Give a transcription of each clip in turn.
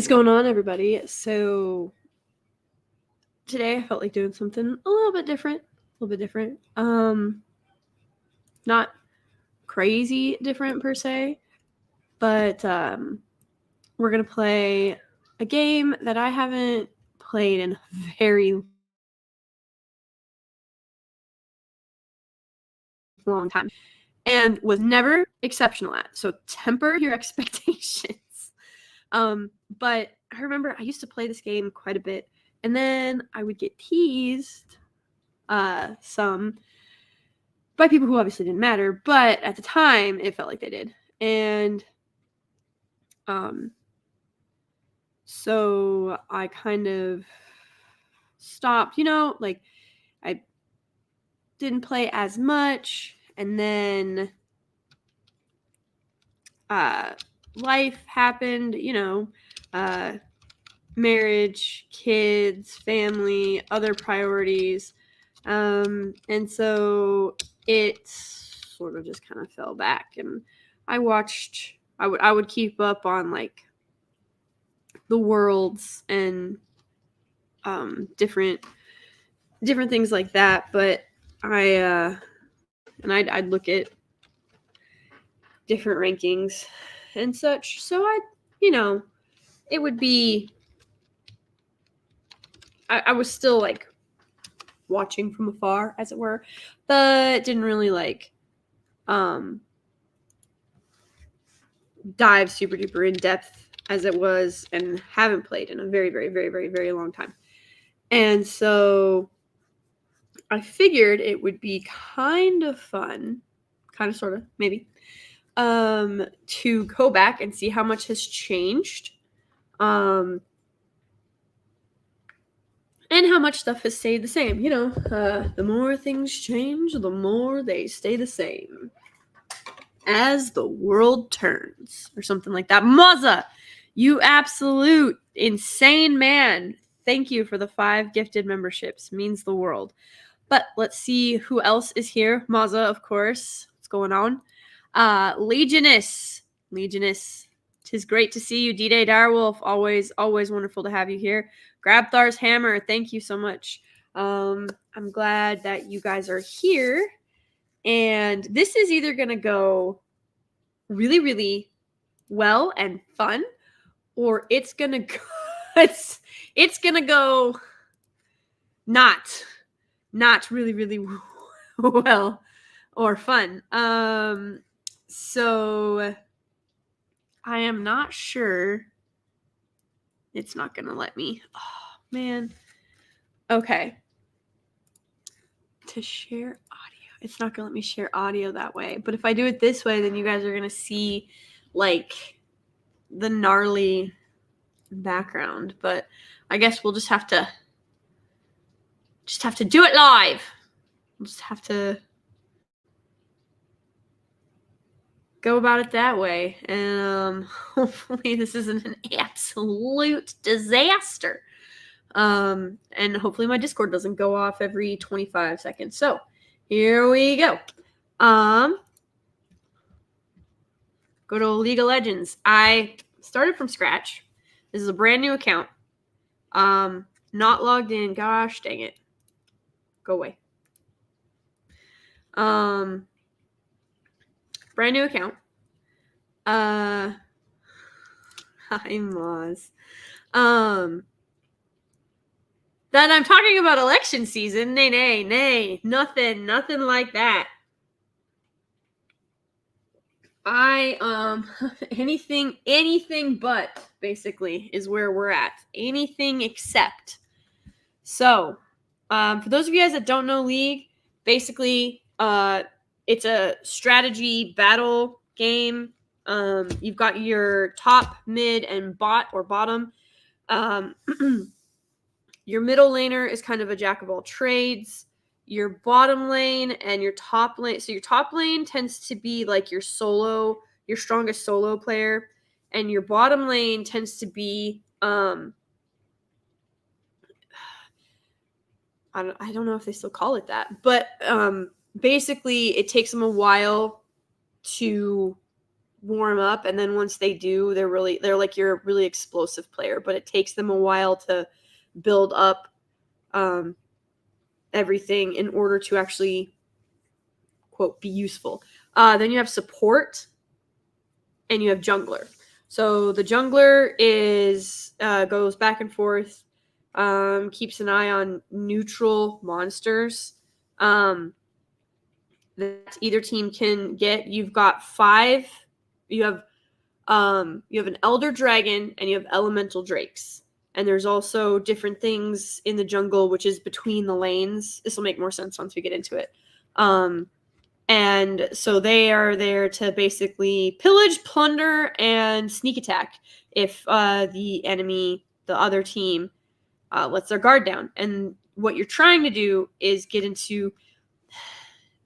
What's going on, everybody? So today I felt like doing something a little bit different. Not crazy different per se, but we're gonna play a game that I haven't played in a very long time and was never exceptional at. So temper your expectations. But I remember I used to play this game quite a bit, and then I would get teased some by people who obviously didn't matter, but at the time it felt like they did. And so I kind of stopped, like I didn't play as much, and then life happened, marriage, kids, family, other priorities. And so it sort of just kind of fell back, and I would keep up on like the worlds and different things like that, but I'd look at different rankings and such. So it would be I was still like watching from afar, as it were, but didn't really like dive super duper in depth as it was, and haven't played in a very, very, very, very, very long time. And so I figured it would be kind of fun, kind of, sort of, maybe, to go back and see how much has changed, and how much stuff has stayed the same. The more things change, the more they stay the same. As the world turns, or something like that. Maza, you absolute insane man. Thank you for the 5 gifted memberships. Means the world. But let's see who else is here. Maza, of course. What's going on? Legioness. 'Tis great to see you. D-Day Direwolf. Always wonderful to have you here. Grabthar's Hammer. Thank you so much. I'm glad that you guys are here. And this is either going to go really, really well and fun, or it's going to go it's going to go not really, really well or fun. So I am not sure. It's not going to let me. Oh, man. Okay. To share audio. It's not going to let me share audio that way. But if I do it this way, then you guys are going to see, like, the gnarly background. But I guess we'll just have to do it live. We'll just have to go about it that way. And hopefully this isn't an absolute disaster. And hopefully my Discord doesn't go off every 25 seconds. So here we go. Go to League of Legends. I started from scratch. This is a brand new account. Not logged in. Gosh dang it. Go away. Brand new account. Hi, Moz. That I'm talking about election season. Nay. Nothing like that. Anything but, basically, is where we're at. Anything except. So, for those of you guys that don't know League, basically, it's a strategy battle game. You've got your top, mid, and bot or bottom. Your middle laner is kind of a jack of all trades. Your bottom lane and your top lane. So your top lane tends to be like your strongest solo player. And your bottom lane tends to be, I don't know if they still call it that. But basically it takes them a while to warm up, and then once they do, they're like you're a really explosive player, but it takes them a while to build up everything in order to actually, quote, be useful. Then you have support, and you have jungler. So the jungler goes back and forth, keeps an eye on neutral monsters that either team can get. You've got 5. You have an elder dragon and you have elemental drakes. And there's also different things in the jungle, which is between the lanes. This will make more sense once we get into it. And so they are there to basically pillage, plunder, and sneak attack if the other team, lets their guard down. And what you're trying to do is get into...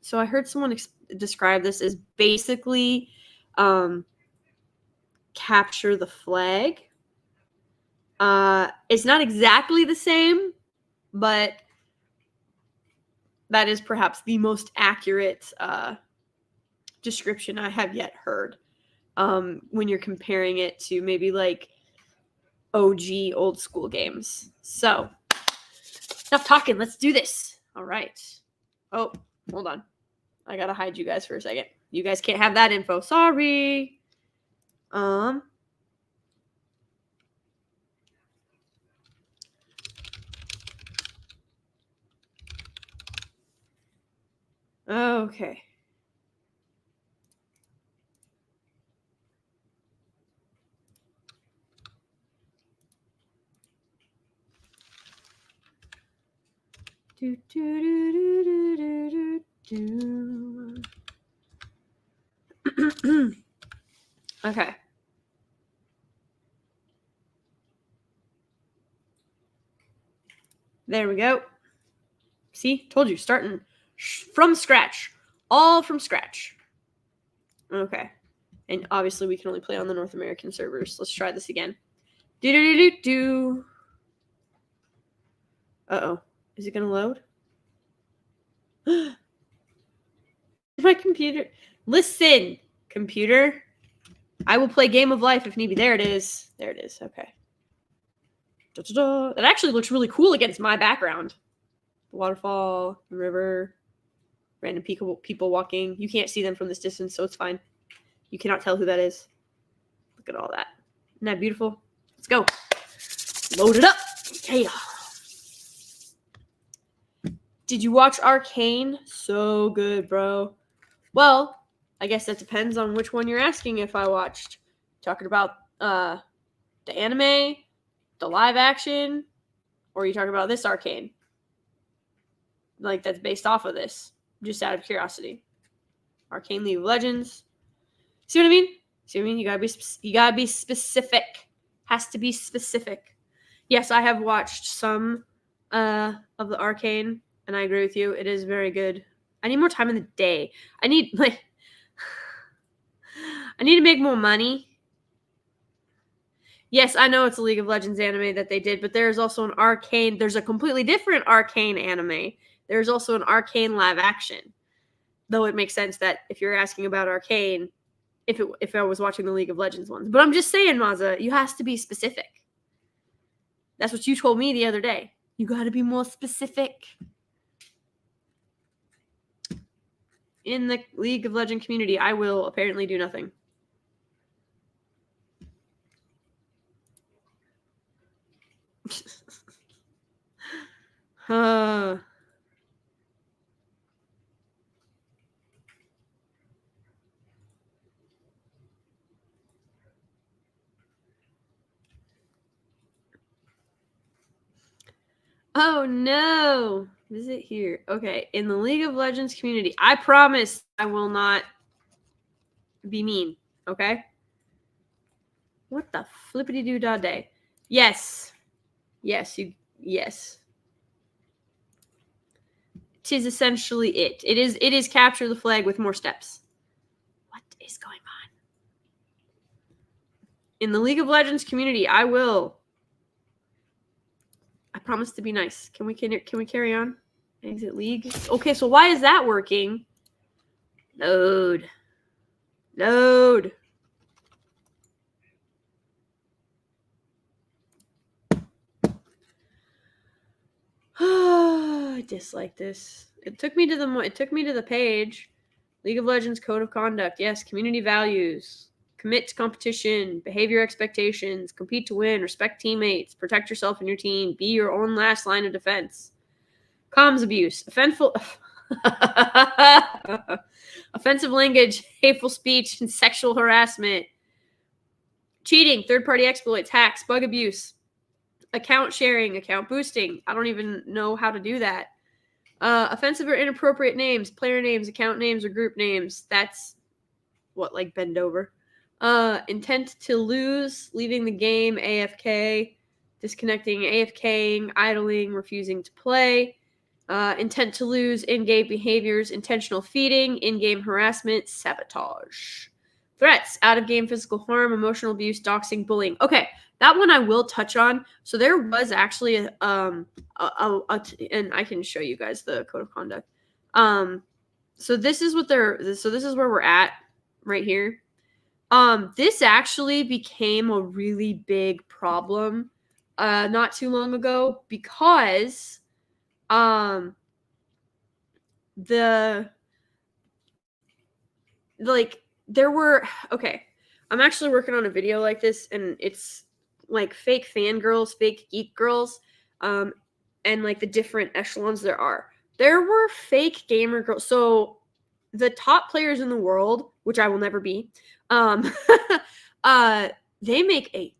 So I heard someone describe this as basically capture the flag. It's not exactly the same, but that is perhaps the most accurate description I have yet heard when you're comparing it to maybe like OG old school games. So, enough talking. Let's do this. All right. Oh, hold on. I gotta hide you guys for a second. You guys can't have that info. Sorry. Okay. Do, do, do, do, do, do, do. Okay. There we go. See? Told you. Starting from scratch. All from scratch. Okay. And obviously we can only play on the North American servers. Let's try this again. Do-do-do-do-do. Uh-oh. Is it going to load? My computer. Listen, computer. I will play Game of Life if need be. There it is. There it is. Okay. Da-da-da. That actually looks really cool against my background. The waterfall, the river, random people walking. You can't see them from this distance, so it's fine. You cannot tell who that is. Look at all that. Isn't that beautiful? Let's go. Load it up. Okay. Did you watch Arcane? So good, bro. Well, I guess that depends on which one you're asking if I watched. Talking about the anime, the live action, or are you talking about this Arcane? Like, that's based off of this. Just out of curiosity. Arcane League of Legends. See what I mean? See what I mean? You gotta be specific. Has to be specific. Yes, I have watched some of the Arcane, and I agree with you. It is very good. I need more time in the day. I need to make more money. Yes, I know it's a League of Legends anime that they did, but there's also an Arcane. There's a completely different Arcane anime. There's also an Arcane live action. Though it makes sense that if you're asking about Arcane, if I was watching the League of Legends ones. But I'm just saying, Maza, you have to be specific. That's what you told me the other day. You got to be more specific. In the League of Legends community, I will apparently do nothing. Oh no! Visit here. Okay, in the League of Legends community, I promise I will not be mean. Okay. What the flippity doo dah day? Yes. Yes. Tis essentially it. It is capture the flag with more steps. What is going on? In the League of Legends community, I promise to be nice. Can we carry on? Exit League. Okay, so why is that working? Load. dislike this. It took me to the page. League of Legends Code of Conduct. Yes, community values. Commit to competition, behavior expectations, compete to win, respect teammates, protect yourself and your team, be your own last line of defense. Comms abuse, offensive language, hateful speech, and sexual harassment. Cheating, third-party exploits, hacks, bug abuse, account sharing, account boosting. I don't even know how to do that. Offensive or inappropriate names, player names, account names, or group names. That's what, like bend over. Intent to lose, leaving the game, AFK, disconnecting, AFKing, idling, refusing to play. Intent to lose, in-game behaviors, intentional feeding, in-game harassment, sabotage. Threats, out-of-game physical harm, emotional abuse, doxing, bullying. Okay, that one I will touch on. So there was actually and I can show you guys the code of conduct. So this is where we're at right here. This actually became a really big problem not too long ago because I'm actually working on a video like this, and it's like fake fangirls, fake geek girls, and like the different echelons there are. There were fake gamer girls. So the top players in the world, which I will never be, they make a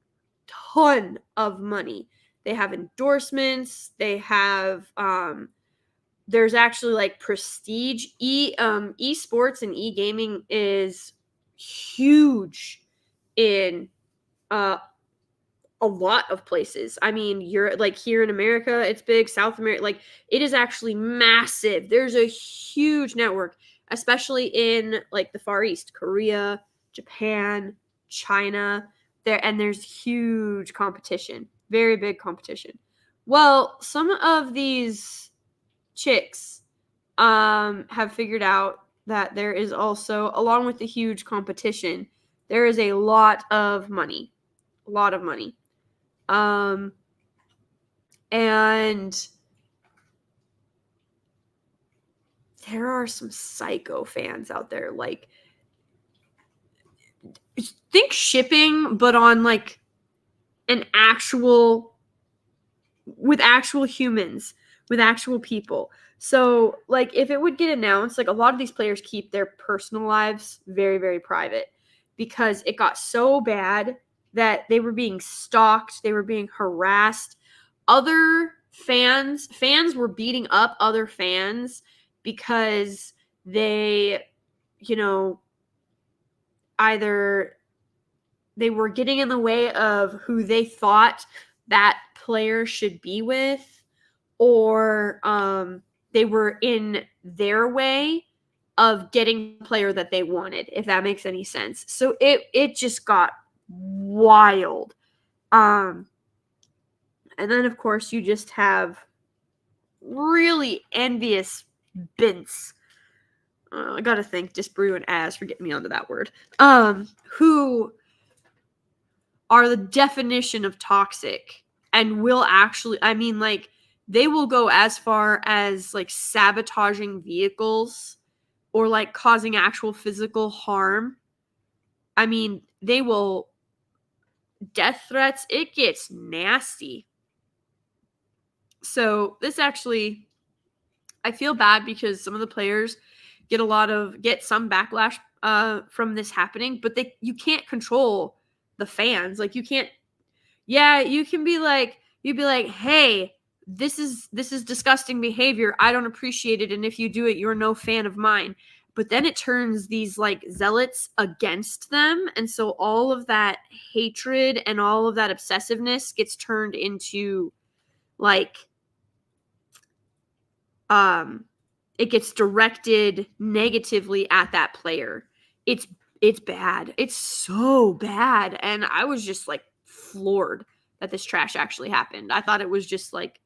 ton of money. They have endorsements. They have there's actually like prestige. Esports and e-gaming is huge in a lot of places. I mean, you're like here in America, it's big. South America, like it is actually massive. There's a huge network, especially in like the Far East, Korea, Japan, China. There's huge competition, very big competition. Well, some of these chicks have figured out that there is also, along with the huge competition, there is a lot of money. And there are some psycho fans out there. Like, think shipping, but on like with actual humans, with actual people. So, like, if it would get announced, like a lot of these players keep their personal lives very, very private because it got so bad that they were being stalked, they were being harassed. Other fans were beating up other fans because they, either they were getting in the way of who they thought that player should be with, or they were in their way of getting the player that they wanted, if that makes any sense. So it just got wild. And then, of course, you just have really envious bints. I gotta thank Disbrew and Az for getting me onto that word. Who are the definition of toxic and will actually, they will go as far as like sabotaging vehicles or like causing actual physical harm. I mean, they will, death threats, it gets nasty. So this actually, I feel bad because some of the players get some backlash from this happening, but you can't control the fans. Like you can be like, hey, this is disgusting behavior. I don't appreciate it. And if you do it, you're no fan of mine. But then it turns these like zealots against them. And so all of that hatred and all of that obsessiveness gets turned into like, it gets directed negatively at that player. It's bad. It's so bad. And I was just like floored that this trash actually happened. I thought it was just like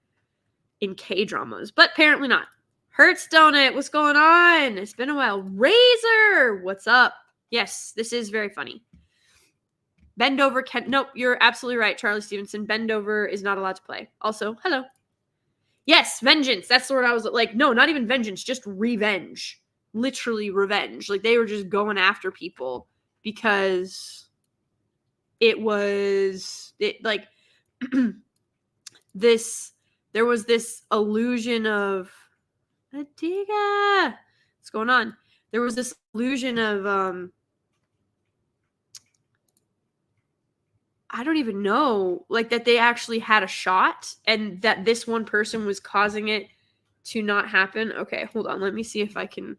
in K-dramas, but apparently not. Hurts Donut, what's going on? It's been a while. Razor, what's up? Yes, this is very funny. Bend over nope, you're absolutely right, Charlie Stevenson. Bend over is not allowed to play. Also, hello. Yes, vengeance. That's the word I was like, no, not even vengeance, just revenge. Literally revenge. Like they were just going after people because it was like there was this illusion of Adiga. What's going on? There was this illusion of I don't even know, like that they actually had a shot and that this one person was causing it to not happen. Okay, hold on. Let me see if I can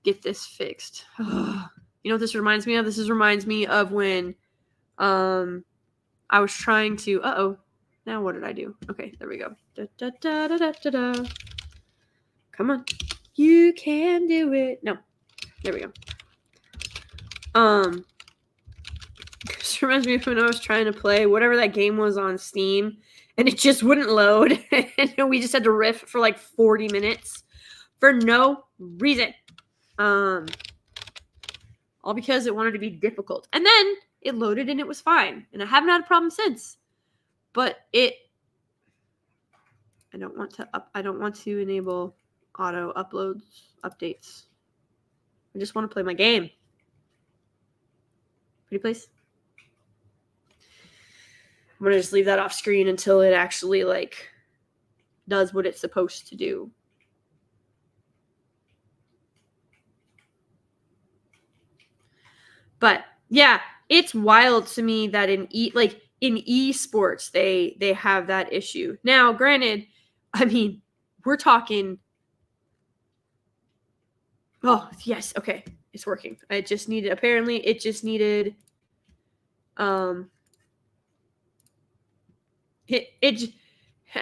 get this fixed. You know what this reminds me of? This reminds me of when I was trying to now what did I do? Okay, there we go. Da, da, da, da, da, da, da. Come on. You can do it. No. There we go. This reminds me of when I was trying to play whatever that game was on Steam and it just wouldn't load. And we just had to riff for like 40 minutes for no reason. All because it wanted to be difficult. And then it loaded and it was fine. And I haven't had a problem since. But I don't want to enable auto updates. I just want to play my game. Pretty please. I'm going to just leave that off screen until it actually like does what it's supposed to do. But yeah, it's wild to me that in esports they have that issue. Now, granted, I mean, we're talking. Oh, yes, okay. It's working. It just needed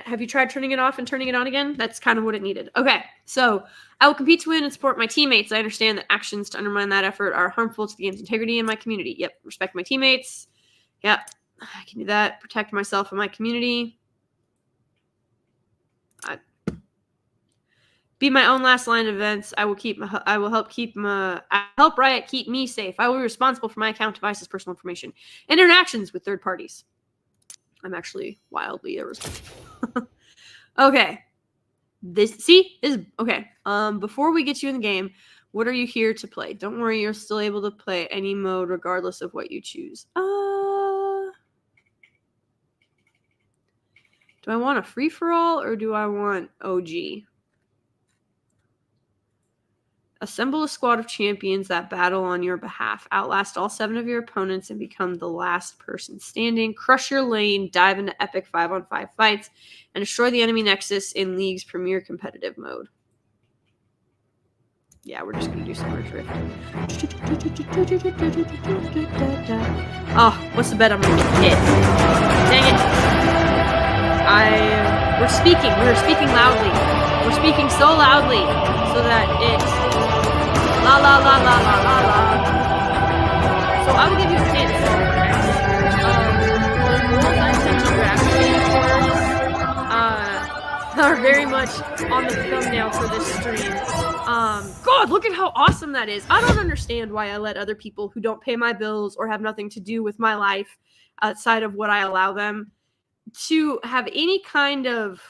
have you tried turning it off and turning it on again? That's kind of what it needed. Okay, so I will compete to win and support my teammates. I understand that actions to undermine that effort are harmful to the game's integrity and my community. Yep, respect my teammates. Yep, I can do that. Protect myself and my community. Be my own last line of events. I will help Riot keep me safe. I will be responsible for my account devices, personal information, and interactions with third parties. I'm actually wildly irresponsible. Okay. This is okay. Before we get you in the game, what are you here to play? Don't worry, you're still able to play any mode regardless of what you choose. Do I want a free-for-all or do I want OG? Assemble a squad of champions that battle on your behalf. Outlast all 7 of your opponents and become the last person standing. Crush your lane, dive into epic 5-on-5 fights, and destroy the enemy nexus in League's premier competitive mode. Yeah, we're just going to do Summer Drift. Oh, what's the bet I'm going to get hit? Dang it. We're speaking loudly. We're speaking so loudly so that it's la la la la la la la. So I will give you a hint. The rules I sent you are very much on the thumbnail for this stream. God, look at how awesome that is. I don't understand why I let other people who don't pay my bills or have nothing to do with my life outside of what I allow them to have any kind of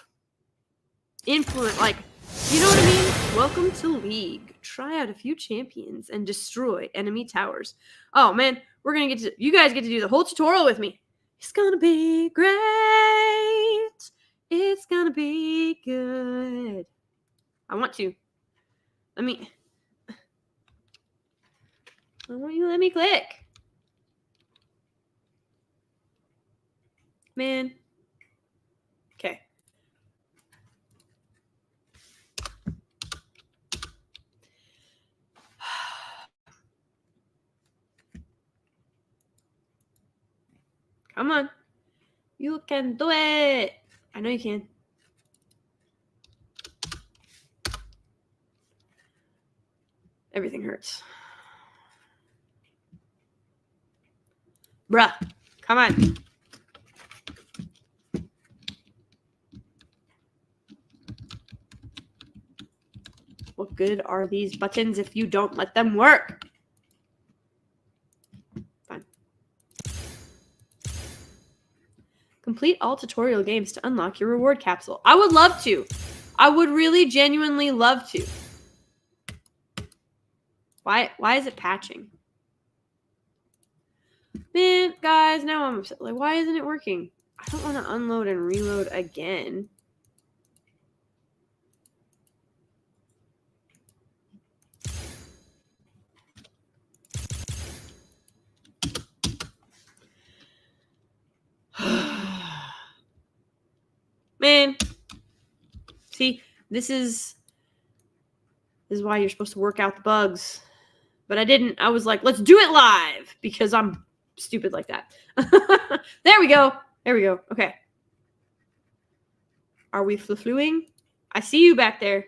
influence, like, you know what I mean? Welcome to League. Try out a few champions and destroy enemy towers. Oh man, you guys get to do the whole tutorial with me. It's gonna be great. It's gonna be good. I want you to let me click. Man. Okay. Come on. You can do it. I know you can. Everything hurts. Bruh. Come on. What good are these buttons if you don't let them work? Fine. Complete all tutorial games to unlock your reward capsule. I would love to. I would really genuinely love to. Why is it patching? Man, guys, now I'm upset. Like, why isn't it working? I don't want to unload and reload again. Man. See, this is why you're supposed to work out the bugs. But I didn't. I was like, let's do it live because I'm stupid like that. There we go. There we go. Okay. Are we fluing? I see you back there.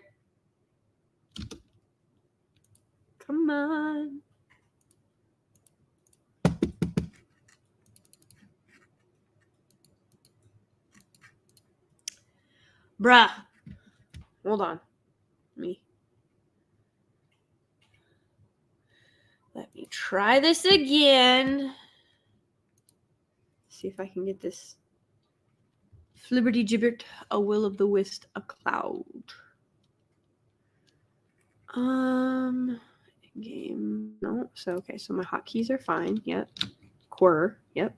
Come on. Bruh. Hold on. Let me try this again. See if I can get this. Flibberty gibbet, a will of the wisp, a cloud. Game. No. So, okay. So my hotkeys are fine. Yep. Quarter. Yep.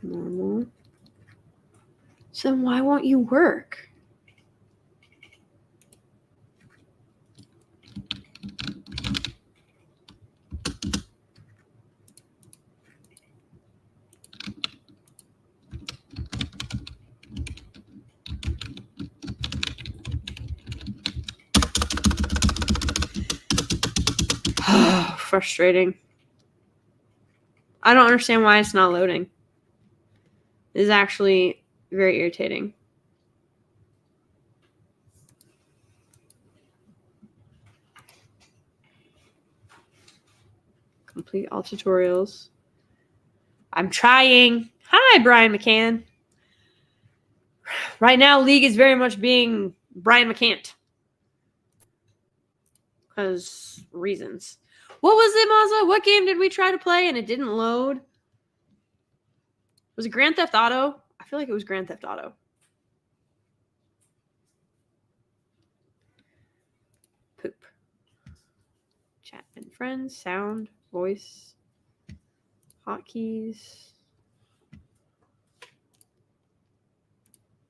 Normal. So why won't you work? Frustrating. I don't understand why it's not loading. This is actually very irritating. Complete all tutorials. I'm trying. Hi, Brian McCann. Right now, League is very much being Brian McCann. Because reasons. What was it, Mazza? What game did we try to play and it didn't load? Was it Grand Theft Auto? I feel like it was Grand Theft Auto. Poop. Chat and friends, sound, voice, hotkeys,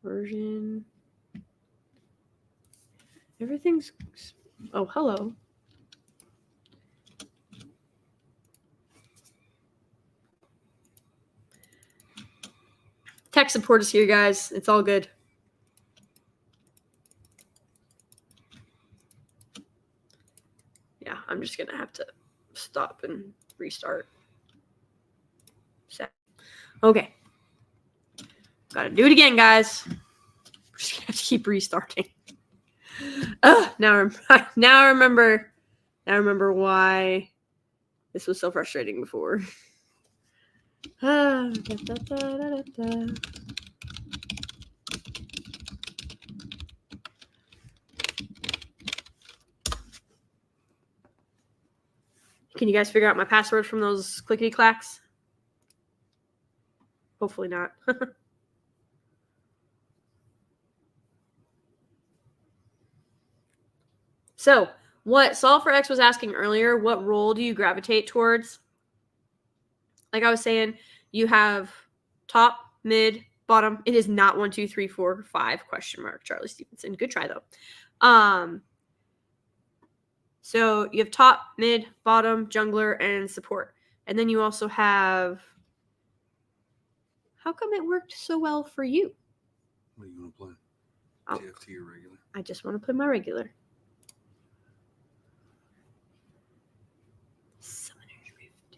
version. Everything's... Oh, hello. Tech support is here, guys. It's all good. Yeah, I'm just going to have to stop and restart. Set. Okay. Gotta do it again, guys. We're just going to have to keep restarting. Now I remember why this was so frustrating before. Can you guys figure out my password from those clickety clacks? Hopefully not. So, what Solve for X was asking earlier, what role do you gravitate towards? Like I was saying, you have top, mid, bottom. It is not 1, 2, 3, 4, 5 question mark. Charlie Stevenson. Good try though. So you have top, mid, bottom, jungler, and support. And then you also have... How come it worked so well for you? What do you want to play? Oh, TFT or regular? I just want to play my regular.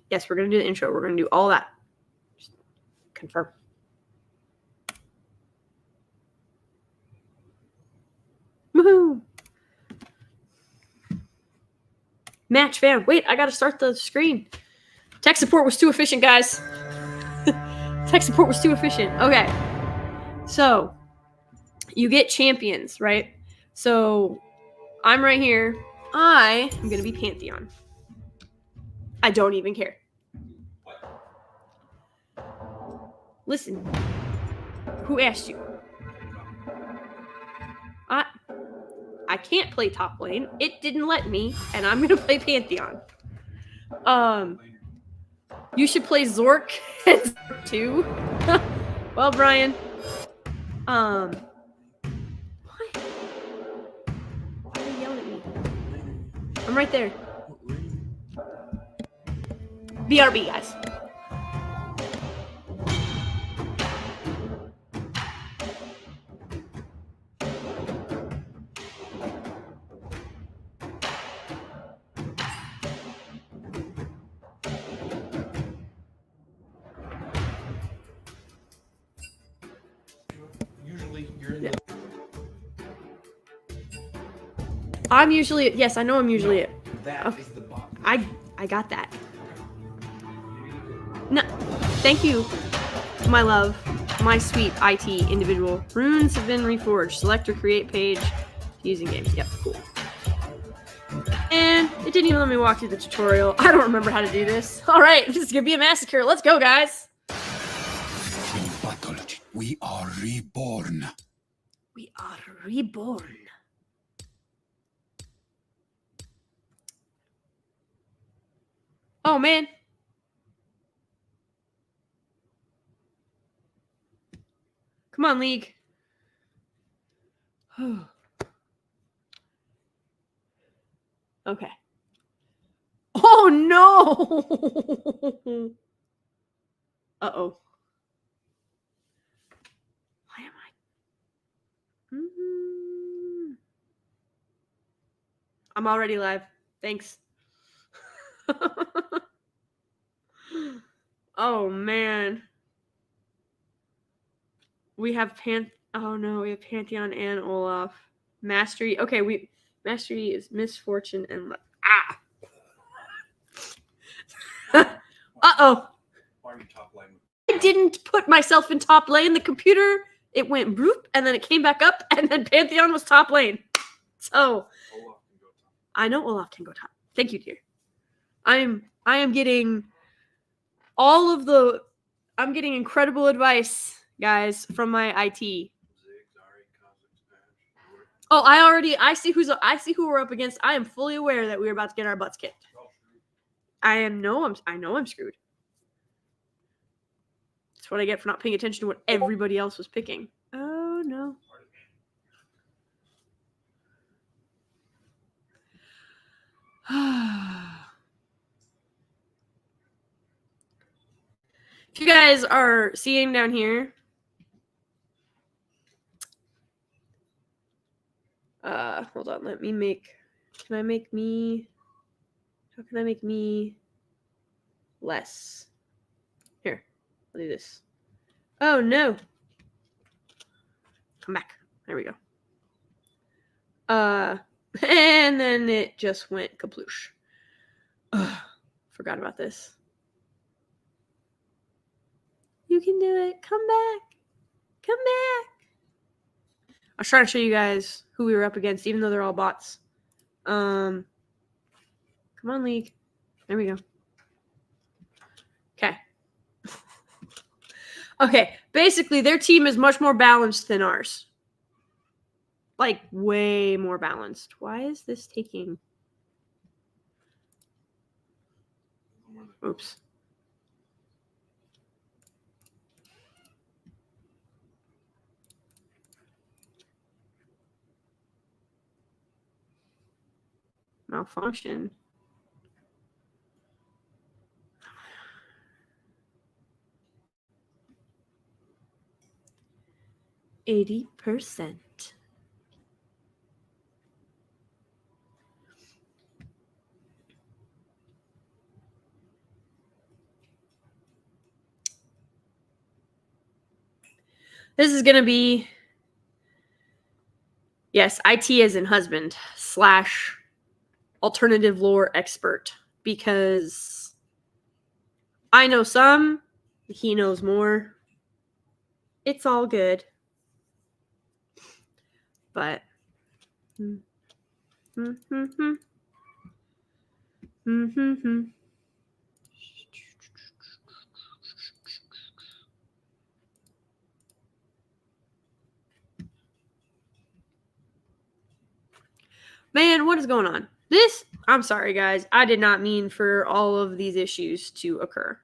Yes, we're going to do the intro. We're going to do all that. Just confirm. Woohoo! Match fan. Wait, I got to start the screen. Tech support was too efficient, guys. Tech support was too efficient. Okay. So, you get champions, right? So, I'm right here. I am going to be Pantheon. I don't even care. Listen. Who asked you? I can't play top lane. It didn't let me, and I'm going to play Pantheon. You should play Zork and Zork too. Well, Brian. What? Why are you yelling at me? I'm right there. BRB, guys. Usually you're in the I'm usually yes, I know I'm usually it. That Okay. is the bottom. I got that. No, thank you, my love, my sweet IT individual. Runes have been reforged. Select or create page using game. Yep, cool. And it didn't even let me walk through the tutorial. I don't remember how to do this. All right, this is gonna be a massacre. Let's go, guys. In battle, we are reborn. We are reborn. Oh man. Come on, League. Okay. Oh no! Uh-oh. Why am I? I'm already live. Thanks. Oh man. We have oh no, we have Pantheon and Olaf. Mastery. Okay, Mastery is misfortune and Uh-oh. Why are you top lane? I didn't put myself in top lane. The computer, it went bloop and then it came back up and then Pantheon was top lane. So Olaf can go top. I know Olaf can go top. Thank you, dear. I am getting all of the I'm getting incredible advice, guys, from my IT. Ziggs, Ari, Kha'Zix, Bash. Oh, I see who we're up against. I am fully aware that we're about to get our butts kicked. I know I'm screwed. That's what I get for not paying attention to what everybody else was picking. Oh no. If you guys are seeing down here, hold on, how can I make me less? Here, I'll do this. Oh no. Come back. There we go. And then it just went kaploosh. Forgot about this. You can do it. Come back. Come back. I was trying to show you guys who we were up against, even though they're all bots. Come on, League. There we go. Okay. Okay. Basically, their team is much more balanced than ours. Like, way more balanced. Why is this taking... Oops. Malfunction. %. This is going to be, yes, IT as in husband / alternative lore expert, because I know some, he knows more. It's all good. But Mm-hmm. Man, what is going on? I'm sorry, guys. I did not mean for all of these issues to occur.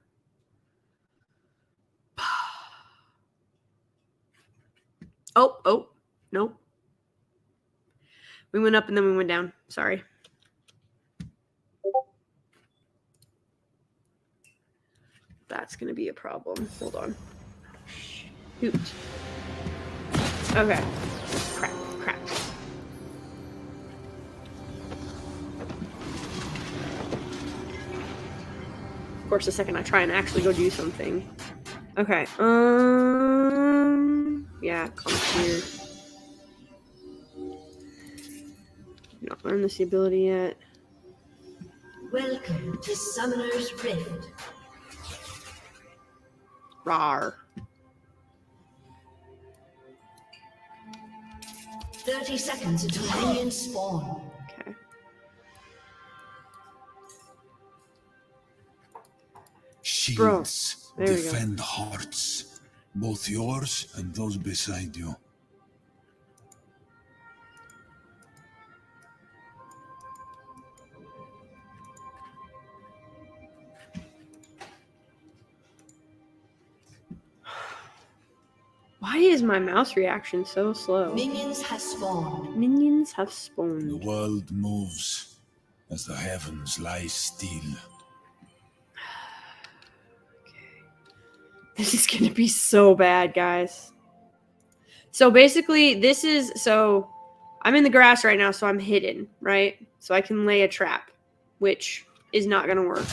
Oh, nope. We went up and then we went down. Sorry. That's going to be a problem. Hold on. Shoot. Okay. Crap. Of course, the second I try and actually go do something. Okay. Yeah, come here. Not learned this ability yet. Welcome to Summoner's Rift. Rawr. 30 seconds until minions spawn. Okay. Shields There we go. defend hearts, both yours and those beside you. Why is my mouse reaction so slow? Minions have spawned. Minions have The spawned. world moves as the heavens lie still. This is gonna be so bad, guys. So basically, I'm in the grass right now, so I'm hidden, right? So I can lay a trap, which is not gonna work.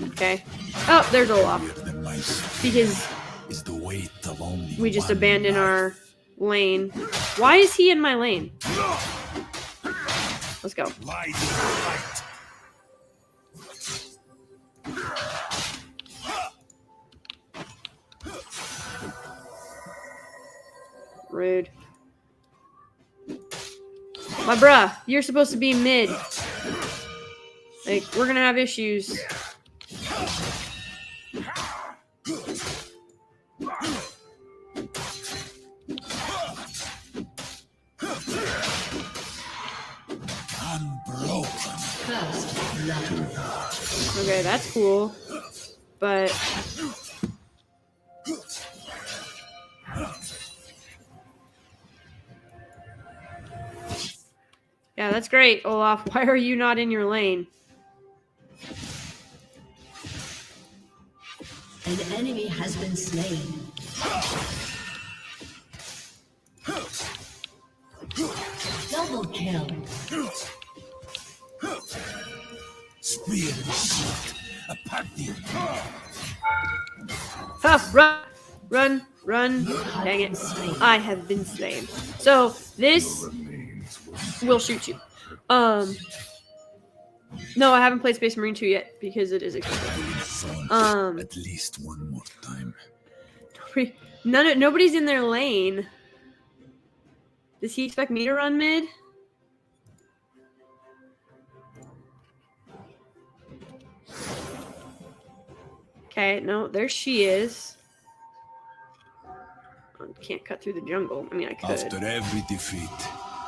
Okay. Oh, there's Olaf. Fear the mice Because is the weight of only we just one abandoned life. our lane. Why is he in my lane? Let's go. Lie to fight. Rude. My bruh, you're supposed to be mid. Like, we're gonna have issues. Unbroken. First blood. Okay, that's cool. But yeah, that's great, Olaf. Why are you not in your lane? An enemy has been slain. Double kill. Spear and shield. A party. Ah, run. Dang it. I have been slain. So, this will shoot you. No, I haven't played Space Marine 2 yet because it is expensive. At least one more time. Nobody's in their lane. Does he expect me to run mid? Okay, no, there she is. Can't cut through the jungle. I mean, I could. After every defeat,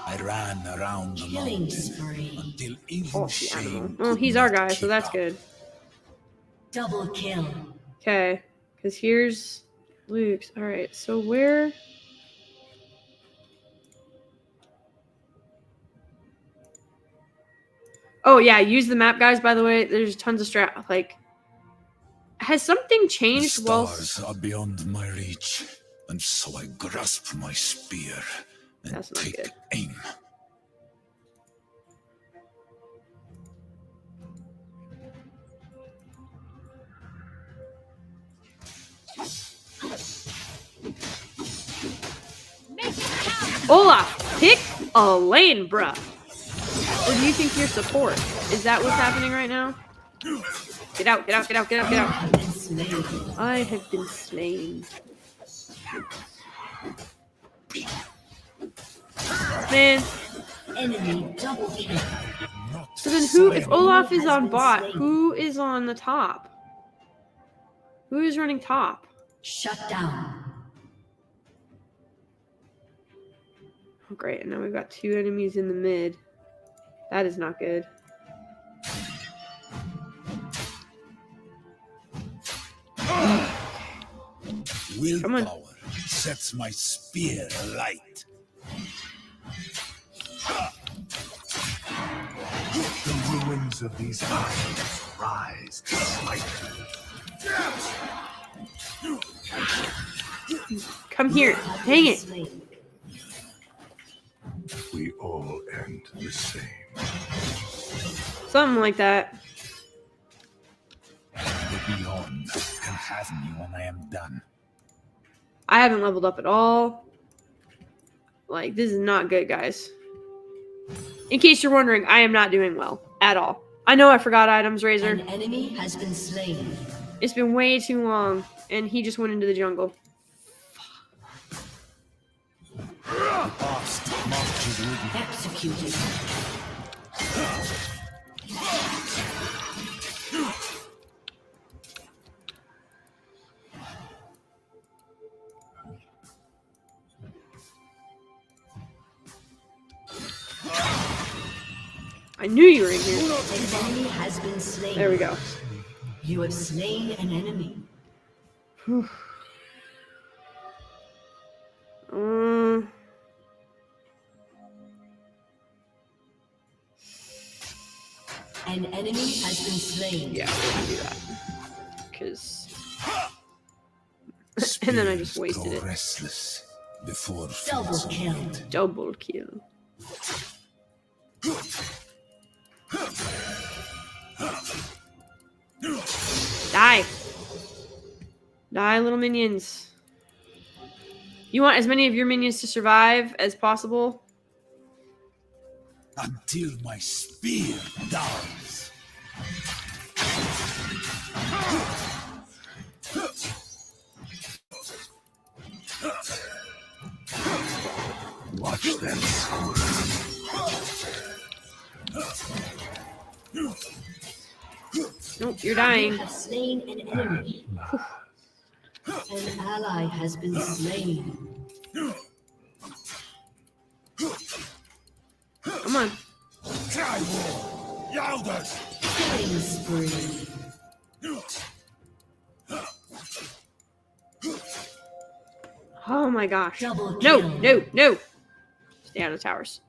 I ran around the Killing mountain spree. until even Oh, the animal. shame. Oh, could he's our not guy, so keep that's up. good. Double kill. Okay, because here's Luke's. All right, so where? Oh yeah, use the map, guys. By the way, there's tons of strat. Like, has something The changed? Well, stars are beyond my reach, and so I grasp my spear and That's not take good. aim. Olaf, pick a lane, bruh. Or do you think you're support? Is that what's happening right now? Get out. Have been slain. I have been slain. Man, Enemy double kill. Not So then who, if An Olaf enemy is has on been bot, slain. who is on the top? Who is running top? Shut down. Oh, great. And now we've got 2 enemies in the mid. That is not good. Willpower sets my spear alight. The ruins of these islands rise to smite them. Come here. Dang it. Slain. We all end the same. Something like that. The beyond can have me when I am done. I haven't leveled up at all. Like, this is not good, guys. In case you're wondering, I am not doing well at all. I know I forgot items, Razor. An enemy has been slain. It's been way too long, and he just went into the jungle. The past marches with me. Executed. I knew you were in here. An enemy has been slain. There we go. You have slain an enemy. An enemy has been slain. Yeah, we're gonna do that. Because... and then I just Spears wasted grow it. restless before Double fields of kill. meat. Double kill. Die. Die, little minions. You want as many of your minions to survive as possible? Until my spear dies. Watch them squirm. Nope, you're You dying. have slain an enemy. An ally has been slain. Come on. Try more. Louder. Killing spree. Oh my gosh. Double No, kill. no, no. Stay out of towers.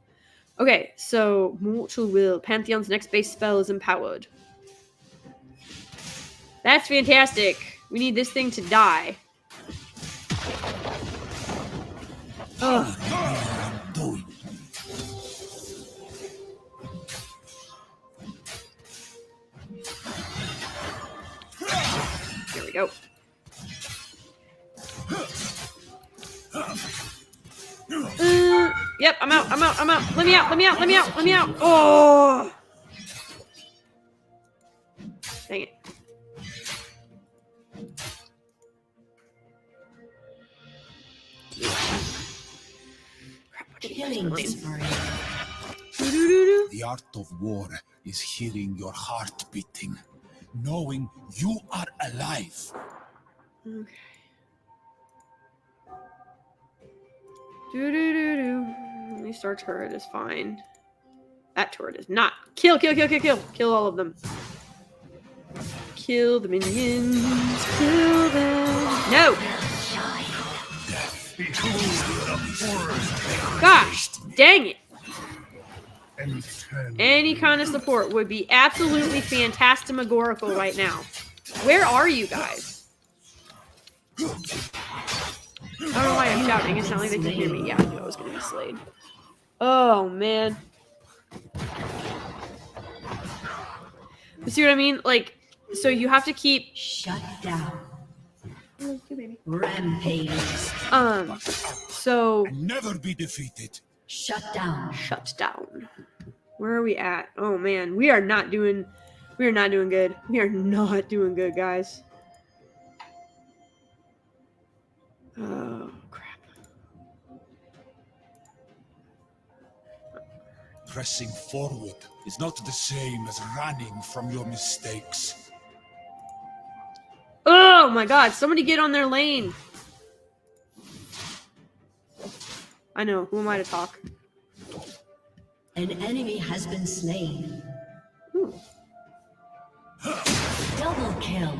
Okay, so Mortal Will. Pantheon's next base spell is empowered. That's fantastic. We need this thing to die. Ugh. I'm doing. There we go. Yep, I'm out, I'm out, I'm out. Let me out, let me out, let me out, let me out. Oh! Dang it. Killing spree. Doo-doo-doo-doo. The art of war is hearing your heart beating, knowing you are alive. Okay. Do-do-do-do. At least our turret is fine. That turret is not. Kill, kill, kill, kill, kill. Kill all of them. Kill the minions. Kill them. No! Gosh, dang it. Any kind of support would be absolutely phantasmagorical right now. Where are you guys? I don't know why I'm shouting. It's not like they can hear me. Yeah, I knew I was going to be slayed. Oh, man. You see what I mean? Like, so you have to keep... Shut down. Oh, you baby. Rampage. So... Never be defeated. Shut down. Shut down. Where are we at? Oh, man. We are not doing good. We are not doing good, guys. Oh, crap. Pressing forward is not the same as running from your mistakes. Oh my god, somebody get on their lane. I know, who am I to talk? An enemy has been slain. Ooh. Double kill.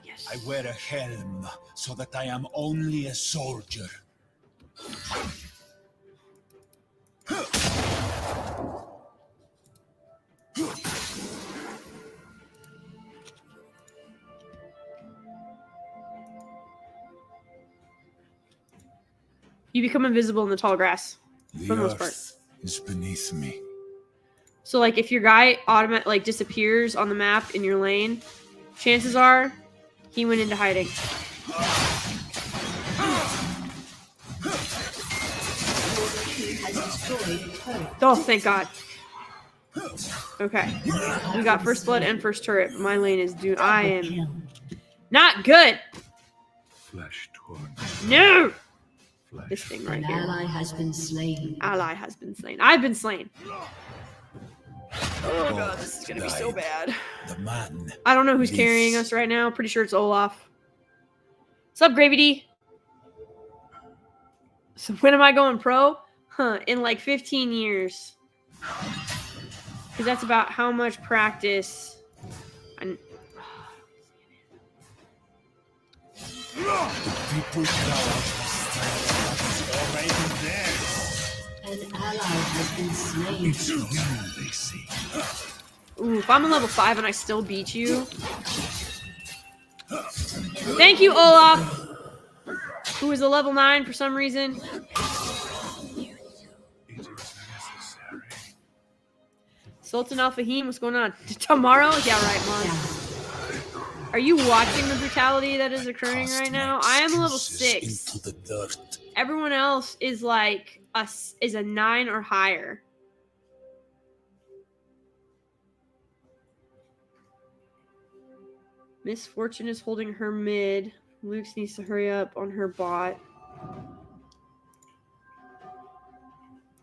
Yes. I wear a helm so that I am only a soldier. You become invisible in the tall grass. The For the most part. earth is beneath me. So like if your guy disappears on the map in your lane, chances are he went into hiding. Oh, thank God. Okay. We got first blood and first turret. But my lane is I am not good. Flesh torn. No! Flesh. This thing right An here. ally has been slain. Ally has been slain. I've been slain. Oh god, this is gonna be so bad. The man. I don't know who's lives. carrying us right now. Pretty sure it's Olaf. What's up, Gravy D? So when am I going pro? Huh, in like 15 years. Because that's about how much practice. People already there. An ally has been slain. It's you they see. Ooh, if I'm a level 5 and I still beat you. Thank you, Olaf! Who is a level 9 for some reason. It is necessary. Sultan Al Fahim, what's going on? Tomorrow? Yeah, right, Mom. Are you watching the brutality that is occurring right now? I am a level 6. Into the dirt. Everyone else is like a 9 or higher. Miss Fortune is holding her mid. Luke needs to hurry up on her bot.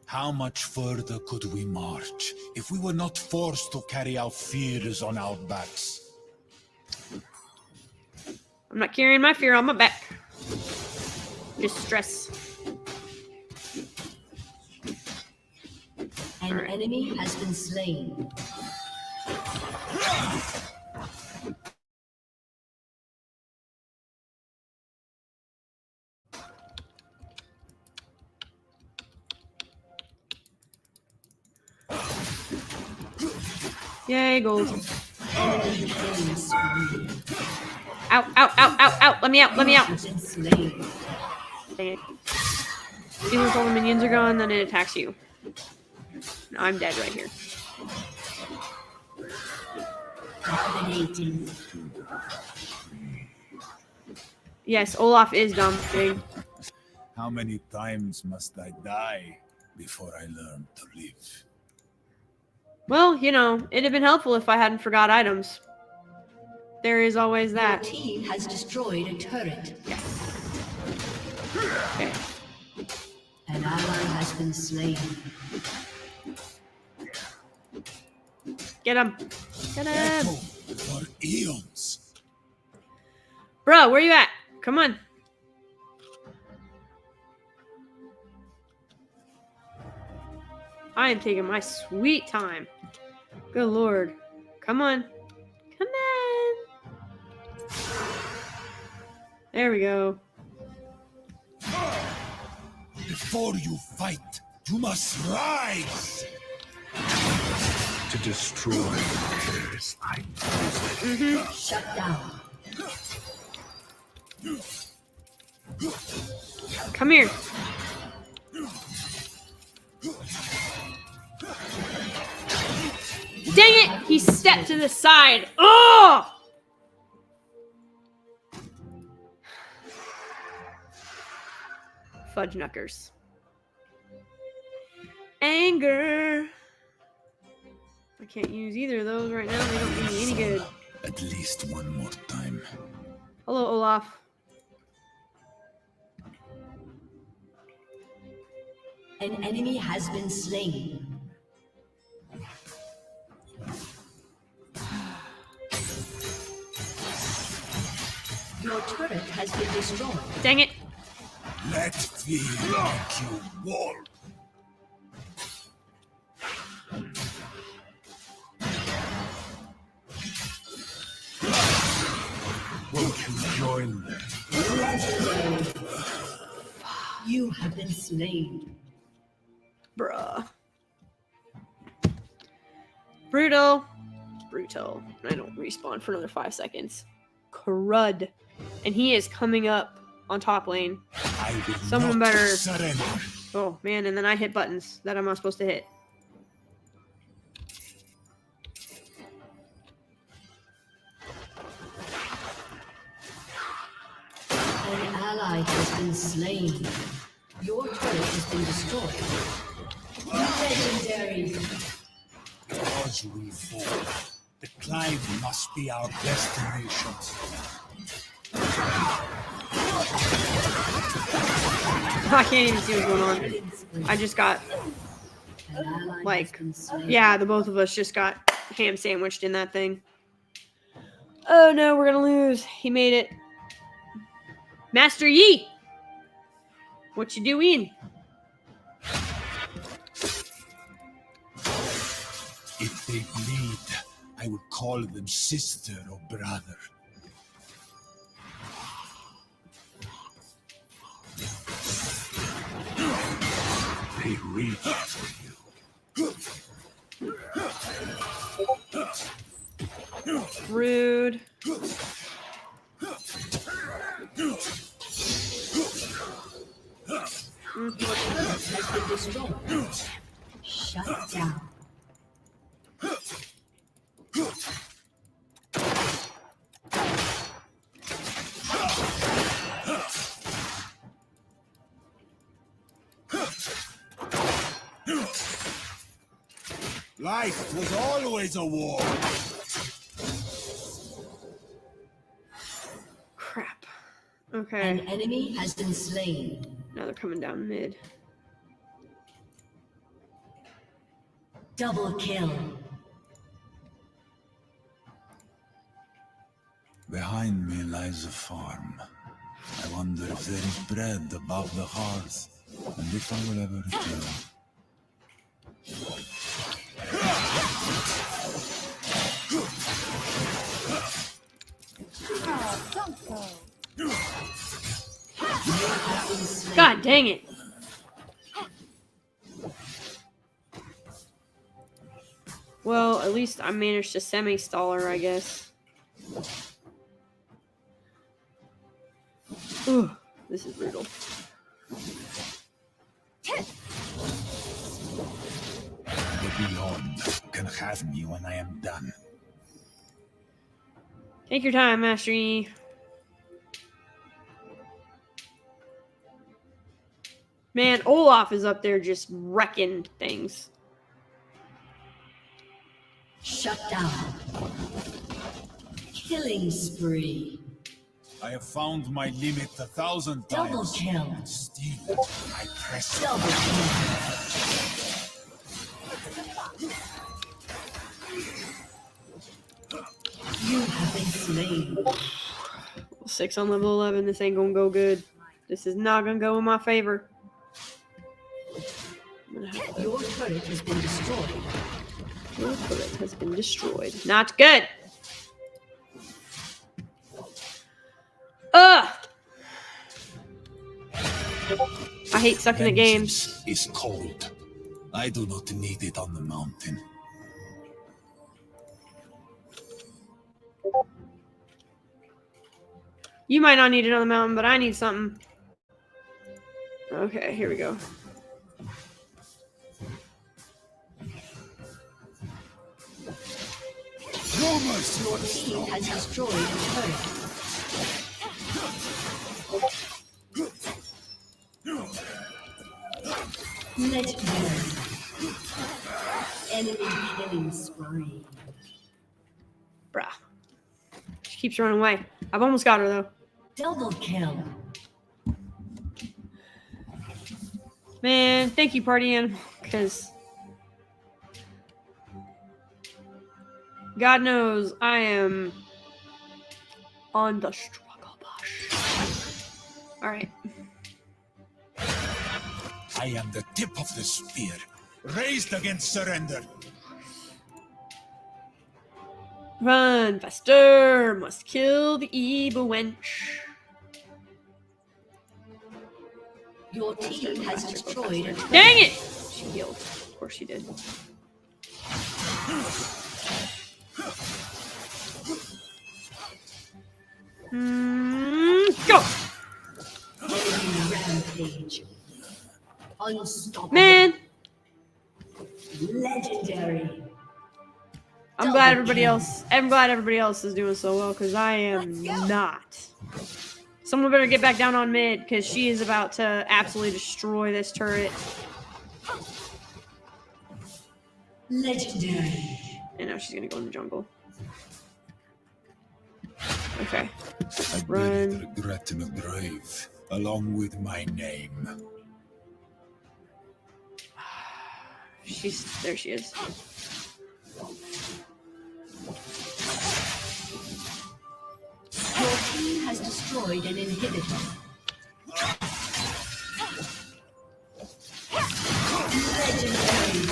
How much further could we march if we were not forced to carry our fears on our backs? I'm not carrying my fear on my back. Just stress. An Alright. enemy has been slain. Yay, gold. Enemy killing spree. Out, out, out, out, out. Let me out, let me out. Has been slain. Dang it. See, once all the minions are gone, then it attacks you. No, I'm dead right here. Dominating. Yes, Olaf is dumb. Big. How many times must I die before I learn to live? Well, you know, it'd have been helpful if I hadn't forgot items. There is always Your that. team has destroyed a turret. Okay. An ally has been slain. Get him. Get him. Battle for eons. Bro, where you at? Come on. I am taking my sweet time. Good lord. Come on. Come on. There we go. Before you fight, you must rise. To destroy the curse, I Shut down. Come here. Dang it! He stepped to the side. Oh! Fudge knuckers. Anger. I can't use either of those right now. They don't do me any good. At least one more time. Hello, Olaf. An enemy has been slain. Your turret has been destroyed. Dang it. Let fear make you war. Won't you join them? Legendary. You have been slain. Bruh. Brutal. Brutal. I don't respawn for another 5 seconds. Crud. And he is coming up on top lane. I will Someone not better- surrender. Oh, man, and then I hit buttons that I'm not supposed to hit. An ally has been slain. Your turret has been destroyed. Legendary. As we fall, the climb must be our destination. I can't even see what's going on. I just got, An ally like, has been slain. yeah, the both of us just got ham sandwiched in that thing. Oh no, we're gonna lose. He made it. Master Yi! What you doing? If they bleed, I would call them sister or brother. They reach for you. Rude. Your turret has been destroyed. Shut down. Life was always a war. Crap. An Okay. enemy has been slain. Now they're coming down mid. Double kill. Behind me lies a farm. I wonder if there is bread above the hearth, and if I will ever return. God dang it. Well, at least I managed to semi-stall her, I guess. Ooh, this is brutal. The beyond can have me when I am done. Take your time, Master Yi. Man, Olaf is up there just wrecking things. Shut down. Killing spree. I have found my limit 1,000 times. Double kill. And still, I press Double kill. You have been slain. 6 on level 11. This ain't gonna go good. This is not gonna go in my favor. I'm gonna have to- Your turret has been destroyed. Your turret has been destroyed. Not good. Ugh. I hate sucking at games. Vengeance is cold. I do not need it on the mountain. You might not need it on the mountain, but I need something. Okay, here we go. No mercy. Your team has destroyed a turret. Legendary. Enemy killing spree. Bruh. She keeps running away. I've almost got her, though. Double kill. Man, thank you, Party Animal, because God knows I am on the struggle bus. All right. I am the tip of the spear, raised against surrender. Run faster. Must kill the evil wench. Your team has destroyed a turret. Dang it! She healed. Of course she did. Go! Rampage. Unstoppable. Man! Legendary. I'm glad everybody else is doing so well, because I am not. Someone better get back down on mid, because she is about to absolutely destroy this turret. Legendary. And now she's gonna go in the jungle. Okay. I Run. bury regret in a grave, along with my name. There she is. Your team has destroyed an inhibitor. Legendary.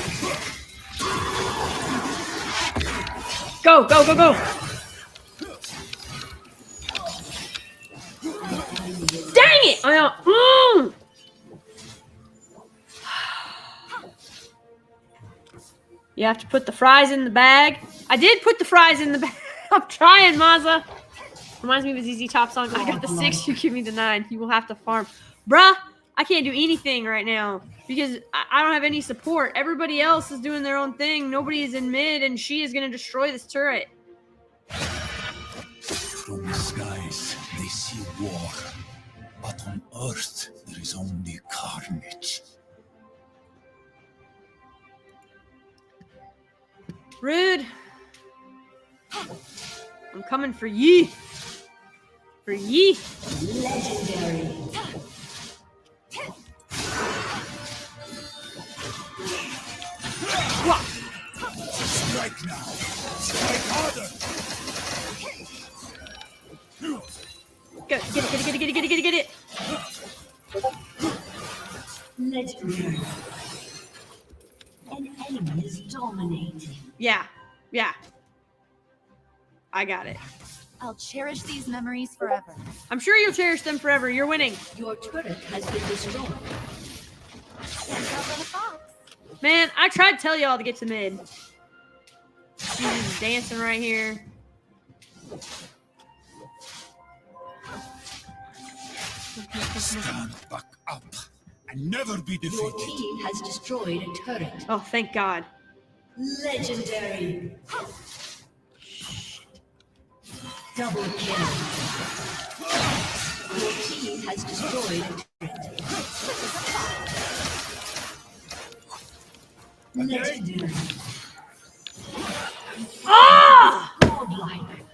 Go, go, go, go! Dang it! You have to put the fries in the bag. I did put the fries in the bag. I'm trying, Maza. Reminds me of his ZZ Top song. I got the 6, you give me the 9. You will have to farm. Bruh, I can't do anything right now because I don't have any support. Everybody else is doing their own thing. Nobody is in mid, and she is going to destroy this turret. From the skies, they see war. But on Earth, there is only carnage. Rude. I'm coming for ye. For ye. Legendary. What? Strike now! Strike harder! Get it. Legendary. An enemy is dominating. Yeah. I got it. I'll cherish these memories forever. I'm sure you'll cherish them forever. You're winning. Your turret has been destroyed. Watch out for the fox. Man, I tried to tell y'all to get to mid. She's just dancing right here. Stand back up and never be Your defeated. team has destroyed a turret. Oh, thank God. Legendary. Double kill. Your team has destroyed a turret. Legendary. Ah! Godlike.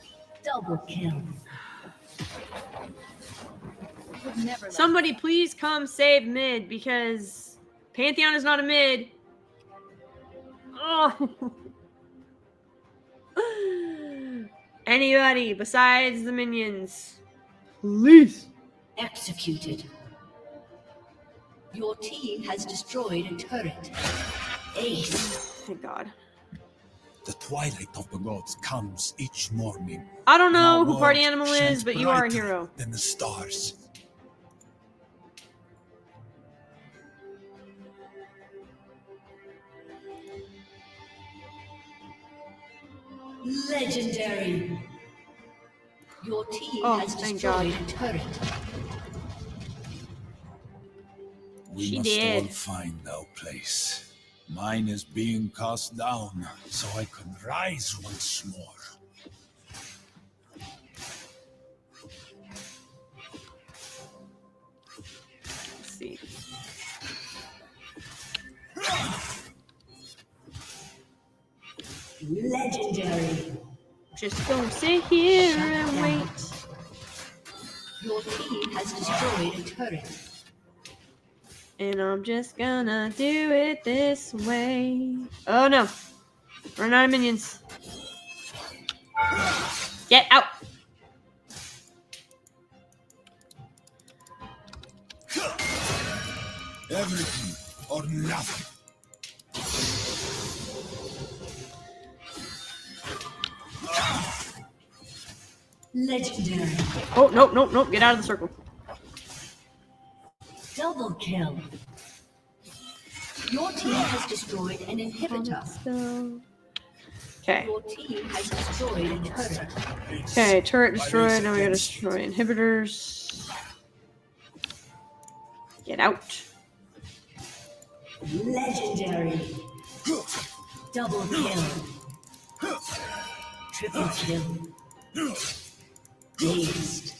Double kill. Would never let Somebody please come save mid because Pantheon is not a mid. Oh. Anybody besides the minions. Please. Executed. Your team has destroyed a turret. Ace. Thank God. The twilight of the gods comes each morning. I don't know Our who Party world Animal shines is, but you are a brighter hero. than the stars. Legendary. Your team Oh, has thank destroyed God. a turret. We She must did. all find our place. Mine is being cast down, so I can rise once more. Let's see. Legendary. Just gonna sit here and wait. Your team has destroyed a turret. And I'm just gonna do it this way. Oh no. Run out of minions. Get out. Everything or nothing. Legendary. Oh, nope, nope, nope. Get out of the circle. Double kill. Your team has destroyed an inhibitor. Still. Okay. Your team has destroyed a turret. Okay, turret destroyed. Now we gotta destroy inhibitors. Get out. Legendary. Double kill. Triple kill. Dazed.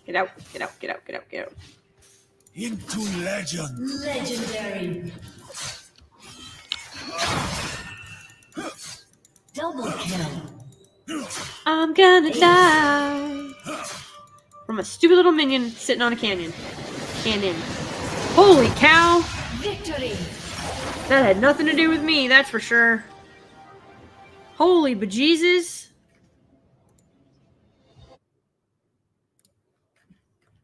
Get out. Get out. Get out. Get out. Get out. Into legend. Legendary. Double kill. I'm gonna die from a stupid little minion sitting on a canyon. Holy cow! Victory. That had nothing to do with me, that's for sure. Holy bejesus.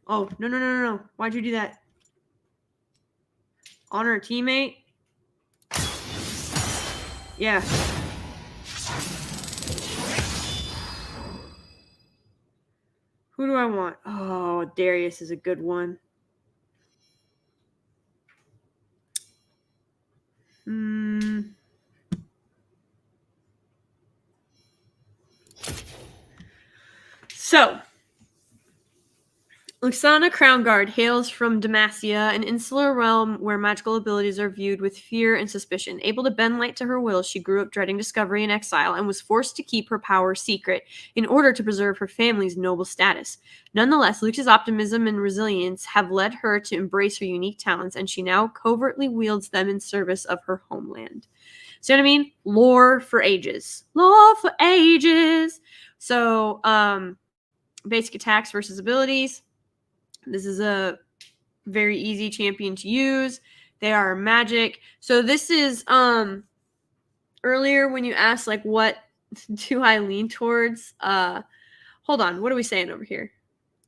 Oh, no, no, no, no, no. Why'd you do that? Honor a teammate? Yeah. Who do I want? Oh, Darius is a good one. So, Luxana Crownguard hails from Demacia, an insular realm where magical abilities are viewed with fear and suspicion. Able to bend light to her will, she grew up dreading discovery and exile and was forced to keep her power secret in order to preserve her family's noble status. Nonetheless, Lux's optimism and resilience have led her to embrace her unique talents, and she now covertly wields them in service of her homeland. See what I mean? Lore for ages. Lore for ages. So, basic attacks versus abilities. This is a very easy champion to use. They are magic. So this is earlier when you asked like what do I lean towards? Hold on, what are we saying over here?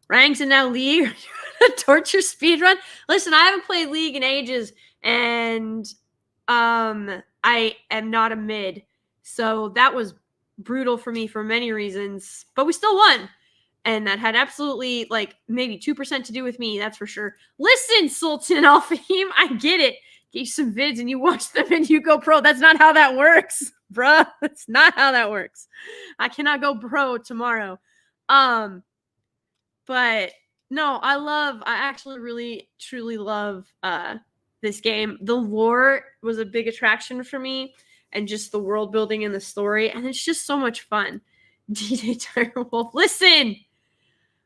Ranks and now League? Torture speedrun? Listen, I haven't played League in ages, and I am not a mid. So that was brutal for me for many reasons, but we still won. And that had absolutely, like, maybe 2% to do with me, that's for sure. Listen, Sultan Al-Fahim, I get it. Get you some vids and you watch them and you go pro. That's not how that works, bruh. That's not how that works. I cannot go pro tomorrow. But no, I actually really, truly love this game. The lore was a big attraction for me, and just the world building and the story, and it's just so much fun. D-Day Direwolf, listen!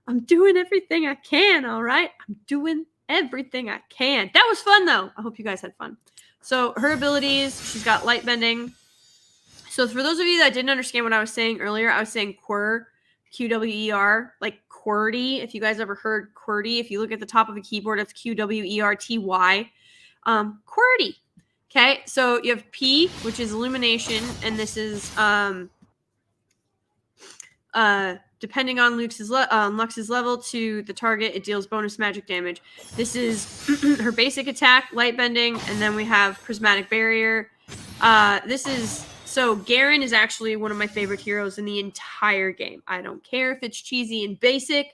I'm doing everything I can, all right? I'm doing everything I can. That was fun, though. I hope you guys had fun. So her abilities, she's got light bending. So for those of you that didn't understand what I was saying earlier, I was saying quir, Q-W-E-R, like QWERTY. If you guys ever heard QWERTY, if you look at the top of a keyboard, it's Q-W-E-R-T-Y. QWERTY. Okay, so you have P, which is illumination, and this is depending on Lux's level to the target, it deals bonus magic damage. This is her basic attack, light bending, and then we have prismatic barrier. So Garen is actually one of my favorite heroes in the entire game. I don't care if it's cheesy and basic.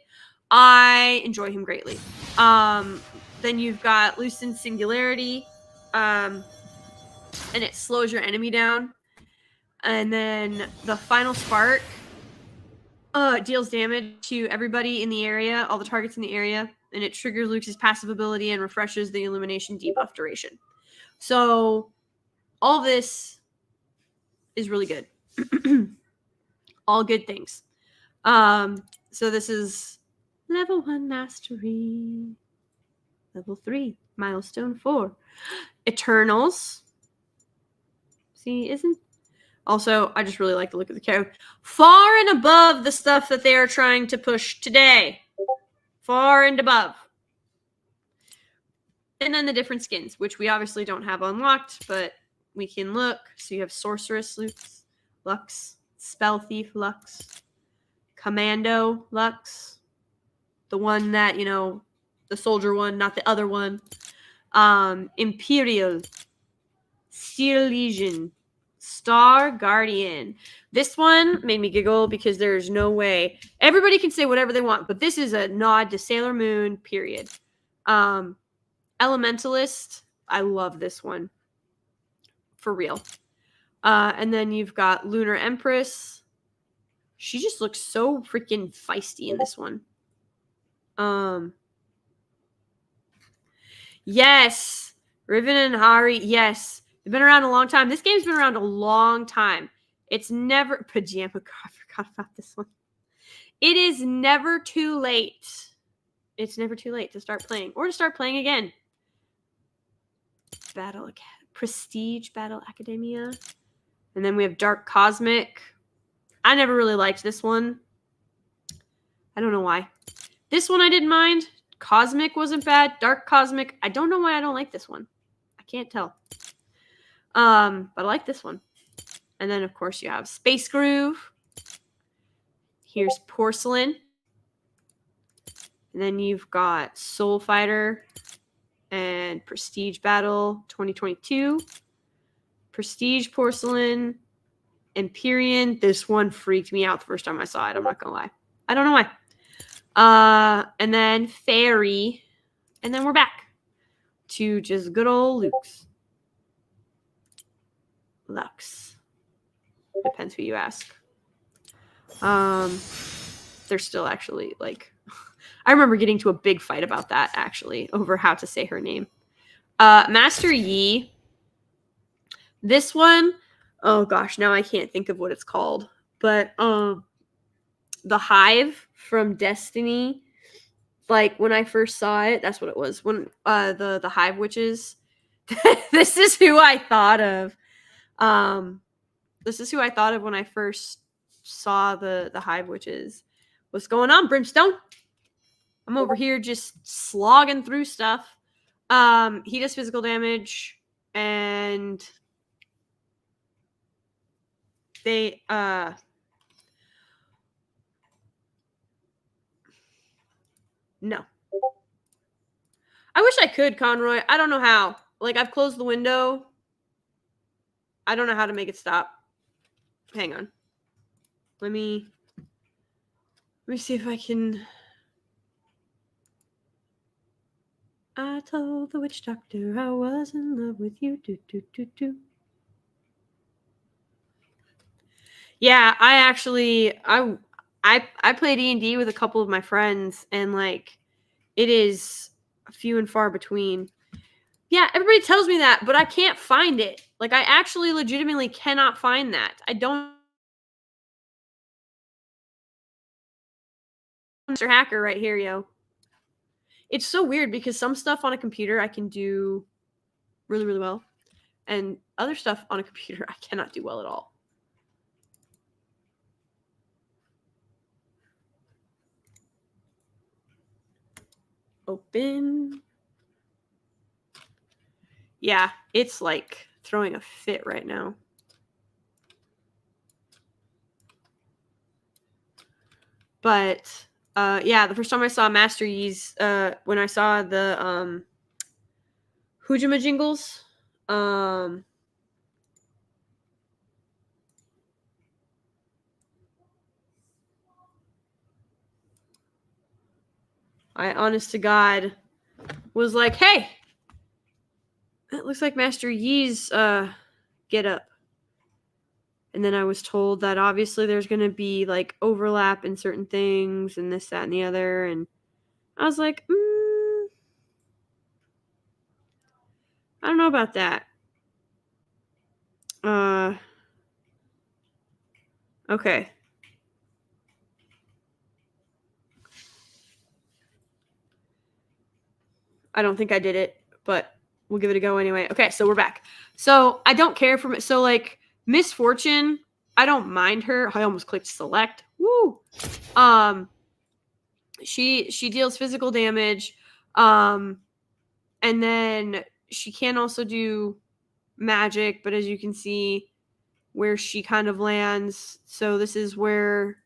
I enjoy him greatly. Then you've got Lucent Singularity, and it slows your enemy down. And then the Final Spark deals damage to everybody in the area, all the targets in the area, and it triggers Lux's passive ability and refreshes the illumination debuff duration. So all this is really good. All good things. So this is level 1 mastery, level 3, milestone 4, Eternals. See, isn't also, I just really like the look of the character. Far and above the stuff that they are trying to push today. Far and above. And then the different skins, which we obviously don't have unlocked, but we can look. So you have Sorceress Lux, Spell Thief Lux, Commando Lux, The one that, you know, the soldier one, not the other one. Imperial. Steel Legion. Star Guardian. This one made me giggle because there's no way. Everybody can say whatever they want, but this is a nod to Sailor Moon, period. Elementalist. I love this one. For real. And then you've got Lunar Empress. She just looks so freaking feisty in this one. Yes. Riven and Hari. Yes. They've been around a long time. This game's been around a long time. It's never... Pajama. God, I forgot about this one. It is never too late. It's never too late to start playing. Or to start playing again. Prestige Battle Academia. And then we have Dark Cosmic. I never really liked this one. I don't know why. This one I didn't mind. Cosmic wasn't bad. Dark Cosmic. I don't know why I don't like this one. I can't tell. But I like this one. And then, of course, you have Space Groove. Here's Porcelain. And then you've got Soul Fighter and Prestige Battle 2022. Prestige Porcelain. Empyrean. This one freaked me out the first time I saw it. I'm not going to lie. I don't know why. And then Fairy. And then we're back to just good old Lux. Depends who you ask. They're still actually like... I remember getting to a big fight about that, actually, over how to say her name. Master Yi. This one... Oh, gosh, now I can't think of what it's called. But the Hive from Destiny... Like, when I first saw it, that's what it was. When the Hive Witches. This is who I thought of. This is who I thought of when I first saw the Hive Witches. What's going on, Brimstone? I'm over here just slogging through stuff. He does physical damage. And they... No. I wish I could, Conroy. I don't know how. Like, I've closed the window. I don't know how to make it stop. Hang on. Let me see if I can... I told the witch doctor I was in love with you. Do, do, do, do. Yeah, I actually... I play D&D with a couple of my friends, and, like, it is few and far between. Yeah, everybody tells me that, but I can't find it. Like, I actually legitimately cannot find that. I don't... Mr. Hacker right here, yo. It's so weird because some stuff on a computer I can do really, really well. And other stuff on a computer I cannot do well at all. Open. Yeah, it's like throwing a fit right now. But yeah, the first time I saw Master Yi's, when I saw the Hujima Jingles, I honest to God was like, hey, it looks like Master Yi's get up. And then I was told that obviously there's going to be like overlap in certain things and this, that, and the other. And I was like, I don't know about that. Okay. I don't think I did it, but we'll give it a go anyway. Okay, so we're back. So I don't care for... So, like, Misfortune, I don't mind her. I almost clicked select. Woo! She deals physical damage. And then she can also do magic, but as you can see where she kind of lands. So this is where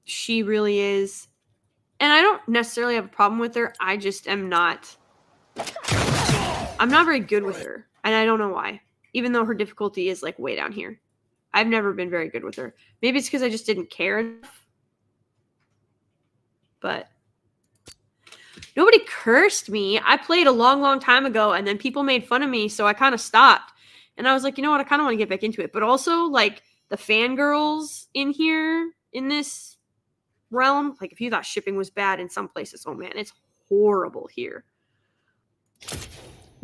She really is. And I don't necessarily have a problem with her. I just am not. I'm not very good with her. And I don't know why. Even though her difficulty is like way down here. I've never been very good with her. Maybe it's because I just didn't care enough. But nobody cursed me. I played a long, long time ago, and then people made fun of me, so I kind of stopped. And I was like, you know what? I kind of want to get back into it. But also, like, the fangirls in here, in this realm, like, if you thought shipping was bad in some places, oh man, it's horrible here.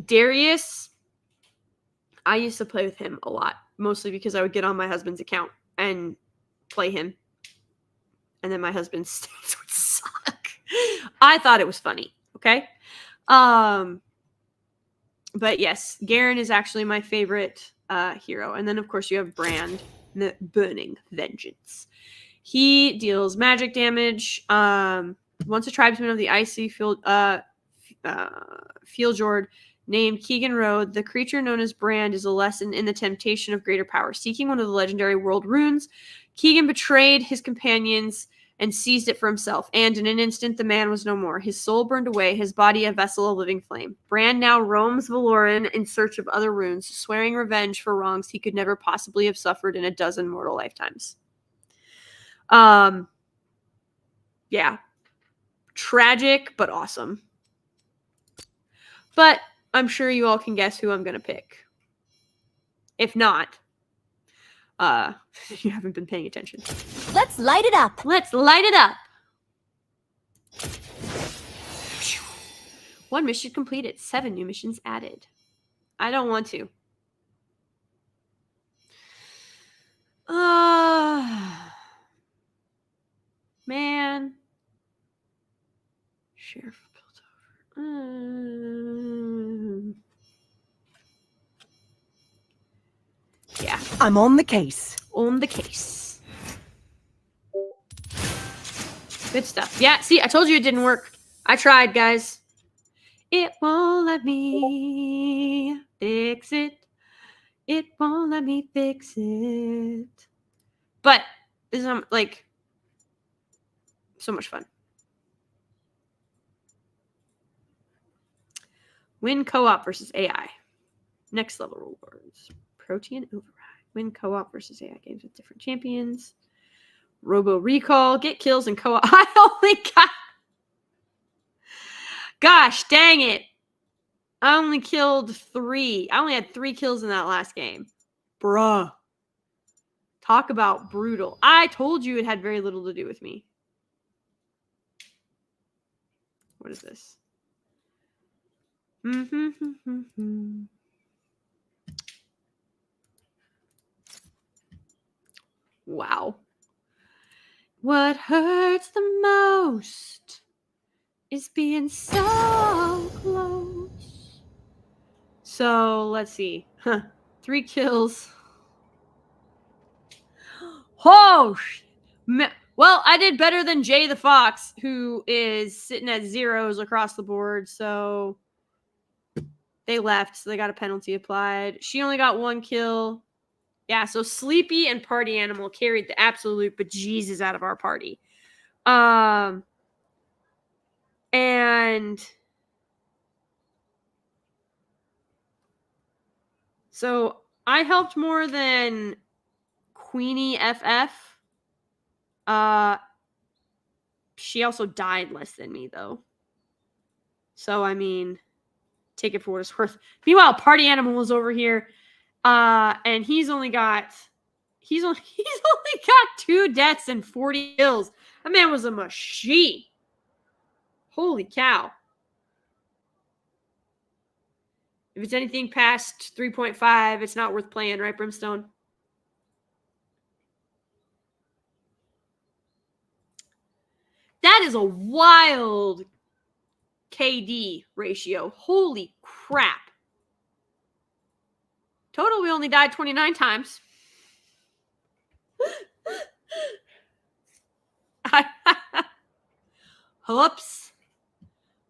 Darius, I used to play with him a lot, mostly because I would get on my husband's account and play him. And then my husband's stats would suck. I thought it was funny, okay? But yes, Garen is actually my favorite hero. And then, of course, you have Brand, the Burning Vengeance. He deals magic damage. Once a tribesman of the icy Fjord named Keegan Road, the creature known as Brand is a lesson in the temptation of greater power. Seeking one of the legendary world runes, Keegan betrayed his companions and seized it for himself, and in an instant the man was no more. His soul burned away, his body a vessel of living flame. Brand now roams Valoran in search of other runes, swearing revenge for wrongs he could never possibly have suffered in a dozen mortal lifetimes. Yeah. Tragic, but awesome. But I'm sure you all can guess who I'm going to pick. If not, you haven't been paying attention. Let's light it up. Let's light it up. 1 mission completed. 7 new missions added. I don't want to. Man. Sheriff built over. Yeah. I'm on the case. On the case. Good stuff. Yeah, see, I told you it didn't work. I tried, guys. It won't let me fix it. It won't let me fix it. But this is like so much fun. Win co-op versus AI. Next level rewards. Protean Override. Win co-op versus AI games with different champions. Robo Recall. Get kills in co-op. I only got... Gosh, dang it. I only killed 3. I only had 3 kills in that last game. Bruh. Talk about brutal. I told you it had very little to do with me. What is this? Wow. What hurts the most is being so close. So let's see. 3 kills. Oh, well, I did better than Jay the Fox, who is sitting at 0s across the board. So they left. So they got a penalty applied. She only got 1 kill. Yeah, so Sleepy and Party Animal carried the absolute bejesus out of our party. And so I helped more than Queenie FF. She also died less than me, though. So, I mean, take it for what it's worth. Meanwhile, Party Animal was over here. And he's only got 2 deaths and 40 kills. That man was a machine. Holy cow. If it's anything past 3.5, it's not worth playing, right, Brimstone? That is a wild KD ratio. Holy crap. Total, we only died 29 times. Whoops.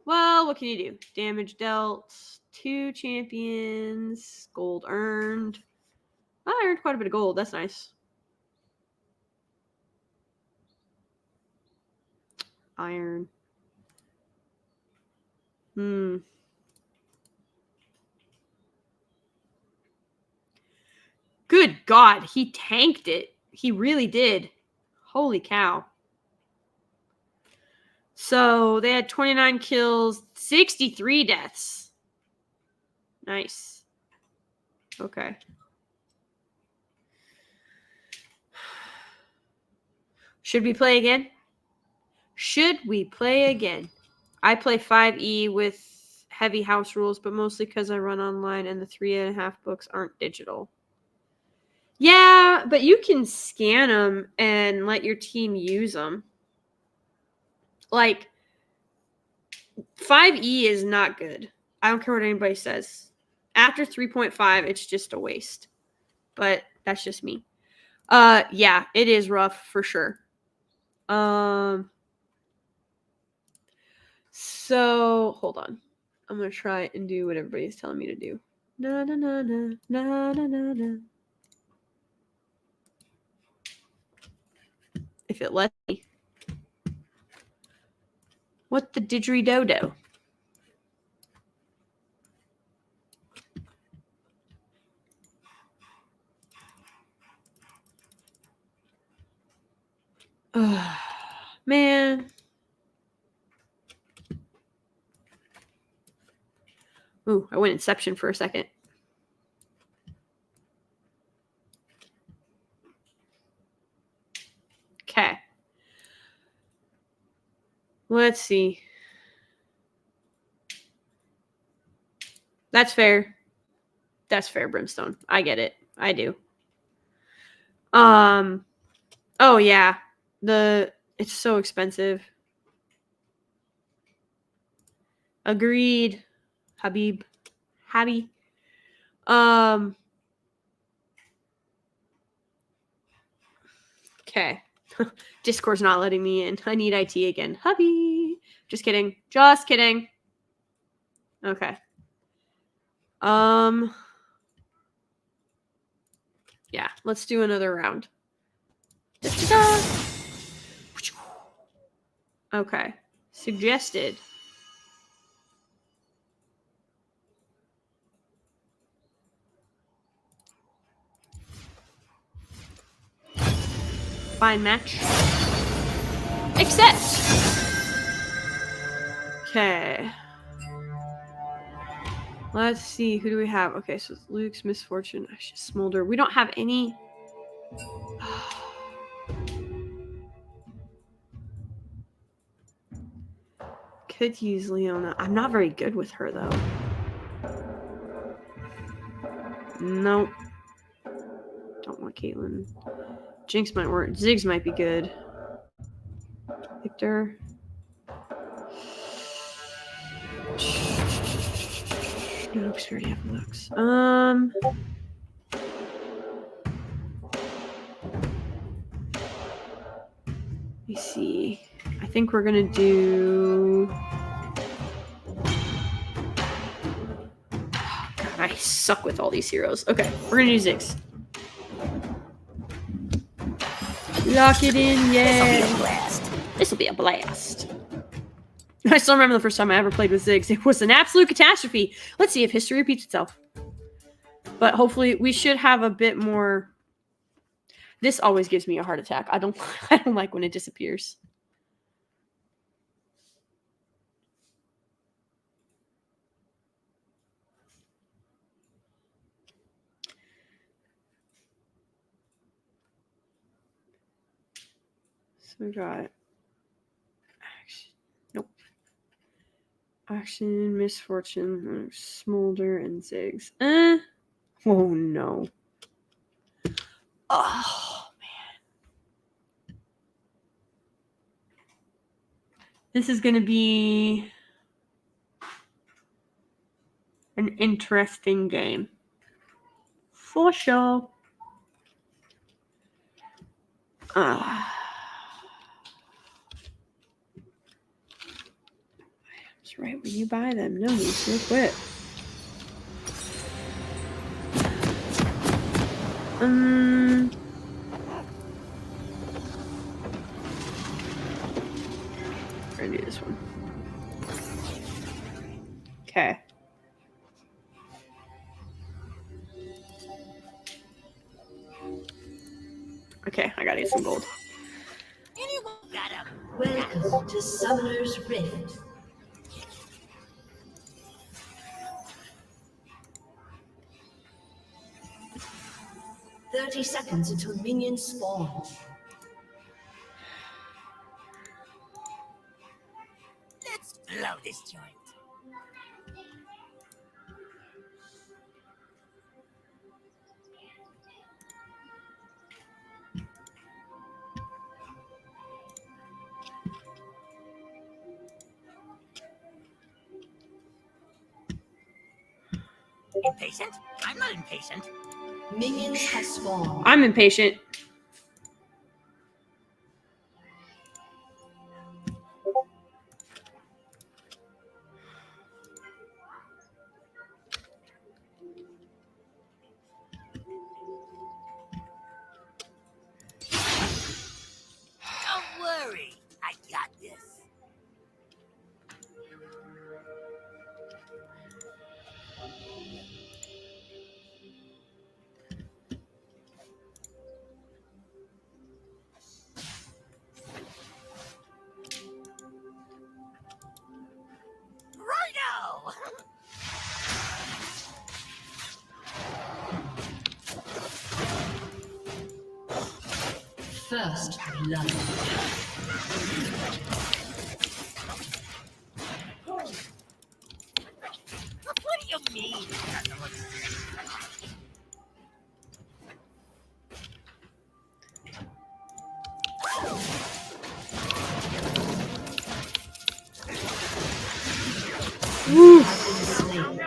Well, what can you do? Damage dealt. 2 champions. Gold earned. I earned quite a bit of gold. That's nice. Iron. Good God, he tanked it. He really did. Holy cow. So they had 29 kills, 63 deaths. Nice. Okay. Should we play again? Should we play again? I play 5e with heavy house rules, but mostly because I run online and the 3.5 books aren't digital. Yeah, but you can scan them and let your team use them. Like, 5e is not good. I don't care what anybody says. After 3.5, it's just a waste. But that's just me. Yeah, it is rough for sure. So hold on. I'm gonna try and do what everybody's telling me to do. Na na na na na na na na. If it lets me. What the didgeridoo? Man. Ooh, I went Inception for a second. Okay. Let's see. That's fair. That's fair, Brimstone. I get it. I do. Oh yeah. It's so expensive. Agreed. Habib. Okay. Discord's not letting me in. I need IT again. Hubby. Just kidding. Just kidding. Okay. Yeah, let's do another round. Okay. Suggested. Fine match. Accept. Okay. Let's see. Who do we have? Okay, so it's Luke's Misfortune. Smolder. We don't have any. Could use Leona. I'm not very good with her, though. Nope. Don't want Caitlyn. Jinx might work. Ziggs might be good. Victor. No, because we already have Lux. Let me see. I think we're gonna do. Oh, God, I suck with all these heroes. Okay, we're gonna do Ziggs. Lock it in, yeah. This will be a blast. I still remember the first time I ever played with Ziggs. It was an absolute catastrophe. Let's see if history repeats itself. But hopefully we should have a bit more. This always gives me a heart attack. I don't like when it disappears. So we got action. Nope. Action, Misfortune, Smolder, and Ziggs. Oh no. Oh man. This is gonna be an interesting game. For sure. That's right when you buy them. No need to quit. do this one. Okay. Okay, I gotta get some gold. Welcome to Summoner's Rift. "30 seconds until minions spawn." Let's blow this joint. Impatient? I'm not impatient. Minions have spawned. I'm impatient. Don't worry, I got this. Righto! First blood. What do you mean? It doesn't look Slain.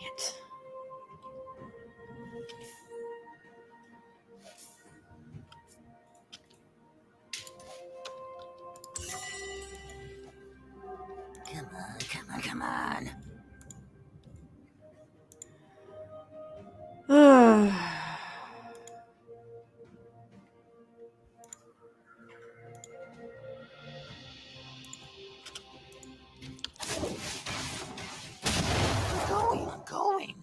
It. Come on, come on, come on. I'm going.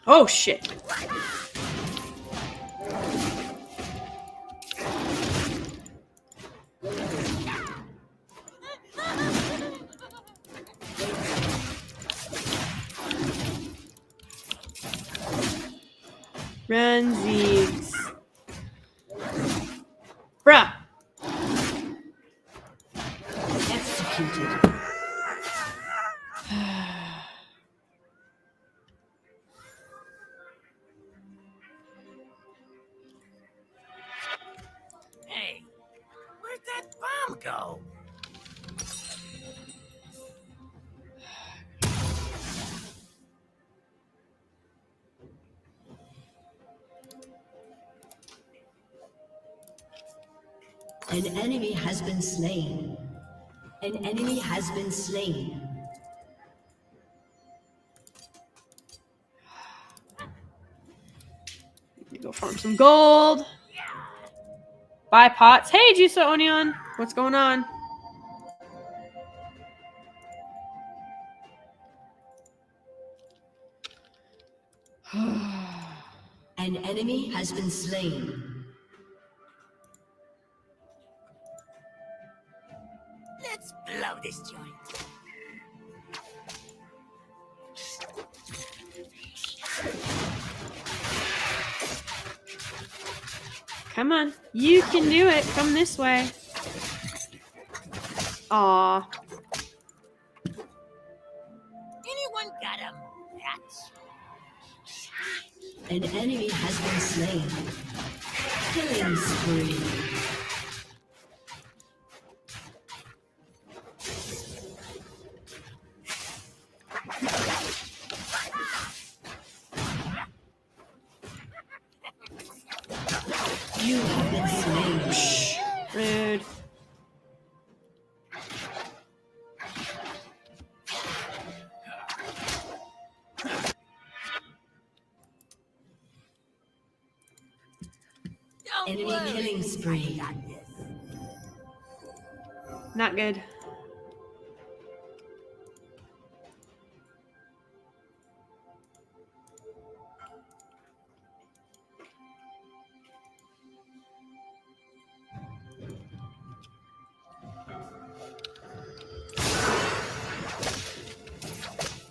Oh shit. Run, Zeeks. Bruh. Executed. Hey, where'd that bomb go? An enemy has been slain. An enemy has been slain. Go farm some gold. Buy pots. Hey, Juice Onion. What's going on? An enemy has been slain. Let's blow this joint. Come on. You can do it. Come this way. Aw. Anyone got a match? An enemy has been slain. Killing spree. You have been slain. Rude. Enemy killing spree. Not good.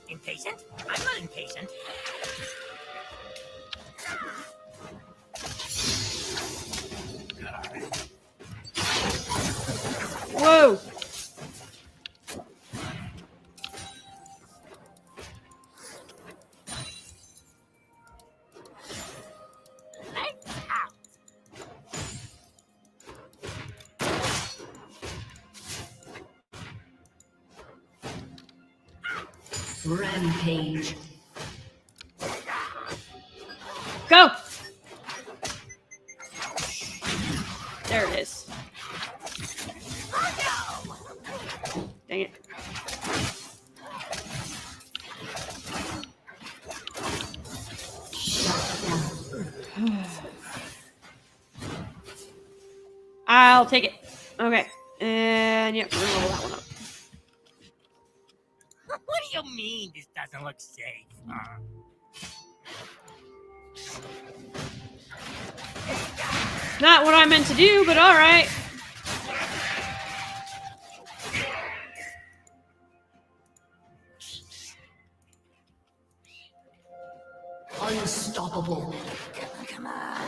Impatient? I'm not impatient. Whoa! Lights out. Rampage. Go! There it is. Dang it. I'll take it. Okay. And yep, we're gonna roll that one up. What do you mean this doesn't look safe? Not what I meant to do, but alright. Unstoppable. Come on.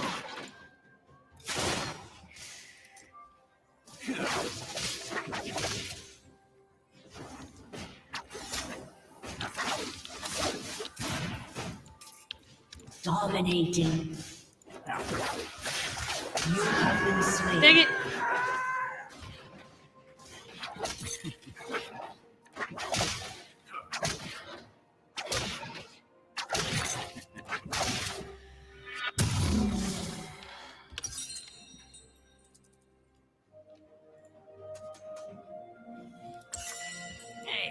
Dominating. You have been slain. Dang it.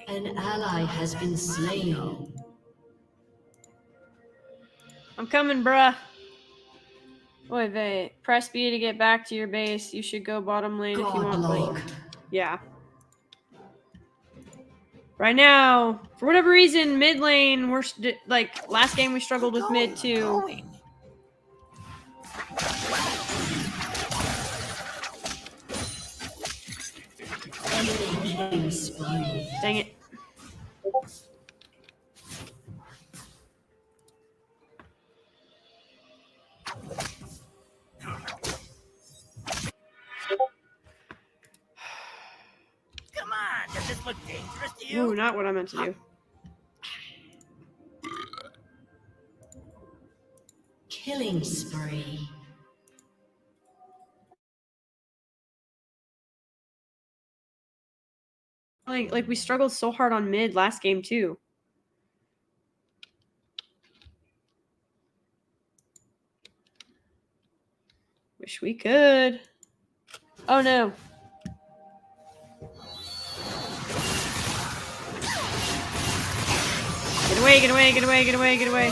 An ally has been slain. I'm coming, bruh. Wait. Press B to get back to your base. You should go bottom lane if you want. Godlike. Yeah. Right now, for whatever reason, mid lane, we're like last game we struggled with mid too. Going. Enemy killing spree. Dang it. Come on. Does this look dangerous to you? Ooh, not what I meant to do. Killing spree. Like we struggled so hard on mid last game too. Wish we could. Oh no. Get away, get away, get away, get away, get away.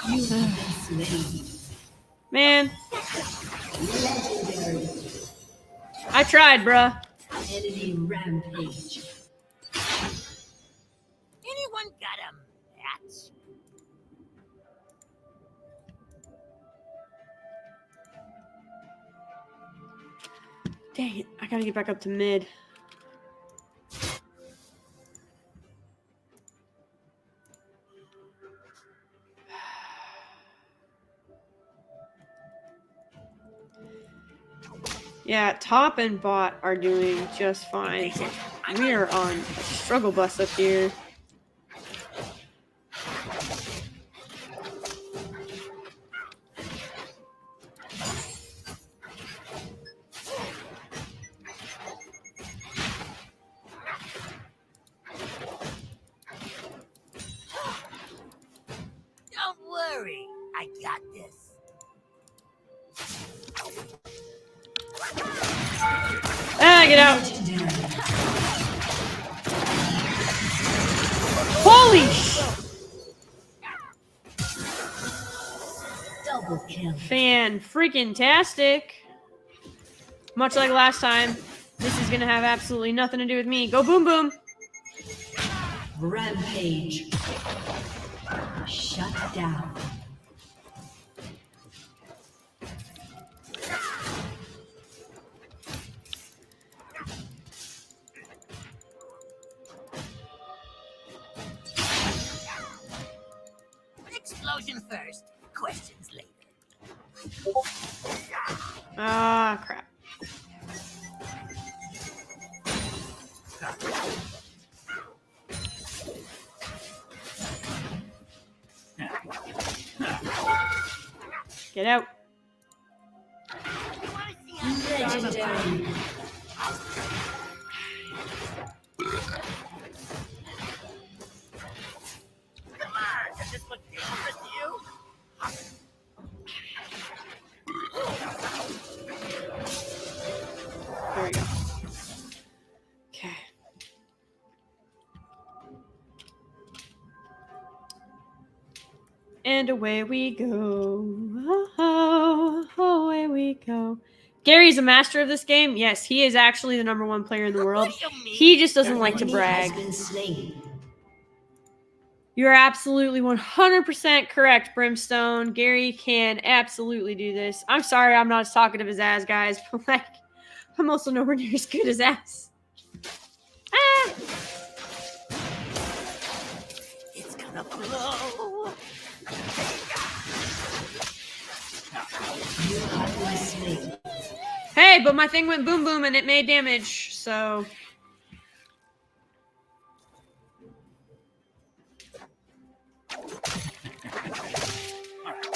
You have been slain. Man. I tried, bruh. Enemy rampage. Anyone got a match? Dang it. I gotta get back up to mid. Yeah, top and bot are doing just fine. We are on a struggle bus up here. I got this. Ah, get out. Legendary. Holy sh! Double kill. Fan freaking tastic. Much like last time, this is gonna have absolutely nothing to do with me. Go boom boom. Rampage. Shut down. Explosion first, questions later. Ah, crap. Get out. Legendary. Come on, does this look dangerous to you? There we go. Okay. And away we go. Oh, away we go. Gary's a master of this game. Yes, he is actually the #1 player in the world. What do you mean? He just doesn't like to Enemy brag. has been slain. You're absolutely 100% correct, Brimstone. Gary can absolutely do this. I'm sorry I'm not as talkative as Az, guys, but like, I'm also nowhere near as good as Az. Ah! It's gonna blow. You have been slain. Hey, but my thing went boom boom and it made damage, so...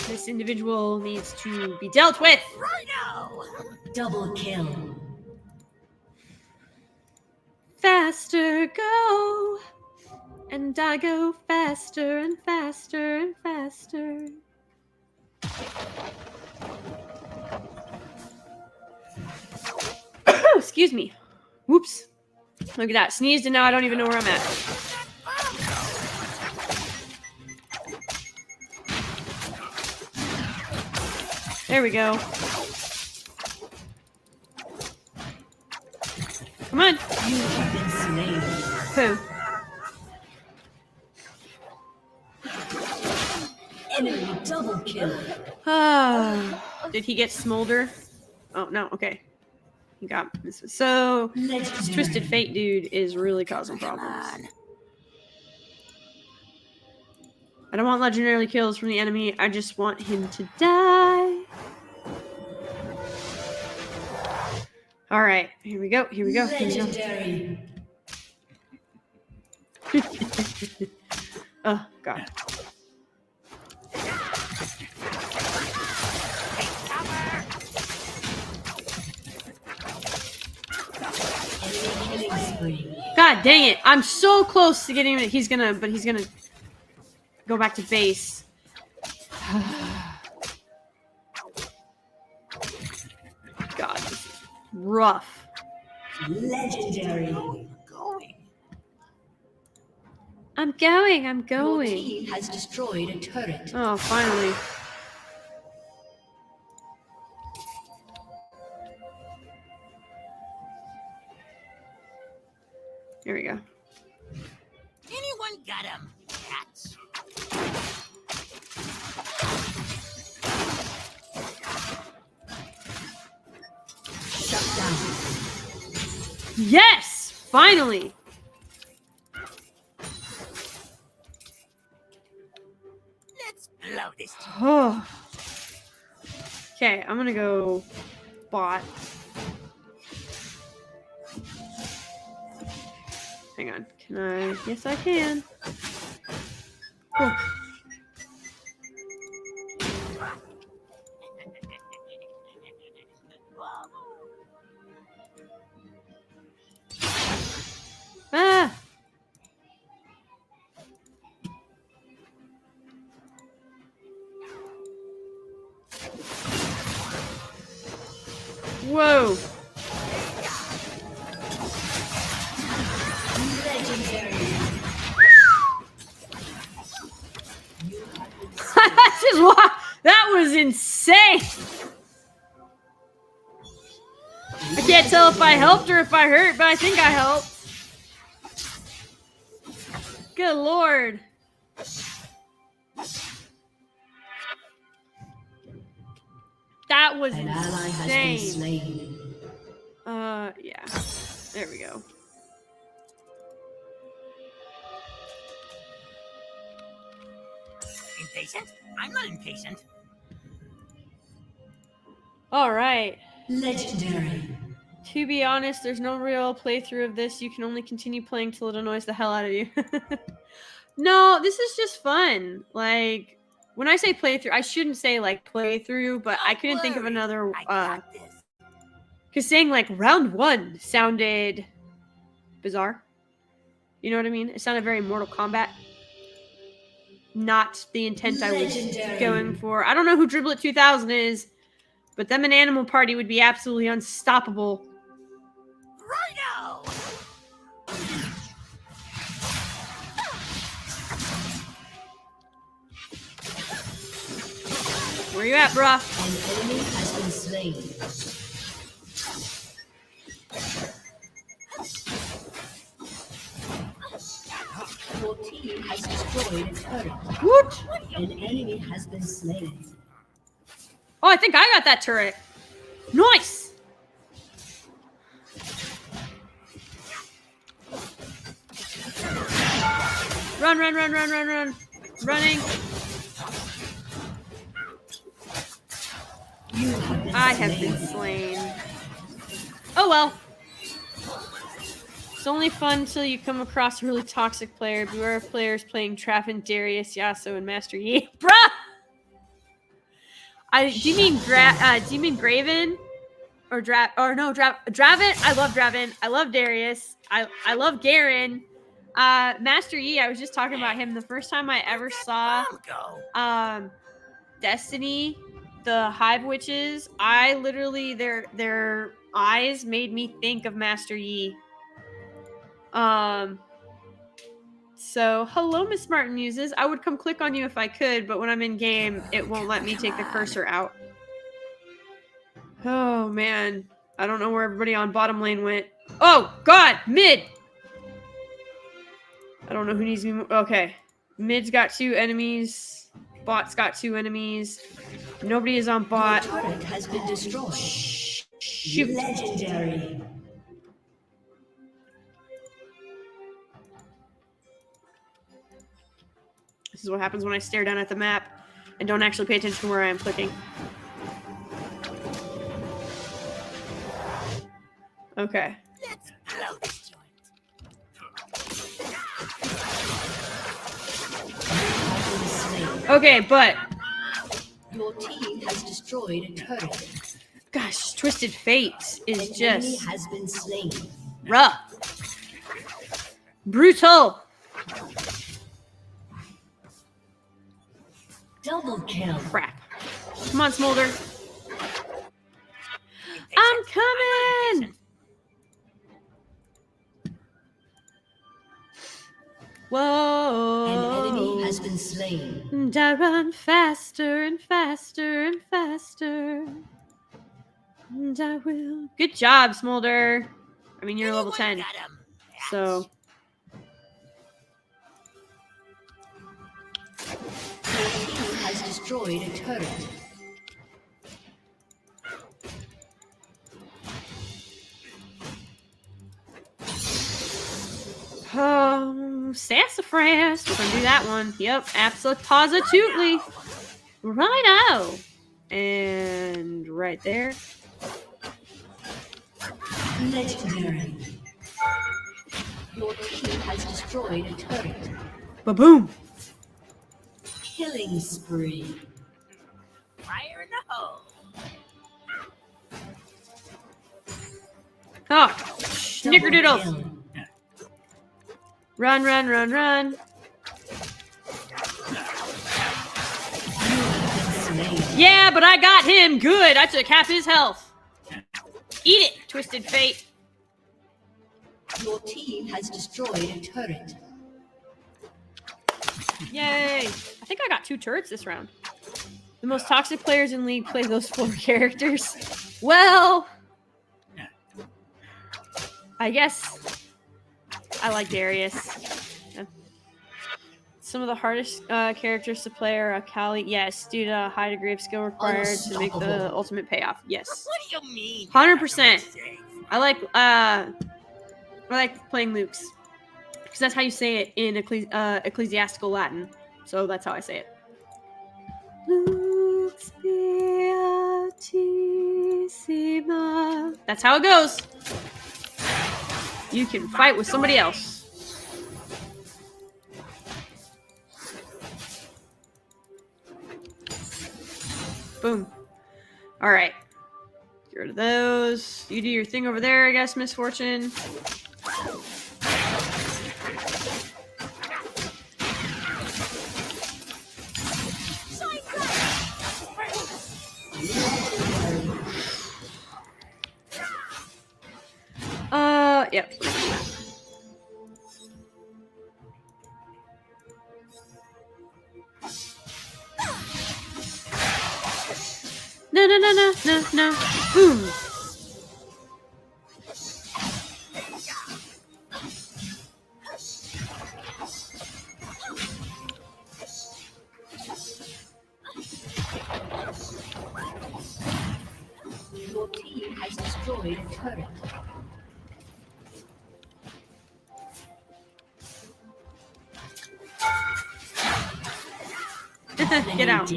This individual needs to be dealt with. Rhino! Double kill. Faster go. And I go faster and faster and faster. Excuse me. Whoops. Look at that. Sneezed and now I don't even know where I'm at. There we go. Come on. You have been slain. Who? Enemy double kill. Ah. Did he get smolder? Oh, no. Okay. He got this. So, this Twisted Fate dude is really causing problems. I don't want legendary kills from the enemy. I just want him to die. All right. Here we go. Here we go. Here we go. Legendary. Oh, God. Enemy killing spree. God dang it. I'm so close to getting him. He's gonna go back to base. God, this is rough. Legendary. Going. I'm going. I'm Your going. team has destroyed a turret. Oh, finally. Here we go. Anyone got 'em? Cats? Shut down. Yes! Finally! Let's blow this. Oh. Okay, I'm gonna go bot. Hang on. Can I? Yes, I can. Oh. Ah! Whoa. That was insane. I can't tell if I helped or if I hurt, but I think I helped. Good lord. That was An ally has been insane. slain. Yeah. There we go. Impatient? I'm not impatient. All right. Legendary. To be honest, there's no real playthrough of this. You can only continue playing till it annoys the hell out of you. No, this is just fun. Like, when I say playthrough, I shouldn't say, like, playthrough, but I couldn't think of another, I got this. because saying, like, round 1 sounded bizarre. You know what I mean? It sounded very Mortal Kombat. Not the intent I was Legendary. going for. I don't know who Driblet 2000 is, but them and Animal Party would be absolutely unstoppable. Rhino! Where you at, bruh? An enemy has been slain. Your team has destroyed a turret. Woot! An enemy has been slain. Oh, I think I got that turret. Nice! Run, run, run, run, run, run. Running. I have been slain. Oh well. It's only fun until you come across a really toxic player. Beware of players playing Trappin, Darius, Yasuo, and Master Yi. Bruh! Do you mean Graven? Or Draven? I love Draven. I love Darius. I love Garen. Master Yi, I was just talking about him. The first time I ever saw Destiny, the Hive Witches, I literally their eyes made me think of Master Yi. So hello, Miss Martin Muses. I would come click on you if I could, but when I'm in game, it won't let me take the cursor out. Oh man, I don't know where everybody on bottom lane went. Oh God, mid. I don't know who needs to be. Okay, mid's got 2 enemies. Bot's got 2 enemies. Nobody is on bot. Your turret has been destroyed. Shoot. Legendary. This is what happens when I stare down at the map and don't actually pay attention to where I am clicking. Okay. Let's blow this joint. Okay, but Your team has destroyed a turret. gosh, Twisted Fate is An enemy just has been slain. rough. Brutal. Double kill. Crap. Come on, Smolder. I'm coming. Whoa. An enemy has been slain. And I run faster and faster and faster. And I will. Good job, Smolder. I mean, you're level 10. Got him. So. Your team has destroyed a turret. Sassafras. We're gonna do that one. Yep, absolutely. Righto. And right there. Legendary. Your team has destroyed a turret. Ba-boom. Killing spree. Fire in the hole. Oh, Double snickerdoodles. kill. Run, run, run, run. Slain. Yeah, but I got him. Good. I took half his health. Eat it, Twisted Fate. Your team has destroyed a turret. Yay! I think I got 2 turrets this round. The most toxic players in League play those 4 characters. Well, I guess I like Darius. Yeah. Some of the hardest characters to play are Akali. Yes, due to a high degree of skill required to make the ultimate payoff. Yes, What do you mean? 100%. I like playing Luke's because that's how you say it in ecclesiastical Latin. So that's how I say it. Lux Beatissima. That's how it goes. You can fight with somebody else. Boom. All right. Get rid of those. You do your thing over there, I guess, Misfortune. Yep. No, no, no, no, no, no. Boom. Your team has destroyed a turret. Get out.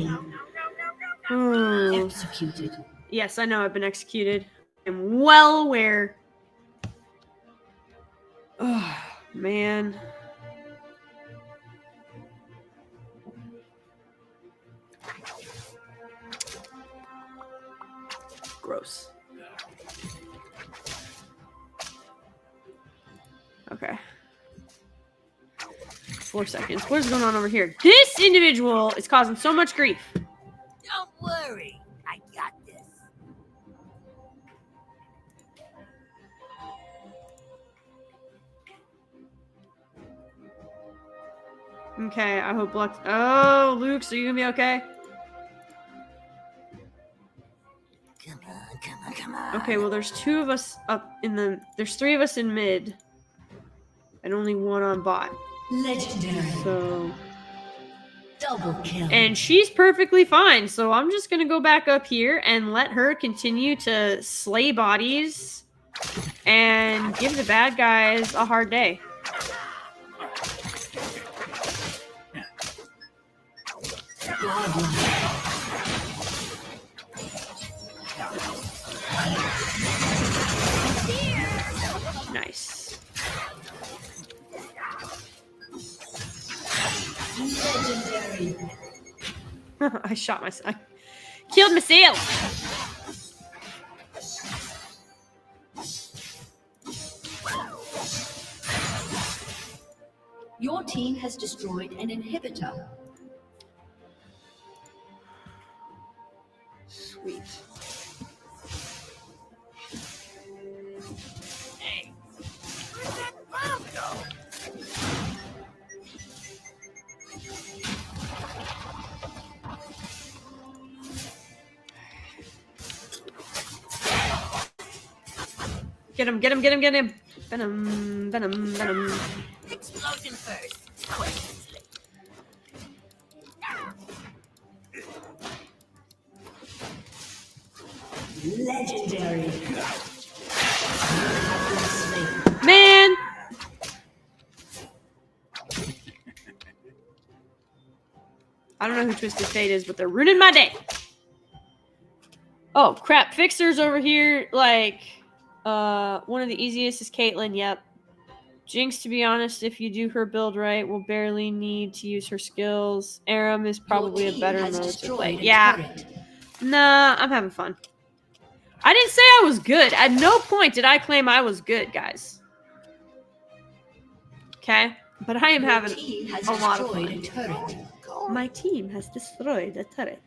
Ooh. Executed. Yes, I know I've been executed. I'm well aware. Oh, man. Gross. Okay. 4 seconds. What is going on over here? This individual is causing so much grief. Don't worry. I got this. Okay, I hope Lux. Oh, Luke, are you gonna be okay? Come on, come on, come on. Okay, well, there's 2 of us up in the. There's 3 of us in mid, and only 1 on bot. Legendary. So. Double kill. And she's perfectly fine, so I'm just gonna go back up here and let her continue to slay bodies and give the bad guys a hard day. Nice. Legendary. I shot myself. I killed myself. Your team has destroyed an inhibitor. Sweet. Hey, where'd that bomb go? Get him, get him, get him, get him. Venom, venom, venom. Explosion first. Questions later. Legendary. Man! I don't know who Twisted Fate is, but they're ruining my day. Oh, crap. Fixer's over here. Like, one of the easiest is Caitlyn. Yep. Jinx, to be honest, if you do her build right, will barely need to use her skills. Aram is probably a better mode to play. Yeah. Nah, I'm having fun. I didn't say I was good. At no point did I claim I was good, guys. Okay? But I am having a lot of fun. My team has destroyed a turret.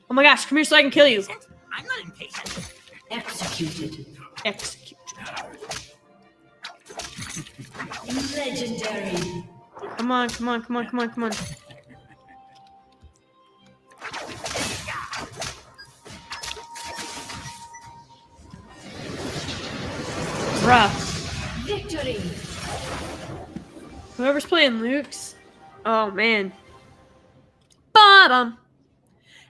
Oh my gosh, come here so I can kill you. I'm not impatient. Executed. Execute. Legendary. Come on, come on, come on, come on, come on. Bruh. Victory. Whoever's playing Luke's, oh man. Bottom.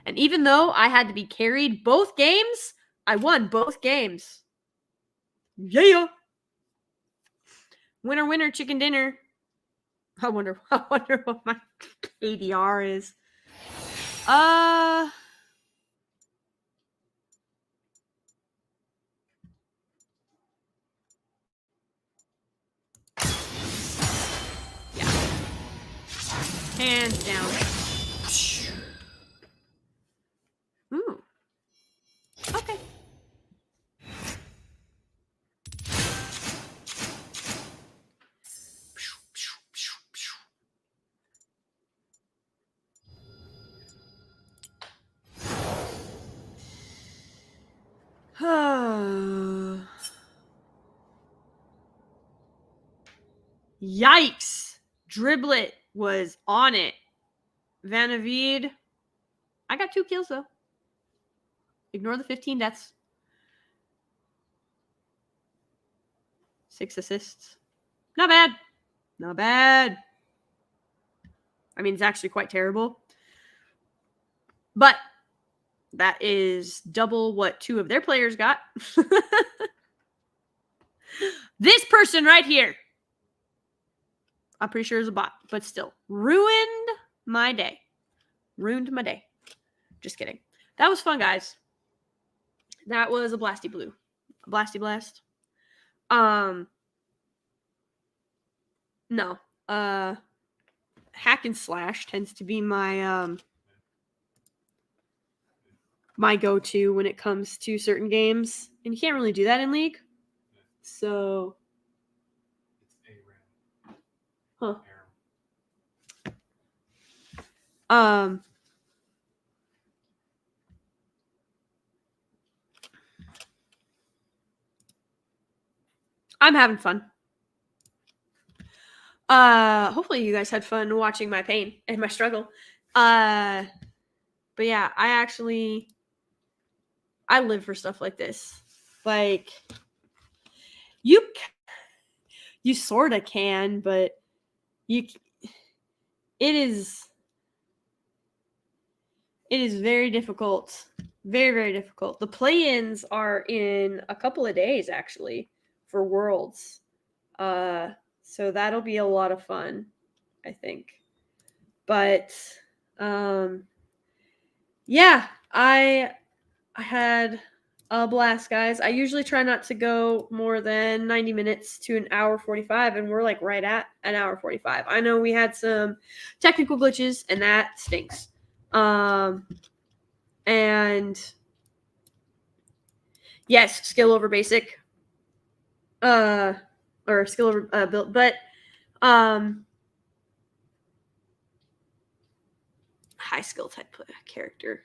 And even though I had to be carried both games, I won both games. Yeah. Winner, winner, chicken dinner. I wonder what my ADR is. Yeah. Hands down. Ooh. Okay. Yikes. Driblet was on it. Vanavid. I got 2 kills though. Ignore the 15 deaths. 6 assists. Not bad. Not bad. I mean, it's actually quite terrible. But that is double what 2 of their players got. This person right here, I'm pretty sure is a bot, but still ruined my day. Ruined my day. Just kidding. That was fun, guys. That was a blasty blue. A blasty blast. No. Hack and slash tends to be my my go-to when it comes to certain games. And you can't really do that in League. So It's ARAM. Huh. ARAM. I'm having fun. Hopefully you guys had fun watching my pain and my struggle. But yeah, I live for stuff like this. Like you sort of can, but it is very difficult. Very, very difficult. The play-ins are in a couple of days, actually, for Worlds. So that'll be a lot of fun, I think. But, yeah, I had a blast, guys. I usually try not to go more than 90 minutes to an hour 45, and we're like right at an hour 45. I know we had some technical glitches, and that stinks. And yes, skill over basic, or skill over build, but high skill type character.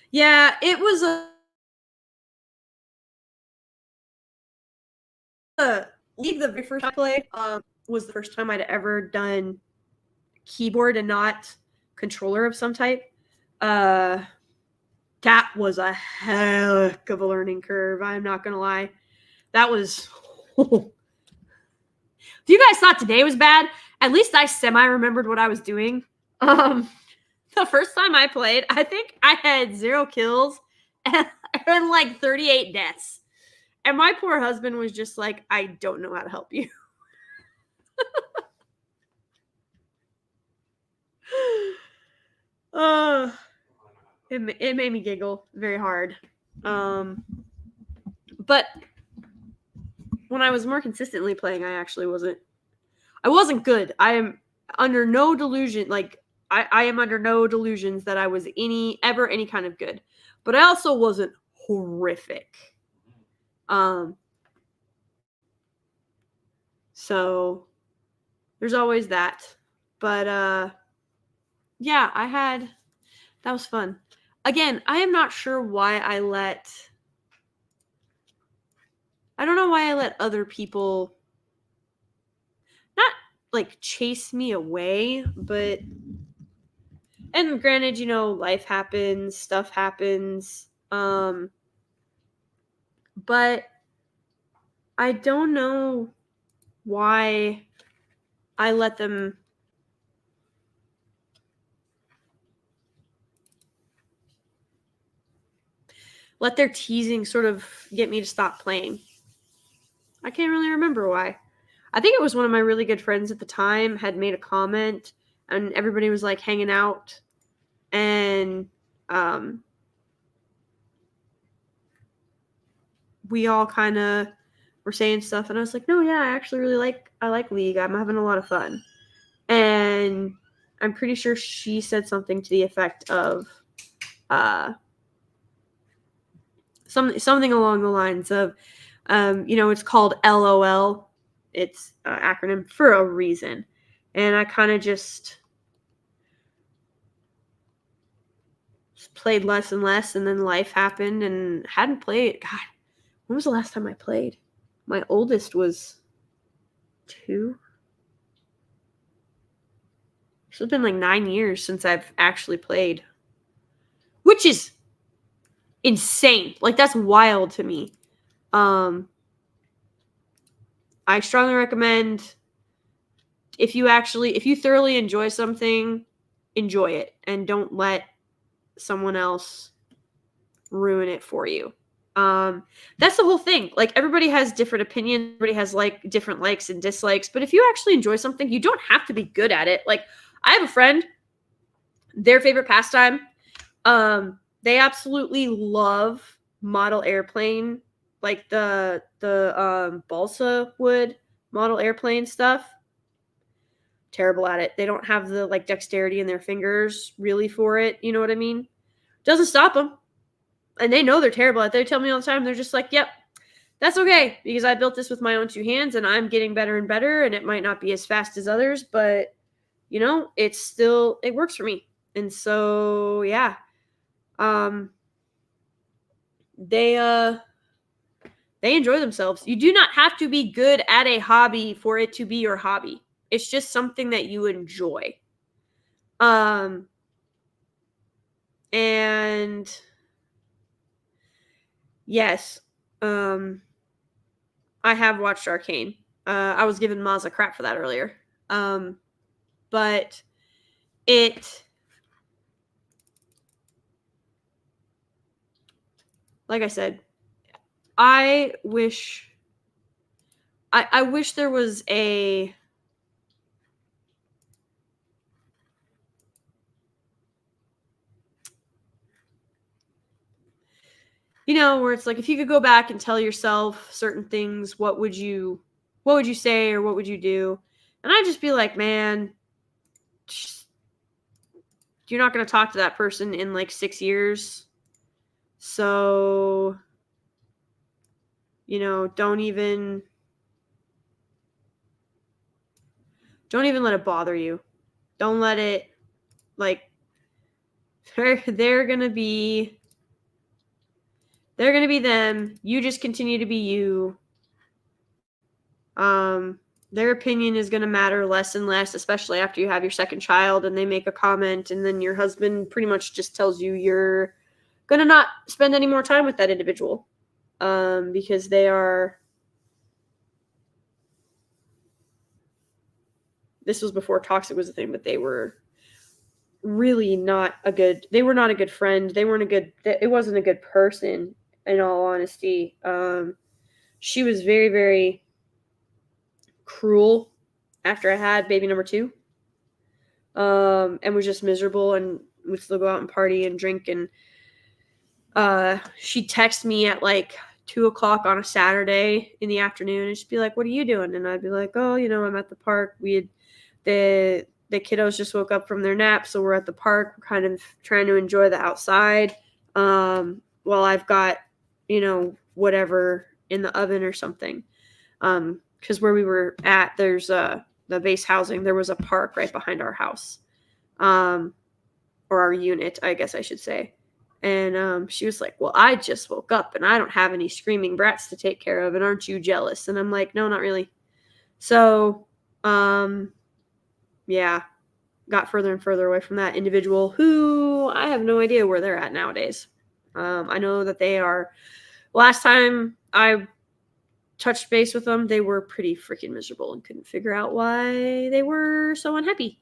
Yeah, it was a League. The very first time I played was the first time I'd ever done keyboard and not controller of some type. That was a heck of a learning curve. I'm not gonna lie. That was. If you guys thought today was bad, at least I semi-remembered what I was doing. The first time I played, I think I had 0 kills and like 38 deaths. And my poor husband was just like, I don't know how to help you. It made me giggle very hard. But when I was more consistently playing, I wasn't good. I am under no delusion. Like I am under no delusions that I was ever any kind of good, but I also wasn't horrific. So there's always that. But yeah, that was fun. again, I am not sure why I don't know why I let other people not like chase me away, but and granted, life happens, stuff happens. But I don't know why I let them let their teasing sort of get me to stop playing. I can't really remember why. I think it was one of my really good friends at the time had made a comment and everybody was like hanging out and we all kind of were saying stuff and I was like, no, yeah, I like League. I'm having a lot of fun. And I'm pretty sure she said something to the effect of something along the lines of, it's called LOL. It's an acronym for a reason. And I kind of just played less and less, and then life happened and hadn't played. God, when was the last time I played? My oldest was 2. So it's been like 9 years since I've actually played, which is insane. Like, that's wild to me. I strongly recommend if you thoroughly enjoy something, enjoy it and don't let someone else ruin it for you. That's the whole thing. Like, everybody has different opinions, everybody has like different likes and dislikes, but if you actually enjoy something, you don't have to be good at it. Like, I have a friend, their favorite pastime, they absolutely love model airplane, like the balsa wood model airplane stuff. Terrible at it. They don't have the like dexterity in their fingers really for it. You know what I mean? Doesn't stop them. And they know they're terrible at it. They tell me all the time. They're just like, yep, that's okay because I built this with my own 2 hands and I'm getting better and better. And it might not be as fast as others, but it works for me. And so, yeah, they enjoy themselves. You do not have to be good at a hobby for it to be your hobby. It's just something that you enjoy. And yes, I have watched Arcane. I was giving Maza crap for that earlier. But like I said, I wish there was a where it's like if you could go back and tell yourself certain things, what would you say or what would you do? And I'd just be like, man, you're not going to talk to that person in like 6 years. So, don't even let it bother you. Don't let it, like, they're going to be them. You just continue to be you. Their opinion is going to matter less and less, especially after you have your second child and they make a comment and then your husband pretty much just tells you you're going to not spend any more time with that individual. Because they are, this was before toxic was a thing, but they were really not a good friend. It wasn't a good person, in all honesty. She was very, very cruel after I had baby number 2. And was just miserable and would still go out and party and drink. And she'd text me at like 2:00 on a Saturday in the afternoon and she'd be like, what are you doing? And I'd be like, oh, I'm at the park. The kiddos just woke up from their nap, so we're at the park. We're kind of trying to enjoy the outside. While I've got, whatever in the oven or something. Because where we were at, there's the base housing. There was a park right behind our house, or our unit, I guess I should say. And she was like, well, I just woke up and I don't have any screaming brats to take care of. And aren't you jealous? And I'm like, no, not really. So, yeah, got further and further away from that individual who I have no idea where they're at nowadays. I know that they are, last time I touched base with them, they were pretty freaking miserable and couldn't figure out why they were so unhappy.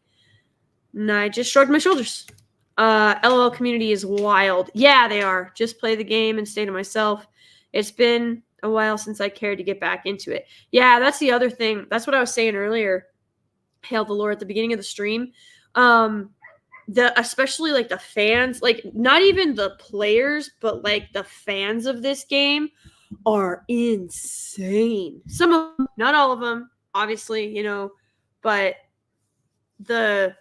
And I just shrugged my shoulders. LOL community is wild. Yeah, they are. Just play the game and stay to myself. It's been a while since I cared to get back into it. Yeah, that's the other thing. That's what I was saying earlier. Hail the Lord at the beginning of the stream. Especially like the fans, like not even the players, but like the fans of this game are insane. Some of them, not all of them, obviously, you know, but the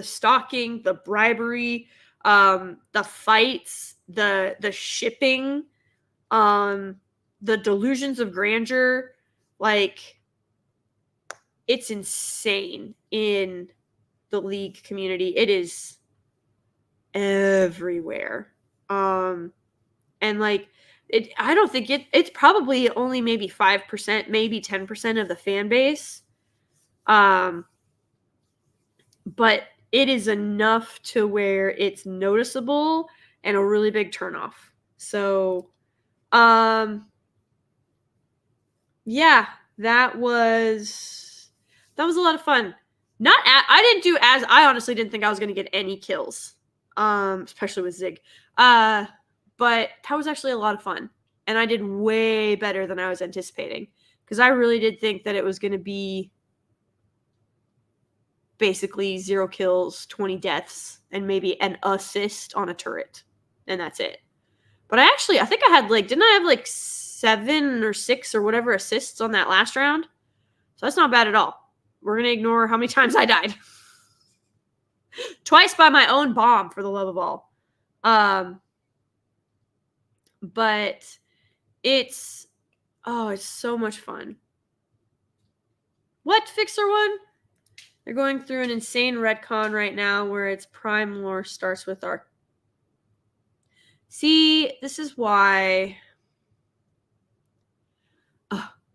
stalking, the bribery, the fights, the shipping, the delusions of grandeur, like it's insane in the League community. It is everywhere. And like I don't think it's probably only maybe 5%, maybe 10% of the fan base. But it is enough to where it's noticeable and a really big turnoff. So, yeah, that was a lot of fun. I honestly didn't think I was going to get any kills, especially with Zig. But that was actually a lot of fun. And I did way better than I was anticipating. Because I really did think that it was going to be basically 0 kills, 20 deaths, and maybe an assist on a turret. And that's it. But I think I had didn't I have 7 or 6 or whatever assists on that last round? So that's not bad at all. We're going to ignore how many times I died. Twice by my own bomb, for the love of all. But it's so much fun. What, Fixer One? They're going through an insane retcon right now where its prime lore starts with our... See, this is why...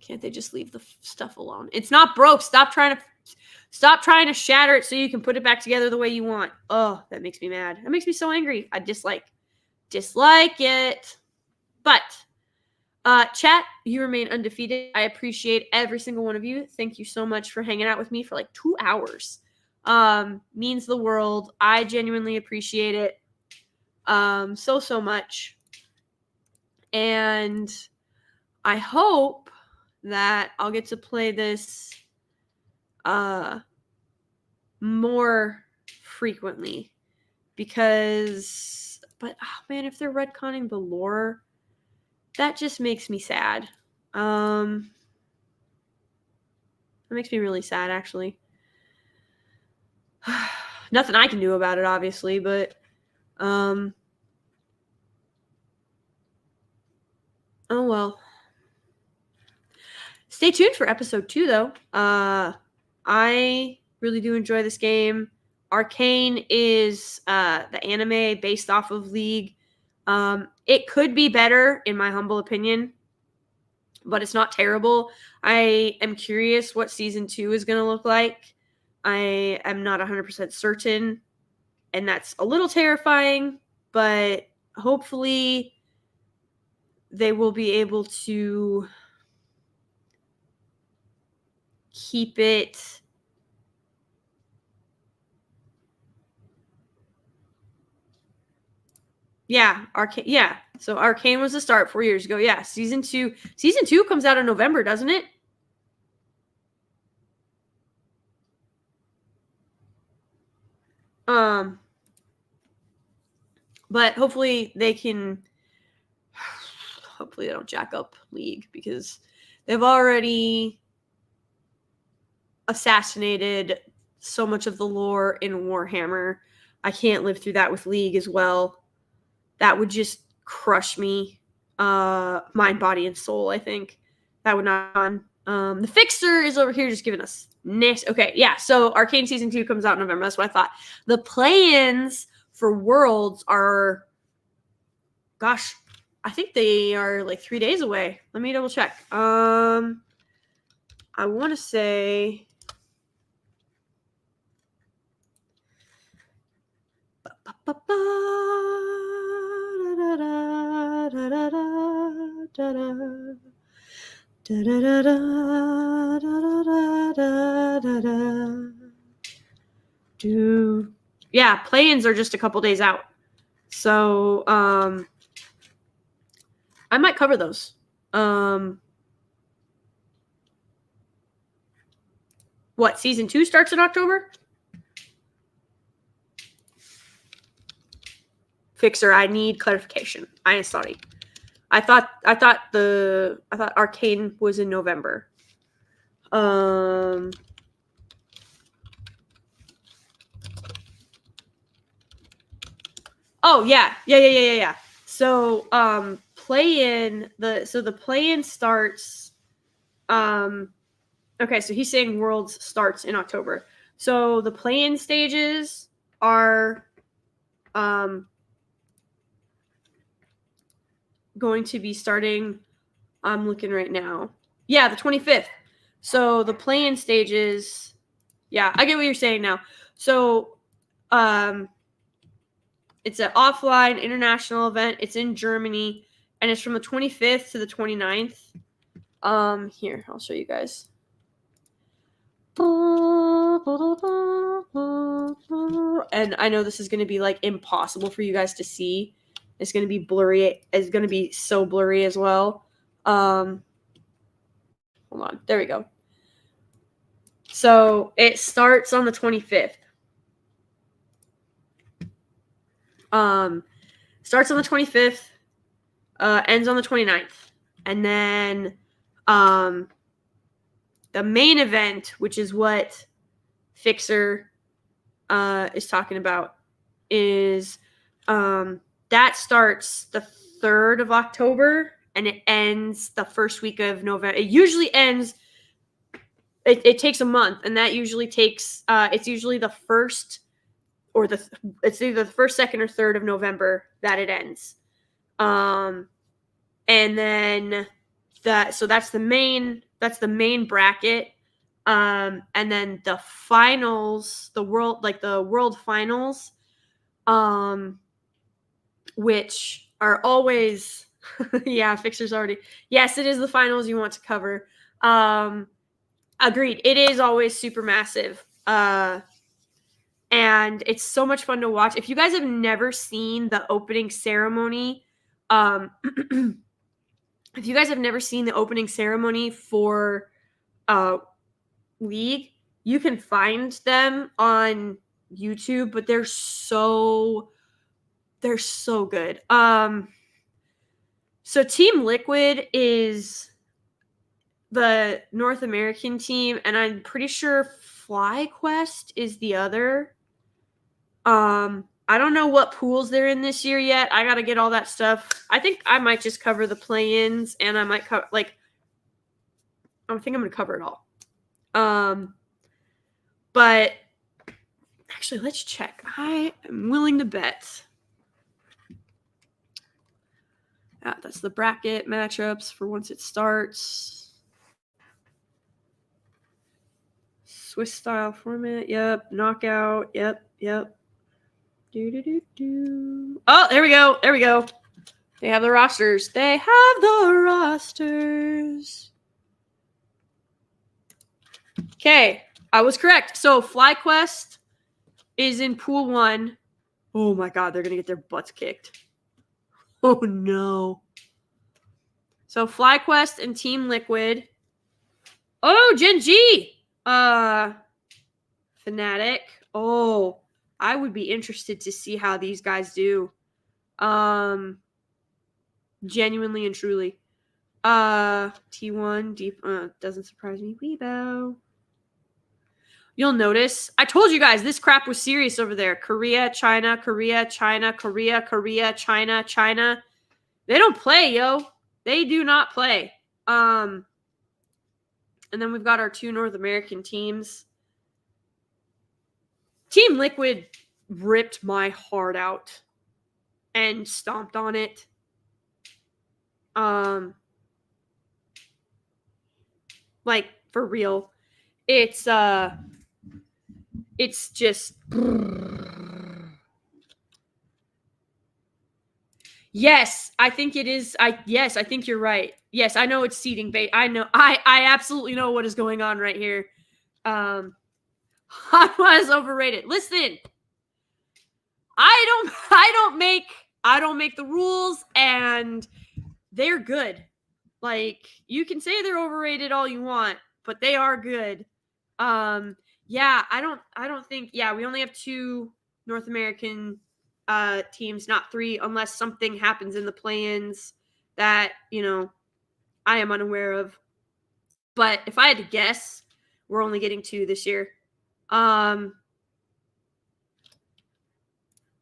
Can't they just leave the stuff alone? It's not broke. Stop trying to shatter it so you can put it back together the way you want. Oh, that makes me mad. That makes me so angry. I dislike it. But chat, you remain undefeated. I appreciate every single one of you. Thank you so much for hanging out with me for 2 hours. Means the world. I genuinely appreciate it so much. And I hope that I'll get to play this more frequently, because man, if they're retconning the lore, that just makes me sad. That makes me really sad, actually. Nothing I can do about it, obviously, but oh well. Stay tuned for episode 2, though. I really do enjoy this game. Arcane is the anime based off of League. It could be better, in my humble opinion, but it's not terrible. I am curious what season 2 is going to look like. I am not 100% certain, and that's a little terrifying, but hopefully they will be able to keep it Arcane. Yeah, so Arcane was the start 4 years ago. Yeah, season 2 comes out in November, doesn't it? But hopefully they don't jack up League, because they've already assassinated so much of the lore in Warhammer. I can't live through that with League as well. That would just crush me, mind, body, and soul. I think that would not be fun. The Fixer is over here just giving us nice. Okay, yeah. So Arcane season 2 comes out in November. That's what I thought. The play-ins for Worlds are, gosh, I think they are like 3 days away. Let me double check. I want to say yeah, play-ins are just a couple days out. So I might cover those. What, season 2 starts in October? Fixer, I need clarification. I am sorry. I thought Arcane was in November. Oh yeah. So the play-in starts. Okay, so he's saying Worlds starts in October. So the play-in stages are going to be starting. I'm looking right now. Yeah, the 25th. So the play-in stages. Yeah, I get what you're saying now. So it's an offline international event. It's in Germany, and it's from the 25th to the 29th. Here, I'll show you guys. And I know this is going to be like impossible for you guys to see. It's going to be blurry. It's going to be so blurry as well. Hold on. There we go. So it starts on the 25th. Starts on the 25th, ends on the 29th. And then the main event, which is what Fixer is talking about, is that starts the 3rd of October and it ends the first week of November. It usually ends, it takes a month, and that usually takes, it's usually the first or it's either the 1st, 2nd, or 3rd of November that it ends. And then that's the main bracket. And then the finals, the world finals, which are always, yeah, Fixer's already, yes, it is the finals you want to cover. Agreed. It is always super massive. And it's so much fun to watch. If you guys have never seen the opening ceremony, if you guys have never seen the opening ceremony for League, you can find them on YouTube, but they're so good. So Team Liquid is the North American team, and I'm pretty sure FlyQuest is the other. I don't know what pools they're in this year yet. I gotta get all that stuff. I think I might just cover the play-ins, and I might cover, like, I think I'm gonna cover it all. But actually, let's check. I am willing to bet. That's the bracket matchups for once it starts. Swiss style format. Yep. Knockout. Yep. Oh, there we go. They have the rosters. Okay. I was correct. So FlyQuest is in pool 1. Oh my god, they're going to get their butts kicked. Oh no. So FlyQuest and Team Liquid. Oh, Gen G. Fnatic. Oh, I would be interested to see how these guys do. Genuinely and truly. T1 deep doesn't surprise me. Weibo. You'll notice, I told you guys this crap was serious over there. Korea, China, Korea, China, Korea, Korea, China, China. They don't play, yo. They do not play. And then we've got our 2 North American teams. Team Liquid ripped my heart out and stomped on it. Like for real. It's just yes, I think it is. I think you're right. Yes, I know it's seating bait. I know. I absolutely know what is going on right here. Hot was overrated. Listen, I don't make the rules, and they're good. Like, you can say they're overrated all you want, but they are good. Yeah, I don't think, yeah, we only have 2 North American teams, not 3, unless something happens in the play-ins that, I am unaware of. But if I had to guess, we're only getting 2 this year.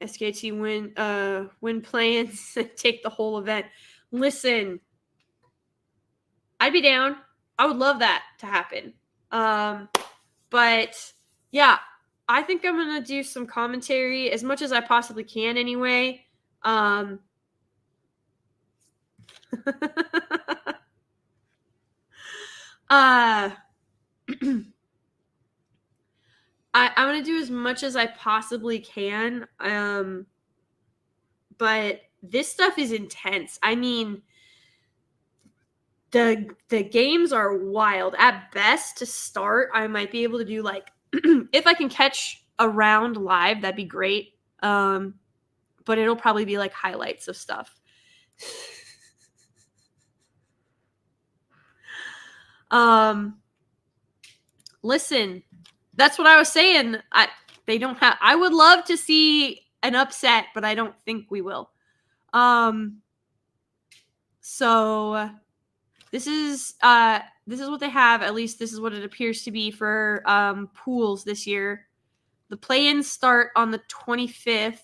SKT win play-ins, take the whole event. Listen, I'd be down. I would love that to happen. But yeah, I think I'm gonna do some commentary as much as I possibly can anyway. I'm gonna do as much as I possibly can. But this stuff is intense. I mean, the games are wild. At best, to start, I might be able to do like if I can catch a round live, that'd be great. But it'll probably be like highlights of stuff. Listen, that's what I was saying. I would love to see an upset, but I don't think we will. So this is what they have. At least this is what it appears to be for pools this year. The play-ins start on the 25th.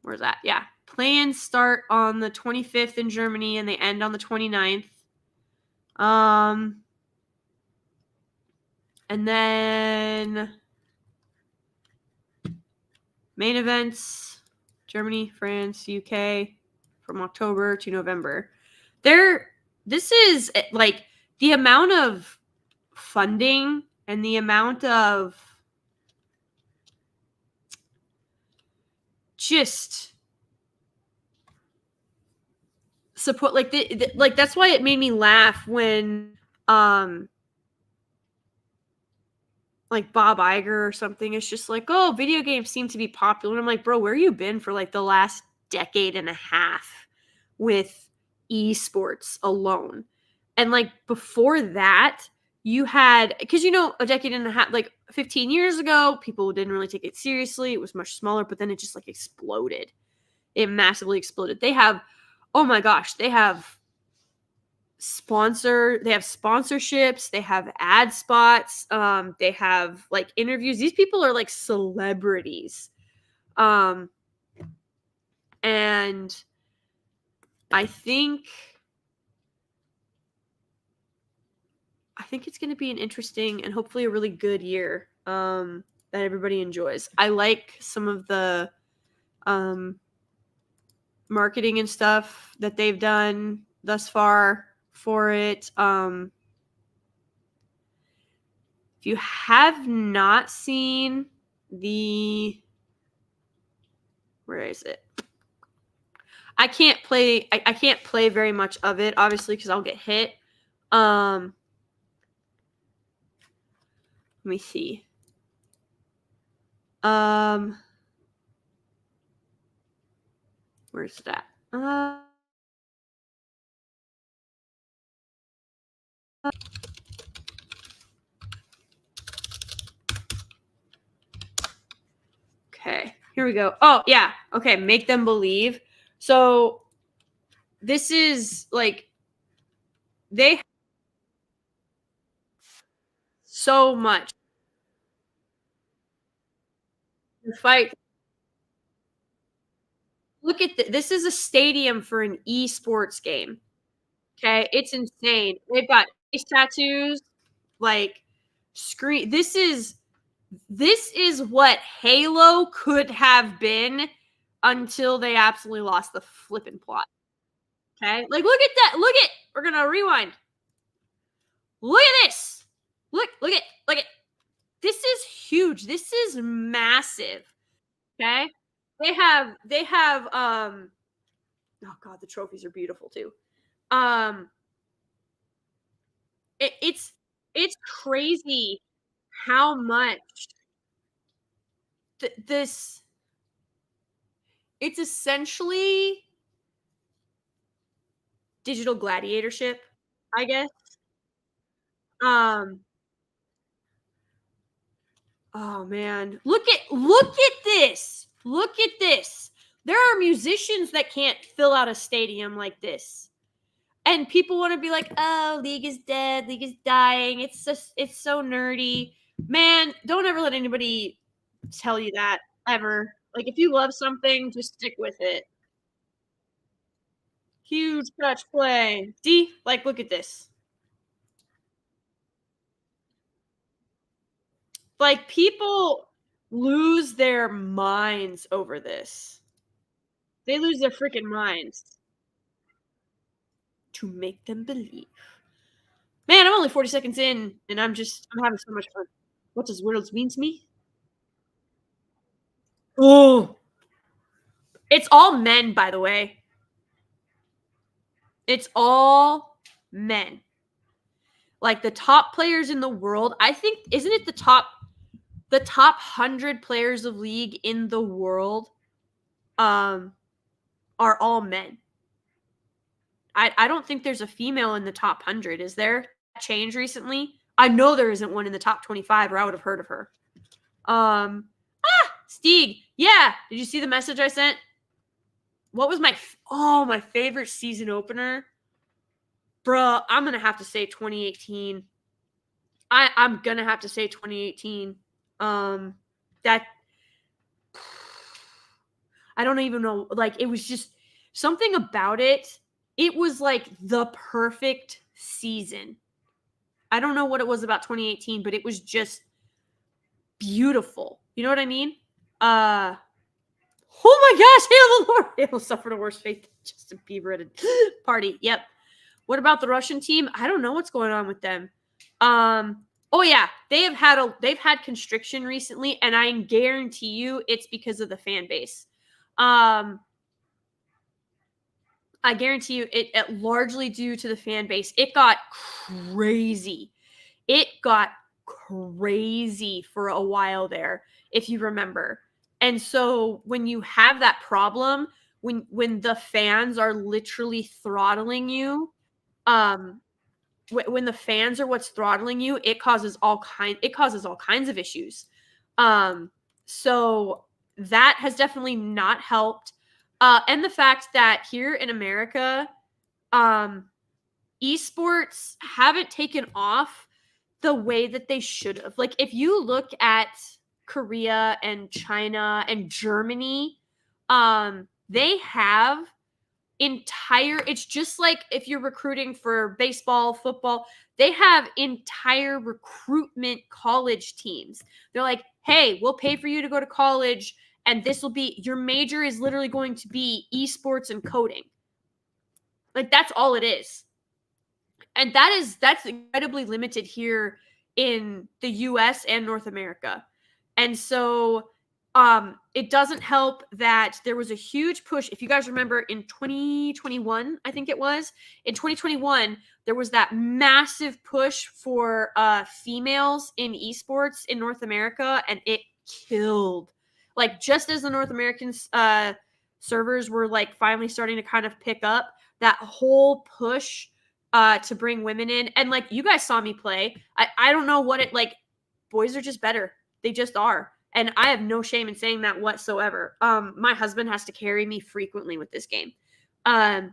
Where's that? Yeah. Play-ins start on the 25th in Germany and they end on the 29th. And then main events, Germany, France, UK, from October to November. This is like the amount of funding and the amount of just support, like like that's why it made me laugh when like Bob Iger or something is just like, oh, video games seem to be popular. And I'm like, bro, where you been for like the last decade and a half with esports alone? And like before that, you had, because a decade and a half, like 15 years ago, people didn't really take it seriously. It was much smaller, but then it just like exploded. It massively exploded. They have, oh my gosh, they have sponsorships, they have ad spots, they have like interviews. These people are like celebrities. And I think it's going to be an interesting and hopefully a really good year that everybody enjoys. I like some of the marketing and stuff that they've done thus far for it. If you have not seen where is it? I can't play very much of it, obviously, because I'll get hit. Let me see. Where's that? Okay, here we go. Oh, yeah. Okay, make them believe. So this is like they so much to fight. Look at this is a stadium for an esports game. Okay, it's insane. They've got face tattoos, like screen. This is This is what Halo could have been until they absolutely lost the flipping plot. Okay? Like, look at that. Look at. We're going to rewind. Look at this. Look at. This is huge. This is massive. Okay? They have oh god, the trophies are beautiful too. Um it's crazy how much this it's essentially digital gladiatorship, I guess. Um oh man, look at this. Look at this. There are musicians that can't fill out a stadium like this. And people want to be like, "Oh, League is dead. League is dying. It's so nerdy." Man, don't ever let anybody tell you that ever. Like if you love something, just stick with it. Huge touch play. See? Like look at this. Like people lose their minds over this. They lose their freaking minds to make them believe. Man, I'm only 40 seconds in and I'm having so much fun. What does worlds mean to me? Oh, it's all men, by the way. It's all men. Like the top players in the world, I think, isn't it the top 100 players of League in the world are all men. I don't think there's a female in the top 100. Is there? Change recently? I know there isn't one in the top 25 or I would have heard of her. Steeg. Yeah. Did you see the message I sent? What was my favorite season opener? Bruh, I'm going to have to say 2018. I'm going to have to say 2018. That I don't even know. Like, it was just something about it. It was like the perfect season. I don't know what it was about 2018, but it was just beautiful. You know what I mean? Oh my gosh, hail the Lord! Hail suffered a worse fate than Justin Bieber at a party. Yep. What about the Russian team? I don't know what's going on with them. Oh yeah, they've had constriction recently, and I guarantee you it's because of the fan base. I guarantee you it largely due to the fan base. It got crazy. It got crazy for a while there, if you remember. And so when you have that problem, when the fans are literally throttling you, when the fans are what's throttling you, it causes all kinds of issues. So that has definitely not helped. And the fact that here in America, esports haven't taken off the way that they should have. Like if you look at Korea and China and Germany, they have it's just like if you're recruiting for baseball, football, they have entire recruitment college teams. They're like, hey, we'll pay for you to go to college, and this will be your major is literally going to be esports and coding. Like that's all it is. And that's incredibly limited here in the US and North America. And so it doesn't help that there was a huge push. If you guys remember in 2021, I think it was, in 2021, there was that massive push for females in esports in North America, and it killed. Like just as the North American servers were like finally starting to kind of pick up, that whole push to bring women in. And like you guys saw me play. I don't know what it like. Boys are just better. They just are. And I have no shame in saying that whatsoever. My husband has to carry me frequently with this game. But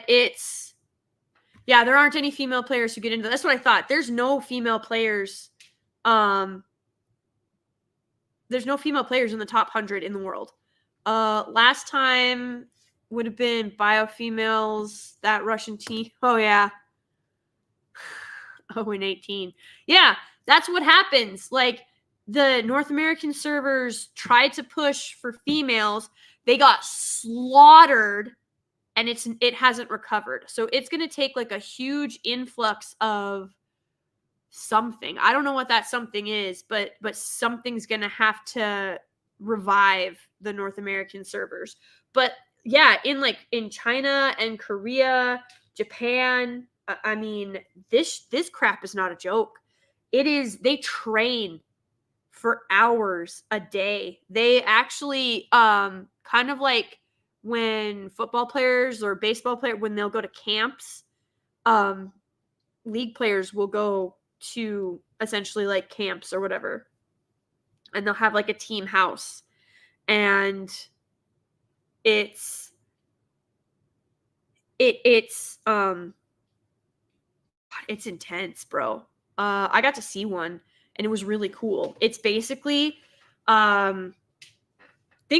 it's there aren't any female players who get into that's what I thought. There's no female players. There's no female players in the top 100 in the world. Last time would have been Biofemales, that Russian team. Oh, yeah. 0-18. Yeah. That's what happens. Like, the North American servers tried to push for females. They got slaughtered, and it hasn't recovered. So it's going to take like a huge influx of something. I don't know what that something is, but something's going to have to revive the North American servers. But yeah, in China and Korea, Japan, I mean, this crap is not a joke. They train for hours a day. They actually kind of like when football players or baseball players, when they'll go to camps, league players will go to essentially like camps or whatever, and they'll have like a team house, and it's intense, bro. I got to see one, and it was really cool. It's basically think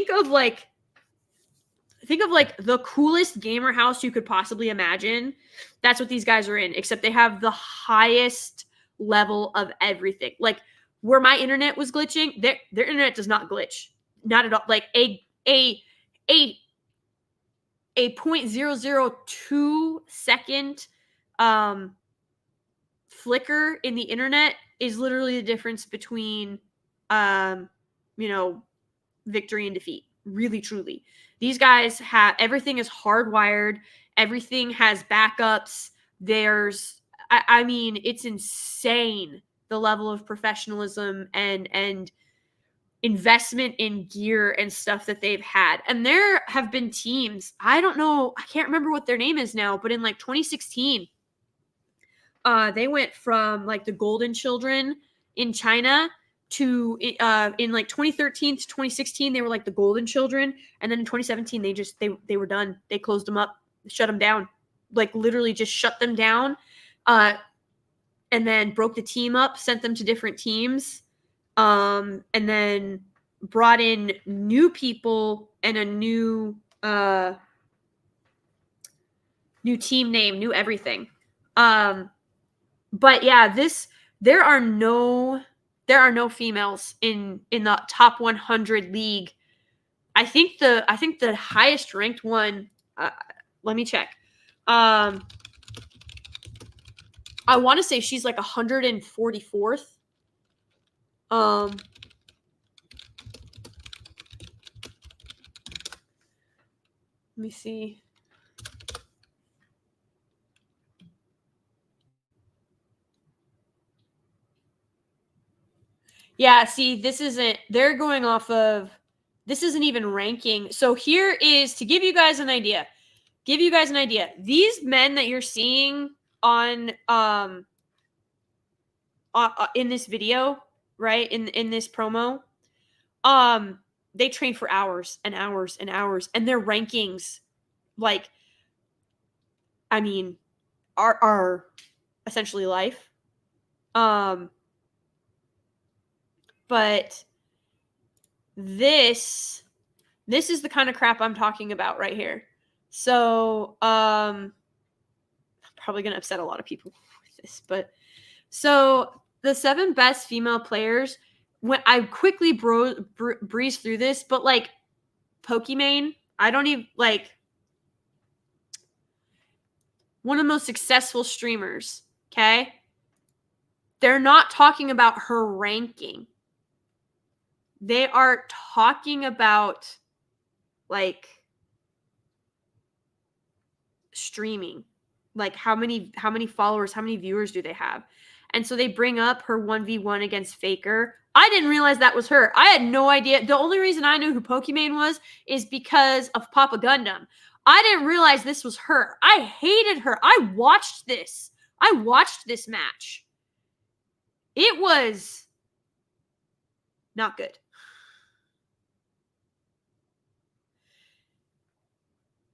of like the coolest gamer house you could possibly imagine. That's what these guys are in, except they have the highest level of everything. Like, where my internet was glitching, their internet does not glitch. Not at all. Like a 0.002 second flicker in the internet is literally the difference between victory and defeat. Really, truly. These guys have everything is hardwired. Everything has backups. I mean, it's insane the level of professionalism and investment in gear and stuff that they've had. And there have been teams, I don't know, I can't remember what their name is now, but in like 2016, they went from like the Golden Children in China to in like 2013 to 2016, they were like the Golden Children, and then in 2017 they were done. They closed them up, shut them down, like literally just shut them down, and then broke the team up, sent them to different teams, and then brought in new people and a new team name, new everything. But yeah, there are no females in the top 100 league. I think the highest ranked one, let me check. I want to say she's like 144th. Let me see. Yeah, see, this isn't even ranking. So here is to give you guys an idea. These men that you're seeing on in this video, right? In this promo, they train for hours and hours and hours, and their rankings, like, I mean, are essentially life. But this is the kind of crap I'm talking about right here. So, I'm probably going to upset a lot of people with this, but so the 7 best female players, when I quickly breeze through this, but like Pokimane, I don't even like one of the most successful streamers. Okay. They're not talking about her ranking. They are talking about like streaming, like how many followers, how many viewers do they have? And so they bring up her 1v1 against Faker. I didn't realize that was her. I had no idea. The only reason I knew who Pokimane was is because of Papa Gundam. I didn't realize this was her. I hated her. I watched this match. It was not good.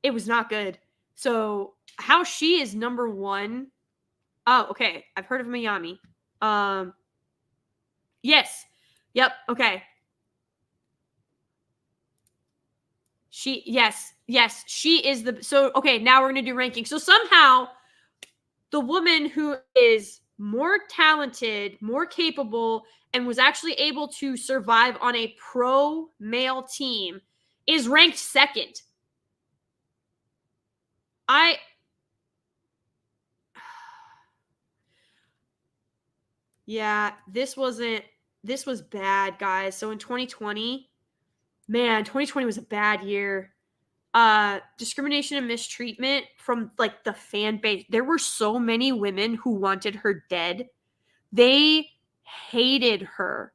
It was not good. So how she is number 1. Oh, okay. I've heard of Miami. Yes. Yep. Okay. Yes. She is so, okay, now we're going to do ranking. So somehow the woman who is more talented, more capable, and was actually able to survive on a pro male team is ranked second. Yeah, this was bad, guys. So in 2020, man, 2020 was a bad year. Discrimination and mistreatment from like the fan base. There were so many women who wanted her dead. They hated her.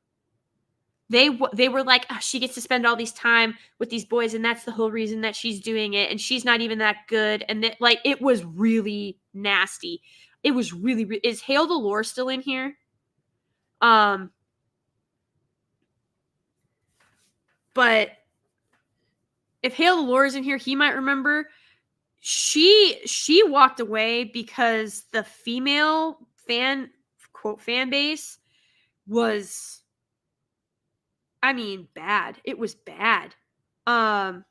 They were like, oh, she gets to spend all these time with these boys, and that's the whole reason that she's doing it, and she's not even that good. And that, like, it was really nasty. It was really. Is Hail the Lore still in here? But if Hail the Lore is in here, he might remember. She walked away because the female fan base was, I mean, bad. It was bad. But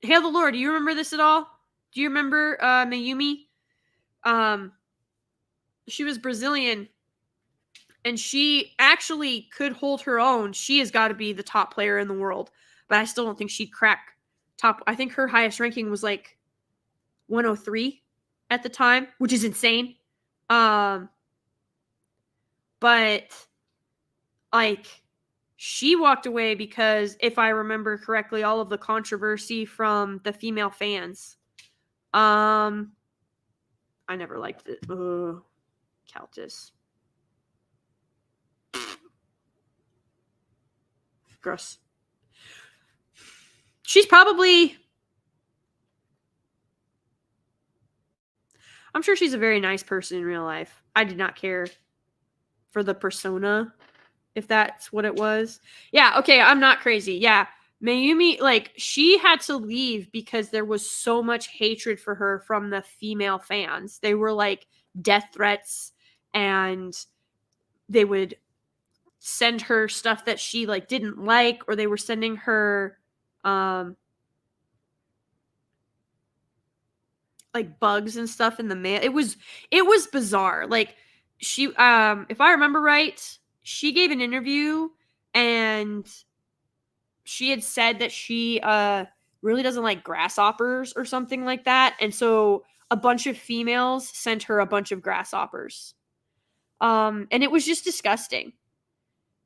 Hail the Lord, do you remember this at all? Do you remember Mayumi? She was Brazilian, and she actually could hold her own. She has got to be the top player in the world, but I still don't think she'd crack top. I think her highest ranking was like 103 at the time, which is insane. But like, she walked away because, if I remember correctly, all of the controversy from the female fans. I never liked it. Countess. Gross. She's probably, I'm sure she's a very nice person in real life. I did not care for the persona, if that's what it was. Yeah, okay, I'm not crazy. Yeah, Mayumi, like, she had to leave because there was so much hatred for her from the female fans. They were like death threats, and they would send her stuff that she like didn't like, or they were sending her like bugs and stuff in the mail. It was bizarre. Like, she if I remember right, she gave an interview, and she had said that she really doesn't like grasshoppers or something like that. And so a bunch of females sent her a bunch of grasshoppers. And it was just disgusting.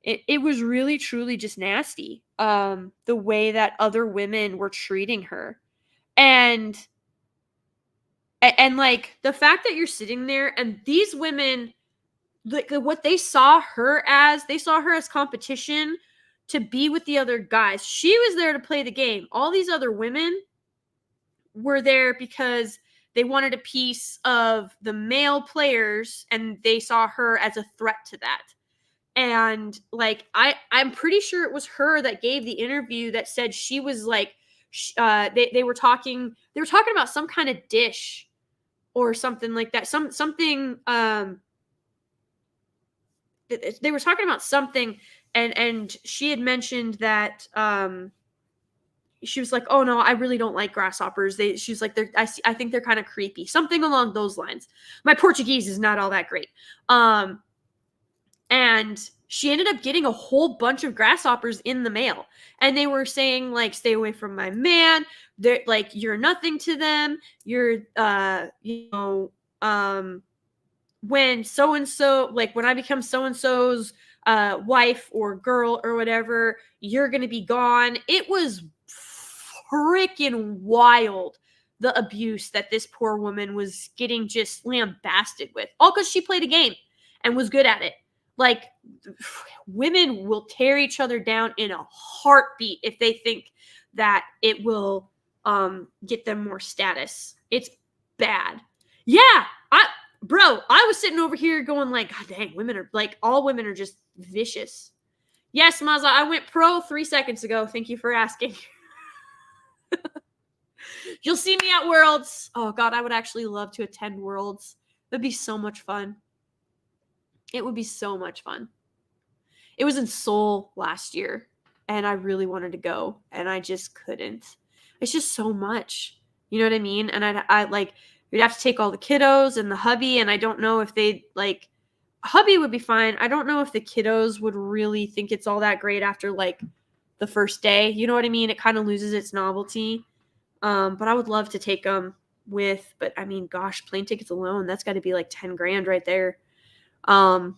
It was really, truly just nasty. The way that other women were treating her. And like, the fact that you're sitting there and these women, like, what they saw her as competition to be with the other guys. She was there to play the game. All these other women were there because they wanted a piece of the male players, and they saw her as a threat to that. And like, I'm pretty sure it was her that gave the interview that said she was like, they were talking about some kind of dish or something like that. Something they were talking about something, and she had mentioned that she was like, oh no, I really don't like grasshoppers. She's like, I think they're kind of creepy, something along those lines. My Portuguese is not all that great. And she ended up getting a whole bunch of grasshoppers in the mail, and they were saying like, stay away from my man. They're like, you're nothing to them. You're when so-and-so, like, when I become so-and-so's wife or girl or whatever, you're going to be gone. It was freaking wild, the abuse that this poor woman was getting just lambasted with, all because she played a game and was good at it. Like, women will tear each other down in a heartbeat if they think that it will get them more status. It's bad. Yeah, Bro, I was sitting over here going like, God dang, women are like, all women are just vicious. Yes, Maza, I went pro 3 seconds ago. Thank you for asking. You'll see me at Worlds. Oh God, I would actually love to attend Worlds. It'd be so much fun. It would be so much fun. It was in Seoul last year, and I really wanted to go, and I just couldn't. It's just so much. You know what I mean? And I like, You'd have to take all the kiddos and the hubby, and I don't know if they like hubby would be fine. I don't know if the kiddos would really think it's all that great after like the first day. You know what I mean? It kind of loses its novelty. But I would love to take them with, but I mean, gosh, plane tickets alone, that's got to be like 10 grand right there. But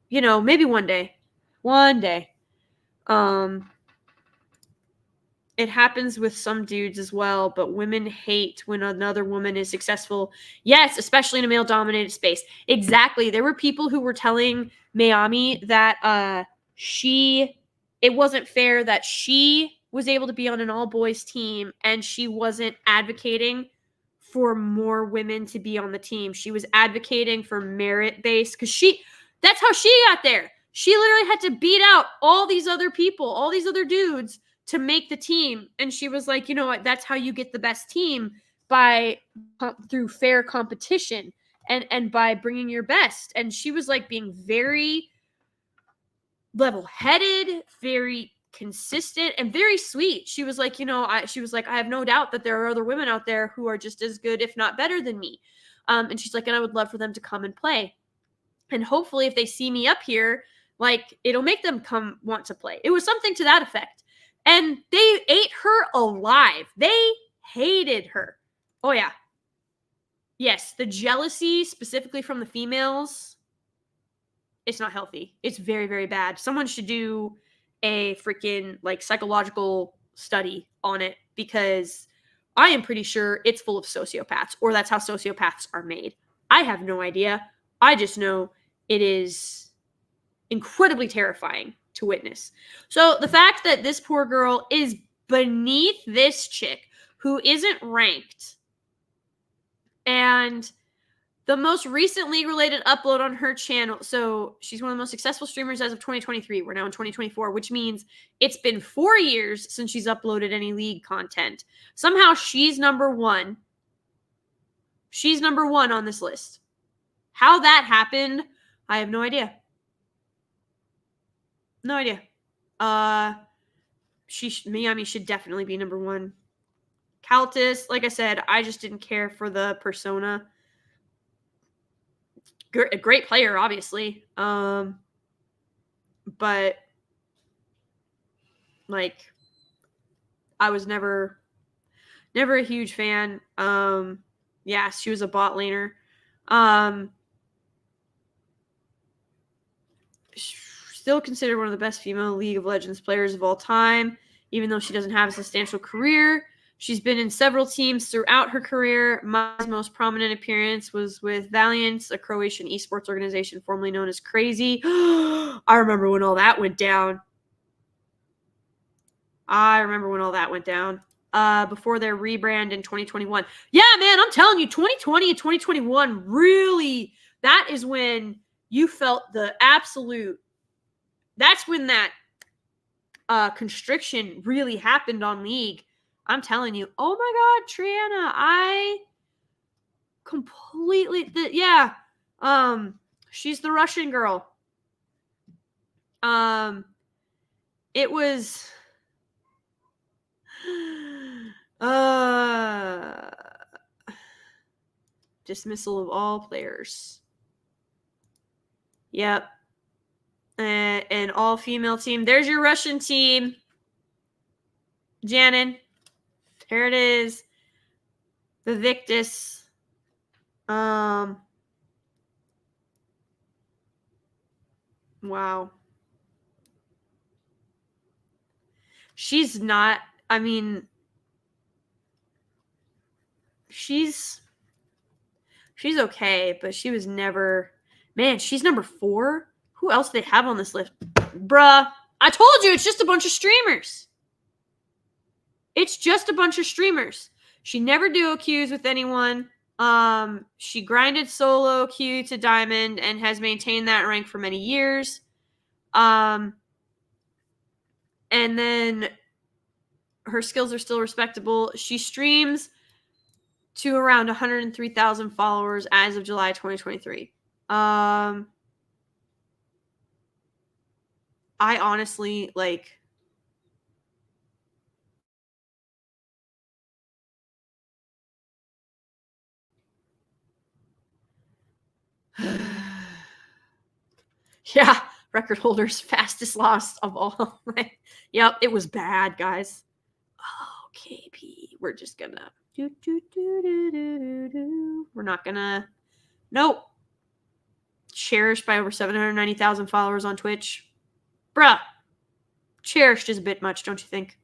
you know, maybe one day. It happens with some dudes as well, but women hate when another woman is successful. Yes, especially in a male-dominated space. Exactly. There were people who were telling Mayami that it wasn't fair that she was able to be on an all-boys team and she wasn't advocating for more women to be on the team. She was advocating for merit-based because that's how she got there. She literally had to beat out all these other people, all these other dudes to make the team. And she was like, you know what? That's how you get the best team through fair competition and by bringing your best. And she was like being very level-headed, very consistent, and very sweet. She was like, I have no doubt that there are other women out there who are just as good, if not better than me. And she's like, and I would love for them to come and play. And hopefully if they see me up here, like it'll make them come want to play. It was something to that effect. And they ate her alive. They hated her. Oh, yeah. Yes, the jealousy, specifically from the females, it's not healthy. It's very, very bad. Someone should do a freaking, like, psychological study on it because I am pretty sure it's full of sociopaths, or that's how sociopaths are made. I have no idea. I just know it is incredibly terrifying to witness. So the fact that this poor girl is beneath this chick who isn't ranked, and the most recent league-related upload on her channel, so she's one of the most successful streamers as of 2023. We're now in 2024, which means it's been 4 years since she's uploaded any league content. Somehow she's number one. She's number one on this list. How that happened, I have no idea. No idea. Miami should definitely be number one. Caltus, like I said, I just didn't care for the persona. A great player, obviously. But like, I was never a huge fan. Yeah, she was a bot laner. Still considered one of the best female League of Legends players of all time, even though she doesn't have a substantial career. She's been in several teams throughout her career. My most prominent appearance was with Valiant, a Croatian esports organization formerly known as Crazy. I remember when all that went down. Before their rebrand in 2021. Yeah, man, I'm telling you, 2020 and 2021 really, that is when you felt the absolute, that's when that constriction really happened on League. I'm telling you, oh my God, Triana, I completely, she's the Russian girl. It was, dismissal of all players. Yep. An all-female team. There's your Russian team. Janin. There it is. The Victus. Wow. She's not, I mean, she's okay, but she was never, man, she's number 4. Who else do they have on this list? Bruh, I told you, it's just a bunch of streamers. It's just a bunch of streamers. She never duo queues with anyone. She grinded solo queue to diamond and has maintained that rank for many years. And then her skills are still respectable. She streams to around 103,000 followers as of July 2023. I honestly, like, Yeah, record holders, fastest loss of all. Yep, it was bad, guys. Oh, KP. We're just gonna We're not gonna. Nope. Cherished by over 790,000 followers on Twitch. Bruh. Cherished is a bit much, don't you think?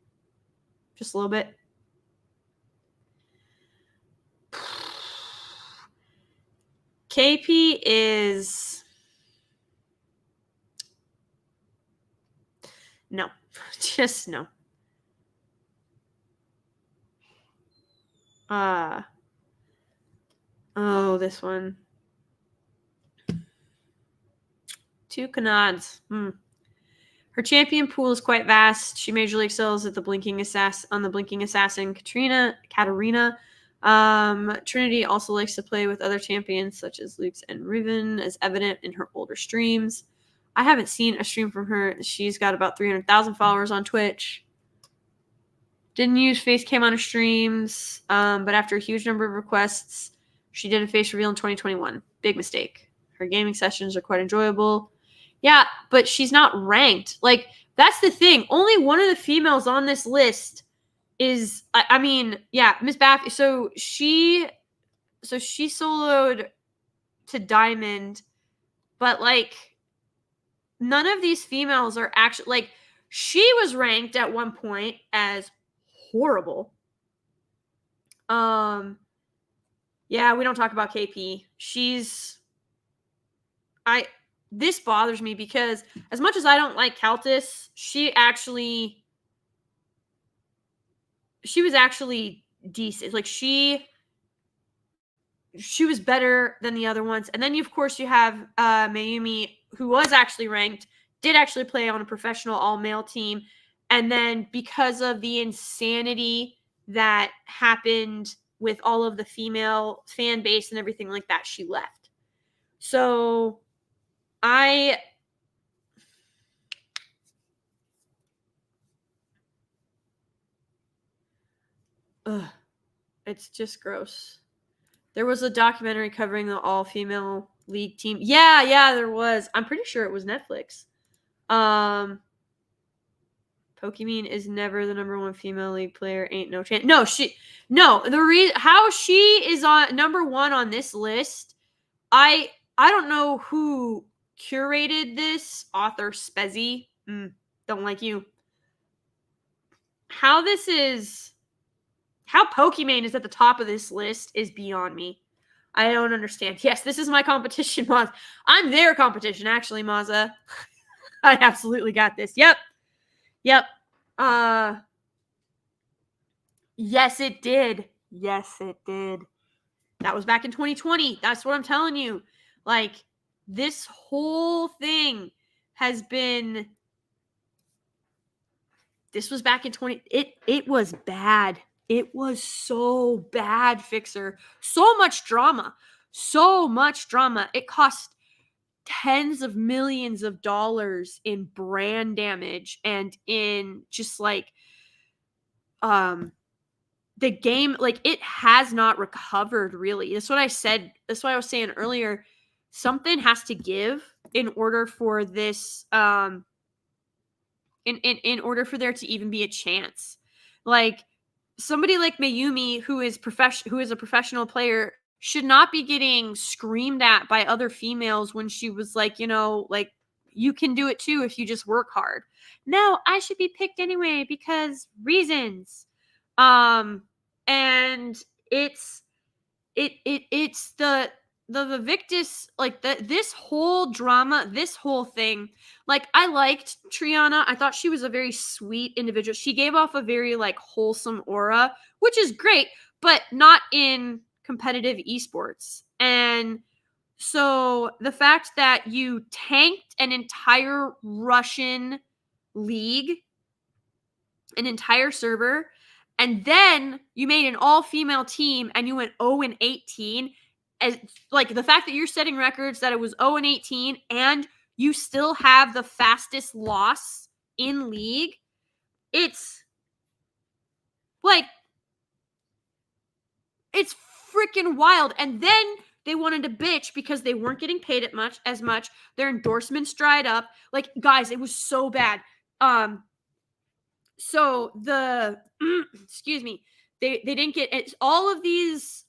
Just a little bit. KP is... No. Just no. Oh, this one. 2 Canads. Her champion pool is quite vast. She majorly excels at the blinking assassin Katarina. Trinity also likes to play with other champions such as Lux and Riven, as evident in her older streams. I haven't seen a stream from her. She's got about 300,000 followers on Twitch. Didn't use face cam on her streams, but after a huge number of requests, she did a face reveal in 2021. Big mistake. Her gaming sessions are quite enjoyable. Yeah, but she's not ranked. Like, that's the thing. Only one of the females on this list is, I mean, yeah, Miss Baff. So she soloed to Diamond, but like, none of these females are actually, like, she was ranked at one point as horrible. Yeah, we don't talk about KP. This bothers me because as much as I don't like Countess, she was actually decent. Like, she was better than the other ones. And then of course you have Mayumi, who was actually ranked, did actually play on a professional all-male team, and then because of the insanity that happened with all of the female fan base and everything like that, she left. So it's just gross. There was a documentary covering the all-female league team. Yeah, there was. I'm pretty sure it was Netflix. Pokimane is never the number 1 female league player. Ain't no chance. The reason how she is on number 1 on this list, I don't know who curated this. Author Spezzy. Don't like you. How Pokimane is at the top of this list is beyond me. I don't understand. Yes, this is my competition, Maz. I'm their competition, actually, Maza. I absolutely got this. Yep. Yes, it did. That was back in 2020. That's what I'm telling you. Like, this whole thing has been... This was back in 20... It was bad. It was so bad, Fixer. So much drama. It cost tens of millions of dollars in brand damage and in just like the game. Like, it has not recovered, really. That's what I said. That's what I was saying earlier. Something has to give in order for this in order for there to even be a chance. Like, somebody like Mayumi, who is a professional player, should not be getting screamed at by other females when she was like, like, you can do it too if you just work hard. No, I should be picked anyway because reasons. And it's the Victus, like, this whole drama, this whole thing. Like, I liked Triana. I thought she was a very sweet individual. She gave off a very, like, wholesome aura, which is great, but not in competitive esports. And so the fact that you tanked an entire Russian league, an entire server, and then you made an all-female team and you went 0-18, as like the fact that you're setting records, that it was 0-18 and you still have the fastest loss in league, it's like, it's freaking wild. And then They wanted to bitch because they weren't getting paid as much. Their endorsements dried up. Like, guys, it was so bad. So the excuse me, they didn't get it. All of these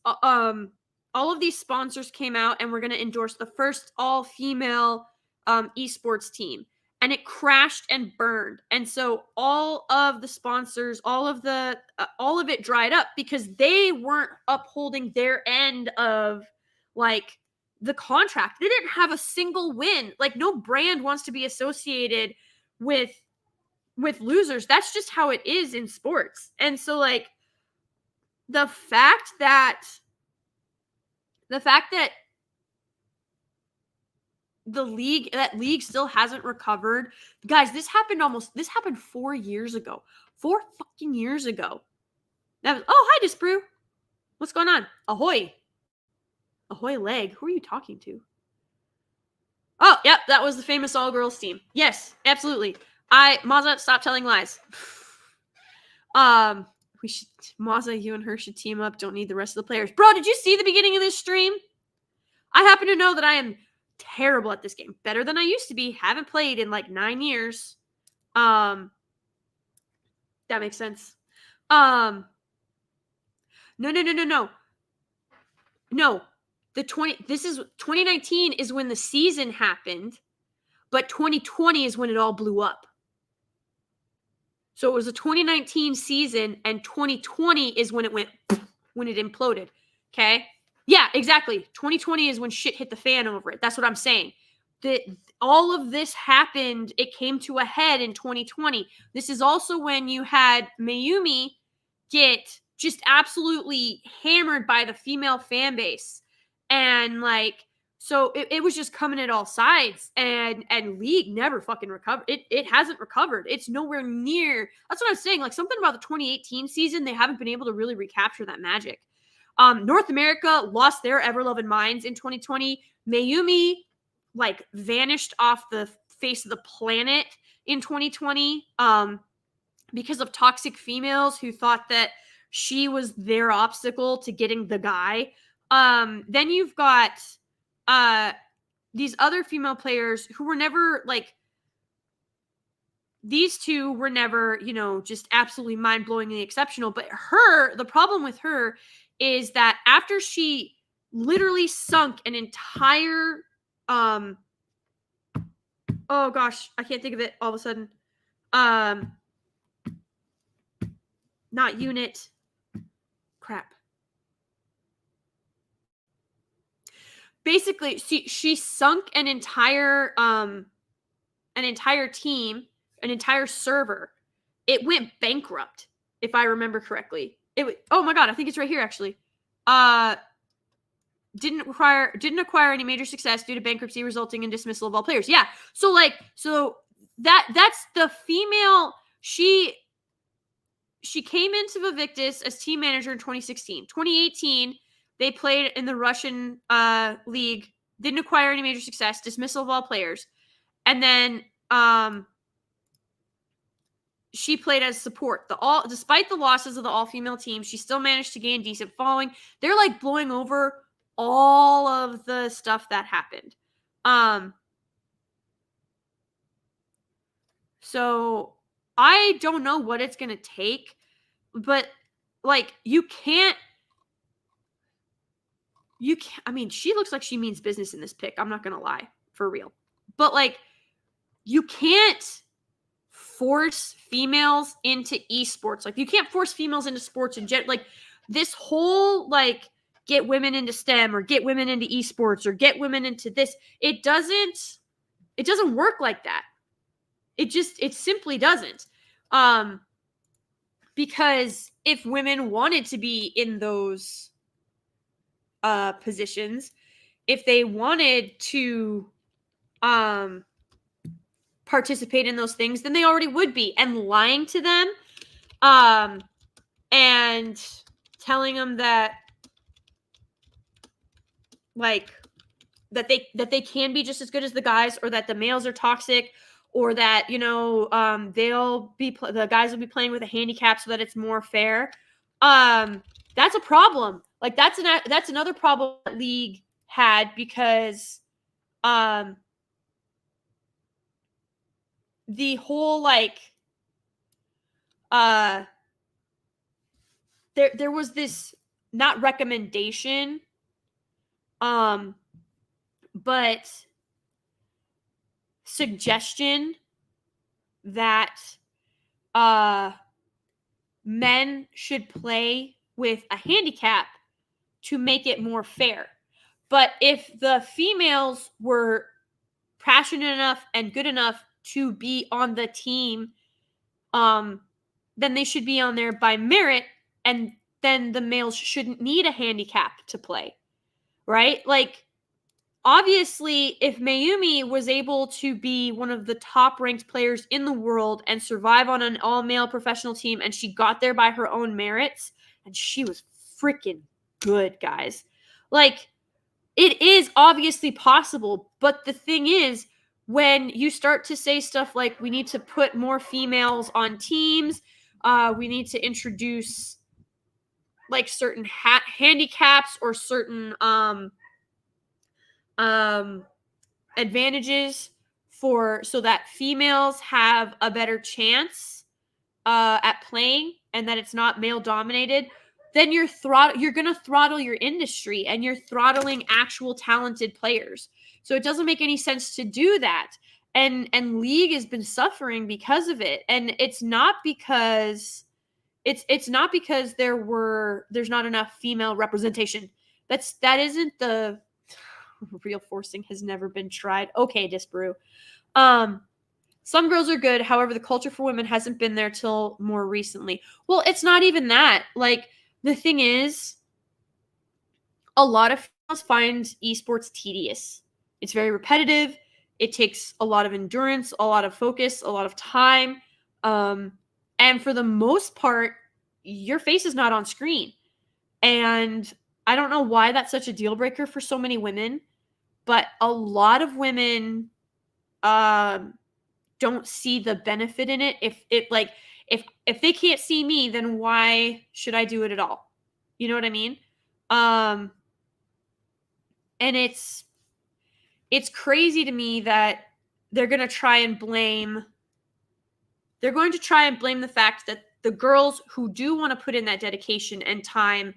sponsors came out and were going to endorse the first all-female esports team, and it crashed and burned. And so all of the sponsors, all of it dried up because they weren't upholding their end of like the contract. They didn't have a single win. Like, no brand wants to be associated with losers. That's just how it is in sports. And so, like, the fact that the league still hasn't recovered. Guys, this happened 4 years ago. 4 fucking years ago. That was, oh, hi, Disbrew. What's going on? Ahoy. Ahoy leg. Who are you talking to? Oh, yep, that was the famous all-girls team. Yes, absolutely. Maza, stop telling lies. Maza, you and her should team up. Don't need the rest of the players. Bro, did you see the beginning of this stream? I happen to know that I am terrible at this game. Better than I used to be. Haven't played in like 9 years. That makes sense. No. No. This is 2019 is when the season happened, but 2020 is when it all blew up. So it was a 2019 season, and 2020 is when it imploded. Okay? Yeah, exactly. 2020 is when shit hit the fan over it. That's what I'm saying. All of this happened, it came to a head in 2020. This is also when you had Mayumi get just absolutely hammered by the female fan base. And like, so it was just coming at all sides, and League never fucking recovered. It hasn't recovered. It's nowhere near. That's what I was saying. Like, something about the 2018 season, they haven't been able to really recapture that magic. North America lost their ever-loving minds in 2020. Mayumi, like, vanished off the face of the planet in 2020 because of toxic females who thought that she was their obstacle to getting the guy. Then you've got these other female players who were never, like, these two were never, just absolutely mind-blowingly exceptional. But the problem with her is that after she literally sunk an entire, oh gosh, I can't think of it all of a sudden. Not unit. Crap. Basically, she sunk an entire team, an entire server. It went bankrupt, if I remember correctly. Oh my god, I think it's right here actually. Didn't acquire any major success due to bankruptcy, resulting in dismissal of all players. Yeah. So that's the female. She came into Invictus as team manager in 2016. 2018, they played in the Russian league, didn't acquire any major success, dismissal of all players. And then she played as support. Despite the losses of the all-female team, she still managed to gain decent following. They're like blowing over all of the stuff that happened. So I don't know what it's going to take, but like you can't, I mean, she looks like she means business in this pic. I'm not going to lie, for real. But like, you can't force females into esports. Like, you can't force females into sports in general. Like, this whole, like, get women into STEM or get women into esports or get women into this. It doesn't work like that. It simply doesn't. Because if women wanted to be in those positions, if they wanted to participate in those things, then they already would be. And lying to them and telling them that like that they can be just as good as the guys, or that the males are toxic, or that the guys will be playing with a handicap so that it's more fair. That's a problem. Like, that's another problem that League had because the whole like there was this not recommendation but suggestion that men should play with a handicap to make it more fair. But if the females were passionate enough and good enough to be on the team, then they should be on there by merit, and then the males shouldn't need a handicap to play, right? Like, obviously, if Mayumi was able to be one of the top ranked players in the world and survive on an all male professional team, and she got there by her own merits, and she was freaking good, guys. Like, it is obviously possible, but the thing is, when you start to say stuff like we need to put more females on teams, we need to introduce like certain handicaps or certain advantages for so that females have a better chance at playing and that it's not male dominated, then you're going to throttle your industry and you're throttling actual talented players. So it doesn't make any sense to do that. And League has been suffering because of it. And it's not because there's not enough female representation. That isn't the real forcing has never been tried. Okay, Disparu. Some girls are good. However, the culture for women hasn't been there till more recently. Well, it's not even that. Like, the thing is, a lot of females find esports tedious. It's very repetitive. It takes a lot of endurance, a lot of focus, a lot of time. And for the most part, your face is not on screen. And I don't know why that's such a deal breaker for so many women, but a lot of women don't see the benefit in it. If they can't see me, then why should I do it at all? You know what I mean? And it's crazy to me that they're going to try and blame the fact that the girls who do want to put in that dedication and time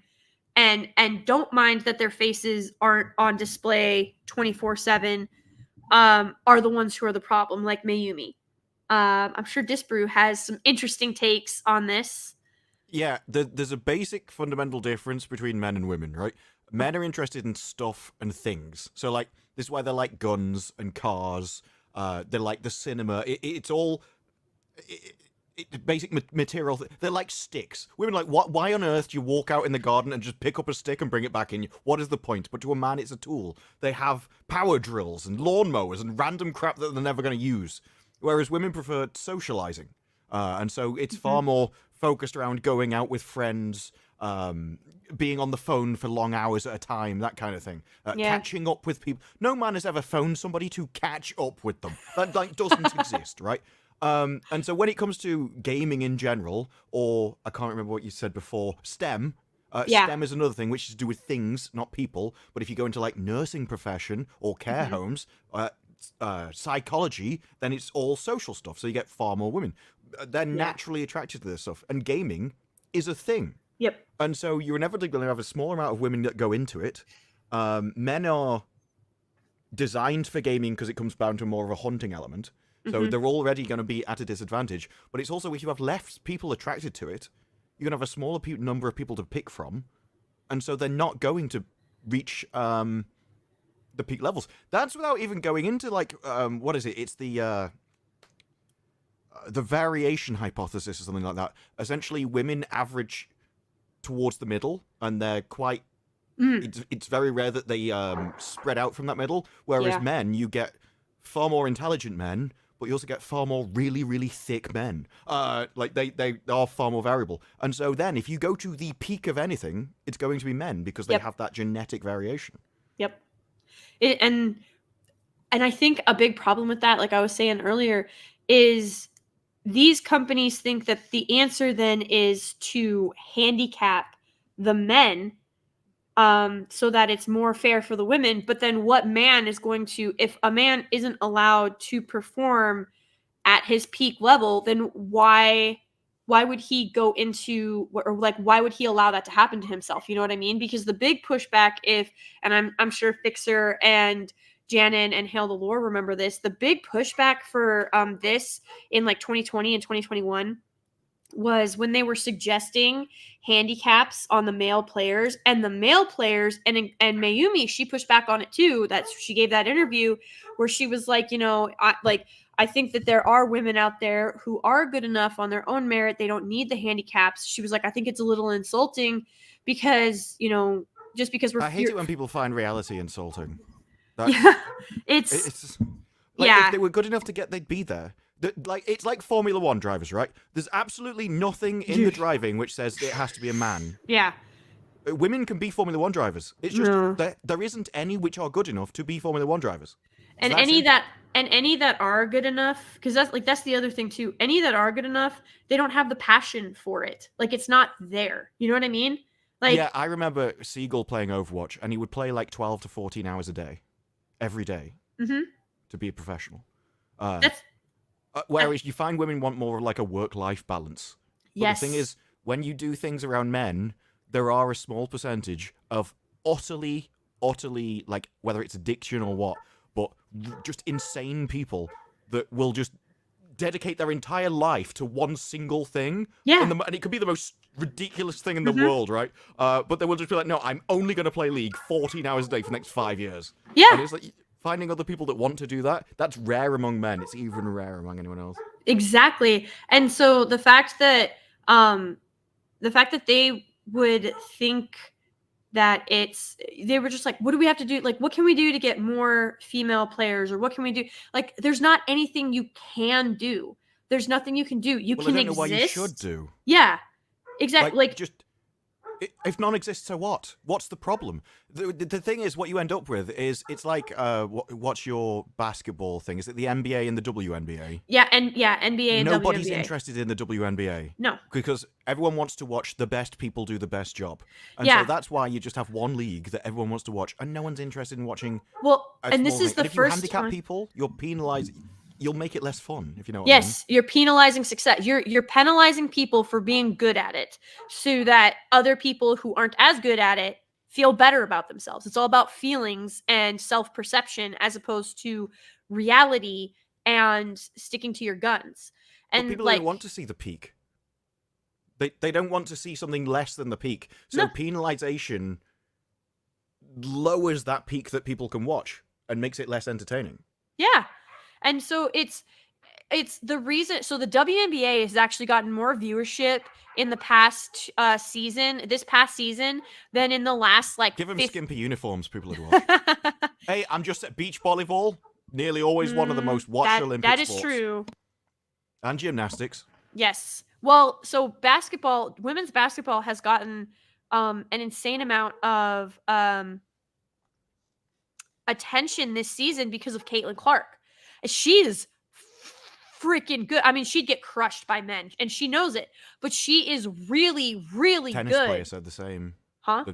and don't mind that their faces aren't on display 24/7 are the ones who are the problem, like Mayumi. I'm sure Disparu has some interesting takes on this. Yeah, there's a basic fundamental difference between men and women, right? Men are interested in stuff and things. So, like, this is why they like guns and cars. They like the cinema. It's all basic material. They're like sticks. Women are like, what? Why on earth do you walk out in the garden and just pick up a stick and bring it back in? What is the point? But to a man, it's a tool. They have power drills and lawnmowers and random crap that they're never going to use. Whereas women prefer socializing. And so it's far more focused around going out with friends, being on the phone for long hours at a time, that kind of thing. Catching up with people. No man has ever phoned somebody to catch up with them. That like doesn't exist, right? And so when it comes to gaming in general, or I can't remember what you said before, STEM. STEM is another thing, which is to do with things, not people. But if you go into like nursing profession or care homes, psychology, then it's all social stuff. So you get far more women. They're naturally attracted to this stuff. And gaming is a thing. Yep. And so you're inevitably going to have a small amount of women that go into it. Men are designed for gaming because it comes down to more of a hunting element. So they're already going to be at a disadvantage. But it's also, if you have less people attracted to it, you're going to have a smaller number of people to pick from. And so they're not going to reach the peak levels. That's without even going into, like, what is it? It's the variation hypothesis or something like that. Essentially, women average towards the middle, and they're quite... It's very rare that they spread out from that middle. Whereas men, you get far more intelligent men, but you also get far more really, really thick men. Like, they are far more variable. And so then, if you go to the peak of anything, it's going to be men, because they have that genetic variation. Yep. And I think a big problem with that, like I was saying earlier, is these companies think that the answer then is to handicap the men so that it's more fair for the women. But then what man is going to, if a man isn't allowed to perform at his peak level, then why would he go into, or like why would he allow that to happen to himself? You know what I mean? Because the big pushback, and I'm sure Fixer and Janin and Hail the Lore remember this, the big pushback for this in like 2020 and 2021 was when they were suggesting handicaps on the male players, and the male players, and Mayumi, she pushed back on it too. She gave that interview where she was like, I think that there are women out there who are good enough on their own merit. They don't need the handicaps. She was like, I think it's a little insulting because, just because we're. I hate it when people find reality insulting. Yeah, it's like, yeah. if they were good enough to get, they'd be there. It's like Formula One drivers, right? There's absolutely nothing in the driving which says it has to be a man. Yeah. Women can be Formula One drivers. It's just No. there isn't any which are good enough to be Formula One drivers. And any that are good enough, because that's the other thing too. Any that are good enough, they don't have the passion for it. Like, it's not there. You know what I mean? Like, yeah, I remember Siegel playing Overwatch, and he would play like 12 to 14 hours a day, every day, to be a professional. Whereas you find women want more like a work-life balance. But yes. The thing is, when you do things around men, there are a small percentage of utterly, like, whether it's addiction or what, but just insane people that will just dedicate their entire life to one single thing. Yeah. And it could be the most ridiculous thing in the world, right? But they will just be like, no, I'm only going to play League 14 hours a day for the next 5 years. Yeah. And it's like, finding other people that want to do that, that's rare among men. It's even rarer among anyone else. Exactly. And so the fact that they would think that they were just like, what do we have to do? Like, what can we do to get more female players, or what can we do? Like, there's not anything you can do. There's nothing you can do. You can I don't know exist. why you should do. Yeah, exactly. Like just if none exists, so what? What's the problem? The thing is, what you end up with is, it's like, what's your basketball thing? Is it the NBA and the WNBA? Yeah, NBA and Nobody's WNBA. interested in the WNBA. No. Because everyone wants to watch the best people do the best job. And Yeah. so that's why you just have one league that everyone wants to watch, and no one's interested in watching. Well, a and this small is thing. the And if first you handicap time. people, you're penalizing. You'll make it less fun, if you know what I mean. Yes, you're penalizing success. You're penalizing people for being good at it, so that other people who aren't as good at it feel better about themselves. It's all about feelings and self-perception, as opposed to reality and sticking to your guns. And But people like, don't want to see the peak. They don't want to see something less than the peak. So No. penalization lowers that peak that people can watch and makes it less entertaining. yeah. And so it's the reason. So the WNBA has actually gotten more viewership in the past this past season, than in the last like. Give them skimpy uniforms, people would watch. Hey, I'm just at beach volleyball. Nearly always one of the most watched Olympic That is sports. true. And gymnastics. Yes. Well, so women's basketball has gotten an insane amount of attention this season because of Caitlin Clark. She is freaking good. I mean, she'd get crushed by men, and she knows it, but she is really, really Tennis good. player said the same. Huh?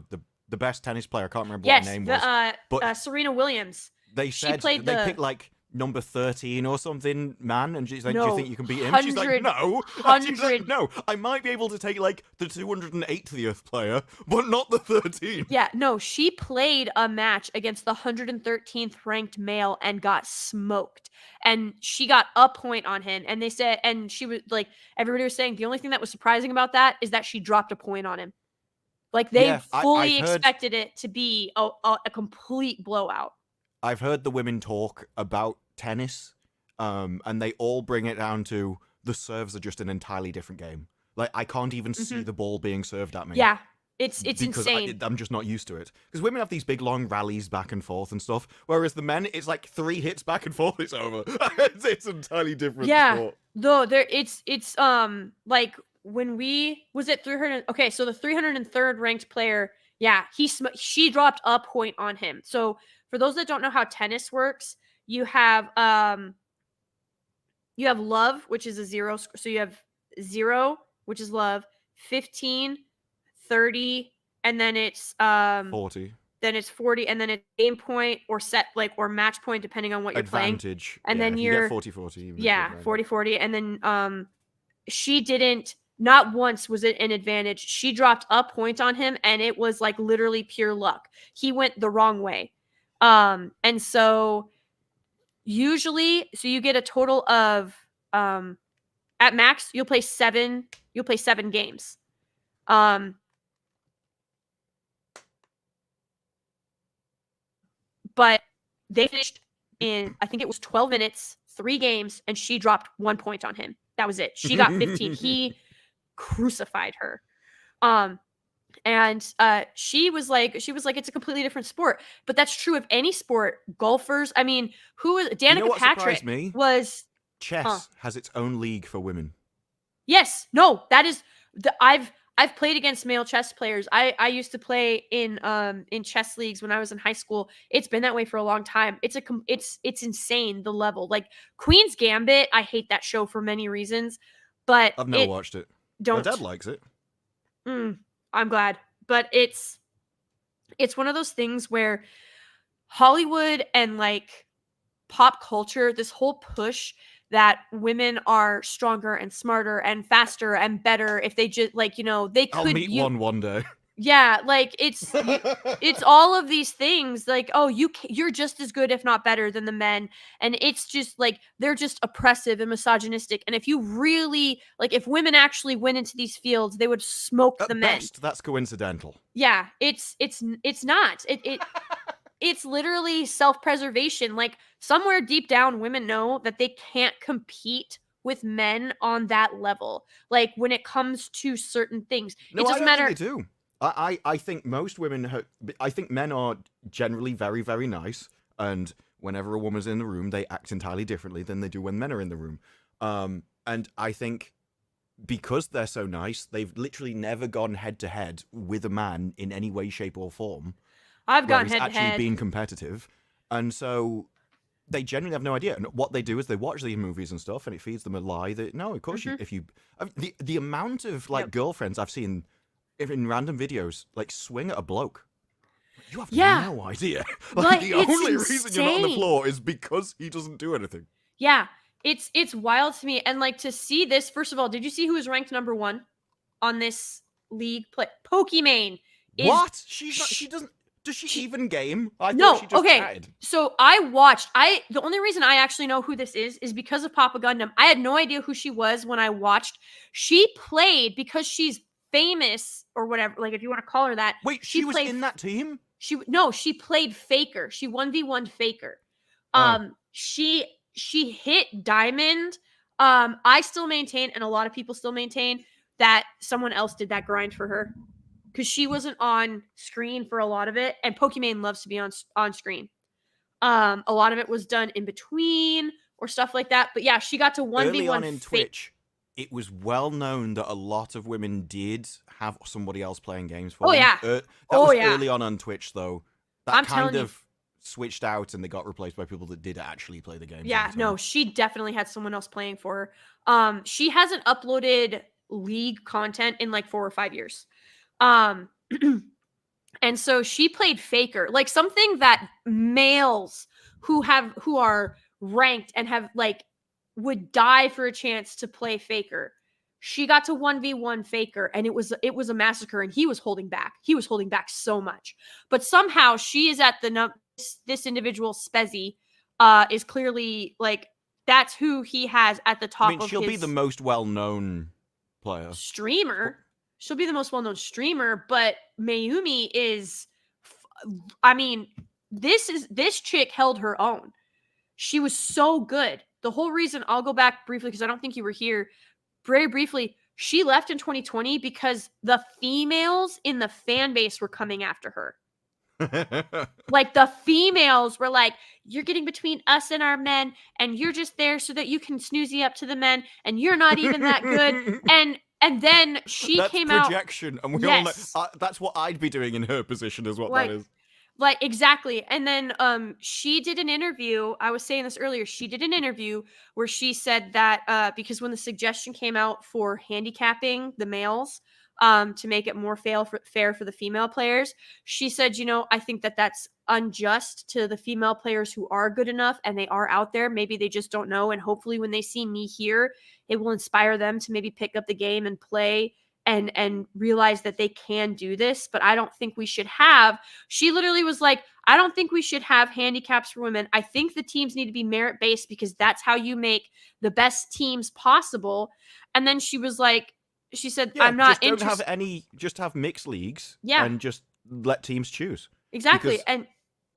The best tennis player, I can't remember Yes, what her name was. But Serena Williams. they said they picked like number 13 or something, man, and she's like, do you think you can beat him? She's like, no. She's like, no, I might be able to take like the 280th player, but not the 13. Yeah, no, she played a match against the 113th ranked male and got smoked. And she got a point on him. And they said, and she was like, everybody was saying the only thing that was surprising about that is that she dropped a point on him. Like, they fully expected it to be a complete blowout. I've heard the women talk about tennis, and they all bring it down to the serves are just an entirely different game. Like, I can't even see the ball being served at me. Yeah, it's because insane. I'm just not used to it. Because women have these big long rallies back and forth and stuff, whereas the men, it's like 3 hits back and forth, it's over. it's entirely different. Yeah, sport. though it's like when was it 300? Okay, so the 303rd ranked player, yeah, she dropped a point on him. So for those that don't know how tennis works, you have love, which is a 0. So you have 0, which is love, 15, 30, and then it's 40. then it's 40, and then it's game point or set or match point depending on what you're playing. Advantage. And yeah, then if you you're get 40-40. even if you yeah, advantage. 40-40, and then she didn't. Not once was it an advantage. She dropped a point on him, and it was like literally pure luck. He went the wrong way. And so usually, so you get a total of at max, you'll play 7 games. But they finished in, I think it was 12 minutes, 3 games, and she dropped 1 point on him. That was it. She got 15. He crucified her. And she was like, it's a completely different sport. But that's true of any sport. Golfers, I mean, who was Danica You know what Patrick surprised me? was Chess has its own league for women. Yes. No, that is I've played against male chess players. I used to play in chess leagues when I was in high school. It's been that way for a long time. It's insane, the level. Like Queen's Gambit, I hate that show for many reasons, but I've never watched it. Don't. My dad likes it. I'm glad. But it's one of those things where Hollywood and like pop culture, this whole push that women are stronger and smarter and faster and better if they just they could. I'll meet one day. Yeah, like it's all of these things. Like, oh, you're just as good, if not better, than the men, and it's just like they're just oppressive and misogynistic. And if you really if women actually went into these fields, they would smoke the men. Best, that's coincidental. Yeah, it's not. It's literally self-preservation. Like somewhere deep down, women know that they can't compete with men on that level. Like when it comes to certain things, No, it doesn't I don't matter. think they do. I think most women. I think men are generally very, very nice, and whenever a woman's in the room, they act entirely differently than they do when men are in the room. And I think because they're so nice, they've literally never gone head to head with a man in any way, shape, or form. I've gone head to actually head. being competitive, and so they generally have no idea. And what they do is they watch these movies and stuff, and it feeds them a lie that no, of course the amount of girlfriends I've seen in random videos swing at a bloke. You have no idea. The only reason you're not on the floor is because he doesn't do anything. Yeah, it's wild to me. And to see this, first of all, did you see who was ranked number 1 on this league play? Pokimane. What? She doesn't. Does she even game? I no, thought she just chatted. So the only reason I actually know who this is because of Papa Gundam. I had no idea who she was when I watched. She played because she's famous or whatever, if you want to call her that. Wait, she was in that team? She played Faker. She 1v1 Faker. She hit Diamond. I still maintain, and a lot of people still maintain, that someone else did that grind for her. Because she wasn't on screen for a lot of it, and Pokimane loves to be on screen. A lot of it was done in between or stuff like that. But yeah, she got to 1v1. Early on in Twitch, it was well known that a lot of women did have somebody else playing games for them. Yeah. That was early on Twitch, though. That I'm kind of switched out, and they got replaced by people that did actually play the game. Yeah, no, she definitely had someone else playing for her. She hasn't uploaded League content in 4 or 5 years. And so she played Faker, something that males who are ranked and have would die for a chance to play Faker. She got to 1v1 Faker, and it was a massacre, and he was holding back. He was holding back so much. But somehow she is at this individual Spezzy is clearly that's who he has at the top of she'll his be the most well-known player. streamer. She'll be the most well-known streamer, but Mayumi is, this chick held her own. She was so good. The whole reason, I'll go back briefly because I don't think you were here, very briefly, she left in 2020 because the females in the fan base were coming after her. The females were you're getting between us and our men, and you're just there so that you can snoozy up to the men, and you're not even that good. And then she came out. That's projection, and we all know that's what I'd be doing in her position, is what that is. Like, exactly. And then she did an interview. I was saying this earlier. She did an interview where she said that because when the suggestion came out for handicapping the males to make it more fair for the female players, she said, I think that that's unjust to the female players who are good enough and they are out there. Maybe they just don't know. And hopefully when they see me here, it will inspire them to maybe pick up the game and play and realize that they can do this. But I don't think we should have, she literally was like, I don't think we should have handicaps for women. I think the teams need to be merit based because that's how you make the best teams possible. And then she was like, she said, Yeah, I'm not just don't interested. have any. Just have mixed leagues. Yeah. And just let teams choose. Exactly. Because And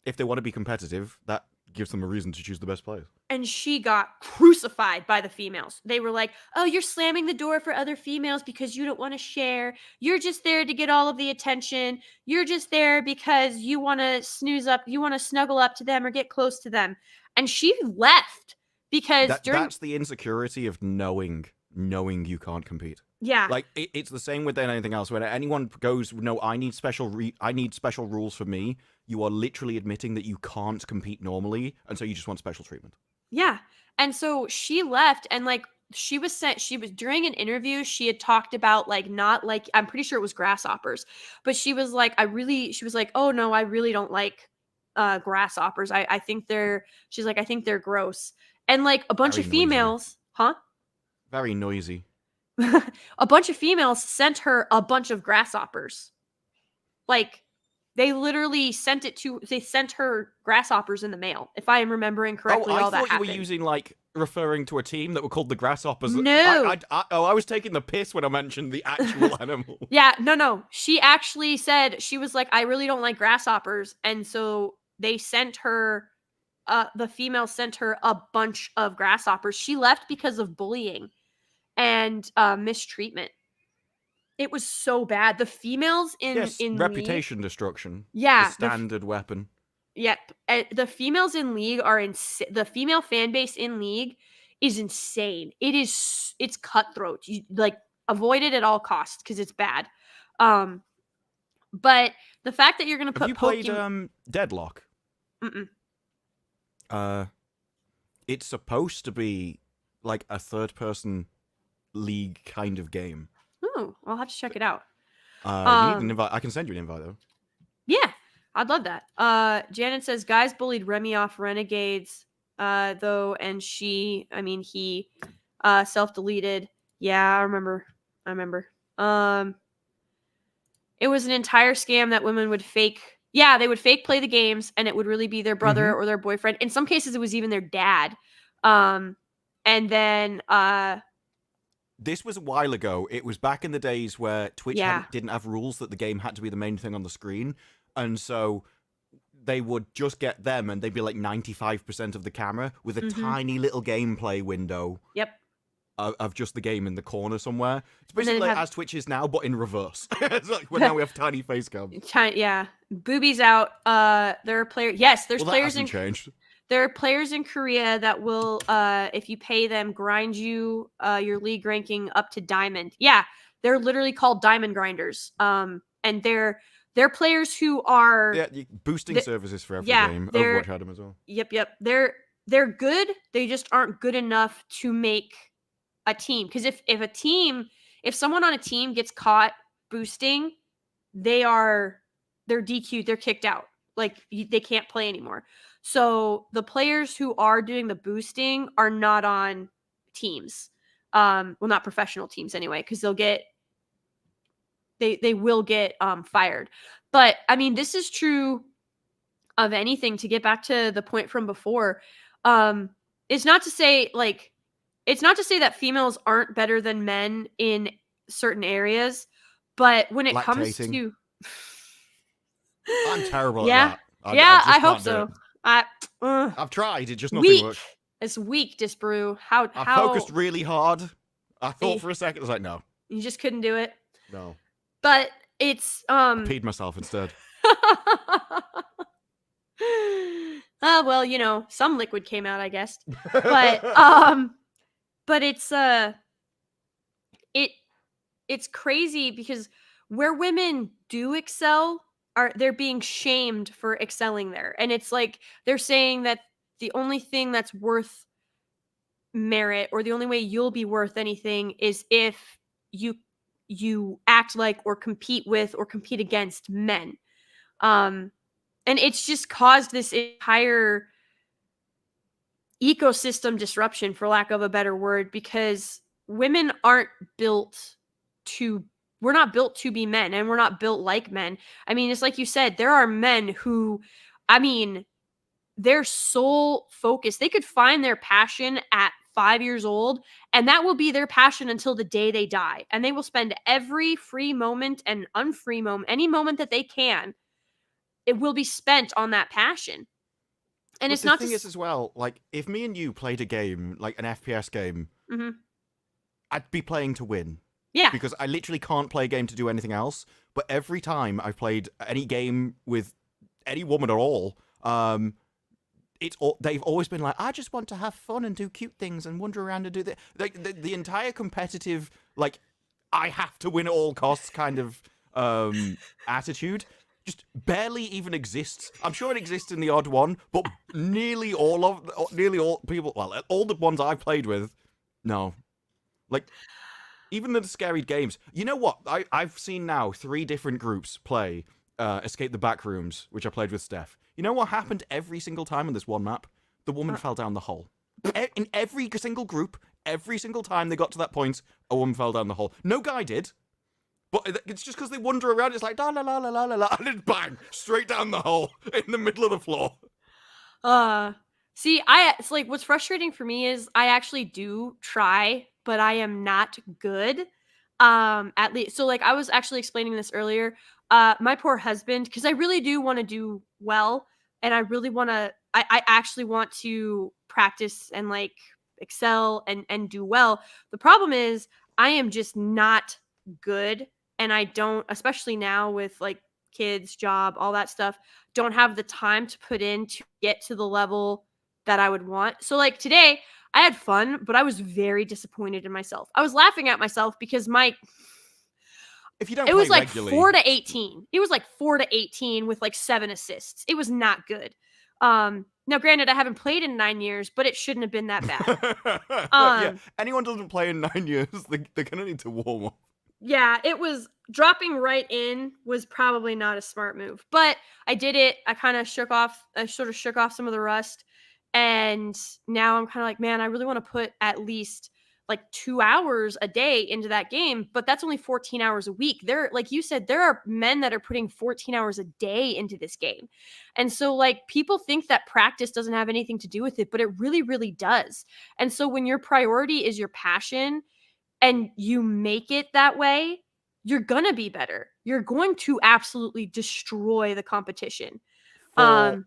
if they want to be competitive, that gives them a reason to choose the best players. and she got crucified by the females. They were like, "Oh, you're slamming the door for other females because you don't want to share. You're just there to get all of the attention. You're just there because you want to snuggle up to them or get close to them." And she left because That's the insecurity of knowing you can't compete. yeah. Like it's the same with anything else. When anyone goes, no, I need special rules for me. You are literally admitting that you can't compete normally, and so you just want special treatment. Yeah. And so she left and like she was during an interview, she had talked about like not like I'm pretty sure it was grasshoppers, but she was like, oh no, I really don't like grasshoppers. I think she's like, I think they're gross. And like a bunch Very of noisy. females, Very noisy. a bunch of females sent her a bunch of grasshoppers. Like they literally sent her grasshoppers in the mail, if I am remembering correctly. I all that thought you were happened. using like referring to a team that were called the Grasshoppers. No. I was taking the piss when I mentioned the actual animal. Yeah, no. She actually said, she was like, I really don't like grasshoppers. And so they sent her, the female sent her a bunch of grasshoppers. She left because of bullying and mistreatment. It was so bad. The females Yes, in reputation destruction. Yeah, The standard weapon. Yep. The females in league are the female fan base in league is insane. It's cutthroat. You like avoid it at all costs because it's bad. But the fact that you're gonna Have put you played Deadlock? Mm-mm. It's supposed to be like a third-person league kind of game. Oh, I'll have to check it out. You need an invite. I can send you an invite though. Yeah, I'd love that. Janet says guys bullied Remy off Renegades, though, and he self-deleted. Yeah, I remember. It was an entire scam that women would fake. Yeah, they would fake play the games, and it would really be their brother or their boyfriend. In some cases, it was even their dad. And then this was a while ago. It was back in the days where Twitch Yeah. didn't have rules that the game had to be the main thing on the screen, and so they would just get them, and they'd be like 95% of the camera with a tiny little gameplay window. Yep. Of just the game in the corner somewhere. It's And then basically have- as Twitch is now, but in reverse. It's like now we have tiny face cam. Yeah, boobies out. There are players. Yes, there's Well, that players in. hasn't changed. There are players in Korea that will, if you pay them, grind you your league ranking up to diamond. Yeah, they're literally called diamond grinders. And they're players who are. Yeah, boosting services for every yeah, game. they're- Overwatch had them as well. Yep. They're good. They just aren't good enough to make a team. Because if someone on a team gets caught boosting, they're DQ'd. They're kicked out. Like they can't play anymore. So the players who are doing the boosting are not on teams. Well, not professional teams anyway, because they will get fired. But I mean, this is true of anything. To get back to the point from before, it's not to say that females aren't better than men in certain areas, but when it comes Lactating. to I'm terrible Yeah. at that. yeah, just I hope can't do so. it. I've tried. It just nothing Weak. works. It's weak, Disbrew. How I focused really hard. I thought See? for a second, I was like, no. You just couldn't do it. No. But it's Peed myself instead. well, some liquid came out, I guess. But but it's crazy because where women do excel they're being shamed for excelling there. And it's like they're saying that the only thing that's worth merit, or the only way you'll be worth anything, is if you act like or compete with or compete against men. And it's just caused this entire ecosystem disruption, for lack of a better word, because women aren't built to we're not built to be men, and we're not built like men. I mean, it's like you said, there are men who, I mean, their sole focus, they could find their passion at 5 years old, and that will be their passion until the day they die. And they will spend every free moment and unfree moment, any moment that they can, it will be spent on that passion. And But it's the not thing to is as well, like if me and you played a game, like an FPS game, Mhm. I'd be playing to win. Yeah. Because I literally can't play a game to do anything else. But every time I've played any game with any woman at all, they've always been like, I just want to have fun and do cute things and wander around and do that. Like the entire competitive, like I have to win at all costs kind of attitude just barely even exists. I'm sure it exists in the odd one, but nearly all people, well, all the ones I've played with, no. Like, even the scary games. You know what? I've seen now 3 different groups play Escape the Backrooms, which I played with Steph. You know what happened every single time on this one map? The woman fell down the hole. In every single group, every single time they got to that point, a woman fell down the hole. No guy did. But it's just because they wander around, it's like, la la la la la la, and then bang, straight down the hole, in the middle of the floor. See, it's like, what's frustrating for me is I actually do try, but I am not good. At least, so like I was actually explaining this earlier. My poor husband, because I really do want to do well, and I really want to, I actually want to practice and like excel and do well. The problem is I am just not good, and I don't, especially now with like kids, job, all that stuff, don't have the time to put in to get to the level that I would want. So like today, I had fun, but I was very disappointed in myself. I was laughing at myself because If you don't it play was like regularly, 4 to 18. It was like 4 to 18 with like 7 assists. It was not good. Now granted, I haven't played in 9 years, but it shouldn't have been that bad. yeah, anyone doesn't play in 9 years, they're gonna need to warm up. Yeah, it was dropping right in was probably not a smart move, but I did it. I sort of shook off some of the rust. And now I'm kind of like, man, I really want to put at least like 2 hours a day into that game, but that's only 14 hours a week. Like you said, there are men that are putting 14 hours a day into this game. And so like people think that practice doesn't have anything to do with it, but it really, really does. And so when your priority is your passion, and you make it that way, you're gonna be better. You're going to absolutely destroy the competition. For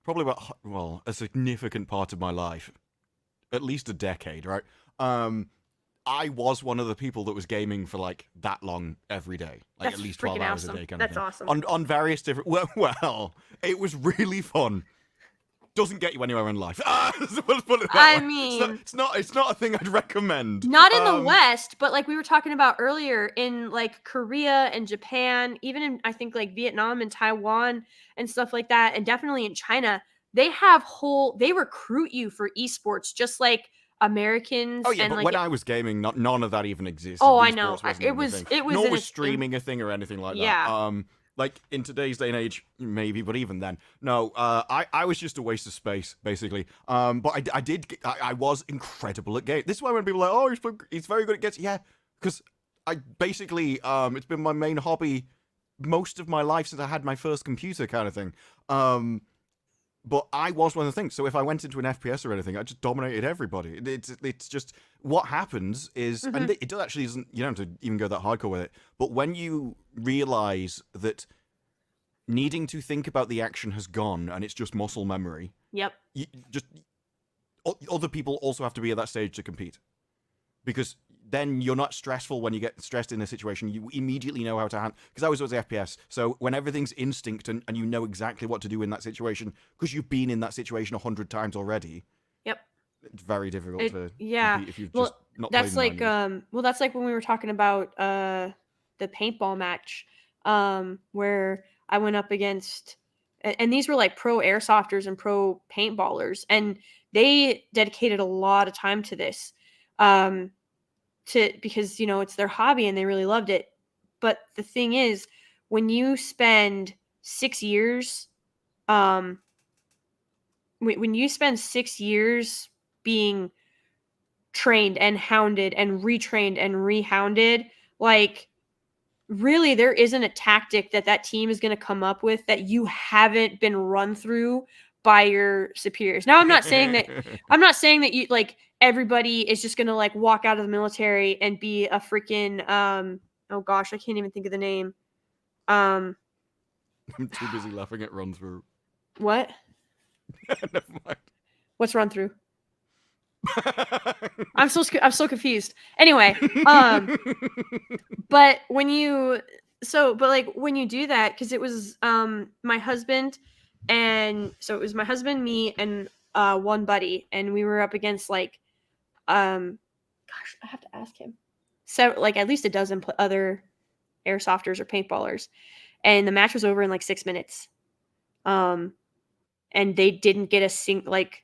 probably about, well, a significant part of my life, at least a decade, right? I was one of the people that was gaming for like that long every day, like That's at least 12 hours freaking a day, awesome. kind That's of thing. awesome. On various different. Well, it was really fun. Doesn't get you anywhere in life. Let's put it that I way. mean, it's not a thing I'd recommend. not in the West, but like we were talking about earlier, in like Korea and Japan, even in I think like Vietnam and Taiwan and stuff like that, and definitely in China, they recruit you for esports just like Americans. Oh yeah, and but like when I was gaming, none of that even existed. Oh, I know. Esports wasn't It even a was thing. it was Nor in was its streaming a thing or anything like Yeah. that. Like in today's day and age, maybe, but even then, no. I was just a waste of space, basically. But I was incredible at games. This is why when people are like, oh, he's very good at games. Yeah, because I basically, it's been my main hobby most of my life since I had my first computer, kind of thing. But I was one of the things. So if I went into an FPS or anything, I just dominated everybody. It's just what happens is, and it does actually isn't. You don't have to even go that hardcore with it. But when you realize that needing to think about the action has gone and it's just muscle memory, Yep. Other people also have to be at that stage to compete, because then you're not stressful when you get stressed in a situation. You immediately know how to handle. Because I was always FPS, so when everything's instinct and you know exactly what to do in that situation because you've been in that situation 100 times already. Yep. It's very difficult to compete if you've Well, just not that's played in like 9 years. that's like when we were talking about the paintball match. where I went up against, and these were like pro airsofters and pro paintballers, and they dedicated a lot of time to this, because it's their hobby and they really loved it. But the thing is, when you spend 6 years, when you spend 6 years being trained and hounded and retrained and rehounded, like, really there isn't a tactic that team is going to come up with that you haven't been run through by your superiors. Now, I'm not saying that you, like, everybody is just going to like walk out of the military and be a freaking oh gosh, I can't even think of the name. I'm too busy laughing at run through. What? Never mind. What's run through? I'm so confused. Anyway, but when you do that, because it was my husband, and so it was my husband, me, and one buddy, and we were up against like gosh, I have to ask him. So like at least a dozen other airsofters or paintballers, and the match was over in like 6 minutes. And they didn't get a like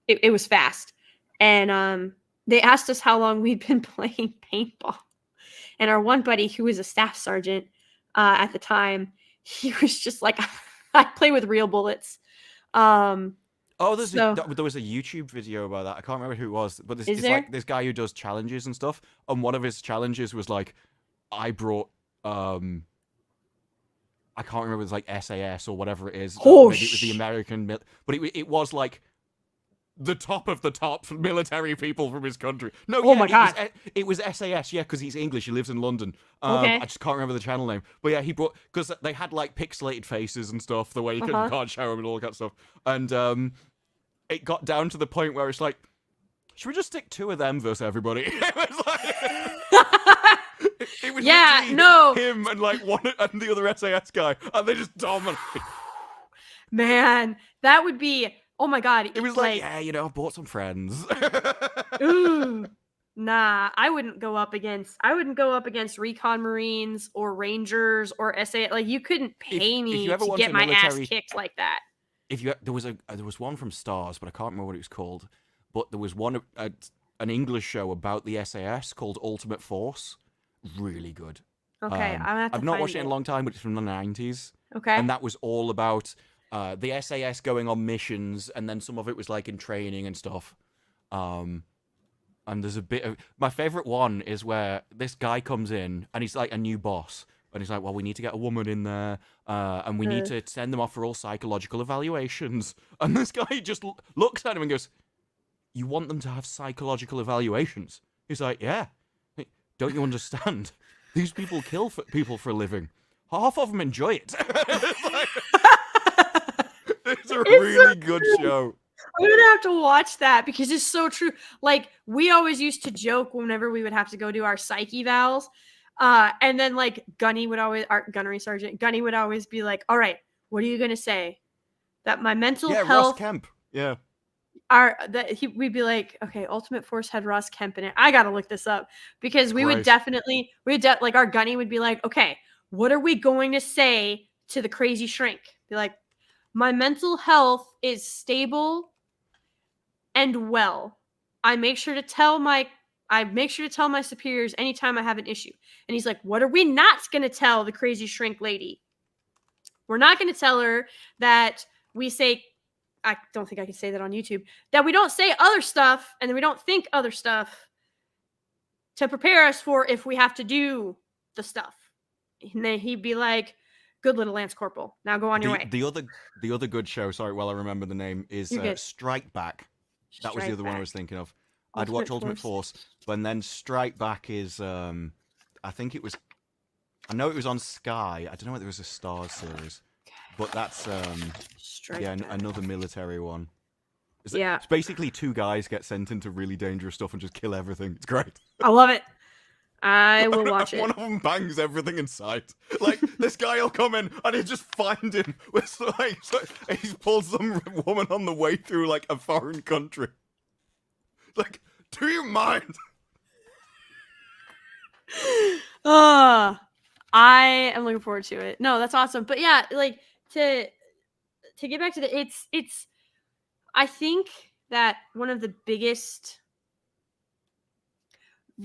it was fast. And they asked us how long we'd been playing paintball. And our one buddy, who was a staff sergeant at the time, he was just like, I play with real bullets. There was a YouTube video about that. I can't remember who it was, but it's like this guy who does challenges and stuff. And one of his challenges was like, I brought I can't remember, it was like SAS or whatever it is. Oh, maybe it was the American, but it was like the top of the top military people from his country. No, oh my god, it was SAS, yeah, because he's English. He lives in London. Okay. I just can't remember the channel name. But yeah, he brought, because they had like pixelated faces and stuff, the way you can't show them and all that stuff. And it got down to the point where it's like, should we just stick 2 of them versus everybody? It was like, it was him and like one and the other SAS guy, and they just dominated. Man, that would be, oh my god. It was like, yeah, I bought some friends. Ooh, nah, I wouldn't go up against recon Marines or Rangers or SA. Like, you couldn't pay me to get my ass kicked like that. There was one from Stars, but I can't remember what it was called. But there was one an English show about the SAS called Ultimate Force. Really good. Okay, I've not watched it in a long time, but it's from the 90s. Okay. And that was all about the SAS going on missions, and then some of it was like in training and stuff. And there's a bit of, my favorite one is where this guy comes in and he's like a new boss, and he's like, well, we need to get a woman in there, and we need to send them off for all psychological evaluations. And this guy just looks at him and goes, you want them to have psychological evaluations? He's like, yeah. Don't you understand? These people kill people for a living. Half of them enjoy it. It's a really good show. I'm gonna have to watch that because it's so true. Like, we always used to joke whenever we would have to go do our psych evals, and then like our gunnery sergeant Gunny would always be like, "All right, what are you gonna say? That my mental health." Ross Kemp. Yeah. We'd be like, okay, Ultimate Force had Ross Kemp in it. I gotta look this up because like our Gunny would be like, okay, what are we going to say to the crazy shrink? Be like, my mental health is stable and well. I make sure to tell my superiors anytime I have an issue. And he's like, what are we not going to tell the crazy shrink lady? We're not going to tell her that we say, I don't think I can say that on YouTube, that we don't say other stuff and then we don't think other stuff to prepare us for if we have to do the stuff. And then he'd be like, good little Lance Corporal. Now go on your way. The other good show, sorry, well, I remember the name, is Strike Back. That was the other one I was thinking of. I'd watch Ultimate Force, but then Strike Back is, I know it was on Sky. I don't know whether it was a Stars series, but that's, another military one. It's basically 2 guys get sent into really dangerous stuff and just kill everything. It's great. I love it. I will watch it. One of them bangs everything in sight. Like, this guy will come in and he'll just find him with he pulls some woman on the way through like a foreign country. Like, do you mind? I am looking forward to it. No, that's awesome. But yeah, like to get back to it's I think that one of the biggest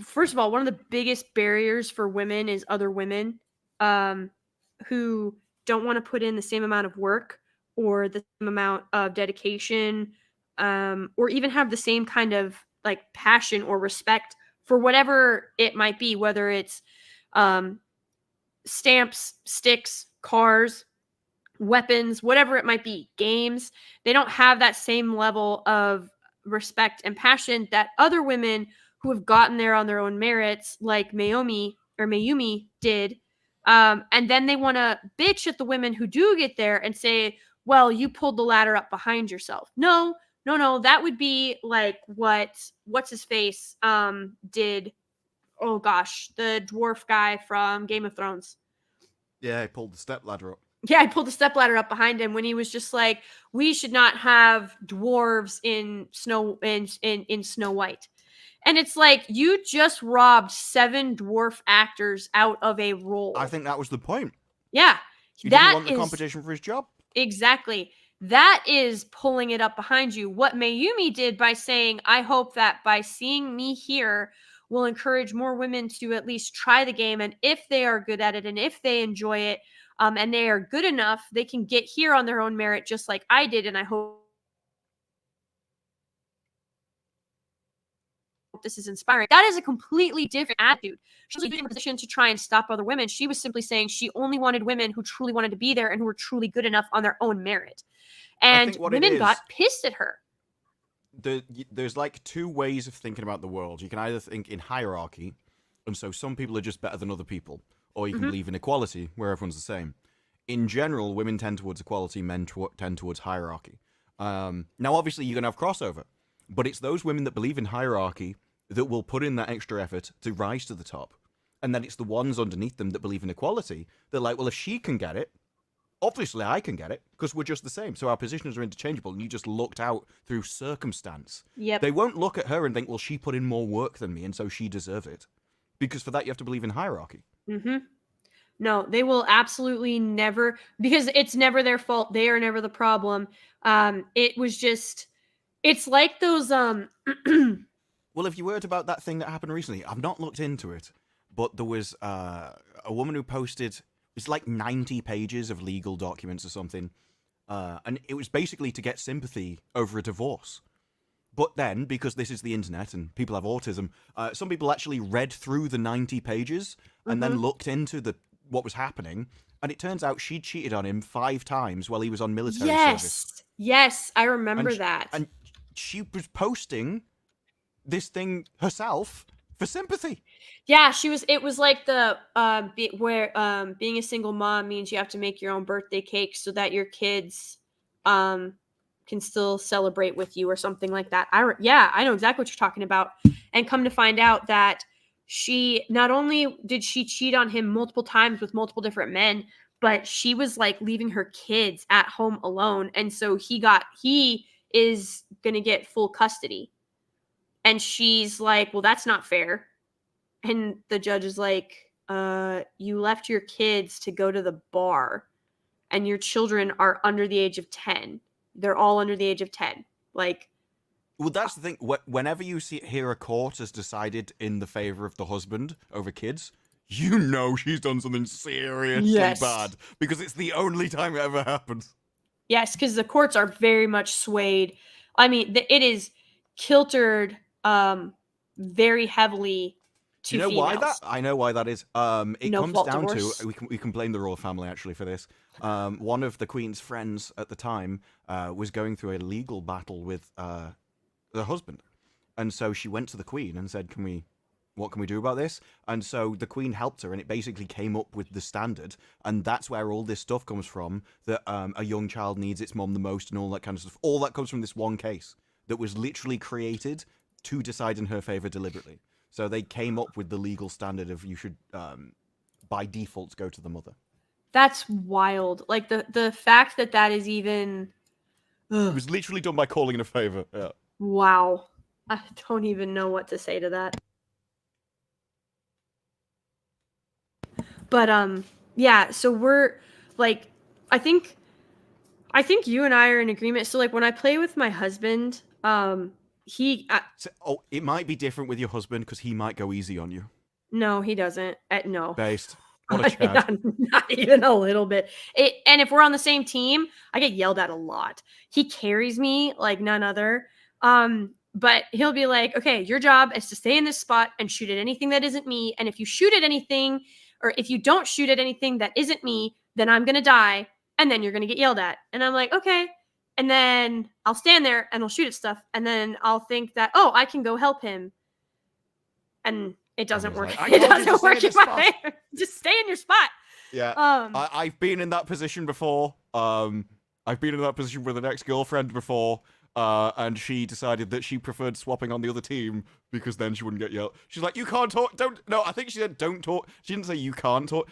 first of all, one of the biggest barriers for women is other women who don't want to put in the same amount of work or the same amount of dedication or even have the same kind of like passion or respect for whatever it might be, whether it's stamps, sticks, cars, weapons, whatever it might be, games. They don't have that same level of respect and passion that other women who have gotten there on their own merits, like Mayumi did. And then they want to bitch at the women who do get there and say, well, you pulled the ladder up behind yourself. No. That would be like what's his face did. Oh gosh, the dwarf guy from Game of Thrones. Yeah, he pulled the step ladder up. Yeah, I pulled the stepladder up behind him when he was just like, we should not have dwarves in Snow White. And it's like, you just robbed 7 dwarf actors out of a role. I think that was the point. Yeah. He didn't want the competition for his job. Exactly. That is pulling it up behind you. What Mayumi did by saying, I hope that by seeing me here will encourage more women to at least try the game. And if they are good at it and if they enjoy it, and they are good enough, they can get here on their own merit, just like I did. And I hope this is inspiring. That is a completely different attitude. She was in a position to try and stop other women. She was simply saying she only wanted women who truly wanted to be there and who were truly good enough on their own merit. And women got pissed at her. There's like 2 ways of thinking about the world. You can either think in hierarchy, and so some people are just better than other people. Or you can believe in equality, where everyone's the same. In general, women tend towards equality, men tend towards hierarchy. Now, obviously, you're going to have crossover. But it's those women that believe in hierarchy that will put in that extra effort to rise to the top. And then it's the ones underneath them that believe in equality. They're like, well, if she can get it, obviously I can get it, because we're just the same. So our positions are interchangeable, and you just looked out through circumstance. Yep. They won't look at her and think, well, she put in more work than me, and so she deserves it. Because for that, you have to believe in hierarchy. Mm-hmm. No, they will absolutely never, because it's never their fault. They are never the problem. It was just, it's like those. Well, if you heard about that thing that happened recently, I've not looked into it, but there was a woman who posted, it's like 90 pages of legal documents or something, and it was basically to get sympathy over a divorce. But then, because this is the internet and people have autism, some people actually read through the 90 pages and then looked into what was happening. And it turns out she cheated on him 5 times while he was on military service. Yes, I remember that. And she was posting this thing herself for sympathy. Yeah, it was like the being a single mom means you have to make your own birthday cake so that your kids can still celebrate with you or something like that. I know exactly what you're talking about. And come to find out that she, not only did she cheat on him multiple times with multiple different men, but she was like leaving her kids at home alone. And so he is going to get full custody. And she's like, well, that's not fair. And the judge is like, you left your kids to go to the bar and your children are under the age of 10. They're all under the age of 10. Like, well, that's the thing. Whenever you hear a court has decided in the favor of the husband over kids, you know she's done something seriously bad, because it's the only time it ever happens. Yes, because the courts are very much swayed. I mean, it is kiltered very heavily to you know females. why that? I know why that is. It comes down divorce. to we can blame the royal family actually for this. One of the Queen's friends at the time was going through a legal battle with the husband, and so she went to the Queen and said, what can we do about this? And so the Queen helped her, and it basically came up with the standard, and that's where all this stuff comes from, that a young child needs its mom the most and all that kind of stuff. All that comes from this one case that was literally created to decide in her favor deliberately. So they came up with the legal standard of you should, by default, go to the mother. That's wild. Like the fact that is even... It was literally done by calling in a favor. Yeah. Wow. I don't even know what to say to that. But yeah, so we're like, I think you and I are in agreement. So like when I play with my husband, It might be different with your husband because he might go easy on you. no, he doesn't. No. Based. What a Chad. Not even a little bit. And if we're on the same team, I get yelled at a lot. He carries me like none other. But he'll be like, okay, your job is to stay in this spot and shoot at anything that isn't me. And if you shoot at anything, or if you don't shoot at anything that isn't me, then I'm going to die. And then you're going to get yelled at. And I'm like, okay. And then I'll stand there and I'll shoot at stuff. And then I'll think that, oh, I can go help him. And it doesn't work. Like, It doesn't work in my just stay in your spot. Yeah. I've been in that position before. I've been in that position with an ex-girlfriend before. And she decided that she preferred swapping on the other team because then she wouldn't get yelled. She's like, you can't talk. No, I think she said don't talk. She didn't say you can't talk.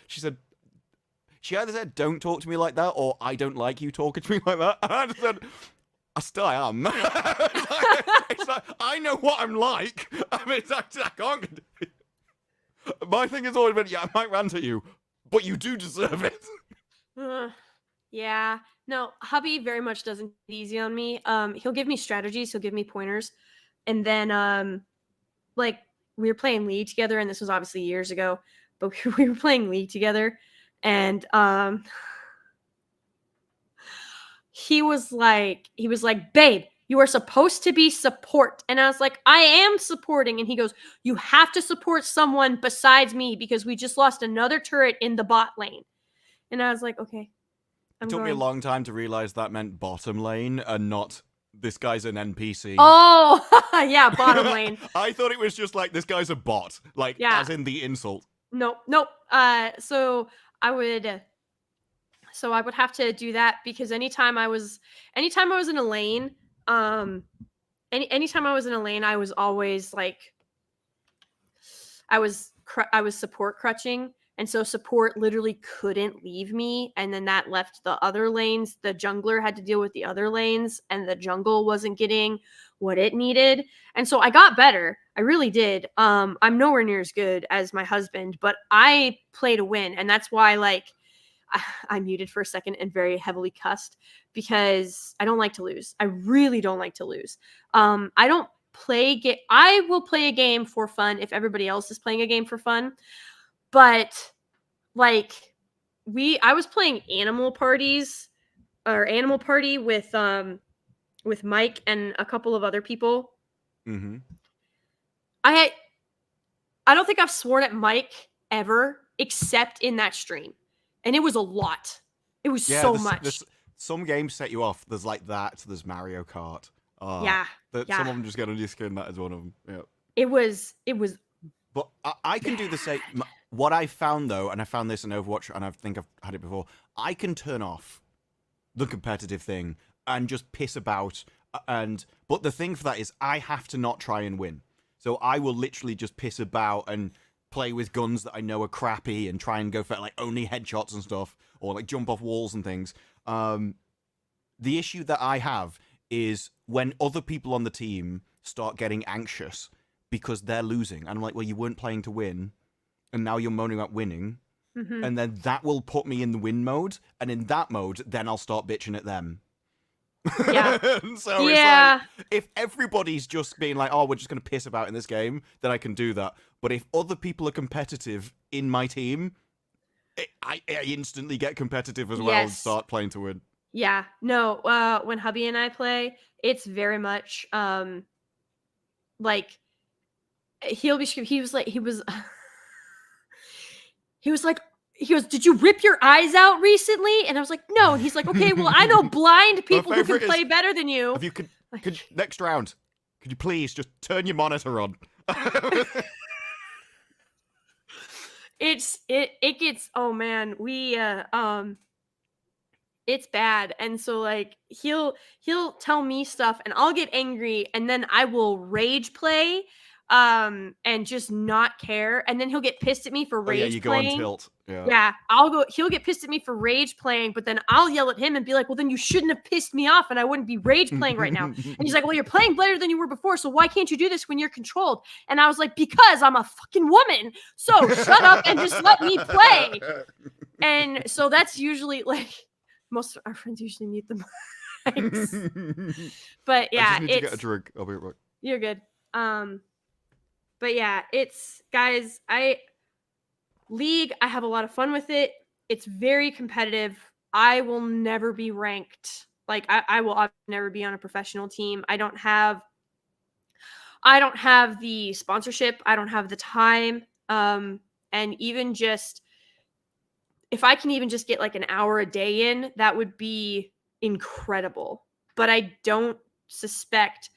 She either said don't talk to me like that or I don't like you talking to me like that. And I just said, I still am. It's like, I know what I'm like. I mean, I can't. My thing has always been, yeah, I might rant at you, but you do deserve it. Yeah. No, hubby very much doesn't get easy on me. He'll give me strategies, he'll give me pointers. And then like we were playing League together, and this was obviously years ago, but we were playing League together, and he was like, babe, you are supposed to be support. And I was like, I am supporting. And he goes, you have to support someone besides me because we just lost another turret in the bot lane. And I was like, okay. It took me a long time to realize that meant bottom lane and not this guy's an NPC. Oh, yeah, bottom lane. I thought it was just like this guy's a bot, like as in the insult. Nope. So I would have to do that because anytime I was in a lane, anytime I was in a lane, I was always like, I was support crutching. And so support literally couldn't leave me. And then that left the other lanes. The jungler had to deal with the other lanes, and the jungle wasn't getting what it needed. And so I got better. I really did. I'm nowhere near as good as my husband, but I play to win. And that's why, like, I muted for a second and very heavily cussed because I don't like to lose. I really don't like to lose. I will play a game for fun if everybody else is playing a game for fun. But like I was playing Animal Party with Mike and a couple of other people. Mm-hmm. I don't think I've sworn at Mike ever except in that stream. And it was a lot. It was so much. Some games set you off. There's like that. There's Mario Kart. Yeah. Some of them just get on your skin. That is one of them. Yeah. It was. But I can do the same. What I found though, and I found this in Overwatch, and I think I've had it before, I can turn off the competitive thing and just piss about. But the thing for that is I have to not try and win. So I will literally just piss about and play with guns that I know are crappy and try and go for like only headshots and stuff, or like jump off walls and things. The issue that I have is when other people on the team start getting anxious because they're losing. And I'm like, well, you weren't playing to win, and now you're moaning about winning. Mm-hmm. And then that will put me in the win mode. And in that mode, then I'll start bitching at them. Yeah. So it's like, if everybody's just being like, oh, we're just going to piss about in this game, then I can do that. But if other people are competitive in my team, I instantly get competitive as well and start playing to win. Yeah. No, when hubby and I play, it's very much like he was like, he goes, did you rip your eyes out recently? And I was like, no. And he's like, okay, well, I know blind people who can play better than you. If you could next round, could you please just turn your monitor on? It gets, oh man, it's bad. And so like he'll tell me stuff and I'll get angry and then I will rage play. and just not care. And then he'll get pissed at me for Oh yeah, rage you go on playing. tilt. Yeah. Yeah, he'll get pissed at me for rage playing, but then I'll yell at him and be like, well, then you shouldn't have pissed me off and I wouldn't be rage playing right now. And he's like, well, you're playing better than you were before, so why can't you do this when you're controlled? And I was like, because I'm a fucking woman. So shut up and just let me play. And so that's usually like, most of our friends usually mute the mics. But yeah, I just need to get a it's, drink. I'll be right back. you're good. But yeah, it's, guys, League, I have a lot of fun with it. It's very competitive. I will never be ranked. Like I will never be on a professional team. I don't have the sponsorship. I don't have the time. And even just if I can even just get like an hour a day in, that would be incredible. But I don't suspect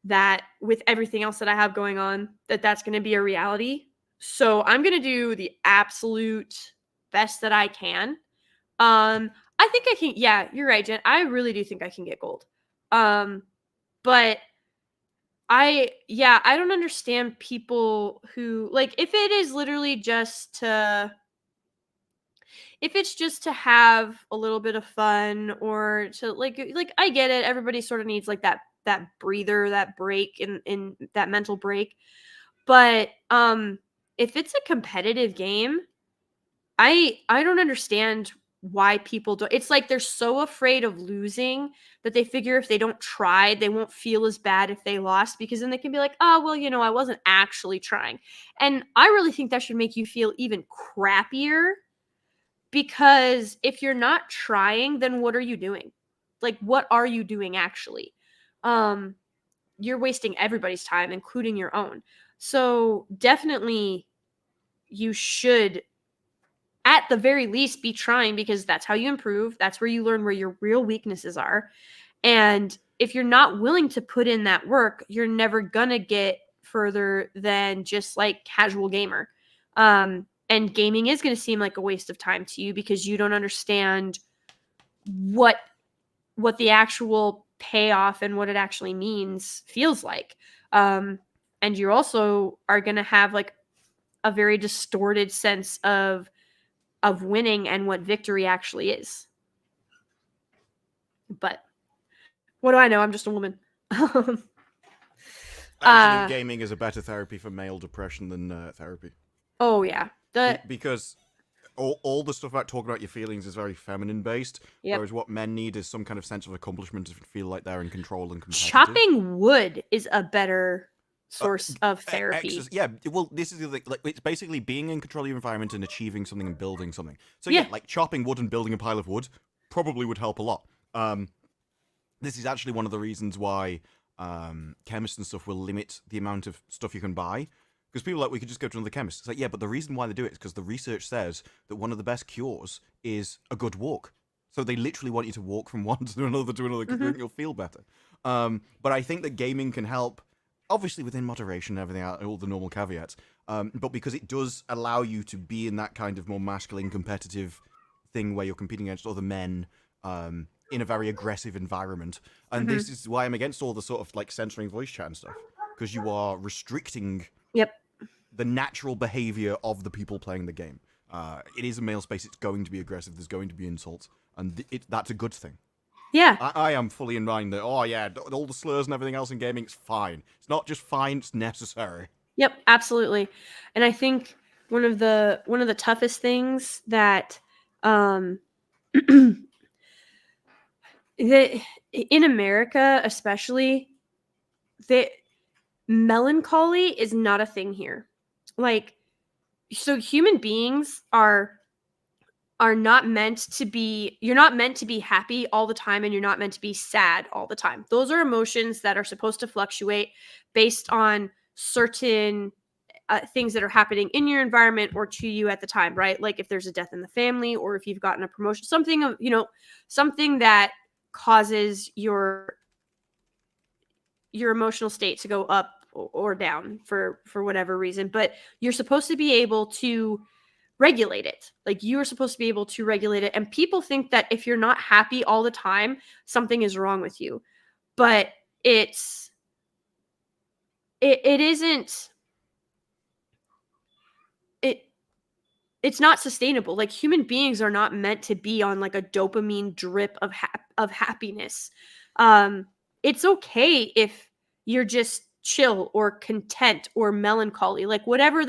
that with everything else that I have going on, that's going to be a reality. So I'm going to do the absolute best that I can. I think I can. Yeah, you're right, Jen. I really do think I can get gold. But I don't understand people who like, if it is literally just to, if it's just to have a little bit of fun or to like I get it. Everybody sort of needs like that breather, that break in that mental break. But if it's a competitive game, I don't understand why people don't. It's like they're so afraid of losing that they figure if they don't try, they won't feel as bad if they lost, because then they can be like, oh, well, I wasn't actually trying. And I really think that should make you feel even crappier, because if you're not trying, then what are you doing? Like, what are you doing actually? You're wasting everybody's time, including your own. So definitely you should at the very least be trying, because that's how you improve. That's where you learn where your real weaknesses are. And if you're not willing to put in that work, you're never gonna get further than just like casual gamer. And gaming is going to seem like a waste of time to you because you don't understand what the actual payoff and what it actually means feels like. And you also are going to have like a very distorted sense of winning and what victory actually is. But what do I know? I'm just a woman. I actually think gaming is a better therapy for male depression than therapy. Oh yeah, because all the stuff about talking about your feelings is very feminine based, yep. Whereas what men need is some kind of sense of accomplishment to feel like they're in control and competitive. Chopping wood is a better source of therapy. Yeah, well, this is the thing. Like, it's basically being in control of your environment and achieving something and building something. So yeah, like chopping wood and building a pile of wood probably would help a lot. This is actually one of the reasons why chemists and stuff will limit the amount of stuff you can buy. Because people are like, we could just go to another chemist. It's like, yeah, but the reason why they do it is because the research says that one of the best cures is a good walk. So they literally want you to walk from one to another because then you'll feel better. But I think that gaming can help, obviously within moderation and everything, all the normal caveats. But because it does allow you to be in that kind of more masculine, competitive thing where you're competing against other men in a very aggressive environment. And this is why I'm against all the sort of like censoring voice chat and stuff. Because you are restricting the natural behavior of the people playing the game. It is a male space. It's going to be aggressive. There's going to be insults. And that's a good thing. Yeah. I am fully in line that, all the slurs and everything else in gaming is fine. It's not just fine, it's necessary. Yep, absolutely. And I think one of the toughest things that that in America especially, that melancholy is not a thing here. Like, so human beings are not meant to be, you're not meant to be happy all the time, and you're not meant to be sad all the time. Those are emotions that are supposed to fluctuate based on certain things that are happening in your environment or to you at the time, right? Like if there's a death in the family, or if you've gotten a promotion, something that causes your emotional state to go up or down for whatever reason. But you're supposed to be able to regulate it. Like, you are supposed to be able to regulate it. And people think that if you're not happy all the time, something is wrong with you. But it's it isn't it's not sustainable. Like, human beings are not meant to be on like a dopamine drip of happiness. It's okay if you're just chill or content or melancholy, like whatever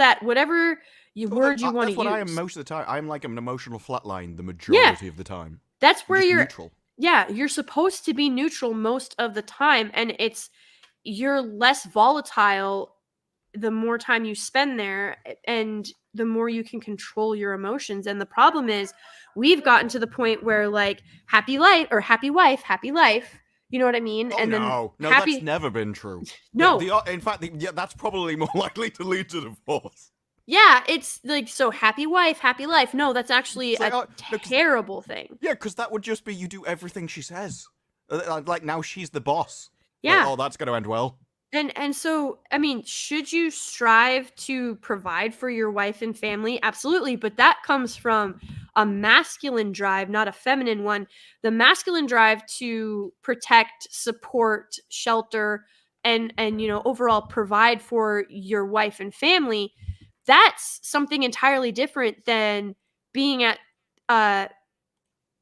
you Well, word you want to that's what I am use. most of the time. I'm like an emotional flatline the Yeah. majority of the time. That's I'm where just you're neutral. yeah, you're supposed to be neutral most of the time, and you're less volatile the more time you spend there, and the more you can control your emotions. And the problem is, we've gotten to the point where, like, happy life or happy wife, happy life, you know what I mean? Oh, And then no, happy that's never been true. no. In fact, yeah, that's probably more likely to lead to divorce. Yeah, it's like, so happy wife, happy life. No, that's actually It's like, a no, 'cause- terrible thing. Yeah, because that would just be you do everything she says. Like, now she's the boss. Like, Yeah. oh, that's going to end well. And so, I mean, should you strive to provide for your wife and family? Absolutely, but that comes from a masculine drive, not a feminine one. The masculine drive to protect, support, shelter, and overall provide for your wife and family. That's something entirely different than being at uh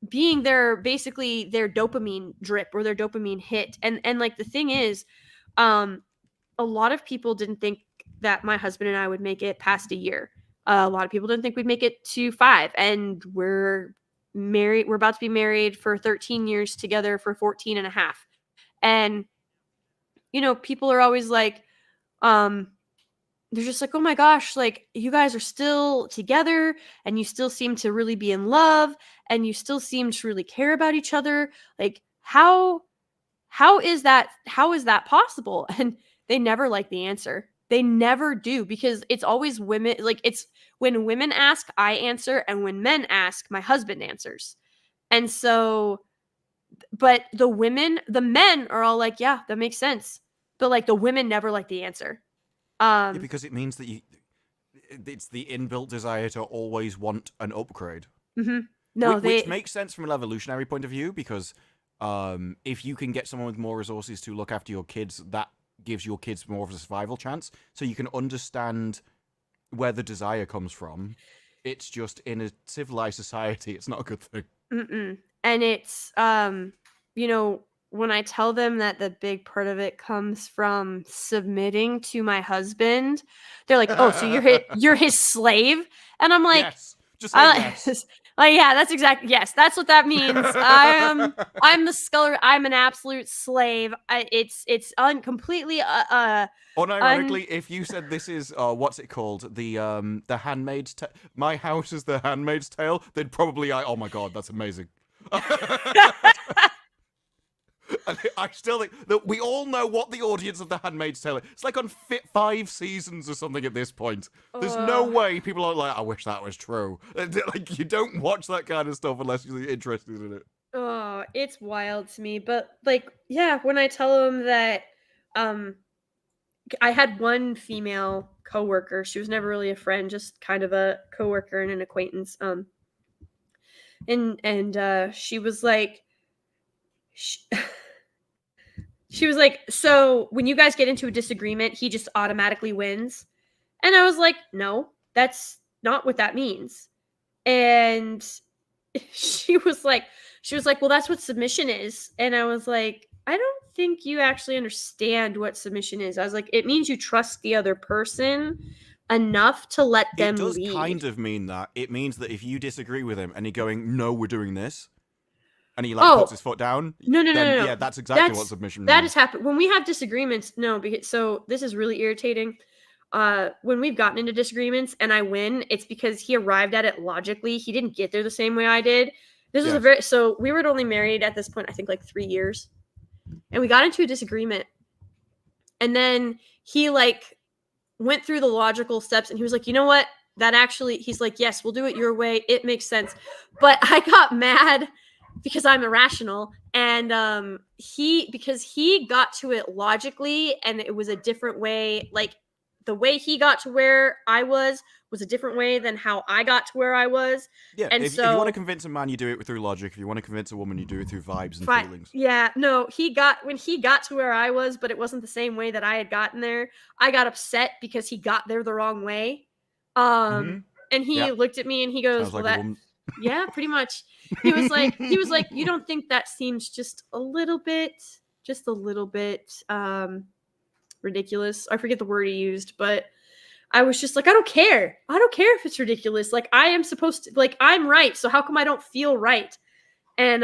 being basically their dopamine drip or their dopamine hit. And like, the thing is, um a lot of people didn't think that my husband and I would make it past a year. A lot of people didn't think we'd make it to 5, and we're married. We're about to be married for 13 years, together for 14 and a half. And people are always like, um they're just like, "Oh my gosh, like, you guys are still together, and you still seem to really be in love, and you still seem to really care about each other. Like, how is that possible?" And they never like the answer. They never do, because it's always women. Like, it's when women ask, I answer, and when men ask, my husband answers. And so, but the men are all like, "Yeah, that makes sense." But like, the women never like the answer. Yeah, because it means that it's the inbuilt desire to always want an upgrade. Mhm. No, which makes sense from an evolutionary point of view, because if you can get someone with more resources to look after your kids, that gives your kids more of a survival chance. So you can understand where the desire comes from. It's just, in a civilized society, it's not a good thing. Mm-mm. And it's when I tell them that the big part of it comes from submitting to my husband, they're like, "Oh, so you're his slave?" And I'm like, Yes. Just say yes. like, yeah, that's exactly, yes, that's what that means. I'm the sculler. I'm an absolute slave. It's completely Unironically, if you said this is what's it called, the Handmaid's my house is the Handmaid's Tale, they'd probably oh my god, that's amazing. I still think that we all know what the audience of the Handmaid's Tale is. It's like on 5 seasons or something at this point. There's no way people are like, I wish that was true. Like, you don't watch that kind of stuff unless you're interested in it. Oh, it's wild to me. But like, yeah, when I tell them that, I had one female coworker. She was never really a friend, just kind of a coworker and an acquaintance. And she was like, she was like, "So when you guys get into a disagreement, he just automatically wins?" And I was like, "No, that's not what that means." And she was like, "Well, that's what submission is." And I was like, "I don't think you actually understand what submission is." I was like, "It means you trust the other person enough to let them It does lead." kind of mean that. It means that if you disagree with him and he's going, "No, we're doing this," and he puts his foot down, No. yeah, that's exactly what submission means. That has happened when we have disagreements. No, because so this is really irritating. When we've gotten into disagreements and I win, it's because he arrived at it logically. He didn't get there the same way I did. This was so we were only married at this point, I think, like 3 years. And we got into a disagreement. And then he went through the logical steps, and he was like, "You know what? He's like, "Yes, we'll do it your way. It makes sense." But I got mad because I'm irrational, and because he got to it logically, and it was a different way. Like, the way he got to where I was a different way than how I got to where I was. Yeah, And if you want so- to convince a man, you do it through logic. If you want to convince a woman, you do it through vibes and Fine. feelings. Yeah, no, when he got to where I was, but it wasn't the same way that I had gotten there. I got upset because he got there the wrong way. Mhm. And he Yeah. looked at me and he goes, Sounds "Well, like a that woman. yeah, pretty much." He was like, "You don't think that seems just a little bit ridiculous?" I forget the word he used, but I was just like, I don't care. I don't care if it's ridiculous. Like, I am supposed to, like, I'm right. So how come I don't feel right? And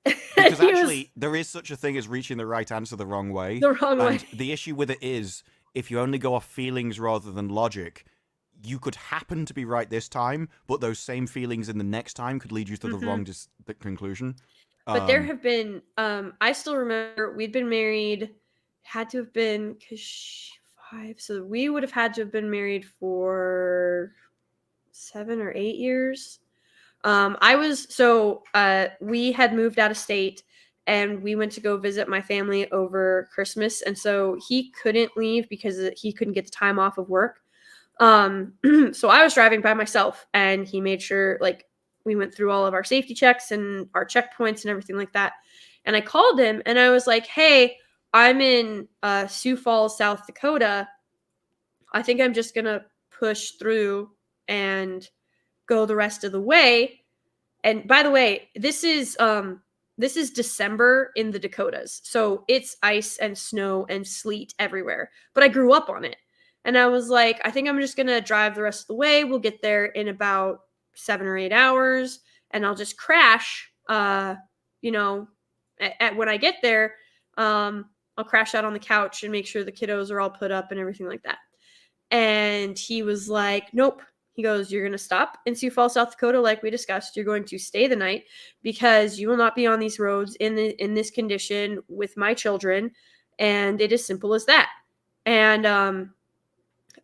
Because he was actually, there is such a thing as reaching the right answer the wrong way. the wrong way. And the issue with it is, if you only go off feelings rather than logic, you could happen to be right this time, but those same feelings in the next time could lead you to the wrong the conclusion. But there have been, I still remember we'd been married, had to have been, 5, so we would have had to have been married for 7 or 8 years. We had moved out of state and we went to go visit my family over Christmas. And so he couldn't leave because he couldn't get the time off of work. So I was driving by myself and he made sure, like, we went through all of our safety checks and our checkpoints and everything like that. And I called him and I was like, "Hey, I'm in Sioux Falls, South Dakota. I think I'm just going to push through and go the rest of the way." And by the way, this is December in the Dakotas. So it's ice and snow and sleet everywhere. But I grew up on it. And I was like, I think I'm just going to drive the rest of the way. We'll get there in about 7 or 8 hours and I'll just crash when I get there. I'll crash out on the couch and make sure the kiddos are all put up and everything like that. And he was like, "Nope." He goes, "You're going to stop in Sioux Falls, South Dakota, like we discussed. You're going to stay the night because you will not be on these roads in this condition with my children." And it is simple as that. And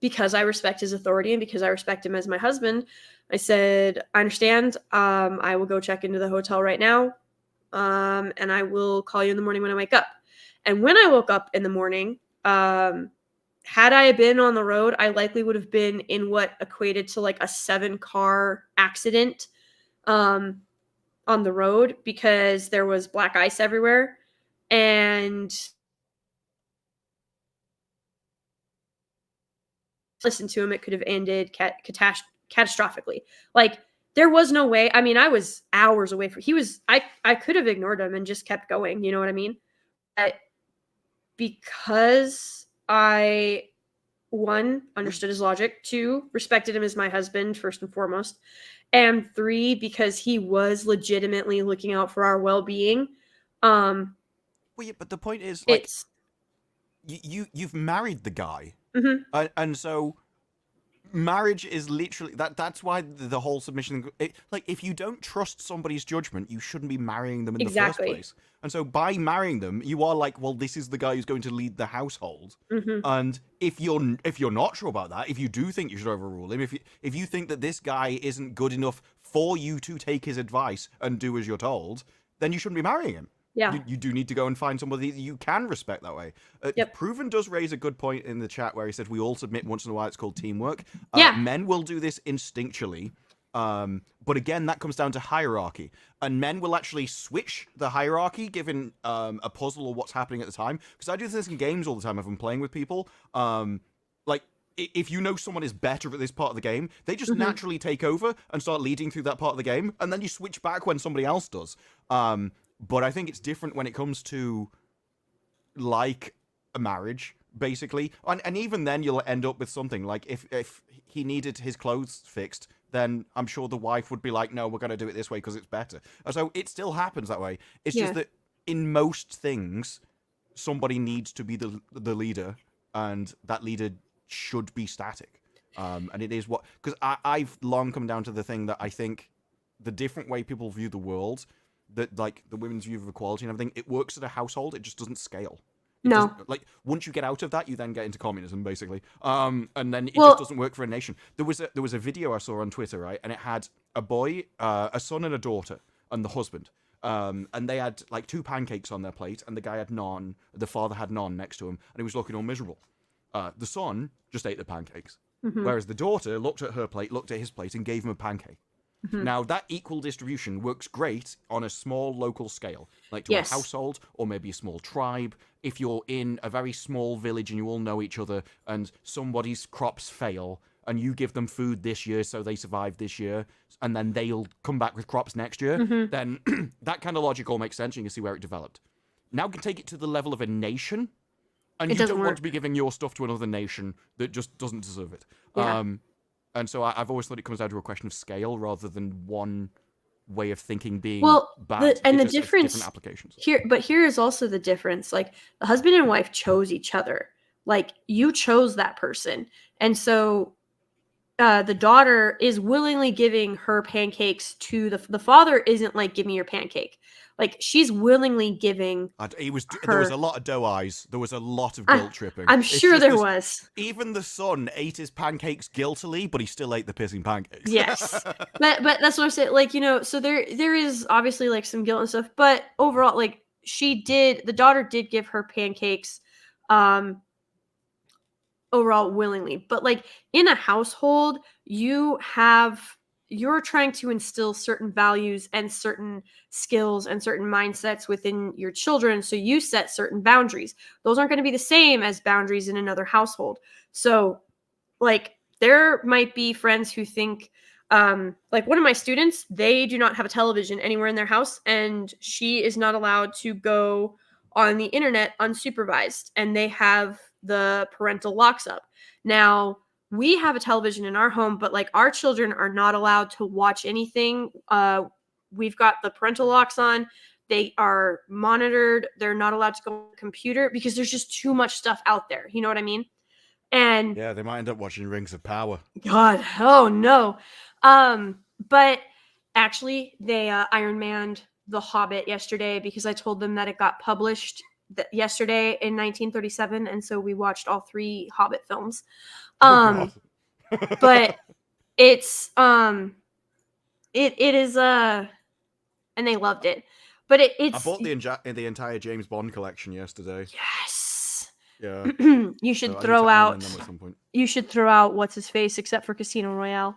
because I respect his authority and because I respect him as my husband, I said, "I understand. I will go check into the hotel right now. And I will call you in the morning when I wake up." And when I woke up in the morning, had I been on the road, I likely would have been in what equated to like a 7-car accident on the road because there was black ice everywhere. And listen to him, it could have ended catastrophically. Like, there was no way. I mean, I was hours away from. I could have ignored him and just kept going. You know what I mean? But because I, 1, understood his logic, 2, respected him as my husband first and foremost, and 3, because he was legitimately looking out for our well-being. Well, yeah, but the point is, like, It's you've married the guy, Mhm. And so marriage is literally that's why the whole submission. Like, if you don't trust somebody's judgment, you shouldn't be marrying them in Exactly. the first place. And so by marrying them, you are like, well, this is the guy who's going to lead the household. Mhm. And if you're not sure about that, if you do think you should overrule him, if you think that this guy isn't good enough for you to take his advice and do as you're told, then you shouldn't be marrying him. Yeah. You do need to go and find somebody that you can respect that way. Yep. Proven does raise a good point in the chat where he said we all submit once in a while. It's called teamwork. Yeah. Men will do this instinctually. But again, that comes down to hierarchy. And men will actually switch the hierarchy given a puzzle or what's happening at the time. Because I do this in games all the time if I'm playing with people. Like, if you know someone is better at this part of the game, they just naturally take over and start leading through that part of the game. And then you switch back when somebody else does. But I think it's different when it comes to, like, a marriage, basically. And even then, you'll end up with something. Like, if he needed his clothes fixed, then I'm sure the wife would be like, no, we're going to do it this way because it's better. And so it still happens that way. It's just that in most things, somebody needs to be the leader, and that leader should be static. And it is what... Because I've long come down to the thing that I think the different way people view the world... that, like, the women's view of equality and everything, it works at a household, it just doesn't scale. Like, once you get out of that, you then get into communism, basically. And then it just doesn't work for a nation. There was a video I saw on Twitter, right? And it had a boy, a son and a daughter, and the husband. And they had, like, 2 pancakes on their plate, and the guy had none, the father had none next to him, and he was looking all miserable. The son just ate the pancakes, Mhm. whereas the daughter looked at her plate, looked at his plate, and gave him a pancake. Mhm. Now, that equal distribution works great on a small local scale, like to Yes. a household or maybe a small tribe. If you're in a very small village and you all know each other and somebody's crops fail and you give them food this year so they survive this year and then they'll come back with crops next year, Mhm. then that kind of logic all makes sense and you can see where it developed. Now we can take it to the level of a nation, and It you doesn't don't want work. to be giving your stuff to another nation that just doesn't deserve it. Yeah. And so I've always thought it comes down to a question of scale rather than one way of thinking being Well, bad. and It the just has difference different applications. here is also the difference. Like the husband and wife chose each other. Like you chose that person, and so the daughter is willingly giving her pancakes to the father. Isn't like, give me your pancake. Like she's willingly giving. There was her. a lot of doe eyes. There was a lot of I- guilt tripping. I'm It's sure just there this- was. Even the son ate his pancakes guiltily, but he still ate the pissing pancakes. Yes. but that's what I'm saying. Like, so there is obviously like some guilt and stuff, but overall, like the daughter did give her pancakes overall willingly. But like in a household, you're trying to instill certain values and certain skills and certain mindsets within your children. So you set certain boundaries. Those aren't going to be the same as boundaries in another household. So like there might be friends who think like one of my students, they do not have a television anywhere in their house, and she is not allowed to go on the internet unsupervised, and they have the parental locks up. Now we have a television in our home, but like our children are not allowed to watch anything. We've got the parental locks on. They are monitored. They're not allowed to go on the computer because there's just too much stuff out there. You know what I mean? And Yeah, they might end up watching Rings of Power. God, oh no. But actually they Iron Manned The Hobbit yesterday because I told them that it got published yesterday in 1937, and so we watched all 3 Hobbit films. Oh, God. But it's it is and they loved it. But I it's bought the entire James Bond collection yesterday. yes. Yeah. You should So I need throw to out iron them at some point. what's his face except for Casino Royale.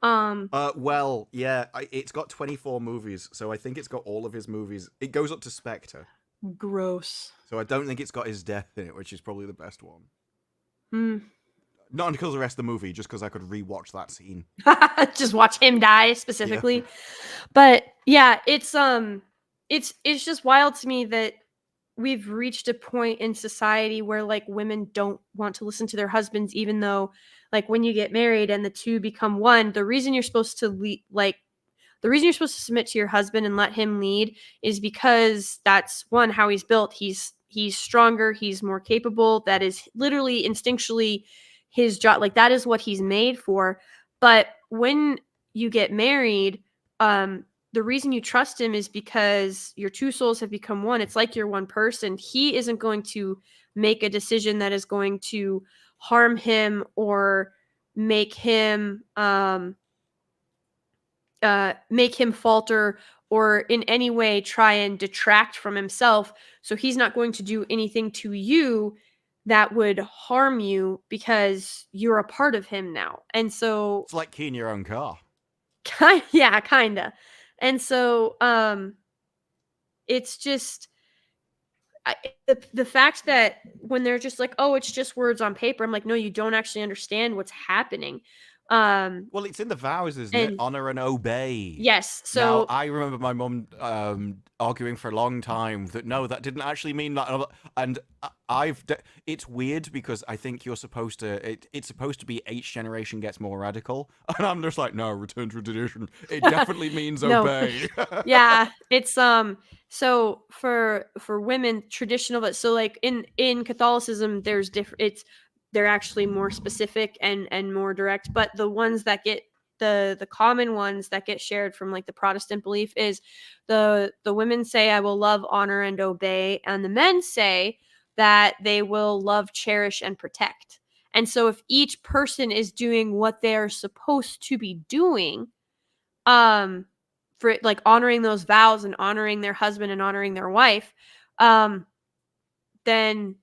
Well, yeah, it's got 24 movies, so I think it's got all of his movies. It goes up to Spectre, Gross. so I don't think it's got his death in it, which is probably the best one. Hmm. Not because of the rest of the movie, just because I could rewatch that scene. Just watch him die specifically. But yeah, it's just wild to me that we've reached a point in society where like women don't want to listen to their husbands, even though like when you get married and the two become one, the reason you're supposed to the reason you're supposed to submit to your husband and let him lead is because that's one, how he's built. He's stronger, he's more capable. That is literally instinctually his job. Like that is what he's made for. But when you get married, the reason you trust him is because your two souls have become one. It's like you're one person. He isn't going to make a decision that is going to harm him or make him falter or in any way try and detract from himself. So he's not going to do anything to you that would harm you because you're a part of him now. And so It's like keying your own car. kinda. And so it's just the fact that when they're just like, oh, it's just words on paper, I'm like, no, you don't actually understand what's happening. Well, it's in the vows, isn't it? and- Honor and obey. Yes. Now, So I remember my mum arguing for a long time that no, that didn't actually mean that. And it's weird because I think you're supposed to. It's supposed to be each generation gets more radical, and I'm just like, no, return to tradition. It definitely means No. obey. yeah, it's so for women traditional, but so like in Catholicism there's they're actually more specific and more direct, but the ones that get the common ones that get shared from like the Protestant belief is the women say, I will love, honor, and obey, and the men say that they will love, cherish, and protect. And so if each person is doing what they're supposed to be doing, for like honoring those vows and honoring their husband and honoring their wife, then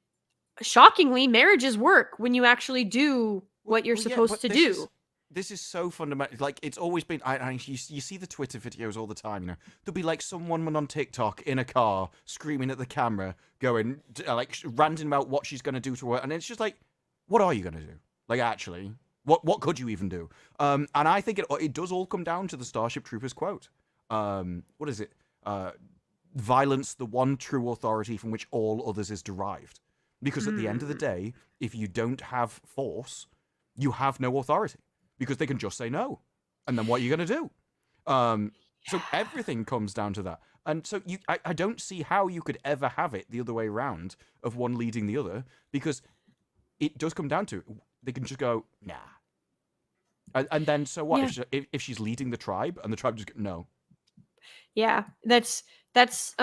shockingly, marriages work when you actually do what you're Well, yeah, supposed but to this do. this is so fundamental. Like, it's always been. You see the Twitter videos all the time. You know, there'll be like some woman on TikTok in a car screaming at the camera, going like ranting about what she's gonna do to her, and it's just like, what are you gonna do? Like, actually, what could you even do? And I think it does all come down to the Starship Troopers quote. What is it? Violence, the one true authority from which all others is derived. Because at the end of the day, if you don't have force, you have no authority. Because they can just say no. And then what are you going to do? So everything comes down to that. And so I don't see how you could ever have it the other way around of one leading the other, because it does come down to, they can just go, nah. And then, so what? Yeah. If she's leading the tribe and the tribe just go, no. Yeah, that's it's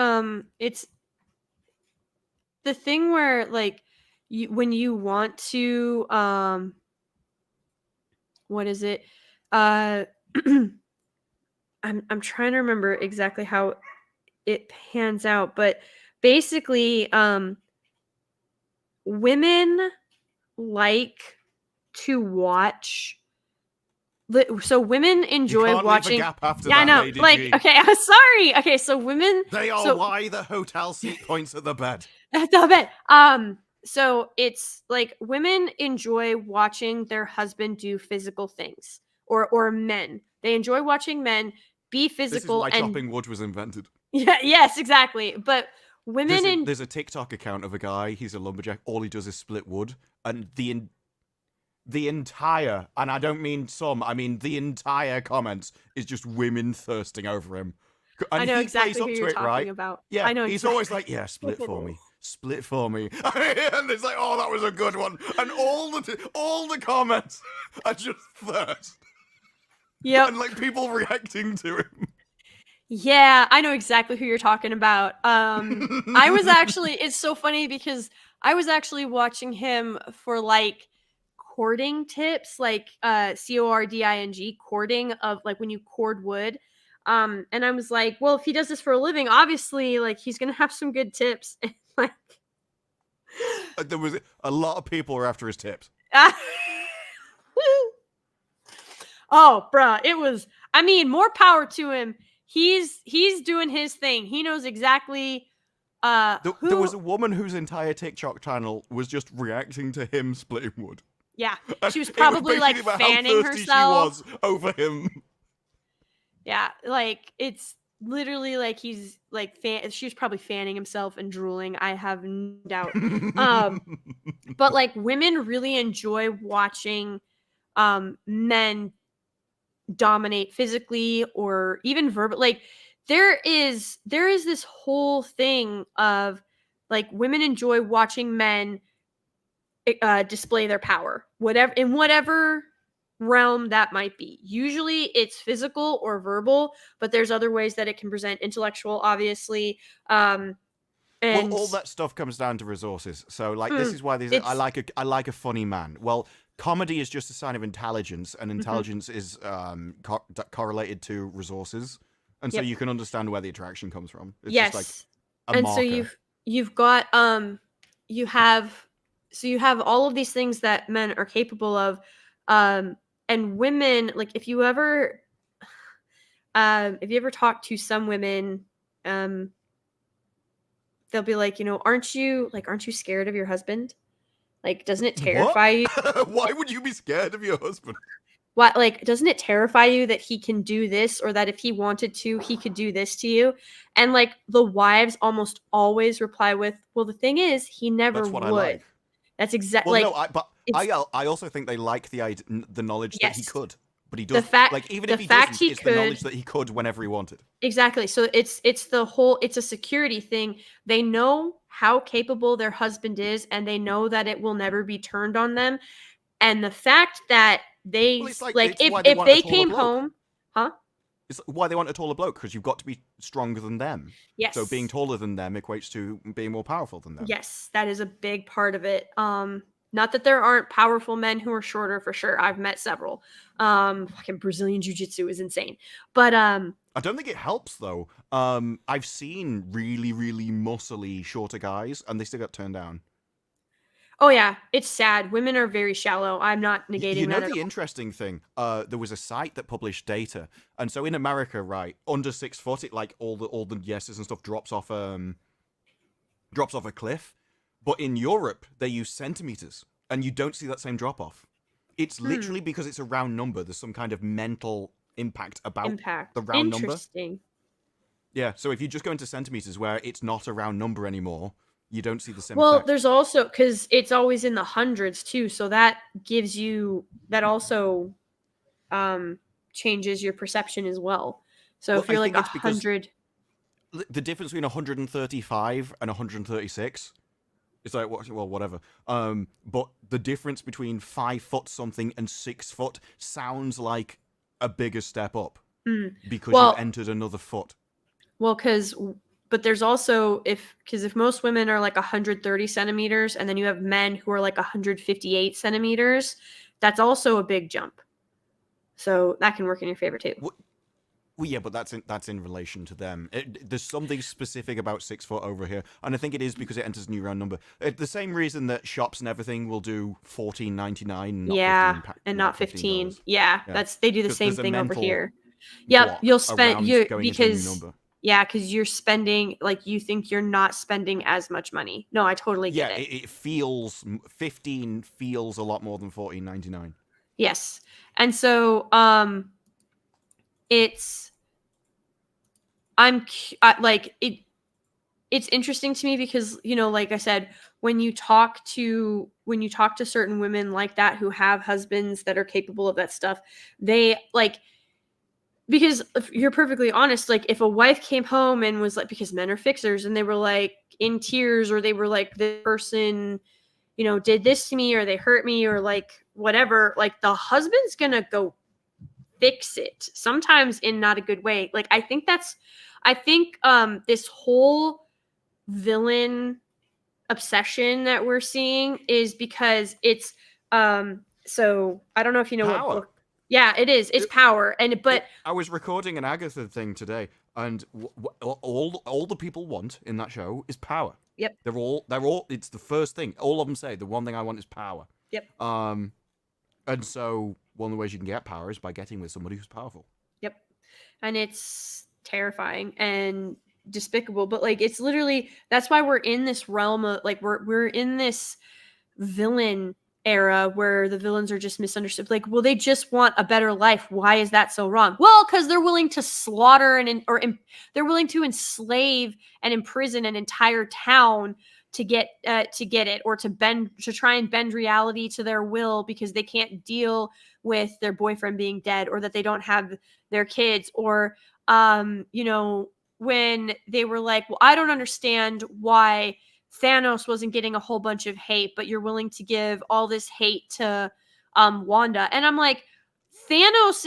the thing where, like, when you want to what is it? I'm trying to remember exactly how it pans out, but basically, women like to watch. So women enjoy You can't watching. leave a gap after Yeah, I that, know. Lady Like, G. okay, I'm sorry. Okay, so women. They are so, why the hotel seat points at the bed. Stop it. So it's like women enjoy watching their husband do physical things, or men. They enjoy watching men be This is physical why and chopping wood was invented. yeah, yes, exactly. But women There's a TikTok account of a guy. He's a lumberjack. All he does is split wood, and the entire, and I don't mean some, I mean the entire comments is just women thirsting over him. And I know he exactly plays up who to you're it, talking right? about. Yeah, I know he's exactly. always like, yeah, split for me. Split for me. And it's like, oh, that was a good one. And all the comments are just thirst. Yep. And like people reacting to him. Yeah, I know exactly who you're talking about. I was actually, it's so funny because I was actually watching him for like cording tips, like cording, cording of like when you cord wood. And I was like, well, if he does this for a living, obviously like he's gonna have some good tips. And like There was a lot of people were after his tips. oh, bruh, it was, I mean, more power to him. He's doing his thing. He knows exactly There was a woman whose entire TikTok channel was just reacting to him splitting wood. Yeah, she was It probably like basically about how fanning thirsty herself. she was over him. Yeah, like it's literally like he's like she was probably fanning himself and drooling. I have no doubt. But like women really enjoy watching men dominate physically or even verbal. Like there is this whole thing of like women enjoy watching men display their power, whatever realm that might be. Usually it's physical or verbal, but there's other ways that it can present, intellectual, obviously. And well, all that stuff comes down to resources. So, like, this is why I like a funny man. Well, comedy is just a sign of intelligence, and intelligence is correlated to resources, and so you can understand where the attraction comes from. It's yes, just like a and marker. so you've got you have all of these things that men are capable of, and women, like if you ever talk to some women, they'll be like, aren't you scared of your husband? Like, doesn't it terrify you? Why would you be scared of your husband? What, like, doesn't it terrify you that he can do this, or that if he wanted to, he could do this to you? And like the wives almost always reply with, well, the thing is, he never That's what would. I like. That's exactly Well, like, no, I also think they like the knowledge that he Yes. could, but he does. Like even the if he fact doesn't, he it's the knowledge could. that he could whenever he wanted. Exactly. So it's a security thing. They know how capable their husband is, and they know that it will never be turned on them. And the fact that they Well, it's like, like it's why if want a they taller came bloke. home, huh? It's why they want a taller bloke, because you've got to be stronger than them. Yes. So being taller than them equates to being more powerful than them. Yes, that is a big part of it. Not that there aren't powerful men who are shorter, for sure. I've met several. Fucking Brazilian jiu-jitsu is insane. But I don't think it helps though. I've seen really, really muscly shorter guys, and they still got turned down. Oh yeah, it's sad. Women are very shallow. I'm not negating You know that at the all. interesting thing? There was a site that published data, and so in America, right, under 6 foot, it like all the yeses and stuff drops off a cliff. But in Europe, they use centimeters, and you don't see that same drop off. It's literally because it's a round number. There's some kind of mental impact about Impact. the round number. Interesting. Yeah, so if you just go into centimeters where it's not a round number anymore, you don't see the same Well, effect. there's also because it's always in the hundreds too, so that gives you that also changes your perception as well. So Well, if you're I like think it's because 100, the difference between 135 and 136, it's like, well, whatever. But the difference between 5 foot something and 6 foot sounds like a bigger step up because Well- you've entered another foot. well, but there's also if most women are like 130 centimeters, and then you have men who are like 158 centimeters, that's also a big jump. So that can work in your favor too. Well, yeah, but that's in relation to them. There's something specific about 6 foot over here, and I think it is because it enters a new round number. The same reason that shops and everything will do $14.99, Yeah, $15, and not 15. $15. Yeah, Yeah. they do the 'Cause same there's a thing over mental here. Yep, block you'll spend around you going into a new because number. yeah, because you're spending like you think you're not spending as much money. No, I totally Yeah, get it. it feels 15 feels a lot more than $14.99. Yes, and so it's like it. It's interesting to me because like I said, when you talk to certain women like that who have husbands that are capable of that stuff, they like. Because if you're perfectly honest, like if a wife came home and was like, because men are fixers and they were like in tears, or they were like, this person, did this to me, or they hurt me, or like whatever, like the husband's gonna go fix it, sometimes in not a good way. Like I think this whole villain obsession that we're seeing is because it's so I don't know if you know what Power. book. Yeah, it is. It's power, but I was recording an Agatha thing today, and all the people want in that show is power. Yep. They're all. It's the first thing. All of them say the one thing I want is power. Yep. And so one of the ways you can get power is by getting with somebody who's powerful. Yep. And it's terrifying and despicable, but like it's literally that's why we're in this realm of like we're in this villain era where the villains are just misunderstood. Like, well, they just want a better life. Why is that so wrong? Well, because they're willing to slaughter they're willing to enslave and imprison an entire town to get it, or to try and bend reality to their will because they can't deal with their boyfriend being dead, or that they don't have their kids, or when they were like, well, I don't understand why Thanos wasn't getting a whole bunch of hate, but you're willing to give all this hate to Wanda. And I'm like, Thanos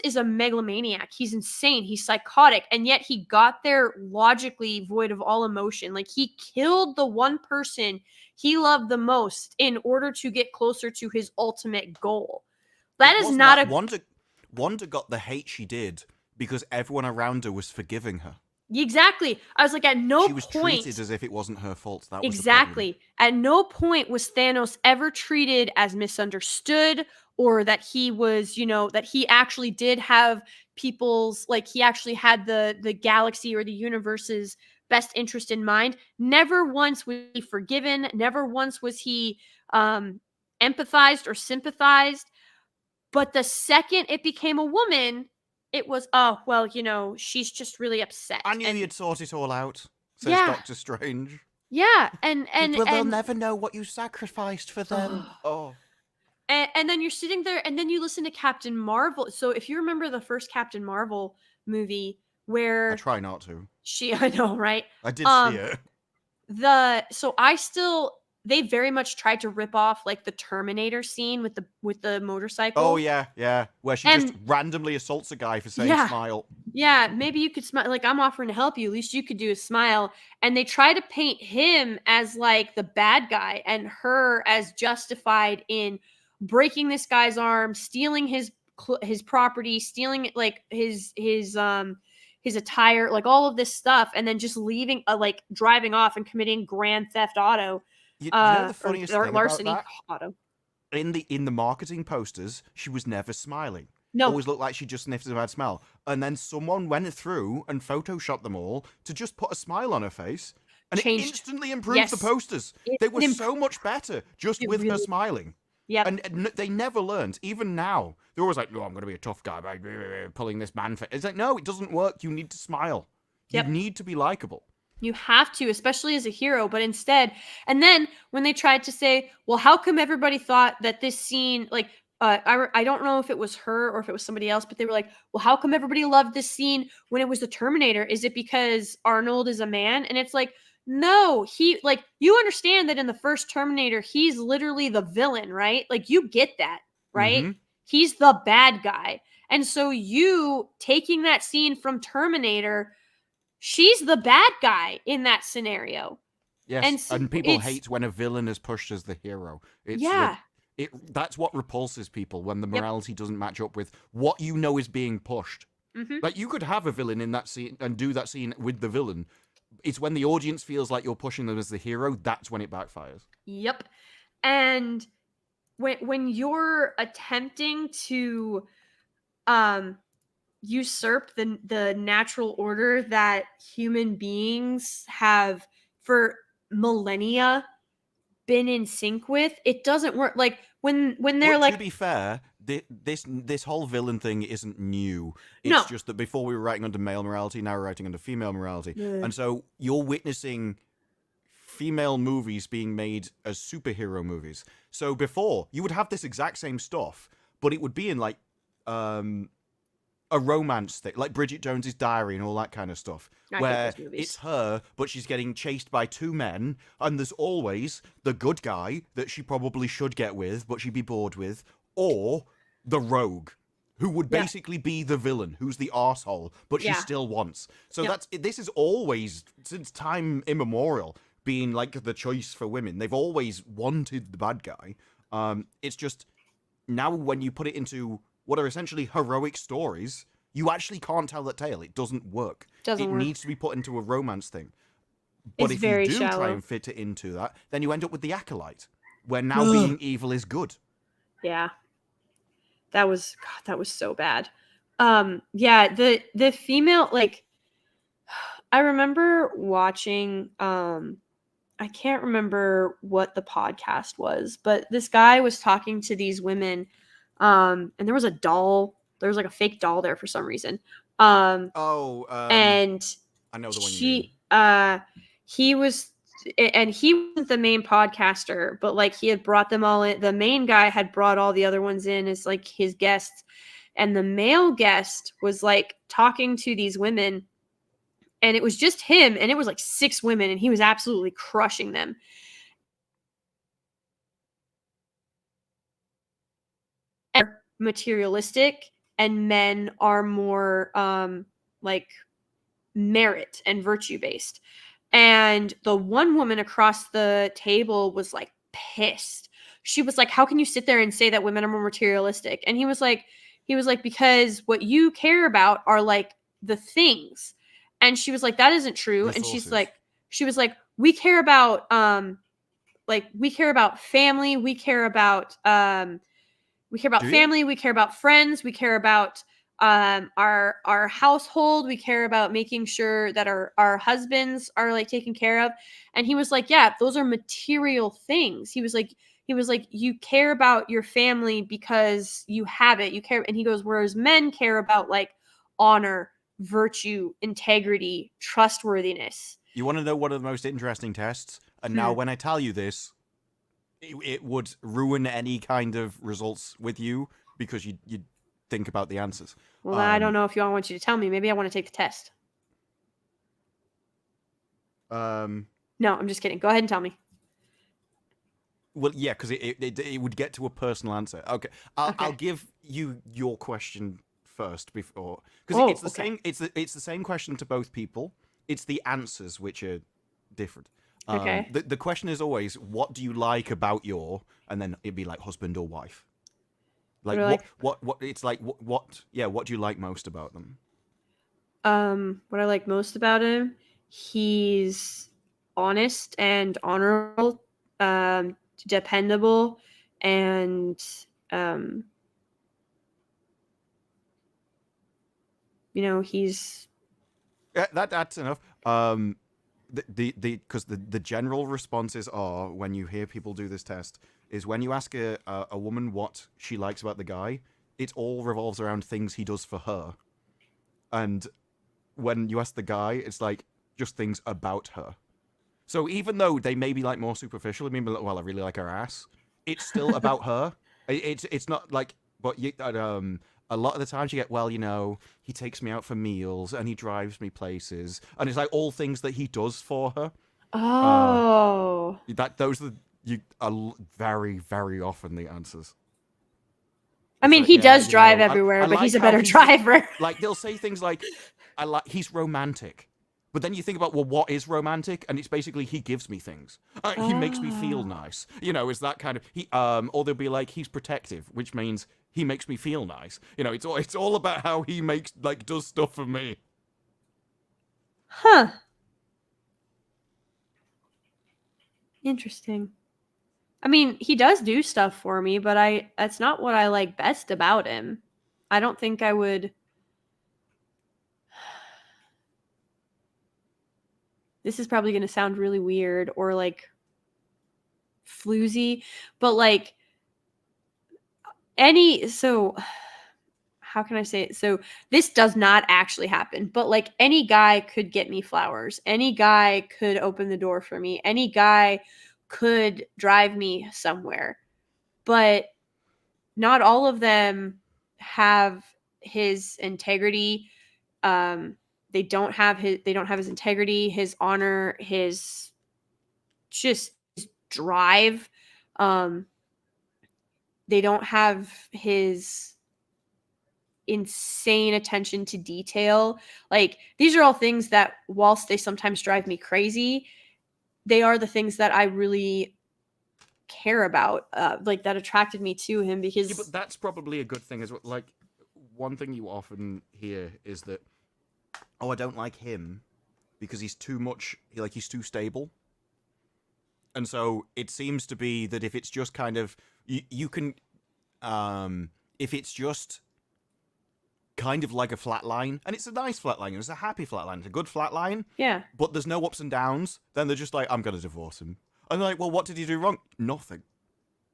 is a megalomaniac. He's insane. He's psychotic. And yet he got there logically void of all emotion. Like he killed the one person he loved the most in order to get closer to his ultimate goal. That is not a Wanda got the hate she did because everyone around her was forgiving her. Exactly. I was like, at no She was point treated as if it wasn't her fault. That was exactly. At no point was Thanos ever treated as misunderstood, or that he was, that he actually did have people's, like he actually had the galaxy or the universe's best interest in mind. Never once was he forgiven. Never once was he empathized or sympathized. But the second it became a woman, it was, oh, well, she's just really upset. I knew you'd sort it all out, says Yeah. Doctor Strange. Yeah, and They'll never know what you sacrificed for them. Oh. And then you're sitting there, and then you listen to Captain Marvel. So if you remember the first Captain Marvel movie, where I try not to. I know, right? I did see it. They very much tried to rip off like the Terminator scene with the motorcycle. Oh yeah, where she just randomly assaults a guy for saying smile. Yeah, maybe you could smile. Like, I'm offering to help you. At least you could do a smile. And they try to paint him as like the bad guy, and her as justified in breaking this guy's arm, stealing his property, stealing like his attire, like all of this stuff, and then just leaving, like driving off and committing grand theft auto. You know the or funniest thing about larceny. that? Auto. In the marketing posters, she was never smiling. No, Always looked like she just sniffed a bad smell. And then someone went through and photoshopped them all to just put a smile on her face, and it changed. instantly improved the Yes. posters. They were so much better just it with her really- smiling. Yep. And they never learned. Even now, they're always like, "No, I'm going to be a tough guy by pulling this man face." It's like, no, it doesn't work. You need to smile. Yep. You need to be likable. You have to, especially as a hero. But instead, and then when they tried to say, well, how come everybody thought that this scene, like, I don't know if it was her or if it was somebody else, but they were like, well, how come everybody loved this scene when it was the Terminator? Is it because Arnold is a man? And it's like, no, you understand that in the first Terminator, he's literally the villain, right? Like, you get that, right? Mhm. He's the bad guy. And so you taking that scene from Terminator, she's the bad guy in that scenario. Yes, And so people it's- hate when a villain is pushed as the hero. It's Yeah. that's what repulses people, when the Yep. morality doesn't match up with what you know is being pushed. Mhm. Like, you could have a villain in that scene and do that scene with the villain. It's when the audience feels like you're pushing them as the hero, that's when it backfires. Yep. And when you're attempting to usurp the natural order that human beings have for millennia been in sync with, it doesn't work. Like when they're But like, to be fair, this whole villain thing isn't new. It's No. just that before we were writing under male morality, now we're writing under female morality. Yeah. And so you're witnessing female movies being made as superhero movies. So before, you would have this exact same stuff, but it would be in like a romance thing, like Bridget Jones's Diary and all that kind of stuff, I hate where those movies. it's her, but she's getting chased by two men, and there's always the good guy that she probably should get with, but she'd be bored with, or the rogue, who would Yeah. basically be the villain, who's the arsehole, but she Yeah. still wants. So Yep. this is always, since time immemorial, being like the choice for women. They've always wanted the bad guy. It's just now when you put it into what are essentially heroic stories, you actually can't tell that tale. It doesn't work. Doesn't it work. needs to be put into a romance thing. But It's if very you do try shallow. and fit it into that, then you end up with the acolyte, where now being evil is good. Yeah. That was so bad. Yeah, the female, like, I remember watching I can't remember what the podcast was, but this guy was talking to these women, and there was a doll, there was like a fake doll there for some reason. And I know the one you mean. He was, and he wasn't the main podcaster, but like he had brought them all in. The main guy had brought all the other ones in as like his guests, and the male guest was like talking to these women, and it was just him, and it was like 6 women, and he was absolutely crushing them. Materialistic, and men are more like merit and virtue based. And the one woman across the table was like pissed. She was like, how can you sit there and say that women are more materialistic? And he was like, because what you care about are like the things. And she was like, that isn't true. And she was like, we care about family, we care about Do you? family, we care about friends, we care about our household, we care about making sure that our husbands are like taken care of. And he was like, yeah, those are material things. He was like, you care about your family because you have it, you care. And he goes, whereas men care about like honor, virtue, integrity, trustworthiness. You want to know one of the most interesting tests? And now when I tell you this, it would ruin any kind of results with you, because you'd think about the answers. Well, I don't know if I want you to tell me. Maybe I want to take the test. No, I'm just kidding. Go ahead and tell me. Well, yeah, because it would get to a personal answer. Okay, I'll give you your question first before, because it's the same. It's the same question to both people. It's the answers which are different. Okay. The question is always, what do you like about your, and then it'd be like husband or wife. Like what it's like what do you like most about them? What I like most about him, he's honest and honorable. dependable, and he's Yeah, that's enough. Because the general responses are when you hear people do this test is when you ask a woman what she likes about the guy, it all revolves around things he does for her, and when you ask the guy, it's like just things about her. So even though they may be like more superficial, I mean, well, I really like her ass. It's still about her. It's not like, but a lot of the times you get, well, he takes me out for meals and he drives me places, and it's like all things that he does for her. oh Those are very, very often the answers. I It's mean, like, he yeah, does drive everywhere, I but he's a like how better driver. Like they'll say things like, he's romantic. But then you think about, well, what is romantic? And it's basically he gives me things. He makes me feel nice. Is that kind of or they'll be like he's protective, which means he makes me feel nice. It's all about how he does stuff for me. Huh. Interesting. I mean, he does do stuff for me, but that's not what I like best about him. I don't think I would. This is probably going to sound really weird or like floozy, but like so how can I say it? So this does not actually happen, but like any guy could get me flowers. Any guy could open the door for me. Any guy could drive me somewhere. But not all of them have his integrity. They don't have his integrity, his honor, his just his drive. They don't have his insane attention to detail. Like these are all things that, whilst they sometimes drive me crazy, they are the things that I really care about, like that attracted me to him, because Yeah, but that's probably a good thing as well. Like one thing you often hear is that, I don't like him because he's too much, he's too stable. And so it seems to be that if it's just kind of you can if it's just kind of like a flat line, and it's a nice flat line, it's a happy flat line, it's a good flat line, yeah, but there's no ups and downs, then they're just like, I'm gonna divorce him. And they're like, well, what did he do wrong? Nothing.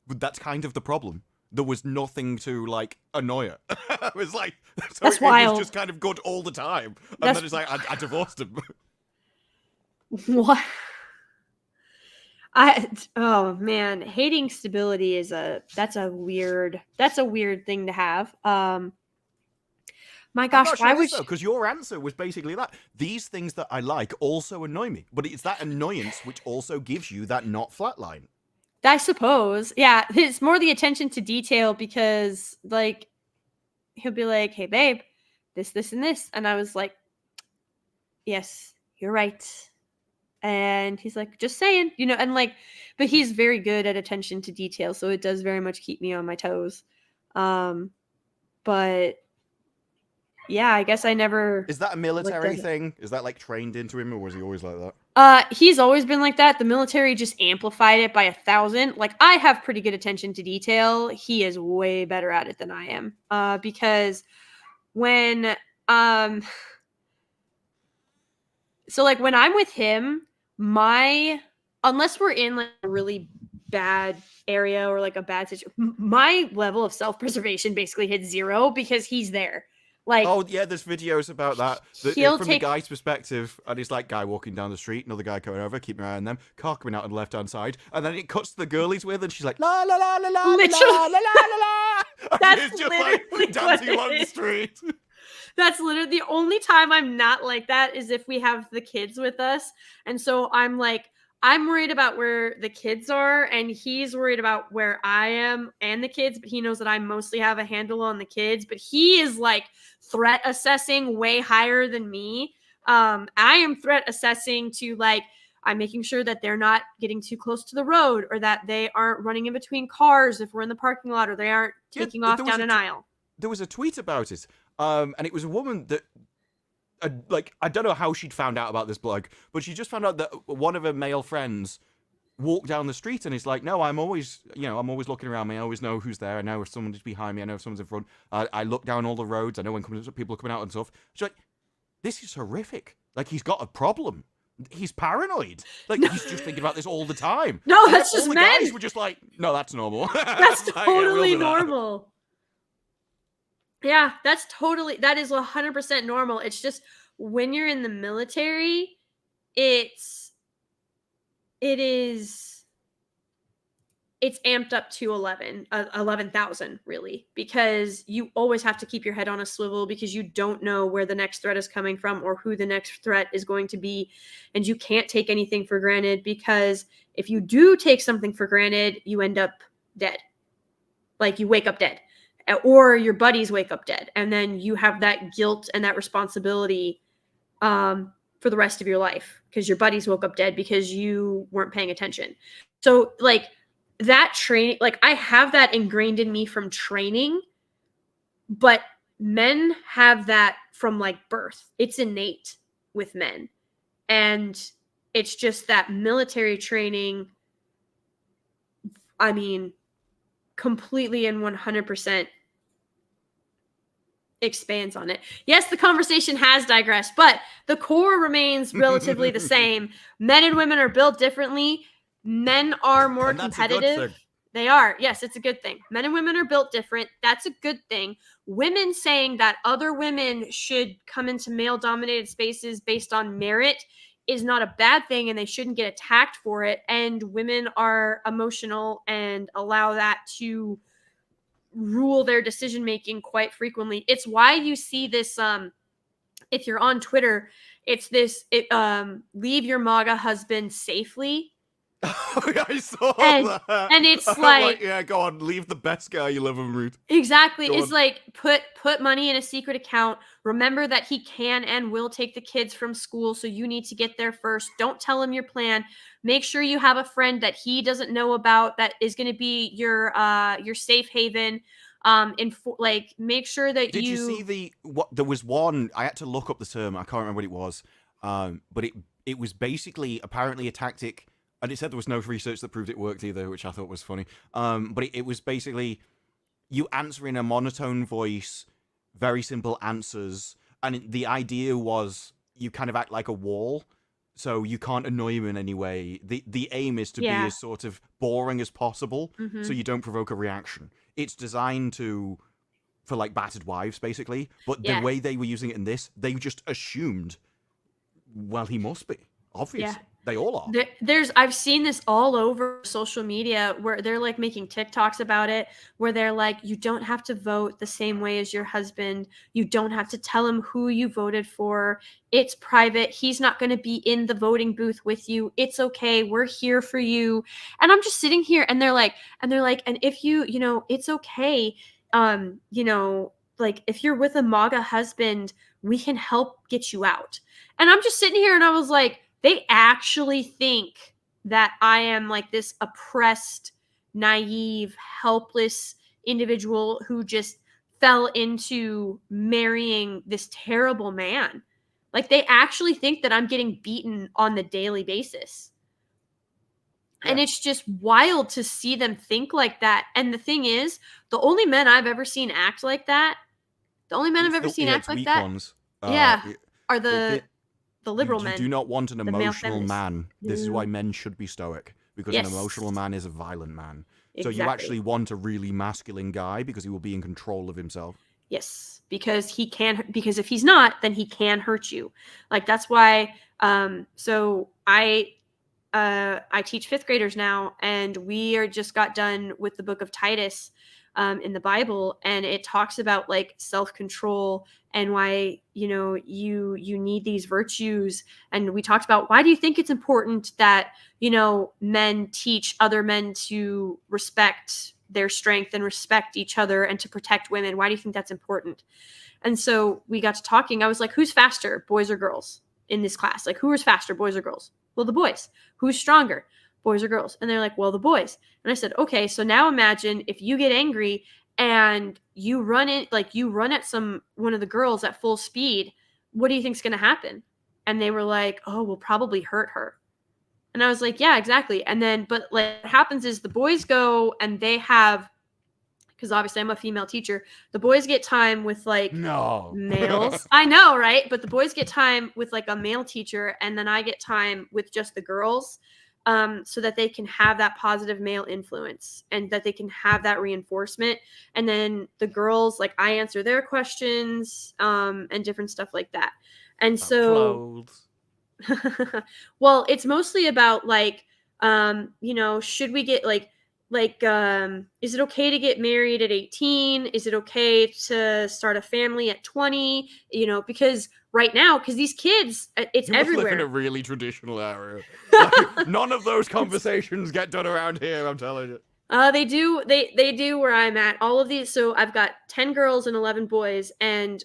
But that's kind of the problem. There was nothing to annoy her. It was like, so that's it wild. was just kind of good all the time. And then it's like, I divorced him. What? Oh man, hating stability that's a weird thing to have. My gosh, why would because your answer was basically that. These things that I like also annoy me, but it's that annoyance which also gives you that not flatline. I suppose, yeah, it's more the attention to detail, because like he'll be like, "Hey, babe, this, and this," and I was like, "Yes, you're right." And he's like, "Just saying," and like, but he's very good at attention to detail, so it does very much keep me on my toes. But yeah, I guess I never. Is that a military thing? Is that trained into him, or was he always like that? He's always been like that. The military just amplified it by 1,000. Like, I have pretty good attention to detail. He is way better at it than I am. Because when so like when I'm with him, unless we're in like a really bad area or like a bad situation, my level of self-preservation basically hits 0 because he's there. Like, oh yeah, there's videos about that. From the guy's perspective, and it's like guy walking down the street, another guy coming over, keep an eye on them, car coming out on the left hand side, and then it cuts to the girl he's with, and she's like la la la la la la la la la. That's it's just like dancing along the street. That's literally the only time I'm not like that is if we have the kids with us, and so I'm worried about where the kids are, and he's worried about where I am and the kids, but he knows that I mostly have a handle on the kids, but he is like threat assessing way higher than me. I am threat assessing to like, I'm making sure that they're not getting too close to the road, or that they aren't running in between cars if we're in the parking lot, or they aren't taking off down an aisle. There was a tweet about it, and it was a woman that I don't know how she'd found out about this blog, but she just found out that one of her male friends walk down the street and he's like, no, I'm always looking around me. I always know who's there. I know if someone's behind me. I know if someone's in front. I look down all the roads. I know when people are coming out and stuff. She's like, this is horrific. Like, he's got a problem. He's paranoid. Like, he's just thinking about this all the time. No, And that's all just the men. guys were just like, no, that's normal. That's Like, yeah, we'll totally do that. normal. Yeah, that is 100% normal. It's just when you're in the military, it is it's amped up to 11,000 really, because you always have to keep your head on a swivel because you don't know where the next threat is coming from or who the next threat is going to be. And you can't take anything for granted, because if you do take something for granted, you end up dead. Like, you wake up dead, or your buddies wake up dead. And then you have that guilt and that responsibility for the rest of your life because your buddies woke up dead because you weren't paying attention. So, like, that training, like, I have that ingrained in me from training, but men have that from like birth. It's innate with men. And it's just that military training, I mean, completely and 100% expands on it. Yes, the conversation has digressed, but the core remains relatively the same. Men and women are built differently. Men are more And that's a good competitive. thing. They are. Yes, it's a good thing. Men and women are built different. That's a good thing. Women saying that other women should come into male-dominated spaces based on merit is not a bad thing, and they shouldn't get attacked for it. And women are emotional and allow that to rule their decision-making quite frequently. It's why you see this, if you're on Twitter, it's this, leave your MAGA husband safely. Oh, yeah, I saw And- that. and it's I'm like- yeah, go on, leave the best guy you love and root. Exactly. Go It's on. like, put money in a secret account. Remember that he can and will take the kids from school, so you need to get there first. Don't tell him your plan. Make sure you have a friend that he doesn't know about that is going to be your safe haven. Like, make sure that Did you see there was one, I had to look up the term, I can't remember what it was, but it was basically apparently a tactic, and it said there was no research that proved it worked either, which I thought was funny, but it was basically you answer in a monotone voice, very simple answers, and the idea was you kind of act like a wall, so you can't annoy him in any way. The aim is to be as sort of boring as possible, so you don't provoke a reaction. It's designed for like battered wives, basically. But the way they were using it in this, they just assumed, well, he must be. Obviously. Yeah. They all are. I've seen this all over social media where they're like making TikToks about it, where they're like, you don't have to vote the same way as your husband. You don't have to tell him who you voted for. It's private. He's not going to be in the voting booth with you. It's okay. We're here for you. And I'm just sitting here and they're like, and if it's okay. Like, if you're with a MAGA husband, we can help get you out. And I'm just sitting here and I was like, they actually think that I am like this oppressed, naive, helpless individual who just fell into marrying this terrible man. Like, they actually think that I'm getting beaten on the daily basis. Yeah. And it's just wild to see them think like that. And the thing is, the only men I've ever seen act like that, are the liberal men. You do not want an emotional feminists. man. This is why men should be stoic, because an emotional man is a violent man. Exactly. So you actually want a really masculine guy because he will be in control of himself. Yes, because if he's not, then he can hurt you. Like, that's why. So I teach 5th graders now, and we just got done with the book of Titus in the Bible, and it talks about like self-control and why you need these virtues. And we talked about, why do you think it's important that men teach other men to respect their strength and respect each other and to protect women? Why do you think that's important? And so we got to talking. I was like, who's faster, boys or girls in this class? Like, who is faster, boys or girls? Well, the boys. Who's stronger, boys or girls? And they're like, well, the boys. And I said, okay, so now imagine if you get angry and you run at one of the girls at full speed, what do you think's going to happen? And they were like, oh, we'll probably hurt her. And I was like, yeah, exactly. And then, but like what happens is the boys go and they have, because obviously I'm a female teacher, the boys get time with like No. males. I know, right? But the boys get time with like a male teacher, and then I get time with just the girls, so that they can have that positive male influence and that they can have that reinforcement. And then the girls, like I answer their questions, and different stuff like that. And so, Clothes. well, it's mostly about like, should we get is it okay to get married at 18? Is it okay to start a family at 20? Because right now, because these kids, it's You must live in a everywhere. really traditional area. Like, none of those conversations get done around here, I'm telling you. They do where I'm at. All of these, so I've got 10 girls and 11 boys, and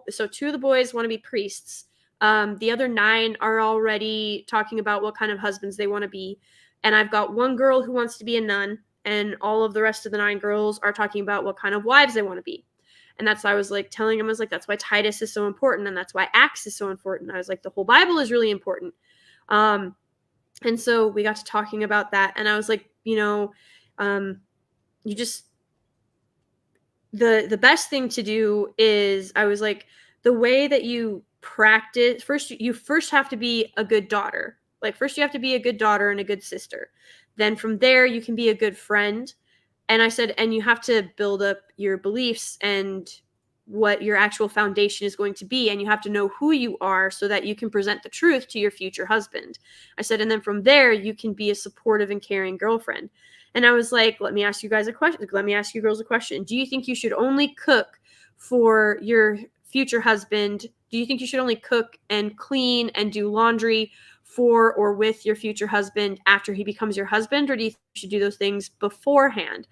so 2 of the boys want to be priests. The other 9 are already talking about what kind of husbands they want to be. And I've got 1 girl who wants to be a nun, and all of the rest of the 9 girls are talking about what kind of wives they want to be. And that's why I was like telling them, I was like, that's why Titus is so important, and that's why Acts is so important. I was like, the whole Bible is really important. And so we got to talking about that, and I was like, you just the best thing to do is, I was like, the way that you practice first, you first have to be a good daughter. Like first you have to be a good daughter and a good sister. Then from there you can be a good friend. And I said, and you have to build up your beliefs and what your actual foundation is going to be, and you have to know who you are so that you can present the truth to your future husband. I said, and then from there you can be a supportive and caring girlfriend. And I was like, let me ask you guys a question. Let me ask you girls a question. Do you think you should only cook for your future husband? Do you think you should only cook and clean and do laundry for or with your future husband after he becomes your husband? Or do you think you should do those things beforehand?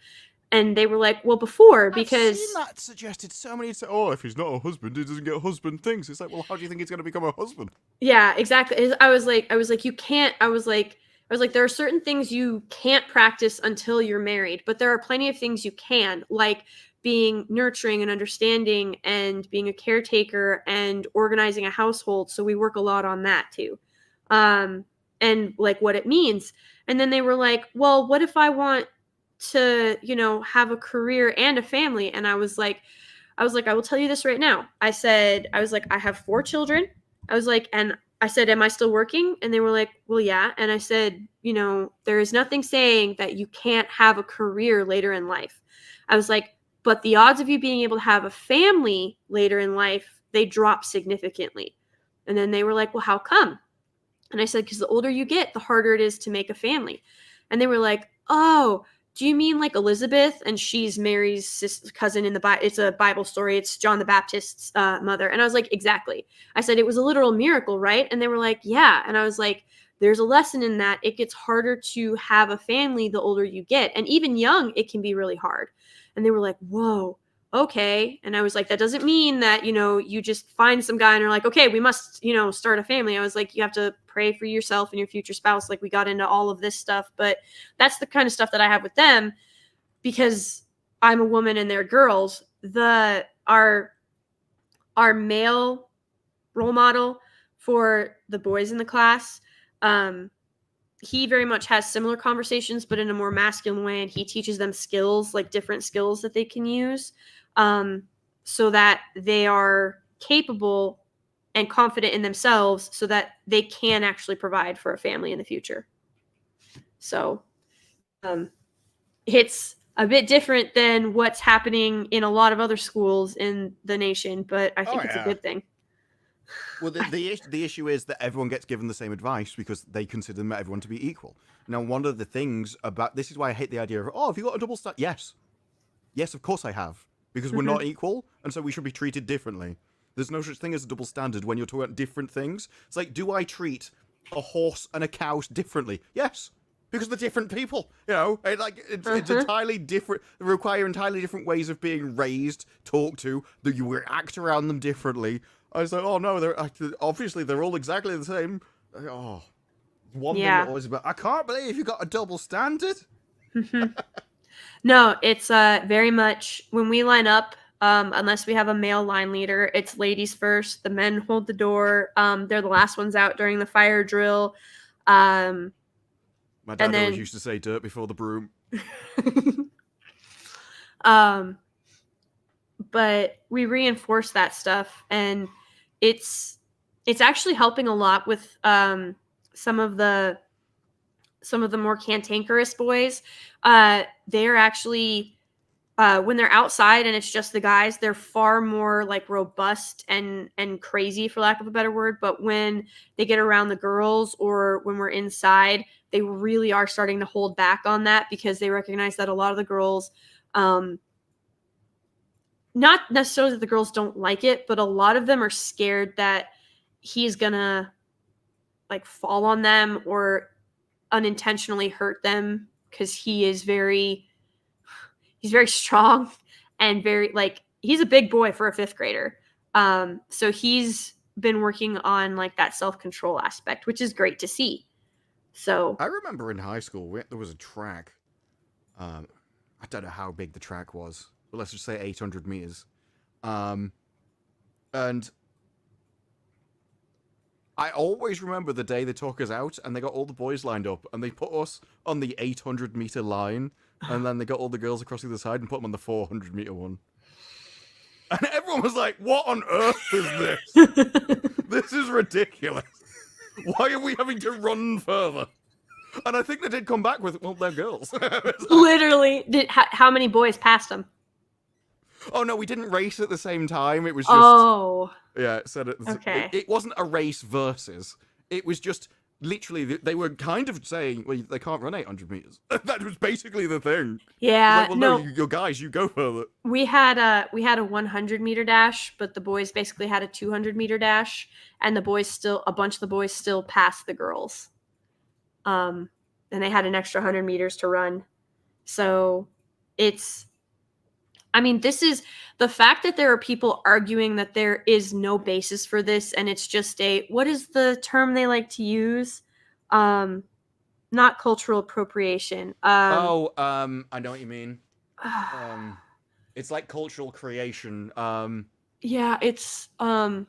And they were like, well, before, because I've seen that suggested so many times. Oh, if he's not a husband, he doesn't get husband things. It's like, well, how do you think he's going to become a husband? yeah, exactly. I was like, you can't, I was like, there are certain things you can't practice until you're married, but there are plenty of things you can, like being nurturing and understanding and being a caretaker and organizing a household. So we work a lot on that too. And like what it means. And then they were like, well, what if I want to, have a career and a family? And I was like, I will tell you this right now. I was like, I have 4 children. I was like, and I said, am I still working? And they were like, well, yeah. And I said, there is nothing saying that you can't have a career later in life. I was like, but the odds of you being able to have a family later in life, they drop significantly. And then they were like, well, how come? And I said, because the older you get, the harder it is to make a family. And they were like, oh, do you mean like Elizabeth? And she's Mary's cousin in the Bible. It's a Bible story. It's John the Baptist's mother. And I was like, exactly. I said, it was a literal miracle, right? And they were like, yeah. And I was like, there's a lesson in that. It gets harder to have a family the older you get. And even young, it can be really hard. And they were like, whoa, okay. And I was like, that doesn't mean that, you just find some guy and are like, okay, we must, start a family. I was like, you have to pray for yourself and your future spouse. Like we got into all of this stuff, but that's the kind of stuff that I have with them because I'm a woman and they're girls. Our male role model for the boys in the class, he very much has similar conversations, but in a more masculine way. And he teaches them skills, like different skills that they can use, so that they are capable and confident in themselves so that they can actually provide for a family in the future. So it's a bit different than what's happening in a lot of other schools in the nation, but I think it's a good thing. Well, the issue is that everyone gets given the same advice because they consider everyone to be equal. Now, one of the things about this is why I hate the idea of, oh, have you got a double standard? Yes, of course I have, because we're not equal, and so we should be treated differently. There's no such thing as a double standard when you're talking about different things. It's like, do I treat a horse and a cow differently? Yes, because they're different people. It's entirely different. They require entirely different ways of being raised, talked to. That you act around them differently. I was like, oh no, obviously they're all exactly the same. Oh, one thing that always about. I can't believe you got a double standard. No, it's very much when we line up. Unless we have a male line leader, it's ladies first. The men hold the door. They're the last ones out during the fire drill. My dad then- always used to say dirt before the broom. But we reinforce that stuff, and it's actually helping a lot with some of the more cantankerous boys. They're actually when they're outside and it's just the guys, they're far more like robust and crazy, for lack of a better word. But when they get around the girls or when we're inside, they really are starting to hold back on that because they recognize that a lot of the girls, not necessarily that the girls don't like it, but a lot of them are scared that he's gonna like fall on them or unintentionally hurt them because he's very strong and very like he's a big boy for a 5th grader. So he's been working on like that self-control aspect, which is great to see. So I remember in high school there was a track. I don't know how big the track was, but let's just say 800 meters. And I always remember the day they took us out and they got all the boys lined up and they put us on the 800-meter line and then they got all the girls across the other side and put them on the 400-meter one. And everyone was like, what on earth is this? This is ridiculous. Why are we having to run further? And I think they did come back with, well, they're girls. literally, how many boys passed him? Oh, no, we didn't race at the same time. It was just... Oh. Yeah, Okay. It wasn't a race versus. It was just literally they were kind of saying, well, they can't run 800 meters. That was basically the thing. Yeah. Like, well, no, you guys, you go further. We had a 100-meter dash, but the boys basically had a 200-meter dash, and a bunch of the boys still passed the girls. And they had an extra 100 meters to run. So this is the fact that there are people arguing that there is no basis for this, and it's just what is the term they like to use? Not cultural appropriation. I know what you mean. It's like cultural creation. Yeah, it's I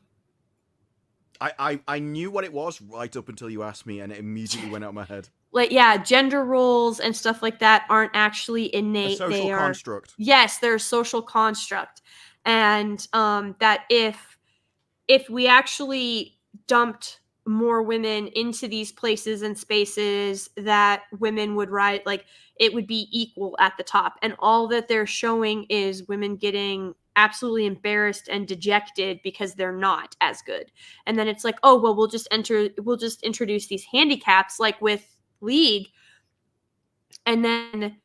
knew what it was right up until you asked me, and it immediately went out of my head. like, yeah, gender roles and stuff like that aren't actually innate. A social construct. Yes, they're a social construct. And that if we actually dumped more women into these places and spaces, that women would rise, like it would be equal at the top. And all that they're showing is women getting absolutely embarrassed and dejected because they're not as good. And then it's like, oh, well, we'll just introduce these handicaps like with League. And then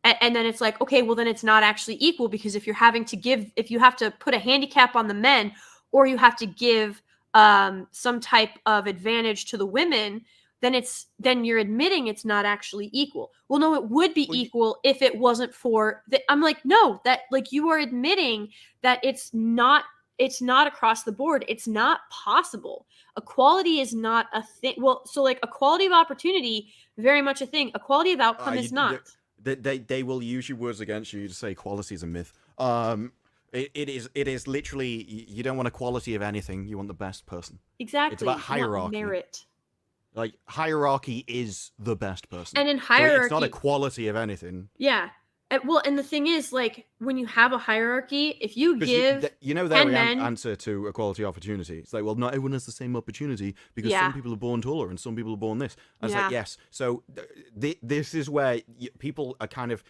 and then it's like, okay, well, then it's not actually equal, because if you have to put a handicap on the men, or you have to give some type of advantage to the women, then you're admitting it's not actually equal. Well, no, it would be equal if it wasn't for I'm like, no, that like you are admitting that it's not across the board. It's not possible. Equality is not a thing. Well, so like equality of opportunity, very much a thing. Equality of outcome is not. They will use your words against you to say equality is a myth. It is literally, you don't want equality of anything. You want the best person. Exactly. It's about You want hierarchy. merit. Like, hierarchy is the best person. And in hierarchy, so it's not equality of anything. Yeah. Well, and the thing is, like, when you have a hierarchy, if you give you know their answer to equality opportunity. It's like, well, not everyone has the same opportunity because some people are born taller and some people are born this. And it's like, yes. So this is where people are kind of,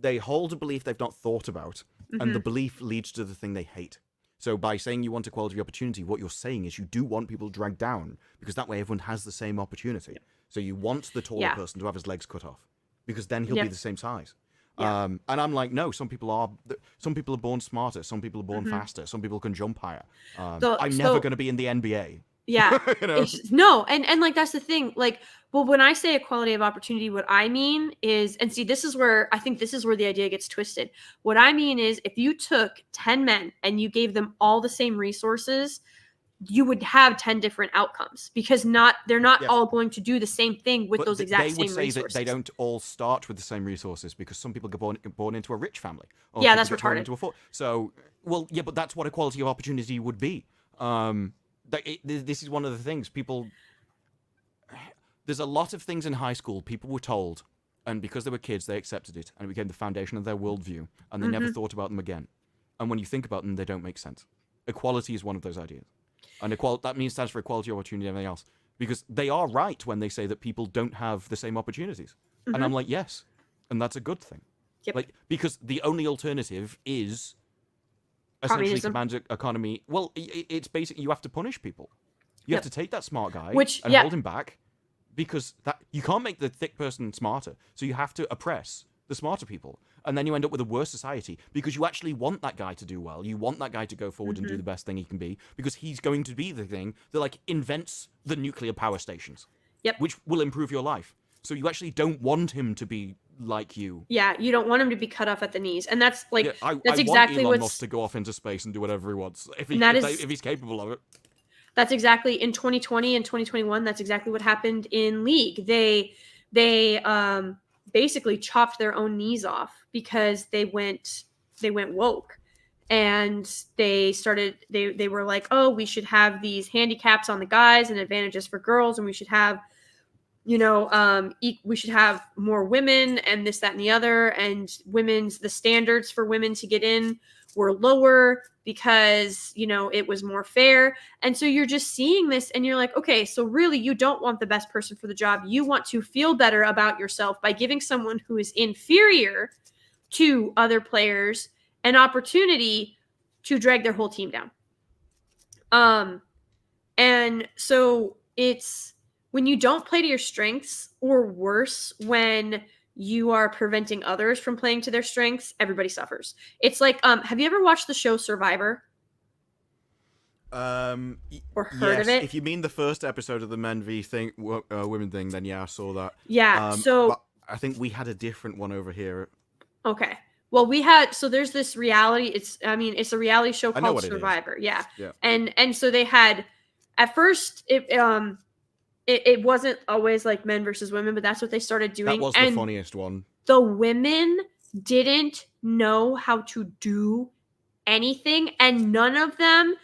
they hold a belief they've not thought about, and the belief leads to the thing they hate. So by saying you want equality of opportunity, what you're saying is you do want people dragged down, because that way everyone has the same opportunity. Yeah. So you want the taller person to have his legs cut off, because then he'll be the same size. Yeah. And I'm like, no, some people are born smarter, some people are born faster, some people can jump higher. I'm never going to be in the NBA. Yeah. You know? No, and like that's the thing. Like, well, when I say equality of opportunity, what I mean is, and see, this is where the idea gets twisted. What I mean is, if you took 10 men and you gave them all the same resources, you would have 10 different outcomes, because they're not all going to do the same thing with those exact same resources. They would say that they don't all start with the same resources, because some people get born into a rich family. Or that's get born retarded. Into so, well, yeah, but that's what equality of opportunity would be. This is one of the things people. there's a lot of things in high school people were told, and because they were kids, they accepted it, and it became the foundation of their worldview, and they never thought about them again. And when you think about them, they don't make sense. Equality is one of those ideas. And that means stands for equality, opportunity, and everything else. Because they are right when they say that people don't have the same opportunities. And I'm like, yes. And that's a good thing. Yep. Like, because the only alternative is essentially Communism. command economy. Well, it's basically you have to punish people. You have to take that smart guy and hold him back, because that you can't make the thick person smarter. So you have to oppress the smarter people. And then you end up with a worse society, because you actually want that guy to do well. You want that guy to go forward and do the best thing he can be, because he's going to be the thing that like invents the nuclear power stations, which will improve your life. So you actually don't want him to be like you. Yeah, you don't want him to be cut off at the knees, and that's like that's I exactly want Elon what's Musk to go off into space and do whatever he wants if he's capable of it. That's exactly in 2020 and 2021. That's exactly what happened in League. They basically chopped their own knees off because they went woke, and they were like, oh, we should have these handicaps on the guys and advantages for girls, and we should have we should have more women and this, that, and the other, and the standards for women to get in were lower because, it was more fair. And so you're just seeing this and you're like, okay, so really you don't want the best person for the job. You want to feel better about yourself by giving someone who is inferior to other players an opportunity to drag their whole team down. And so it's when you don't play to your strengths, or worse, when you are preventing others from playing to their strengths, everybody suffers. It's like, have you ever watched the show Survivor? Or heard of it? If you mean the first episode of the men v thing, women thing, then yeah, I saw that. Yeah. But I think we had a different one over here. Okay. Well, there's this reality. It's a reality show called Survivor. Yeah. And so they had, at first, it wasn't always like men versus women, but that's what they started doing. That was the funniest one. The women didn't know how to do anything, and none of them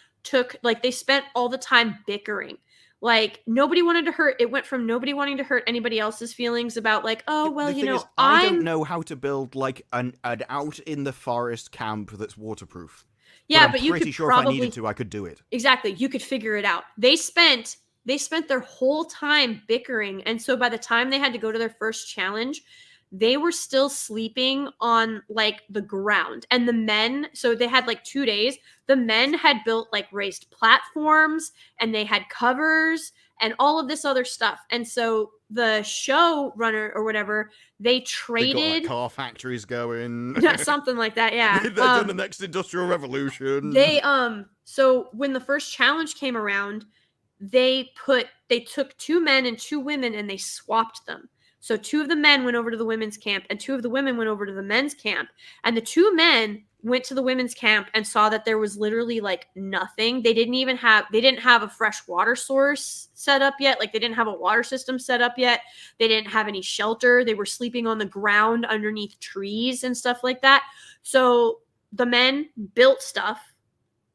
they spent all the time bickering. Like, nobody wanted to hurt. It went from nobody wanting to hurt anybody else's feelings about like, oh, well, the thing is, I don't know how to build like an out in the forest camp that's waterproof. Yeah, but you could pretty sure probably, if I needed to, I could do it. Exactly. You could figure it out. They spent their whole time bickering. And so by the time they had to go to their first challenge, they were still sleeping on like the ground. And the men, so they had like 2 days. The men had built like raised platforms, and they had covers and all of this other stuff. And so the show runner or whatever, they traded. They got like car factories going. Something like that. Yeah. They've done the next industrial revolution. So when the first challenge came around, they took 2 men and 2 women and they swapped them. So 2 of the men went over to the women's camp and 2 of the women went over to the men's camp. And the 2 men went to the women's camp and saw that there was literally like nothing. They didn't have a fresh water source set up yet. Like, they didn't have a water system set up yet. They didn't have any shelter. They were sleeping on the ground underneath trees and stuff like that. So the men built stuff,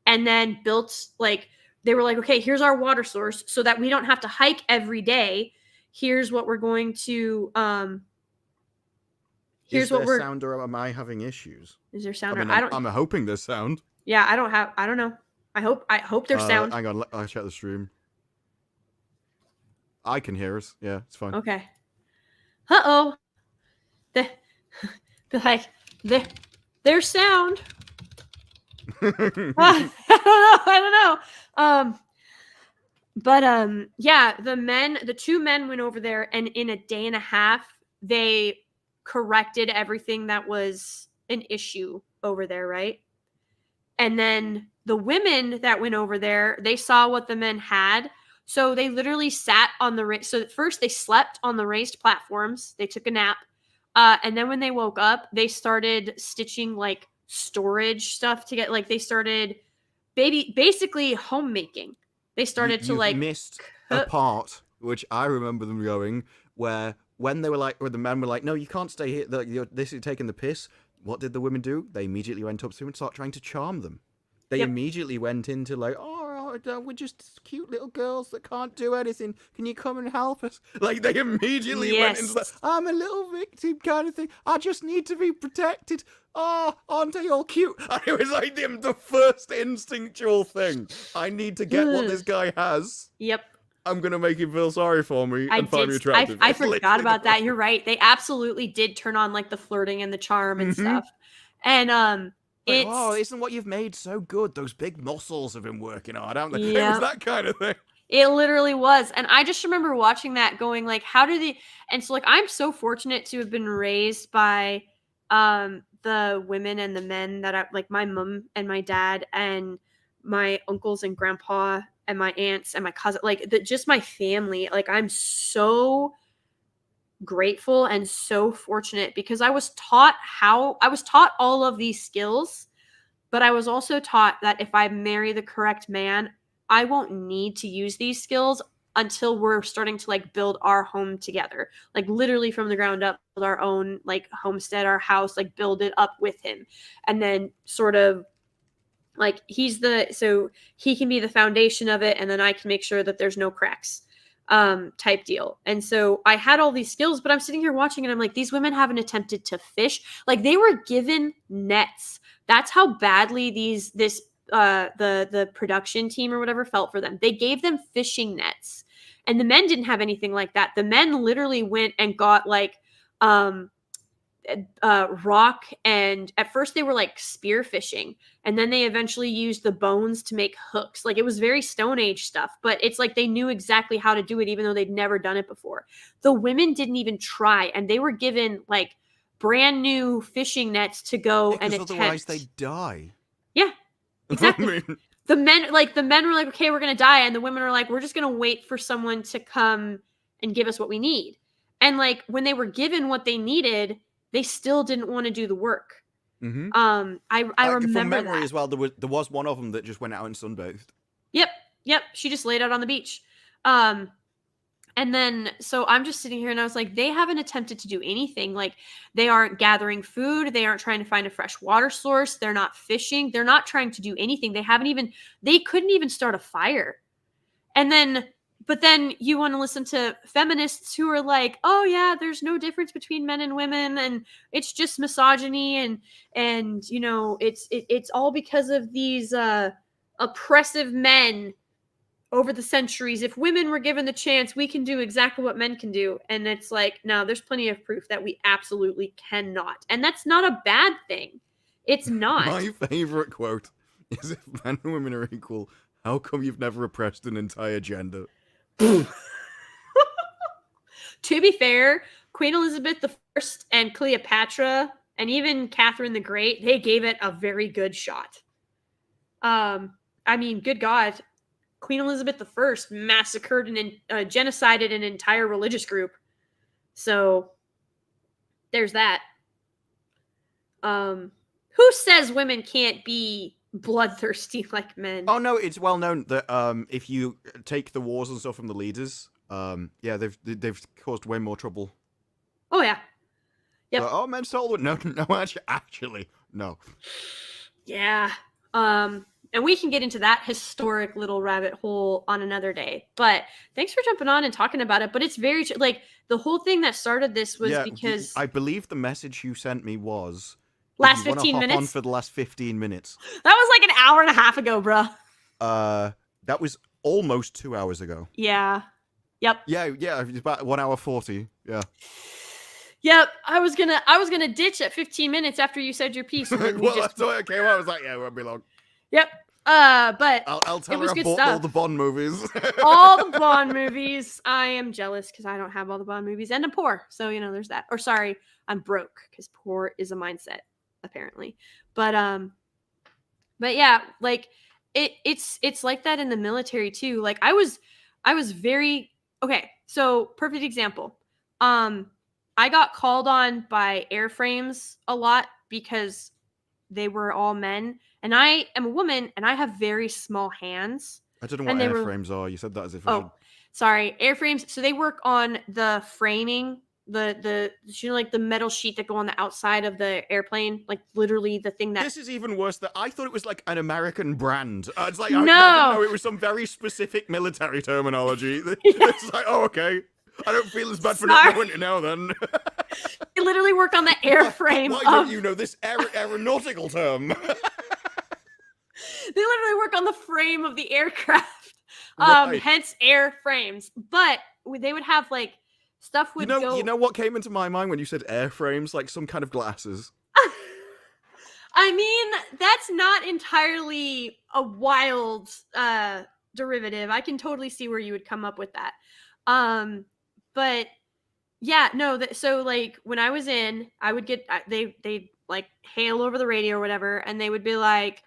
and then they were like, okay, here's our water source so that we don't have to hike every day. Here's what we're going to, Is there sound, or am I having issues? Is there sound? I'm hoping there's sound. Yeah, I don't know. I hope there's sound. Hang on, I'll check the stream. I can hear us. Yeah, it's fine. Okay. Uh-oh. There's sound. I don't know. Yeah, the 2 men went over there, and in a day and a half, they corrected everything that was an issue over there, right? And then the women that went over there, they saw what the men had. So they literally sat on so at first they slept on the raised platforms. They took a nap. And then when they woke up, they started stitching like storage stuff to get, like, they started basically homemaking. They started to like missed a part, which I remember them going, where when they were like, where the men were like, no, you can't stay here. This is taking the piss. What did the women do? They immediately went up to him and started trying to charm them. They immediately went into like, oh, we're just cute little girls that can't do anything. Can you come and help us? Like, they immediately went into that, I'm a little victim kind of thing. I just need to be protected. Oh, aren't they all cute? And it was like the first instinctual thing. I need to get what this guy has. Yep. I'm going to make him feel sorry for me and find me attractive. I forgot about that. You're right. They absolutely did turn on like the flirting and the charm and stuff. And like, it's oh, isn't what you've made so good? Those big muscles have been working hard, haven't they? It Yeah. was that kind of thing. It literally was. And I just remember watching that going like, how do they, and so like, I'm so fortunate to have been raised by the women and the men that I, like my mom and my dad and my uncles and grandpa and my aunts and my cousin, like just my family. Like I'm so grateful and so fortunate because I was taught all of these skills, but I was also taught that if I marry the correct man, I won't need to use these skills until we're starting to like build our home together, like literally from the ground up, build our own like homestead, our house, like build it up with him. And then sort of like so he can be the foundation of it. And then I can make sure that there's no cracks type deal. And so I had all these skills, but I'm sitting here watching and I'm like, these women haven't attempted to fish. Like they were given nets. That's how badly the production team or whatever felt for them. They gave them fishing nets. And the men didn't have anything like that. The men literally went and got like rock, and at first they were like spear fishing, and then they eventually used the bones to make hooks. Like it was very Stone Age stuff, but it's like they knew exactly how to do it even though they'd never done it before. The women didn't even try, and they were given like brand new fishing nets to go and attempt. Otherwise they'd die. Yeah, exactly. I mean, the men were like, okay, we're gonna die, and the women are like, we're just gonna wait for someone to come and give us what we need. And like when they were given what they needed, they still didn't want to do the work. mm-hmm. I remember from memory that. as well. There was one of them that just went out and sunbathed. Yep. She just laid out on the beach. And then, so I'm just sitting here and I was like, they haven't attempted to do anything. Like they aren't gathering food. They aren't trying to find a fresh water source. They're not fishing. They're not trying to do anything. They couldn't even start a fire. But then you want to listen to feminists who are like, oh yeah, there's no difference between men and women. And it's just misogyny. And you know, it's all because of these, oppressive men over the centuries. If women were given the chance, we can do exactly what men can do. And it's like, no, there's plenty of proof that we absolutely cannot. And that's not a bad thing. It's not. My favorite quote is, if men and women are equal, how come you've never oppressed an entire gender? To be fair, Queen Elizabeth I and Cleopatra and even Catherine the Great, they gave it a very good shot. I mean, good God, Queen Elizabeth I massacred and genocided an entire religious group. So there's that. Who says women can't be bloodthirsty like men? Oh no, it's well known that if you take the wars and stuff from the leaders, yeah, they've caused way more trouble. Oh yeah. Yep. Oh, men stole it. No, actually, no. Yeah. And we can get into that historic little rabbit hole on another day. But thanks for jumping on and talking about it. But it's very like the whole thing that started this was because I believe the message you sent me was last if you 15 hop minutes on for the last 15 minutes. That was like an hour and a half ago, bruh. That was almost 2 hours ago. Yeah. Yep. Yeah, it's about 1 hour 40. Yeah. Yep. I was gonna ditch at 15 minutes after you said your piece. And then Well, that's the way it came out. I was like, yeah, it won't be long. Yep. But I'll tell it was her I good bought stuff. all the Bond movies. All the Bond movies. I am jealous because I don't have all the Bond movies, and I'm poor, so you know there's that. Or sorry, I'm broke because poor is a mindset apparently. But yeah, like it's like that in the military too. Like I was very okay. So perfect example. I got called on by airframes a lot because they were all men. And I am a woman, and I have very small hands. I don't know what airframes are. You said that as if I should... sorry. Airframes. So they work on the framing like the metal sheet that go on the outside of the airplane, like literally the thing that. This is even worse. That I thought it was like an American brand. It's like I No. didn't know it was some very specific military terminology. It's like, oh, okay. I don't feel as bad for not Sorry. knowing it now. Then They literally work on the airframe. why don't you know this aeronautical term? They literally work on the frame of the aircraft. Right. Hence airframes. But they would have like stuff would go. You know what came into my mind when you said airframes? Like some kind of glasses. I mean, that's not entirely a wild derivative. I can totally see where you would come up with that. But yeah, no. So like when I was in, I would get they like hail over the radio or whatever, and they'd be like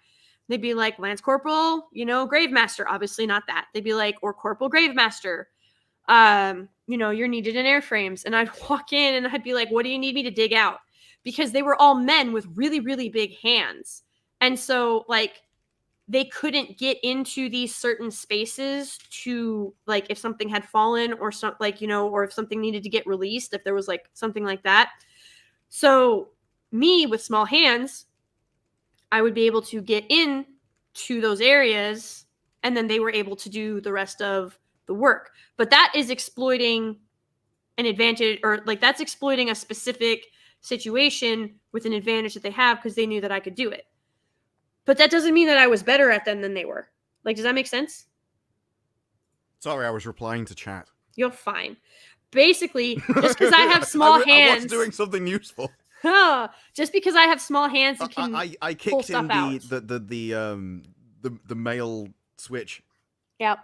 Lance Corporal, Grave Master. Obviously not that. They'd be like, or Corporal Grave Master. You're needed in airframes, and I'd walk in and I'd be like, what do you need me to dig out? Because they were all men with really, really big hands. And so like they couldn't get into these certain spaces to like if something had fallen or something like, or if something needed to get released, if there was like something like that. So me with small hands, I would be able to get in to those areas, and then they were able to do the rest of the work. But that is exploiting an advantage, or like that's exploiting a specific situation with an advantage that they have because they knew that I could do it. But that doesn't mean that I was better at them than they were. Like, does that make sense? Sorry, I was replying to chat. You're fine. Basically, just because I have small hands. I was doing something useful. Just because I have small hands, you can I pull kicked stuff in out. the male switch. Yep.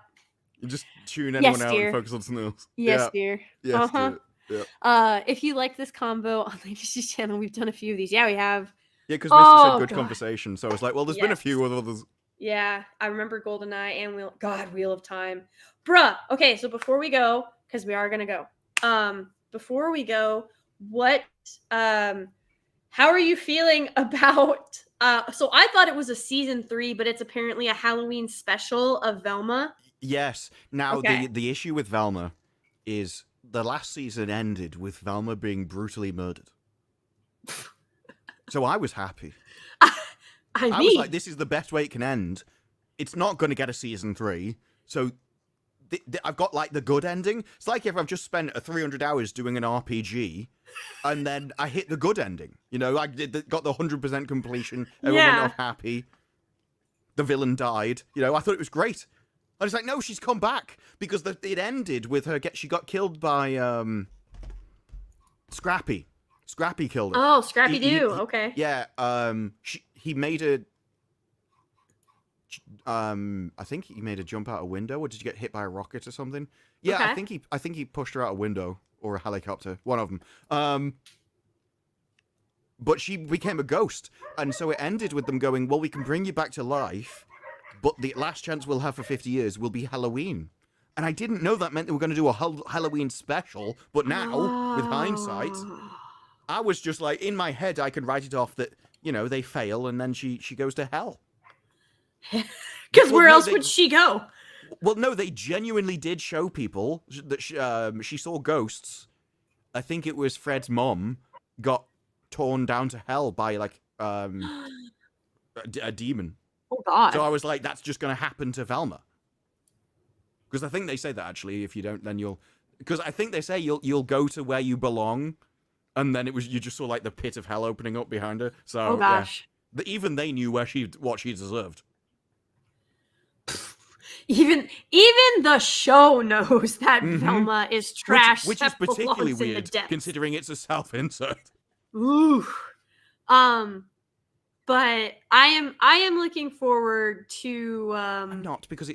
You just tune anyone out dear. and focus on something else. Yes, dear. Yes, Uh-huh. dear. Yeah. If you like this combo on Ladies' channel, we've done a few of these. Yeah, we have. Yeah, because Misty said good God. conversation, so I was like, well, there's been a Yes. few others. Yeah, I remember GoldenEye and Wheel of Time. Bruh. Okay, so before we go, because we are gonna go. Before we go, how are you feeling about so I thought it was a season 3, but it's apparently a Halloween special of Velma. Yes. Now Okay. the issue with Velma is the last season ended with Velma being brutally murdered. So I was happy. I was like, this is the best way it can end. It's not going to get a season 3. So I've got like the good ending. It's like if I've just spent 300 hours doing an RPG and then I hit the good ending. I got the 100% completion. Everyone went off happy. The villain died. I thought it was great. I was like, no, she's come back because it ended with her she got killed by Scrappy. Scrappy killed her. Oh, Scrappy Doo. Okay. Yeah. He made a. I think he made a jump out a window, or did you get hit by a rocket or something? Yeah, Okay. I think he pushed her out a window or a helicopter, one of them. But she became a ghost, and so it ended with them going, well, we can bring you back to life, but the last chance we'll have for 50 years will be Halloween. And I didn't know that meant they were going to do a Halloween special, but now, with hindsight, I was just like, in my head, I can write it off that, they fail, and then she goes to hell. Because where else would she go? Well, no, they genuinely did show people that she saw ghosts. I think it was Fred's mom got torn down to hell by like a demon. Oh God! So I was like, that's just going to happen to Velma. Because I think they say that actually, if you don't, then you'll. Because I think they say you'll go to where you belong, and then you just saw like the pit of hell opening up behind her. So oh gosh! Yeah. Even they knew what she deserved. Even the show knows that Velma is trash, which is particularly weird in the considering it's a self-insert. Ooh, but I am looking forward to. I'm not, because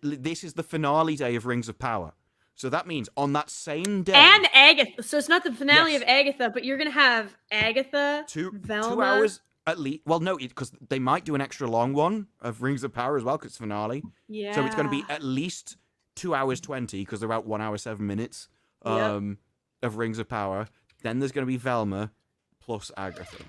this is the finale day of Rings of Power, so that means on that same day and Agatha. So it's not the finale Yes. of Agatha, but you're gonna have Agatha, Velma. 2 hours at least. Well, no, because they might do an extra long one of Rings of Power as well, because it's finale. Yeah. So it's going to be at least 2 hours 20, because they're about 1 hour 7 minutes of Rings of Power. Then there's going to be Velma plus Agatha.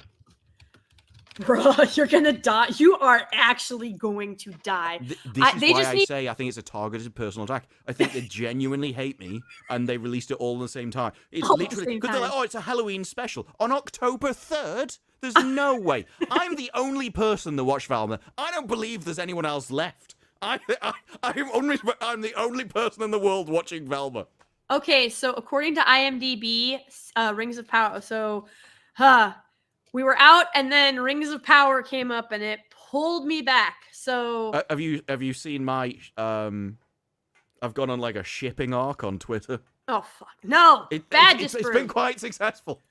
Bruh, you're gonna die. You are actually going to die. This I- is they why just I need- say I think it's a targeted personal attack. I think they genuinely hate me, and they released it all at the same time. It's All at the literally same because they're like, time. "Oh, it's a Halloween special on October 3rd." There's no way. I'm the only person that watched Valma. I don't believe there's anyone else left. I'm the only person in the world watching Velma. Okay, so according to IMDb, Rings of Power. So, we were out, and then Rings of Power came up, and it pulled me back. So, Have you seen my I've gone on like a shipping arc on Twitter. oh fuck, no, bad It's Disbrew. been quite successful.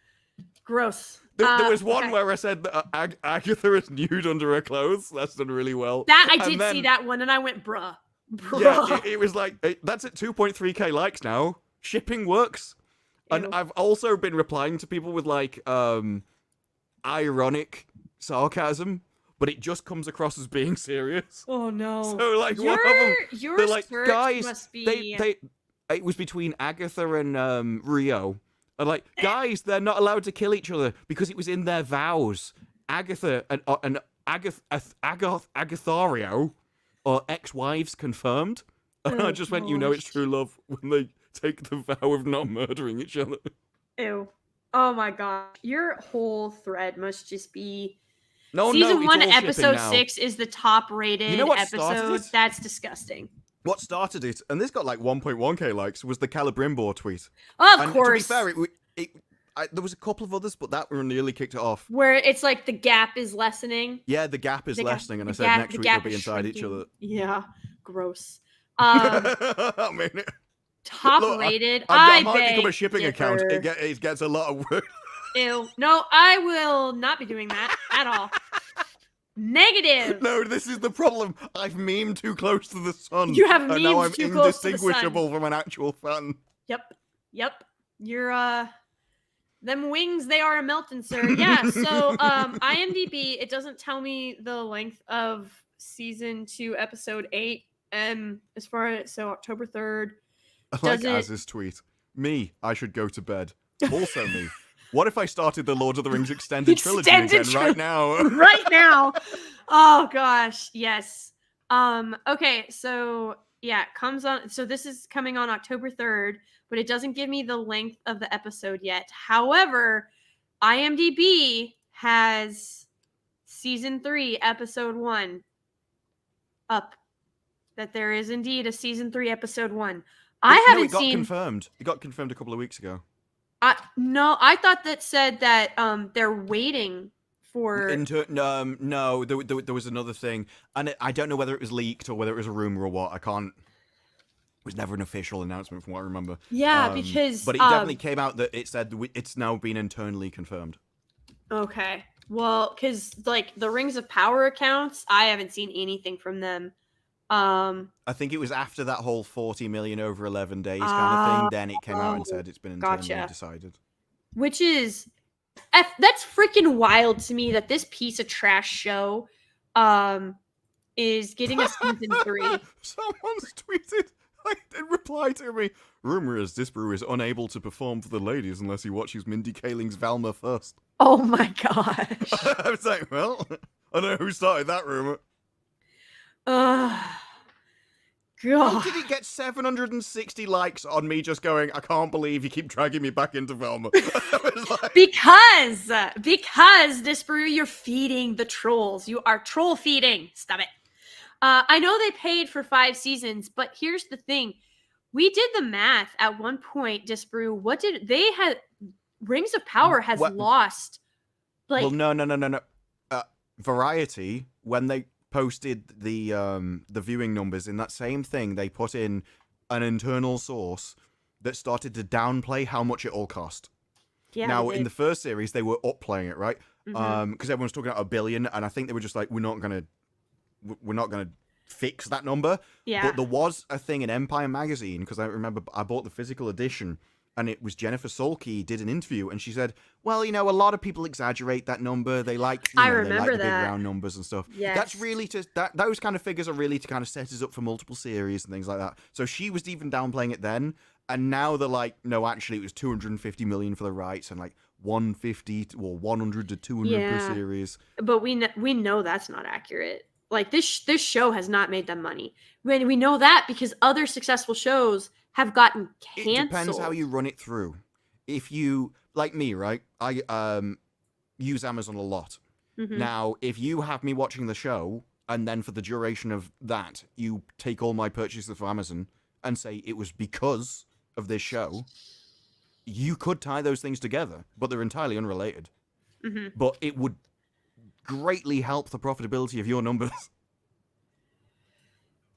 Gross. There was one okay. where I said that Agatha is nude under her clothes. That's done really well. That I And did then- see that one, and I went, bruh. Yeah, it was like that's at 2.3k likes now. Shipping works. And Ew. I've also been replying to people with like ironic sarcasm, but it just comes across as being serious. Oh no. So like one of them, Your they're like, search guys, must be. they it was between Agatha and Rio. And like, guys, they're not allowed to kill each other because it was in their vows. Agatha and Agathario are ex-wives confirmed. And I Oh, just went, you know, it's gosh. true love when they take the vow of not murdering each other. Ew. Oh my god. Your whole thread must just be. No, Season it's 1, all shipping episode now. 6 is the top rated You know what started episode. it? That's disgusting. What started it, and this got like 1.1k likes, was the Calibrimbor tweet. Of And course. to be fair, there was a couple of others, but that one nearly kicked it off. Where it's like the gap is lessening. Yeah, the gap is The gap- lessening, and I the said gap- next the week they'll gap be is inside each shrinking. other. Yeah. Gross. I mean, Top look, rated. I I might beg become a shipping account. differ. It gets a lot of work. Ew. No, I will not be doing that at all. Negative. No, this is the problem. I've memed too close to the sun. You have and now memed I'm too close to the sun. indistinguishable from an actual fan. Yep. You're them wings, they are a melting, sir. Yeah, so IMDb, it doesn't tell me the length of season 2, episode 8. As far as October 3rd. I like Does it- Az's tweet. Me, I should go to bed. Also me. What if I started the Lord of the Rings extended trilogy Extended again right now? right now. Oh gosh, yes. Okay, so yeah, it comes on. So this is coming on October 3rd, but it doesn't give me the length of the episode yet. However, IMDb has season 3, episode 1 up. That there is indeed a season 3, episode 1. I No, haven't it got seen. confirmed. It got confirmed a couple of weeks ago. No, I thought that said that they're waiting for. No, there was another thing, and I don't know whether it was leaked or whether it was a rumor or what. I can't. It was never an official announcement from what I remember. Yeah, because. But it definitely came out that it said it's now been internally confirmed. Okay. Well, because like the Rings of Power accounts, I haven't seen anything from them. I think it was after that whole 40 million over 11 days kind of thing. Then it came out and said it's been internally Gotcha. decided. Which is that's freaking wild to me that this piece of trash show is getting a season 3. Someone's tweeted, like, in reply to me, rumor is Disbrew is unable to perform for the ladies unless he watches Mindy Kaling's Valma first. Oh my gosh. I was like, well, I don't know who started that rumor. How God. did it get 760 likes on me just going, I can't believe you keep dragging me back into Velma? I was like, Because Disbrew, you're feeding the trolls. You are troll feeding. Stop it. I know they paid for 5 seasons, but here's the thing. We did the math at one point, Disbrew. What did they had Rings of Power has What- lost. Like well, no. Variety, when they posted the viewing numbers in that same thing, they put in an internal source that started to downplay how much it all cost. yeah, Now, they in the did. first series, they were upplaying it, right? Mhm. Because everyone was talking about $1 billion, and I think they were just like, we're not gonna fix that number. yeah. But there was a thing in Empire magazine, because I remember I bought the physical edition, and it was Jennifer Solke did an interview, and she said, well, you know, a lot of people exaggerate that number. They like, I they like remember the big that. round numbers and stuff. Yes. That's really just, those kind of figures are really to kind of set us up for multiple series and things like that. So she was even downplaying it then, and now they're like, no, actually, it was 250 million for the rights, and like 150 or 100 to 200 per Yeah. series. But we know that's not accurate. Like this show has not made them money. We know that because other successful shows have gotten It canceled. depends how you run it through. If you, like me, right? I use Amazon a lot. Mhm. Now, if you have me watching the show, and then for the duration of that, you take all my purchases from Amazon and say it was because of this show, you could tie those things together, but they're entirely unrelated. Mhm. But it would greatly help the profitability of your numbers.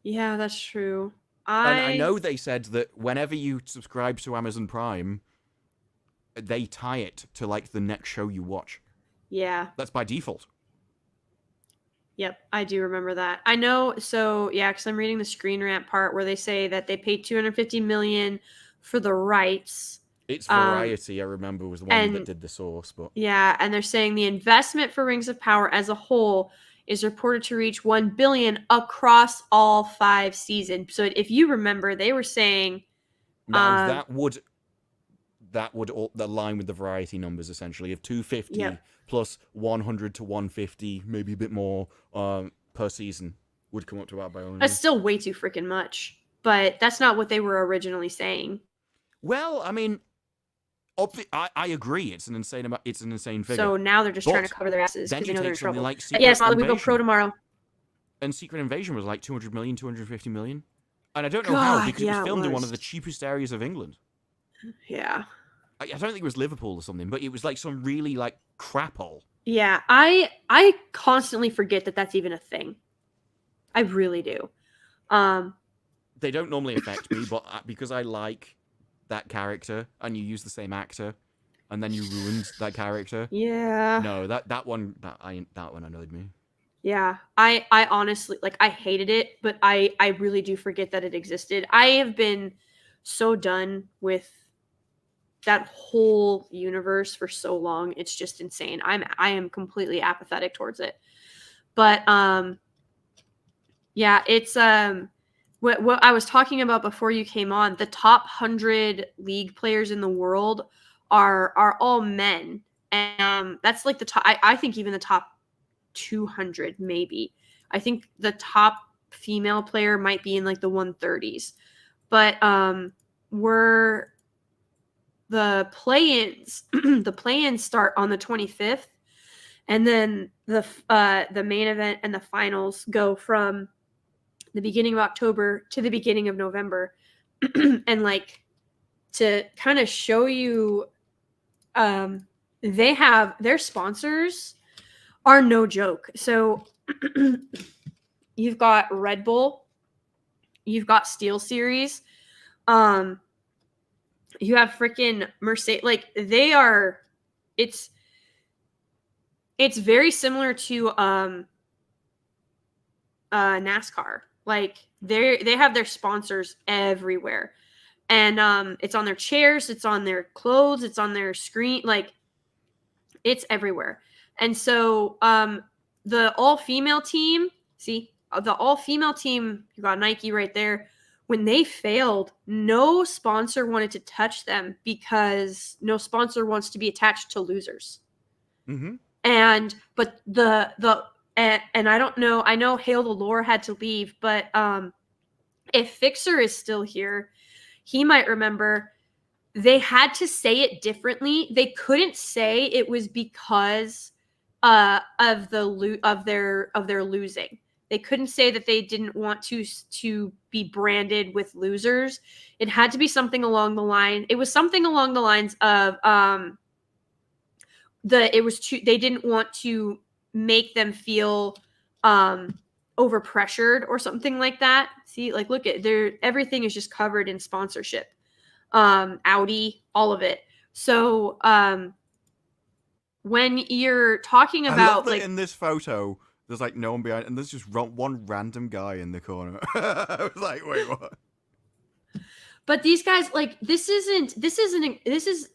Yeah, that's true. And I know they said that whenever you subscribe to Amazon Prime, they tie it to like the next show you watch. Yeah. That's by default. Yep, I do remember that. I know. So yeah, because I'm reading the Screen Rant part where they say that they paid $250 million for the rights. It's Variety, I remember, was the one that did the source, but yeah, and they're saying the investment for Rings of Power as a whole is reported to reach $1 billion across all 5 seasons. So if you remember, they were saying now that would align with the Variety numbers essentially of 250 Yep. plus 100 to 150, maybe a bit more per season would come up to about by all. that's still way too freaking much. But that's not what they were originally saying. Well, I mean, I agree. It's an insane figure. So now they're just trying to But cover their asses then because you they know they're in take something trouble. like Secret Yes, Molly, we go Invasion. pro tomorrow. And Secret Invasion was like 200 million, 250 million. And I don't know God, how, because it yeah, was it filmed in one was. of the cheapest areas of England. Yeah. I don't think it was Liverpool or something, but it was like some really like crap hole. Yeah, I constantly forget that that's even a thing. I really do. They don't normally affect me, but because I like that character and you use the same actor, and then you ruined that character. Yeah. No, that one annoyed me. Yeah. I honestly like I hated it, but I really do forget that it existed. I have been so done with that whole universe for so long. It's just insane. I am completely apathetic towards it. But yeah, it's what I was talking about before you came on, the top 100 league players in the world are all men. And that's like the top I think even the top 200 maybe. I think the top female player might be in like the 130s. But we're the play-ins the play-ins start on the 25th, and then the main event and the finals go from the beginning of October to the beginning of November. And like to kind of show you they have their sponsors are no joke. So you've got Red Bull, you've got Steel Series, you have freaking Mercedes. Like they are, it's very similar to NASCAR. Like they have their sponsors everywhere, and it's on their chairs, it's on their clothes, it's on their screen, like it's everywhere. And so the all-female team, you got Nike right there. When they failed, no sponsor wanted to touch them because no sponsor wants to be attached to losers. Mm-hmm. But and I don't know, I know Hail the Lore had to leave, but if Fixer is still here, he might remember they had to say it differently. They couldn't say it was because of their losing. They couldn't say that they didn't want to be branded with losers. It had to be something along the line. It was something along the lines of they didn't want to make them feel overpressured or something like that. See, like look at everything is just covered in sponsorship. Audi, all of it. So when you're talking I about love that like in this photo, there's like no one behind, and there's just one random guy in the corner. I was like, wait, what? But these guys, like, this is.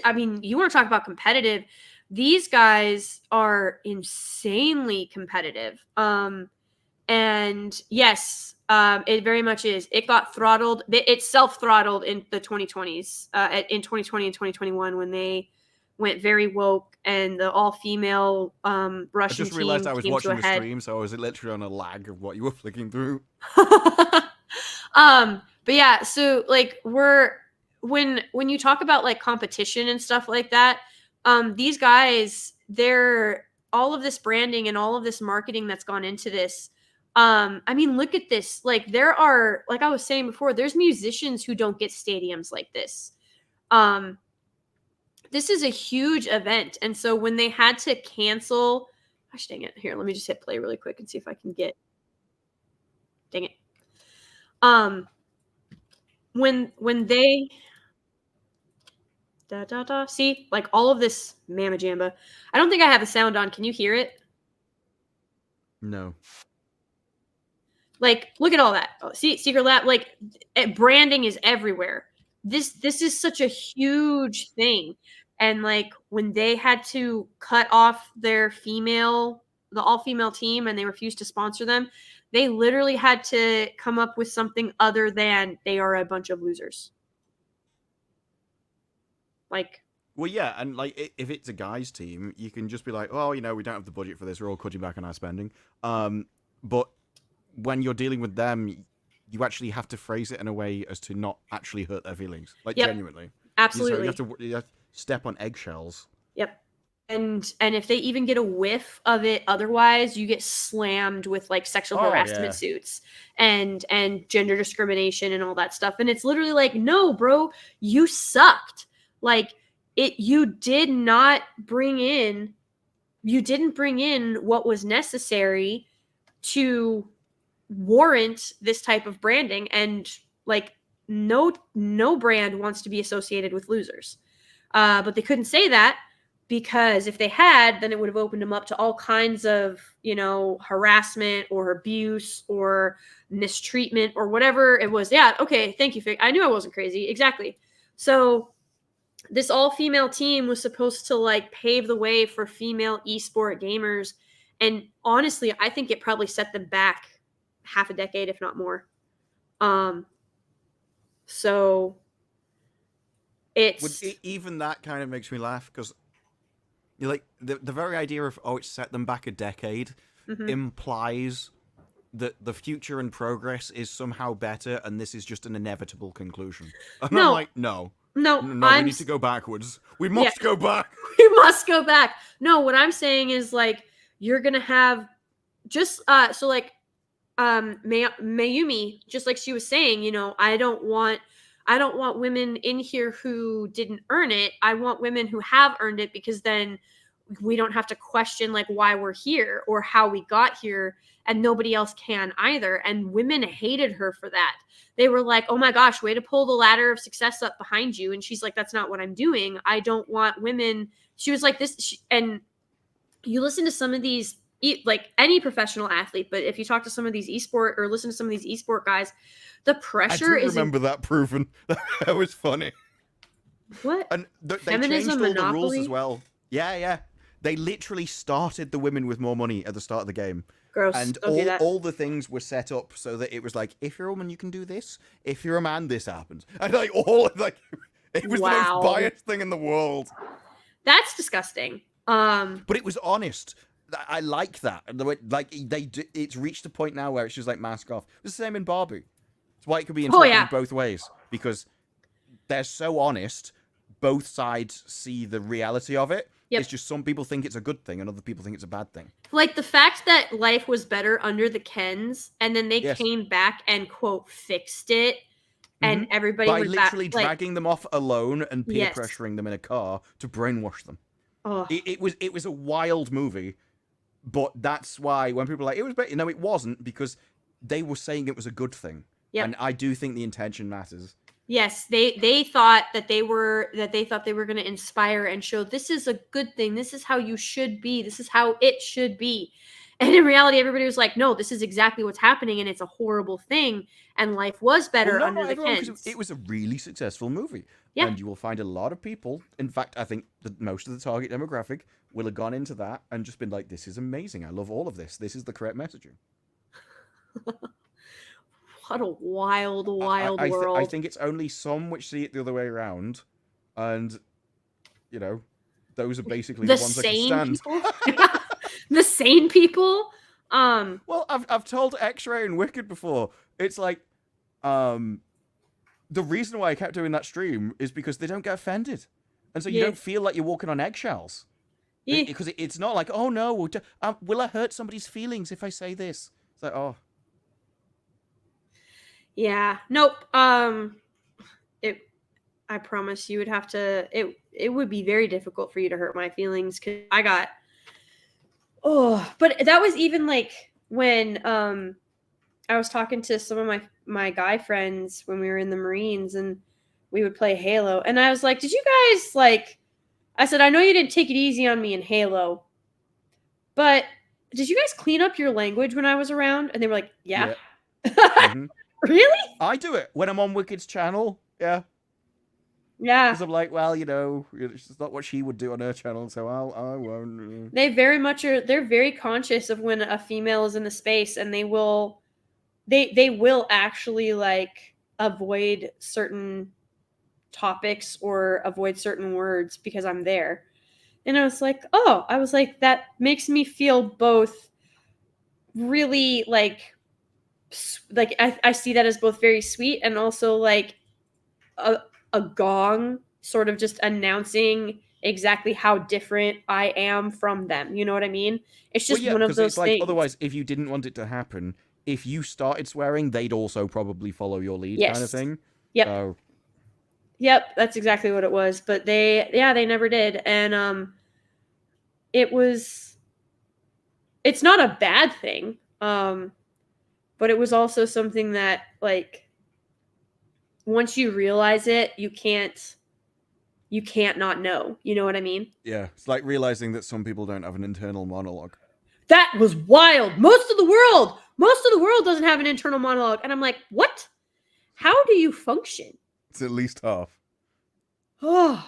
I mean, you want to talk about competitive? These guys are insanely competitive. And yes, it very much is. It got throttled. It self-throttled in the 2020s, in 2020 and 2021 when they went very woke, and the all-female I Russian just realized team I was came to watching a the head. stream, so I was literally on a lag of what you were flicking through. But yeah, so like when you talk about like competition and stuff like that, these guys, they're all of this branding and all of this marketing that's gone into this. I mean, look at this. Like there are, like I was saying before, there's musicians who don't get stadiums like this. This is a huge event. And so when they had to cancel, gosh dang it. Here, let me just hit play really quick and see if I can get, dang it. When they see, like all of this mamma jamba. I don't think I have the sound on. Can you hear it? No. Like, look at all that. Oh, see, Secret Lab, like branding is everywhere. This is such a huge thing. And like when they had to cut off the all-female team, and they refused to sponsor them, they literally had to come up with something other than they are a bunch of losers. Like, Well, yeah, and like if it's a guys' team, you can just be like, oh, we don't have the budget for this. We're all cutting back on our spending. But when you're dealing with them, you actually have to phrase it in a way as to not actually hurt their feelings, like genuinely. absolutely. So you have to step on eggshells. Yep. And if they even get a whiff of it otherwise, you get slammed with like sexual harassment suits and gender discrimination and all that stuff. And it's literally like, no, bro, you sucked. Like you didn't bring in what was necessary to warrant this type of branding. And like no brand wants to be associated with losers. But they couldn't say that, because if they had, then it would have opened them up to all kinds of, harassment or abuse or mistreatment or whatever it was. Yeah. Okay. Thank you. I knew I wasn't crazy. Exactly. So this all-female team was supposed to like pave the way for female esport gamers. And honestly, I think it probably set them back half a decade, if not more. So it's even that kind of makes me laugh, because you're like the very idea of it set them back a decade implies that the future and progress is somehow better, and this is just an inevitable conclusion. And I'm like, no, we need to go backwards. We must go back. We must go back. No, what I'm saying is like you're gonna have just so like Mayumi, just like she was saying, I don't want women in here who didn't earn it. I want women who have earned it, because then we don't have to question like why we're here or how we got here, and nobody else can either. And women hated her for that. They were like, oh my gosh, way to pull the ladder of success up behind you. And she's like, that's not what I'm doing. I don't want women. She was like this. And you listen to some of these, like any professional athlete, but if you talk to some of these esport or listen to some of these esport guys, the pressure I do is remember that proven. That was funny. What? And they Feminism changed all the rules monopoly? as well. Yeah. They literally started the women with more money at the start of the game. Gross. And Don't do that. all the things were set up so that it was like, if you're a woman, you can do this. If you're a man, this happens. And like it was the most biased thing in the world. That's disgusting. But it was honest. I like that. And the way, like it's reached a point now where it's just like mask off. It was the same in Barbie. It's why it could be interpreted both ways, because they're so honest. Both sides see the reality of it. Yep. It's just some people think it's a good thing and other people think it's a bad thing. Like the fact that life was better under the Kens, and then they came back and quote fixed it, and everybody by went literally back, dragging them off alone and peer pressuring them in a car to brainwash them. Oh. It was a wild movie, but that's why when people are like it was better, no, it wasn't, because they were saying it was a good thing. Yep. And I do think the intention matters. Yes, they thought that they were going to inspire and show this is a good thing. This is how you should be. This is how it should be. And in reality, everybody was like, "No, this is exactly what's happening, and it's a horrible thing." And life was better under the Kens. It was a really successful movie. Yeah. And you will find a lot of people. In fact, I think that most of the target demographic will have gone into that and just been like, "This is amazing. I love all of this. This is the correct messaging." What a wild world. I think it's only some which see it the other way around, and those are basically The the ones I sane can stand. people. The sane people. Well, I've told X-Ray and Wicked before. It's like, the reason why I kept doing that stream is because they don't get offended, and so you Yeah. don't feel like you're walking on eggshells. Yeah. Because it's not like, oh no, will I hurt somebody's feelings if I say this? It's like, oh, Yeah. Nope. I promise you would have to. It would be very difficult for you to hurt my feelings because I got. Oh, but that was even like when I was talking to some of my guy friends when we were in the Marines and we would play Halo, and I was like, "Did you guys like?" I said, "I know you didn't take it easy on me in Halo, but did you guys clean up your language when I was around?" And they were like, "Yeah." Mhm. Really? I do it when I'm on Wicked's channel. Yeah, Yeah. because I'm like, well, it's not what she would do on her channel, so I won't. They very much are. They're very conscious of when a female is in the space, and they will actually like avoid certain topics or avoid certain words because I'm there. And I was like, that makes me feel both really like I see that as both very sweet and also like a gong sort of just announcing exactly how different I am from them. You know what I mean? It's just one of because those it's like things. otherwise, if you didn't want it to happen, if you started swearing, they'd also probably follow your lead, kind of Yes. thing. Yep. So Yep, that's exactly what it was. But they never did. And it's not a bad thing. But it was also something that like once you realize it, you can't not know. You know what I mean? yeah, it's like realizing that some people don't have an internal monologue. That was wild. Most of the world doesn't have an internal monologue. And I'm like, what? How do you function? It's at least half. Oh,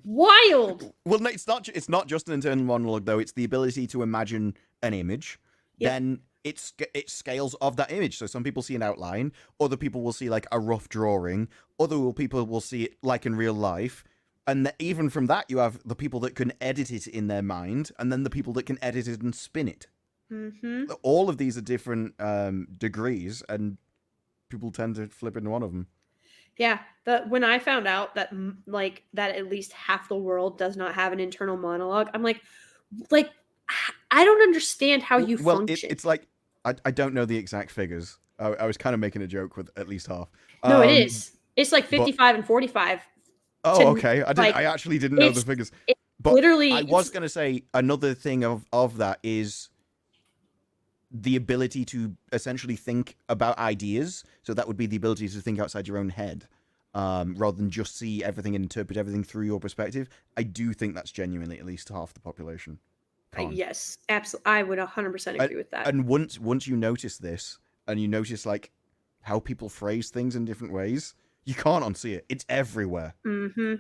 wild. Well, no, it's not just an internal monologue though. It's the ability to imagine an image. Yep. Then it scales of that image. So some people see an outline, other people will see like a rough drawing, other people will see it like in real life. And even from that, you have the people that can edit it in their mind, and then the people that can edit it and spin it. Mm-hmm. All of these are different degrees, and people tend to flip into one of them. Yeah, when I found out that that at least half the world does not have an internal monologue, I'm like I don't understand how you function. It's like I don't know the exact figures. I was kind of making a joke with at least half. No, it is. It's like 55 and 45. Oh, okay. I actually didn't know the figures. But literally, I was going to say another thing of that is the ability to essentially think about ideas. So that would be the ability to think outside your own head, rather than just see everything and interpret everything through your perspective. I do think that's genuinely at least half the population. Yes, absolutely. I would 100% agree with that. And once you notice this, and you notice like how people phrase things in different ways, you can't unsee it. It's everywhere. Mm-hmm.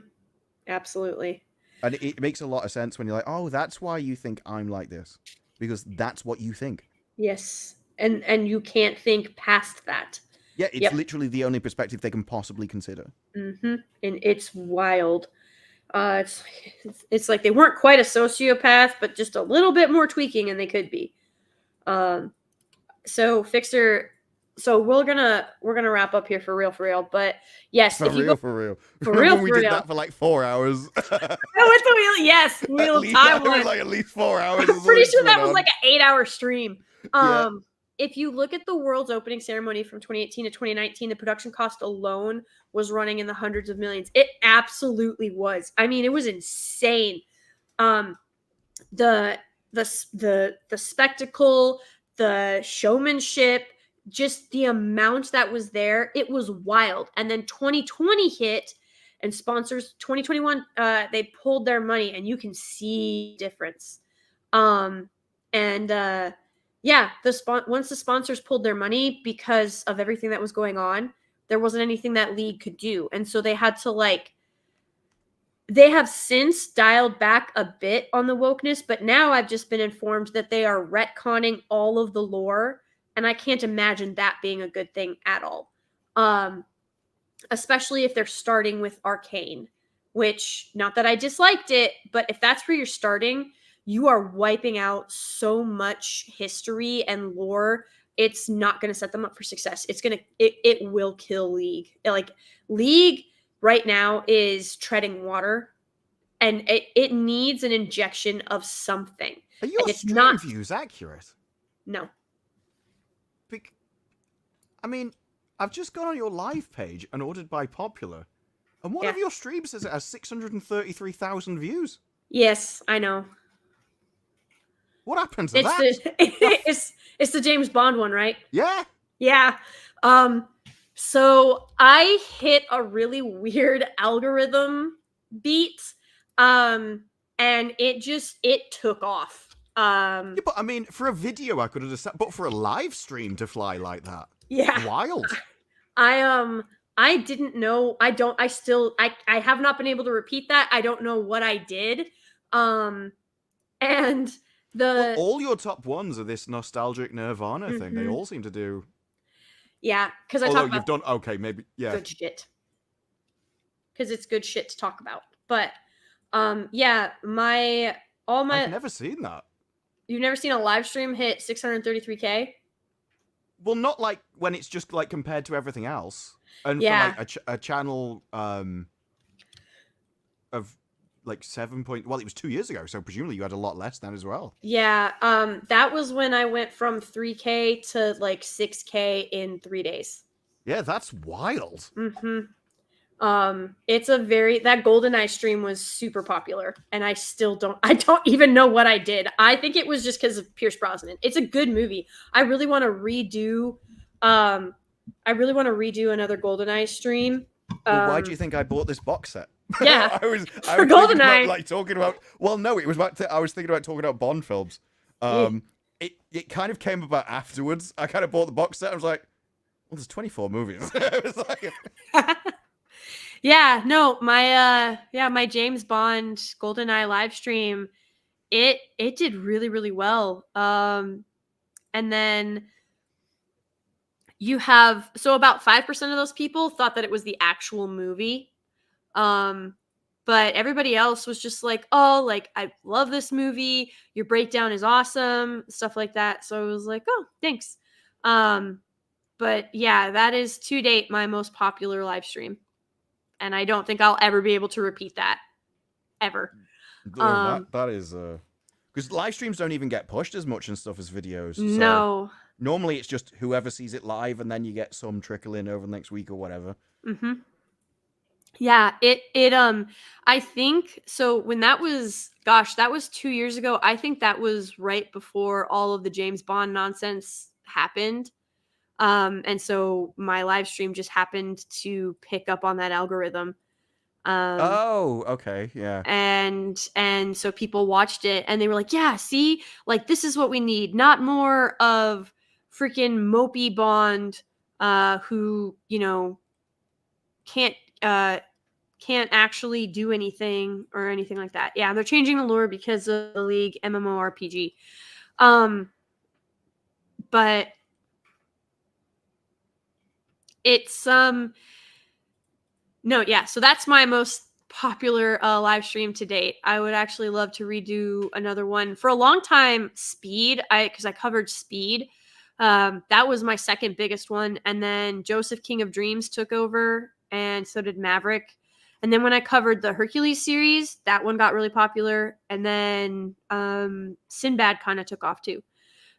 Absolutely. And it makes a lot of sense when you're like, oh, that's why you think I'm like this. Because that's what you think. Yes. And you can't think past that. Yeah, it's literally the only perspective they can possibly consider. Mm-hmm. And it's wild. It's like they weren't quite a sociopath, but just a little bit more tweaking, and they could be. So Fixer, so we're gonna wrap up here for real. But yes, For real. We did that for like 4 hours. Yes, Wheel of Time one. Like at least 4 hours. I'm pretty sure that was like an 8-hour stream. Yeah. If you look at the world's opening ceremony from 2018 to 2019, the production cost alone was running in the hundreds of millions. It absolutely was. I mean, it was insane. The spectacle, the showmanship, just the amount that was there, it was wild. And then 2020 hit, and sponsors 2021 they pulled their money, and you can see difference. Once the sponsors pulled their money because of everything that was going on, there wasn't anything that league could do. And so they had to they have since dialed back a bit on the wokeness, but now I've just been informed that they are retconning all of the lore, and I can't imagine that being a good thing at all. Especially if they're starting with Arcane. which, not that I disliked it, but if that's where you're starting, you are wiping out so much history and lore. It's not going to set them up for success. It will kill League. Like, League right now is treading water, and it needs an injection of something. Are your And it's stream not views accurate? no. I mean, I've just gone on your live page and ordered by popular, and one of Yeah. your streams says it has 633,000 views. Yes, I know. What happened to It's that? it's the James Bond one, right? Yeah. Yeah. So I hit a really weird algorithm beat. And it took off. Yeah, but I mean, for a video, I could understand, but for a live stream to fly like that, Yeah. wild. I didn't know. I have not been able to repeat that. I don't know what I did. And Well, all your top ones are this nostalgic Nirvana thing. They Mhm. all seem to do. yeah, because I Although talk about you've done okay, maybe good shit. Because it's good shit to talk about. But yeah, I've never seen that. you've never seen a live stream hit 633K? Well, not like when it's just like compared to everything else, and Yeah. for like a channel of like 7 point. Well, it was 2 years ago, so presumably you had a lot less then as well. Yeah, that was when I went from 3K to like 6K in 3 days. Yeah, that's wild. Mm-hmm. It's that GoldenEye stream was super popular, and I don't even know what I did. I think it was just because of Pierce Brosnan. It's a good movie. I really want to redo another GoldenEye stream. Well, why do you think I bought this box set? Yeah, I was for thinking about, GoldenEye. like talking about. Well, no, it was I was thinking about talking about Bond films. It kind of came about afterwards. I kind of bought the box set. I was like, well, there's 24 movies. It was like, Yeah, no, my James Bond GoldenEye live stream, it did really, really well. And then you have about 5% of those people thought that it was the actual movie. But everybody else was just like, oh, like, I love this movie. Your breakdown is awesome, stuff like that. So I was like, oh, thanks. But yeah, that is to date my most popular live stream. And I don't think I'll ever be able to repeat that. Ever. that is because live streams don't even get pushed as much and stuff as videos. So No. normally it's just whoever sees it live, and then you get some trickle in over the next week or whatever. Mm-hmm. Yeah, I think so. When that was 2 years ago. I think that was right before all of the James Bond nonsense happened. And so my live stream just happened to pick up on that algorithm. Oh, okay, yeah. And so people watched it and they were like, yeah, see, like, this is what we need. Not more of freaking mopey Bond, who, can't actually do anything or anything like that. Yeah, they're changing the lore because of the League MMORPG. But it's no, yeah, so that's my most popular live stream to date. I would actually love to redo another one. For a long time, Speed, because I covered Speed. That was my second biggest one, and then Joseph King of Dreams took over, and so did Maverick. And then when I covered the Hercules series, that one got really popular, and then Sinbad kind of took off too.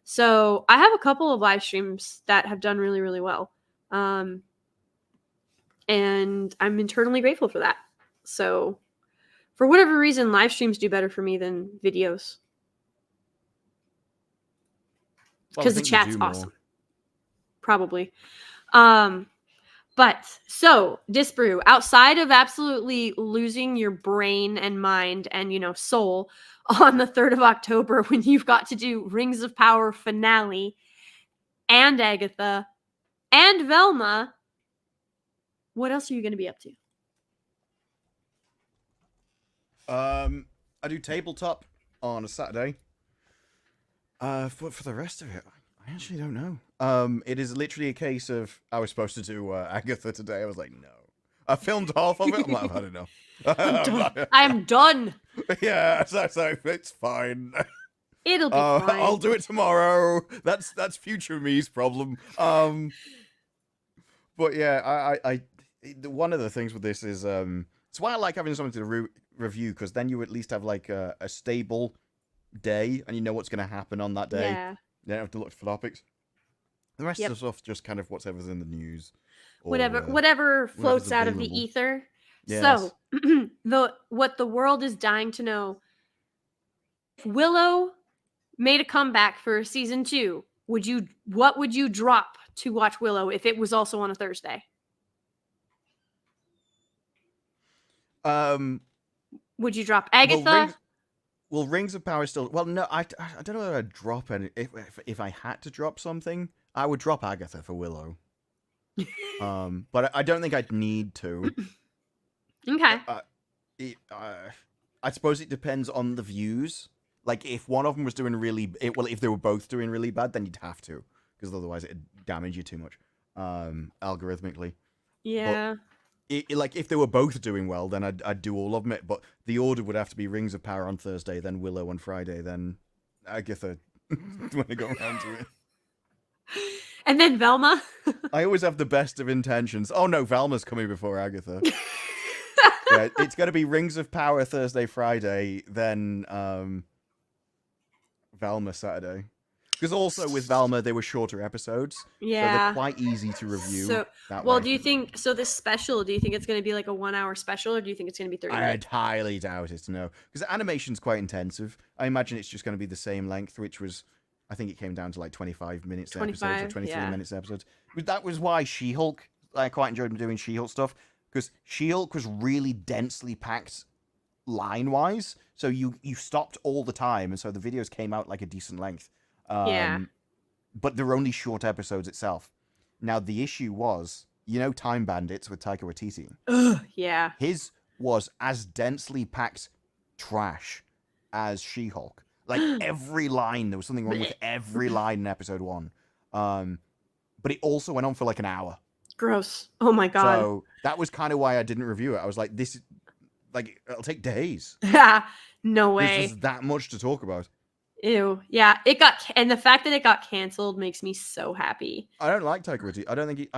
So I have a couple of live streams that have done really, really well. And I'm eternally grateful for that. So for whatever reason, live streams do better for me than videos. Because the chat's awesome. Probably. But so Disbrew, outside of absolutely losing your brain and mind and, soul on the 3rd of October, when you've got to do Rings of Power finale and Agatha and Velma, what else are you going to be up to? I do tabletop on a Saturday. For the rest of it, I actually don't know. It is literally a case of I was supposed to do Agatha today. I was like, no. I filmed half of it. I'm like, I've had enough. I'm done. Yeah, so it's fine. It'll be fine. I'll do it tomorrow. That's future me's problem. But yeah, one of the things with this is it's why I like having something to review, because then you at least have like a stable day and you know what's going to happen on that day. Yeah. You don't have to look for topics. The rest Yep. of the stuff just kind of whatever's in the news. Or, Whatever floats whatever's out of the available. ether. Yes. So, what the world is dying to know: if Willow made a comeback for season 2, what would you drop to watch Willow if it was also on a Thursday? Would you drop Agatha? Rings of Power still. Well, no, I don't know whether I'd drop any. If I had to drop something, I would drop Agatha for Willow. But I don't think I'd need to. Okay. I suppose it depends on the views. Like, if one of them was doing if they were both doing really bad, then you'd have to, because otherwise it'd damage you too much, algorithmically. Yeah. Like, if they were both doing well, then I'd do all of them. But the order would have to be Rings of Power on Thursday, then Willow on Friday, then Agatha when I go around to it. And then Velma. I always have the best of intentions. Oh no, Velma's coming before Agatha. Yeah, it's going to be Rings of Power Thursday, Friday, then Velma Saturday. Because also with Velma, they were shorter episodes. Yeah. So they're quite easy to review. So, that well, way. do you think this special? Do you think it's going to be like a 1-hour special, or do you think it's going to be 30 I minutes? highly doubt it, no. Because animation's quite intensive. I imagine it's just going to be the same length, which was, I think it came down to like 25 minutes episodes or 25, 23 yeah. minutes episodes. But that was why She-Hulk, I quite enjoyed doing She-Hulk stuff, because She-Hulk was really densely packed line-wise, so you stopped all the time, and so the videos came out like a decent length. Yeah. But they're only short episodes itself. Now, the issue was, Time Bandits with Taika Waititi? Ugh, yeah. His was as densely packed trash as She-Hulk. Like, every line, there was something wrong with every line in episode 1. But it also went on for like an hour. Gross. Oh my god. So that was kind of why I didn't review it. I was like, this is, like, it'll take days. No way. There's just that much to talk about. Ew. Yeah, and the fact that it got canceled makes me so happy. I don't like Taika Waititi. I don't think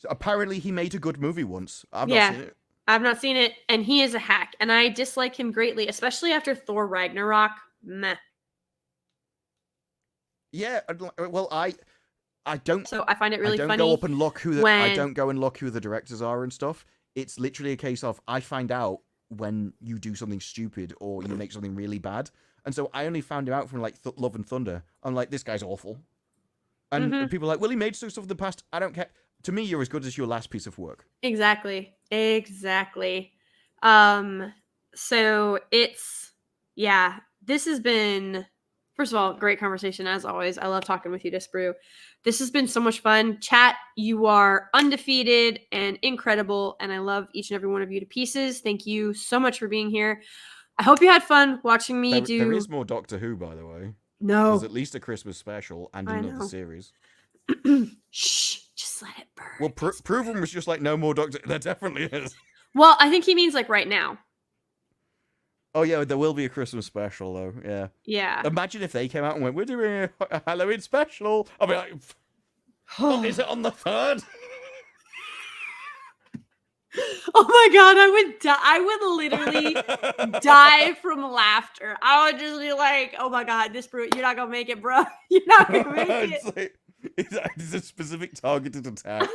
apparently he made a good movie once. I've Yeah. not seen it. I've not seen it, and he is a hack, and I dislike him greatly, especially after Thor Ragnarok. Meh. Yeah, well, I don't. So I find it really I don't funny. go up and look who when... I don't go and look who the directors are and stuff. It's literally a case of I find out when you do something stupid or you make something really bad, and so I only found him out from like Love and Thunder. I'm like, this guy's awful, and people are like, well, he made stuff in the past. I don't care. To me, you're as good as your last piece of work. Exactly. So this has been, first of all, great conversation as always. I love talking with you, Disbrew. This has been so much fun. Chat, you are undefeated and incredible, and I love each and every one of you to pieces. Thank you so much for being here. I hope you had fun watching me do... There is more Doctor Who, by the way. No. There's at least a Christmas special and another series. Shh, just let it burn. Well, Proven was just like, no more Doctor. There definitely is. Well, I think he means like right now. Oh, yeah, there will be a Christmas special, though. Yeah. Yeah. Imagine if they came out and went, we're doing a Halloween special. I'll be like, oh, is it on the 3rd? Oh my god, I would die. I would literally die from laughter. I would just be like, oh my god, Disbrew, you're not gonna make it, bro. You're not gonna make it. It's a specific targeted attack.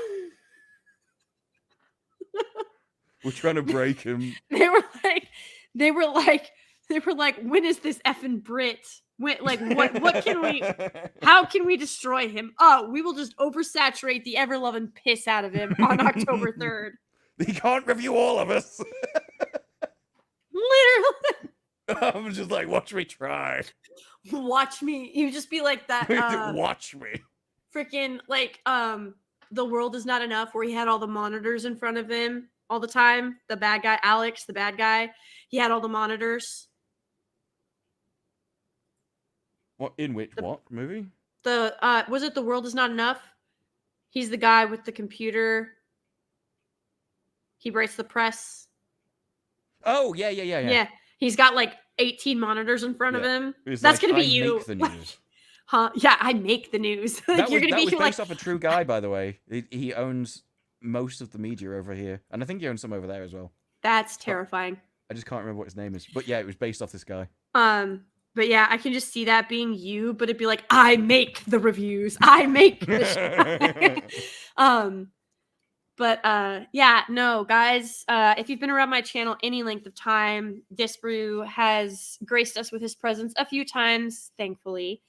We're trying to break him. They were like, when is this effing Brit? What can we, how can we destroy him? Oh, we will just oversaturate the ever-loving piss out of him on October 3rd. He can't review all of us. Literally. I'm just like, watch me try. Watch me. You just be like that. Watch me. Freaking like The World Is Not Enough, where he had all the monitors in front of him all the time. The bad guy, Alex, the bad guy, he had all the monitors. What in which what movie? Was it The World Is Not Enough? He's the guy with the computer. He breaks the press. Oh, yeah. Yeah. He's got like 18 monitors in front of Yeah. him. It's That's like, gonna be I you. make the news. Huh? Yeah, I make the news. Like, That you're was gonna be based like, off a true guy, by the way. He owns most of the media over here, and I think he owns some over there as well. that's terrifying. I just can't remember what his name is, but yeah, it was based off this guy. But yeah, I can just see that being you, but it'd be like, I make the reviews. I make the yeah, no, guys, if you've been around my channel any length of time, Disbrew has graced us with his presence a few times, thankfully.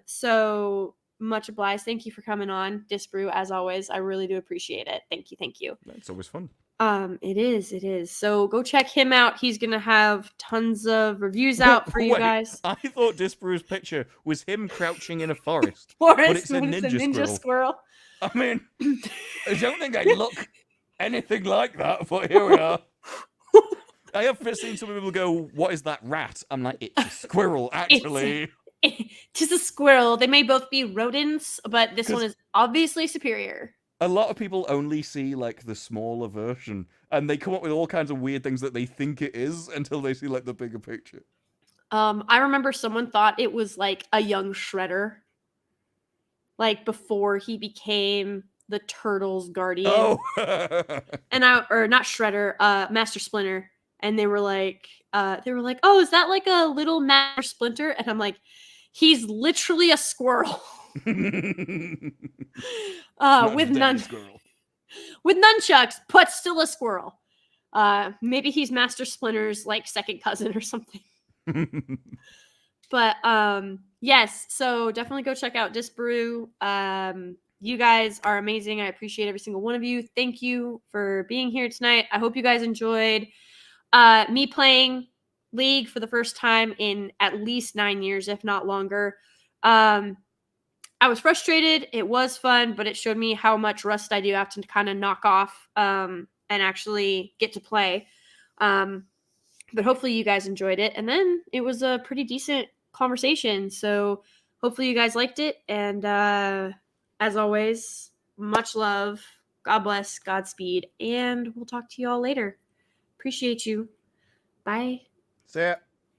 So much obliged. Thank you for coming on, Disbrew, as always. I really do appreciate it. Thank you. It's always fun. It is. So go check him out. He's gonna have tons of reviews out for you Wait, guys. I thought Disbrew's picture was him crouching in a forest. Forest, But it's a when ninja squirrel. I mean, I don't think I look anything like that, but here we are. I have seen some people go, "What is that rat?" I'm like, "It's a squirrel, actually." Tis a squirrel. They may both be rodents, but this one is obviously superior. A lot of people only see like the smaller version, and they come up with all kinds of weird things that they think it is until they see like the bigger picture. I remember someone thought it was like a young Shredder, like before he became the Turtles' guardian. Oh, Or not Shredder, Master Splinter, and they were like, "Oh, is that like a little Master Splinter?" And I'm like, "He's literally a squirrel." With nunchucks, but still a squirrel. Maybe he's Master Splinter's like second cousin or something. But yes, so definitely go check out Disbrew. You guys are amazing. I appreciate every single one of you. Thank you for being here tonight. I hope you guys enjoyed me playing League for the first time in at least 9 years, if not longer. I was frustrated. It was fun, but it showed me how much rust I do have to kind of knock off and actually get to play. But hopefully you guys enjoyed it. And then it was a pretty decent conversation. So hopefully you guys liked it. And as always, much love. God bless. Godspeed. And we'll talk to you all later. Appreciate you. Bye. See ya.